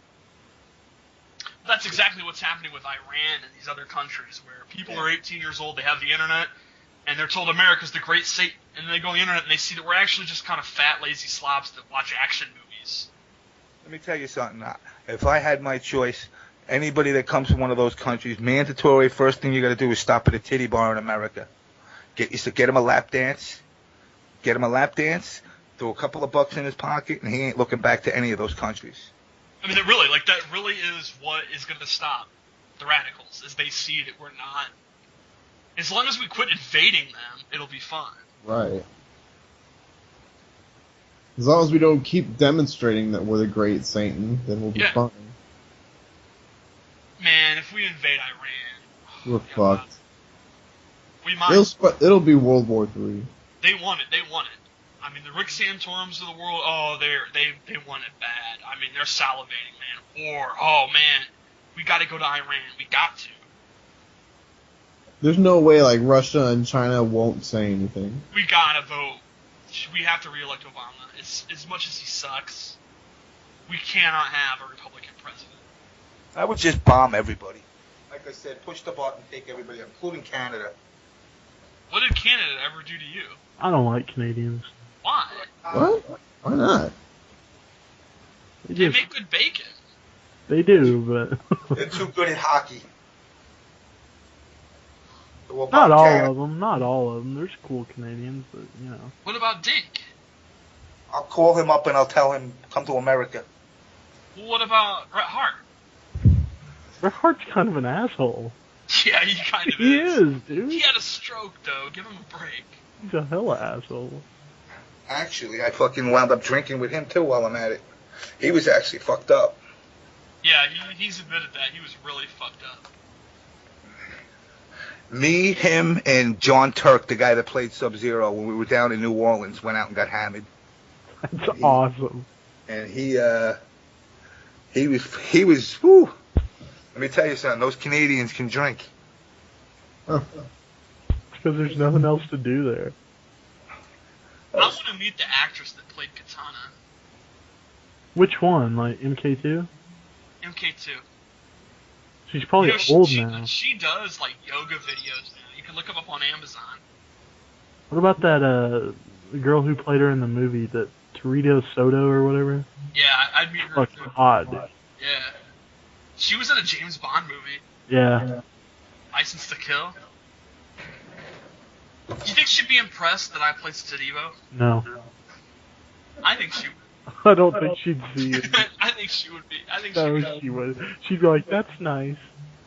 That's exactly what's happening with Iran and these other countries, where people are 18 years old, they have the internet, and they're told America's the great state, and they go on the internet and they see that we're actually just kind of fat, lazy slobs that watch action movies. Let me tell you something. If I had my choice, anybody that comes from one of those countries, mandatory, first thing you got to do is stop at a titty bar in America. Get him a lap dance. Get him a lap dance. Throw a couple of bucks in his pocket, and he ain't looking back to any of those countries. I mean, that really is what is going to stop the radicals, is they see that we're not. As long as we quit invading them, it'll be fine. Right. As long as we don't keep demonstrating that we're the great Satan, then we'll be fine. Man, if we invade Iran, We're God, fucked. we might. It'll be World War III. They want it. They want it. I mean, the Rick Santorums of the world. Oh, they want it bad. I mean, they're salivating, man. War. Oh man, we got to go to Iran. We got to. There's no way like Russia and China won't say anything. We gotta vote. We have to re-elect Obama. As much as he sucks, we cannot have a Republican president. I would just bomb everybody. Like I said, push the button, take everybody, including Canada. What did Canada ever do to you? I don't like Canadians. Why? What? Why not? They make good bacon. They do, but They're too good at hockey. So we'll not bomb all Canada. of them. Not all of them. There's cool Canadians, but you know. What about Dink? I'll call him up and I'll tell him, come to America. Well, what about Bret Hart? Bret Hart's kind of an asshole. Yeah, he kind of He is. is, dude. He had a stroke, though. Give him a break. He's a hella asshole. Actually, I fucking wound up drinking with him too while I'm at it. He was actually fucked up. Yeah, he's admitted that. He was really fucked up. Me, him, and John Turk, the guy that played Sub-Zero when we were down in New Orleans, went out and got hammered. That's awesome. And he was, whew. Let me tell you something, those Canadians can drink. Because there's nothing else to do there. I want to meet the actress that played Katana. Which one? Like MK2? MK2. She's probably You know, old she, now. She does, like, yoga videos now. You can look them up on Amazon. What about that the girl who played her in the movie that Torito Soto or whatever. Yeah, I'd meet her. Fucking hot, dude. Yeah. She was in a James Bond movie, Yeah. License to Kill. Do you think she'd be impressed that I placed at Evo? No. I think she would. I don't think she'd see it. I think she would be. I think No, she would. she would. She'd be like, that's nice.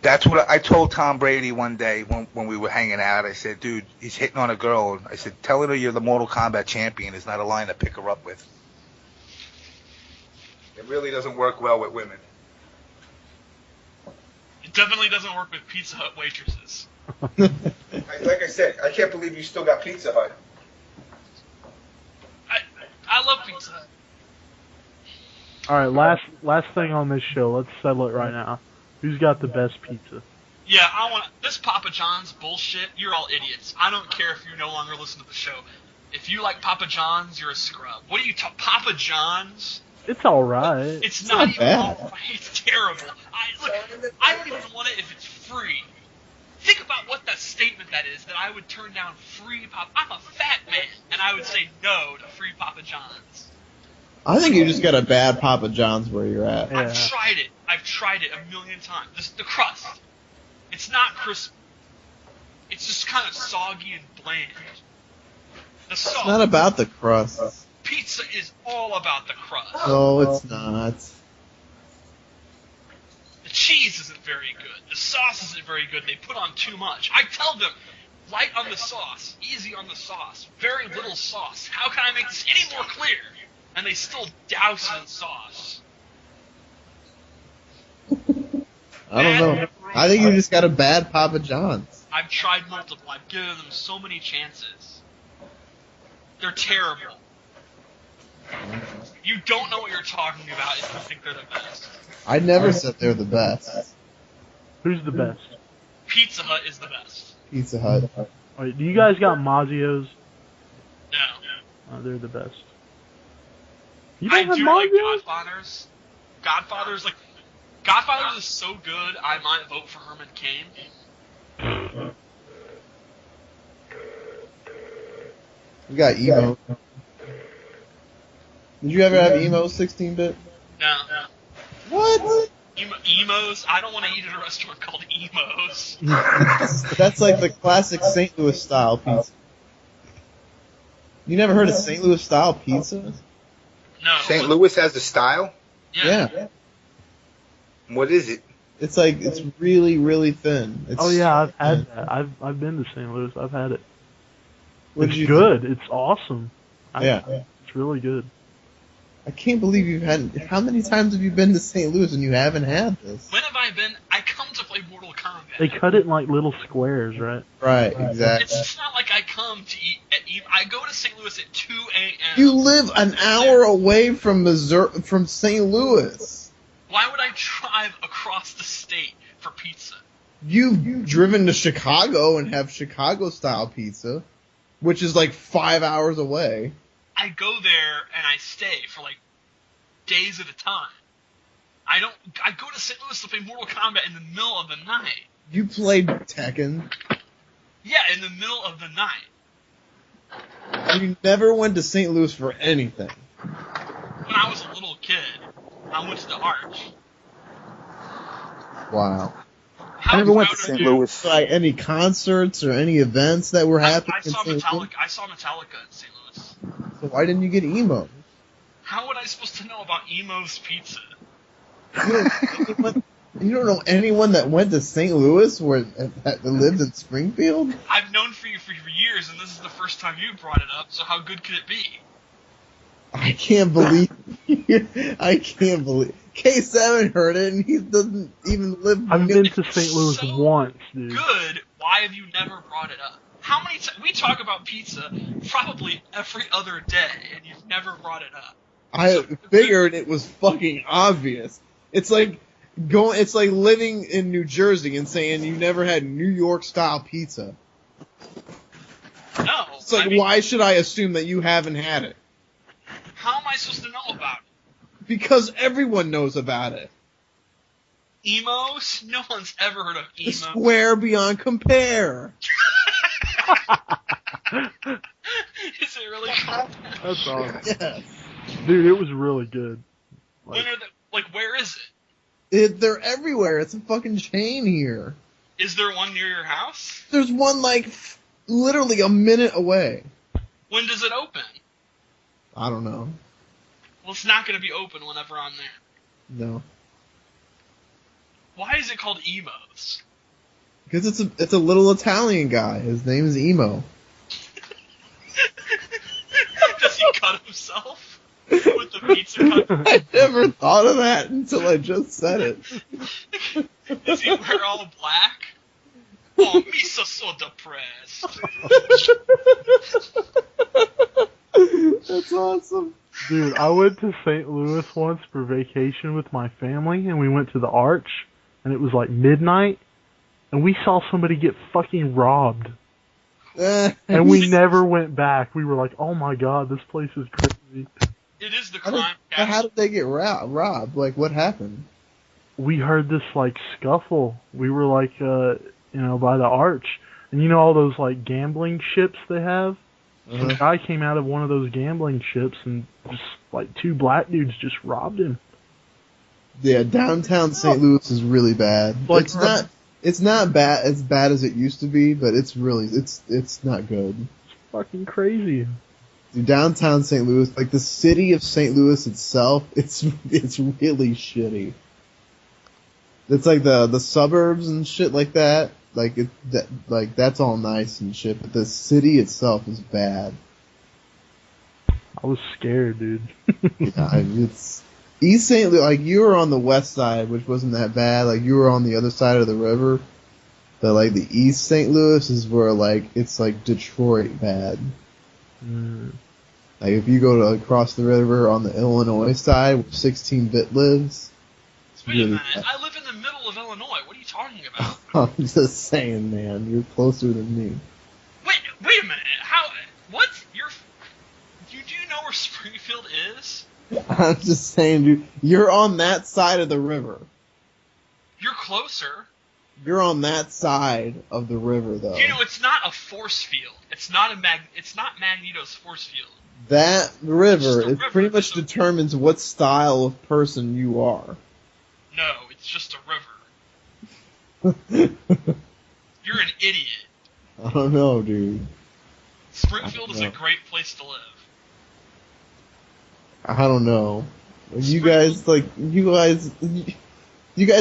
That's what I told Tom Brady one day when we were hanging out. I said, dude, he's hitting on a girl. I said, tell her you're the Mortal Kombat champion is not a line to pick her up with. It really doesn't work well with women. It definitely doesn't work with Pizza Hut waitresses. Like I said, I can't believe you still got Pizza Hut. I love Pizza Hut. Alright, last thing on this show. Let's settle it right now. Who's got the best pizza? Yeah, I want this Papa John's bullshit. You're all idiots. I don't care if you no longer listen to the show. If you like Papa John's, you're a scrub. What do you talk? Papa John's? It's alright. It's not even alright. It's terrible. I don't even want it if it's free. Think about what that statement that is, that I would turn down free Papa. I'm a fat man, and I would say no to free Papa John's. I think you just got a bad Papa John's where you're at. Yeah. I've tried it a million times. The crust. It's not crisp. It's just kind of soggy and bland. The sauce. It's not about the crust. Pizza is all about the crust. No, it's not. The cheese isn't very good. The sauce isn't very good. They put on too much. I tell them, light on the sauce, easy on the sauce, very little sauce. How can I make this any more clear? And they still douse it in sauce. I don't know. I think you just got a bad Papa John's. I've tried multiple. I've given them so many chances. They're terrible. You don't know what you're talking about if you think they're the best. I never said they're the best. Who's the best? Pizza Hut is the best. Pizza Hut. Alright, do you guys got Mazio's? No. Oh, they're the best. You I don't have do like Mazio's? Godfathers. Godfathers is so good, I might vote for Herman Cain. We got Emo. Did you ever have Emo 16-bit? No. What? Emos? I don't want to eat at a restaurant called Emos. That's like the classic St. Louis style pizza. You never heard of St. Louis style pizza? No. St. Louis has a style? Yeah. What is it? It's like, it's really, really thin. It's Oh yeah, I've had that. I've been to St. Louis. I've had it. What'd It's you good. It's awesome. Yeah. It's really good. I can't believe you've had. How many times have you been to St. Louis and you haven't had this? When have I been? I come to play Mortal Kombat. They cut it in like little squares, right? Right, exactly. It's not like I come to eat. I go to St. Louis at 2 a.m. You live an hour away from Missouri, from St. Louis. Why would I drive across the state for pizza? You've driven to Chicago and have Chicago-style pizza, which is like 5 hours away. I go there and I stay for like days at a time. I go to St. Louis to play Mortal Kombat in the middle of the night. You played Tekken. Yeah, in the middle of the night. You never went to St. Louis for anything. When I was a little kid, I went to the Arch. Wow. I never went to St. Louis. Like any concerts or any events that were happening I saw in St. Louis? Metallica in St. Louis. So why didn't you get emo? How would I supposed to know about Emo's Pizza? You don't know anyone that went to St. Louis that lived in Springfield? I've known for you for years, and this is the first time you brought it up, so how good could it be? I can't believe. I can't believe. K7 heard it, and he doesn't even live. I've near- been to St. Louis So once, dude. Good, why have you never brought it up? How many times? We talk about pizza probably every other day, and you've never brought it up. I figured it was fucking obvious. It's like It's like living in New Jersey and saying you never had New York style pizza. No. It's like, why should I assume that you haven't had it? How am I supposed to know about it? Because everyone knows about it. Emos? No one's ever heard of The emos. square beyond compare. Is it really called that? That's awesome. Yes. Dude, it was really good. When are where is it? They're everywhere. It's a fucking chain here. Is there one near your house? There's one literally a minute away. When does it open? I don't know. Well, it's not going to be open whenever I'm there. No. Why is it called Emos? Because it's a little Italian guy. His name is Emo. Does he cut himself with the pizza cutter? I never thought of that until I just said it. Does he wear all black? Oh, me so depressed. That's awesome. Dude, I went to St. Louis once for vacation with my family, and we went to the Arch, and it was like midnight, and we saw somebody get fucking robbed. And we never went back. We were like, oh my god, this place is crazy. It is the crime How did they get robbed? Like, what happened? We heard this, like, scuffle. We were, like, by the Arch. And you know all those, like, gambling ships they have? Some guy came out of one of those gambling ships and just, like, two black dudes just robbed him. Yeah, downtown St. Louis is really bad. Like, it's not bad as bad as it used to be, but it's not good. It's fucking crazy. Dude, downtown St. Louis, like the city of St. Louis itself, it's really shitty. It's like the suburbs and shit like that. That's all nice and shit, but the city itself is bad. I was scared, dude. Yeah, it's East St. Louis. Like, you were on the west side, which wasn't that bad. Like, you were on the other side of the river. But like the East St. Louis is where it's like Detroit bad. Like, if you go to across the river on the Illinois side where 16-bit lives. Wait a minute, I live in the middle of Illinois. What are you talking about? I'm just saying, man, you're closer than me. Wait a minute. What? Do you know where Springfield is? I'm just saying, dude, you're on that side of the river. You're closer. You're on that side of the river, though. You know, it's not a force field. It's not Magneto's force field. That river, river. Pretty much determines what style of person you are. No, it's just a river. You're an idiot. I don't know, dude. Springfield is a great place to live. I don't know. You guys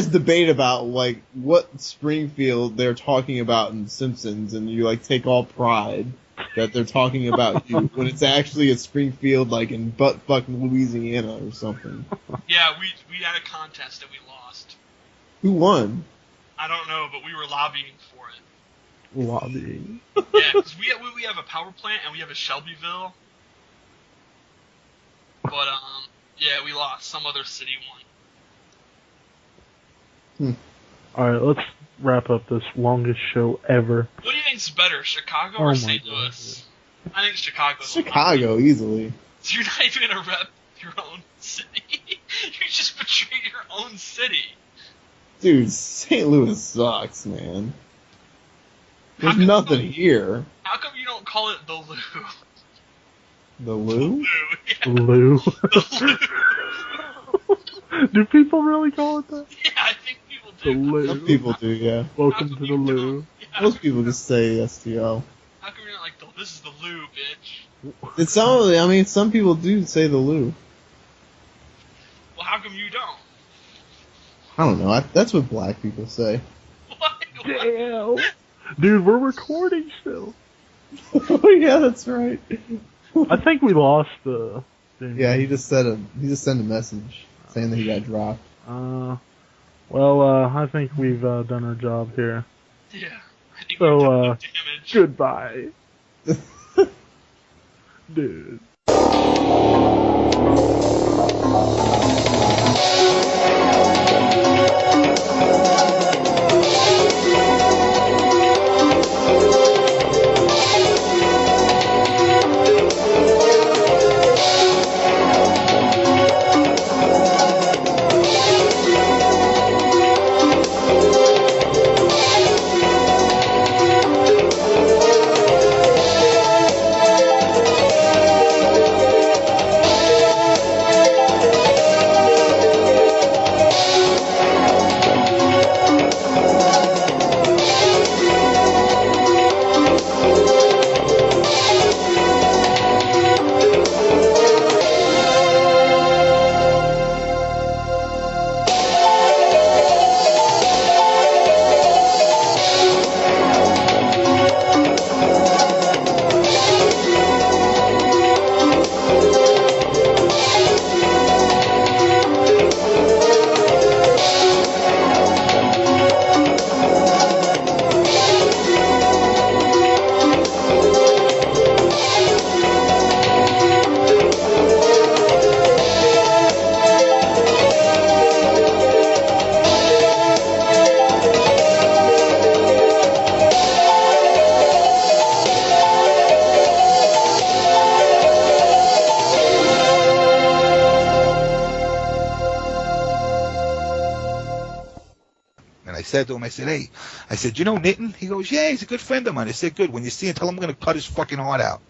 debate about like what Springfield they're talking about in Simpsons, and you like take all pride that they're talking about you when it's actually a Springfield like in fucking Louisiana or something. Yeah, we had a contest and we lost. Who won? I don't know, but we were lobbying for it. Lobbying. Yeah, because we have a power plant and we have a Shelbyville. But yeah, we lost. Some other city won. Alright, let's wrap up this longest show ever. What do you think's better, Chicago or St. Louis? I think Chicago's Chicago, easily. So you're not even gonna rep your own city. You just betrayed your own city. Dude, St. Louis sucks, man. There's nothing here. How come you don't call it the Lou? The Lou? Yeah. Lou. The Lou. Do people really call it that? Yeah, I think people The do. Lou. Some people do, yeah. Welcome to the Lou. Yeah, Most people just say STO. How come you're not like, this is the Lou, bitch? It's some people do say the Lou. Well, how come you don't? I don't know. That's what black people say. What? Damn. Dude, we're recording still. Oh yeah, that's right. I think we lost the thing. Yeah, he just sent a message saying that he got dropped. Well, I think we've done our job here. Yeah. I think So, we've done no damage. Goodbye. Dude. said to him, I said, hey, you know Nitin? He goes, yeah, he's a good friend of mine. I said, good. When you see him, tell him I'm going to cut his fucking heart out.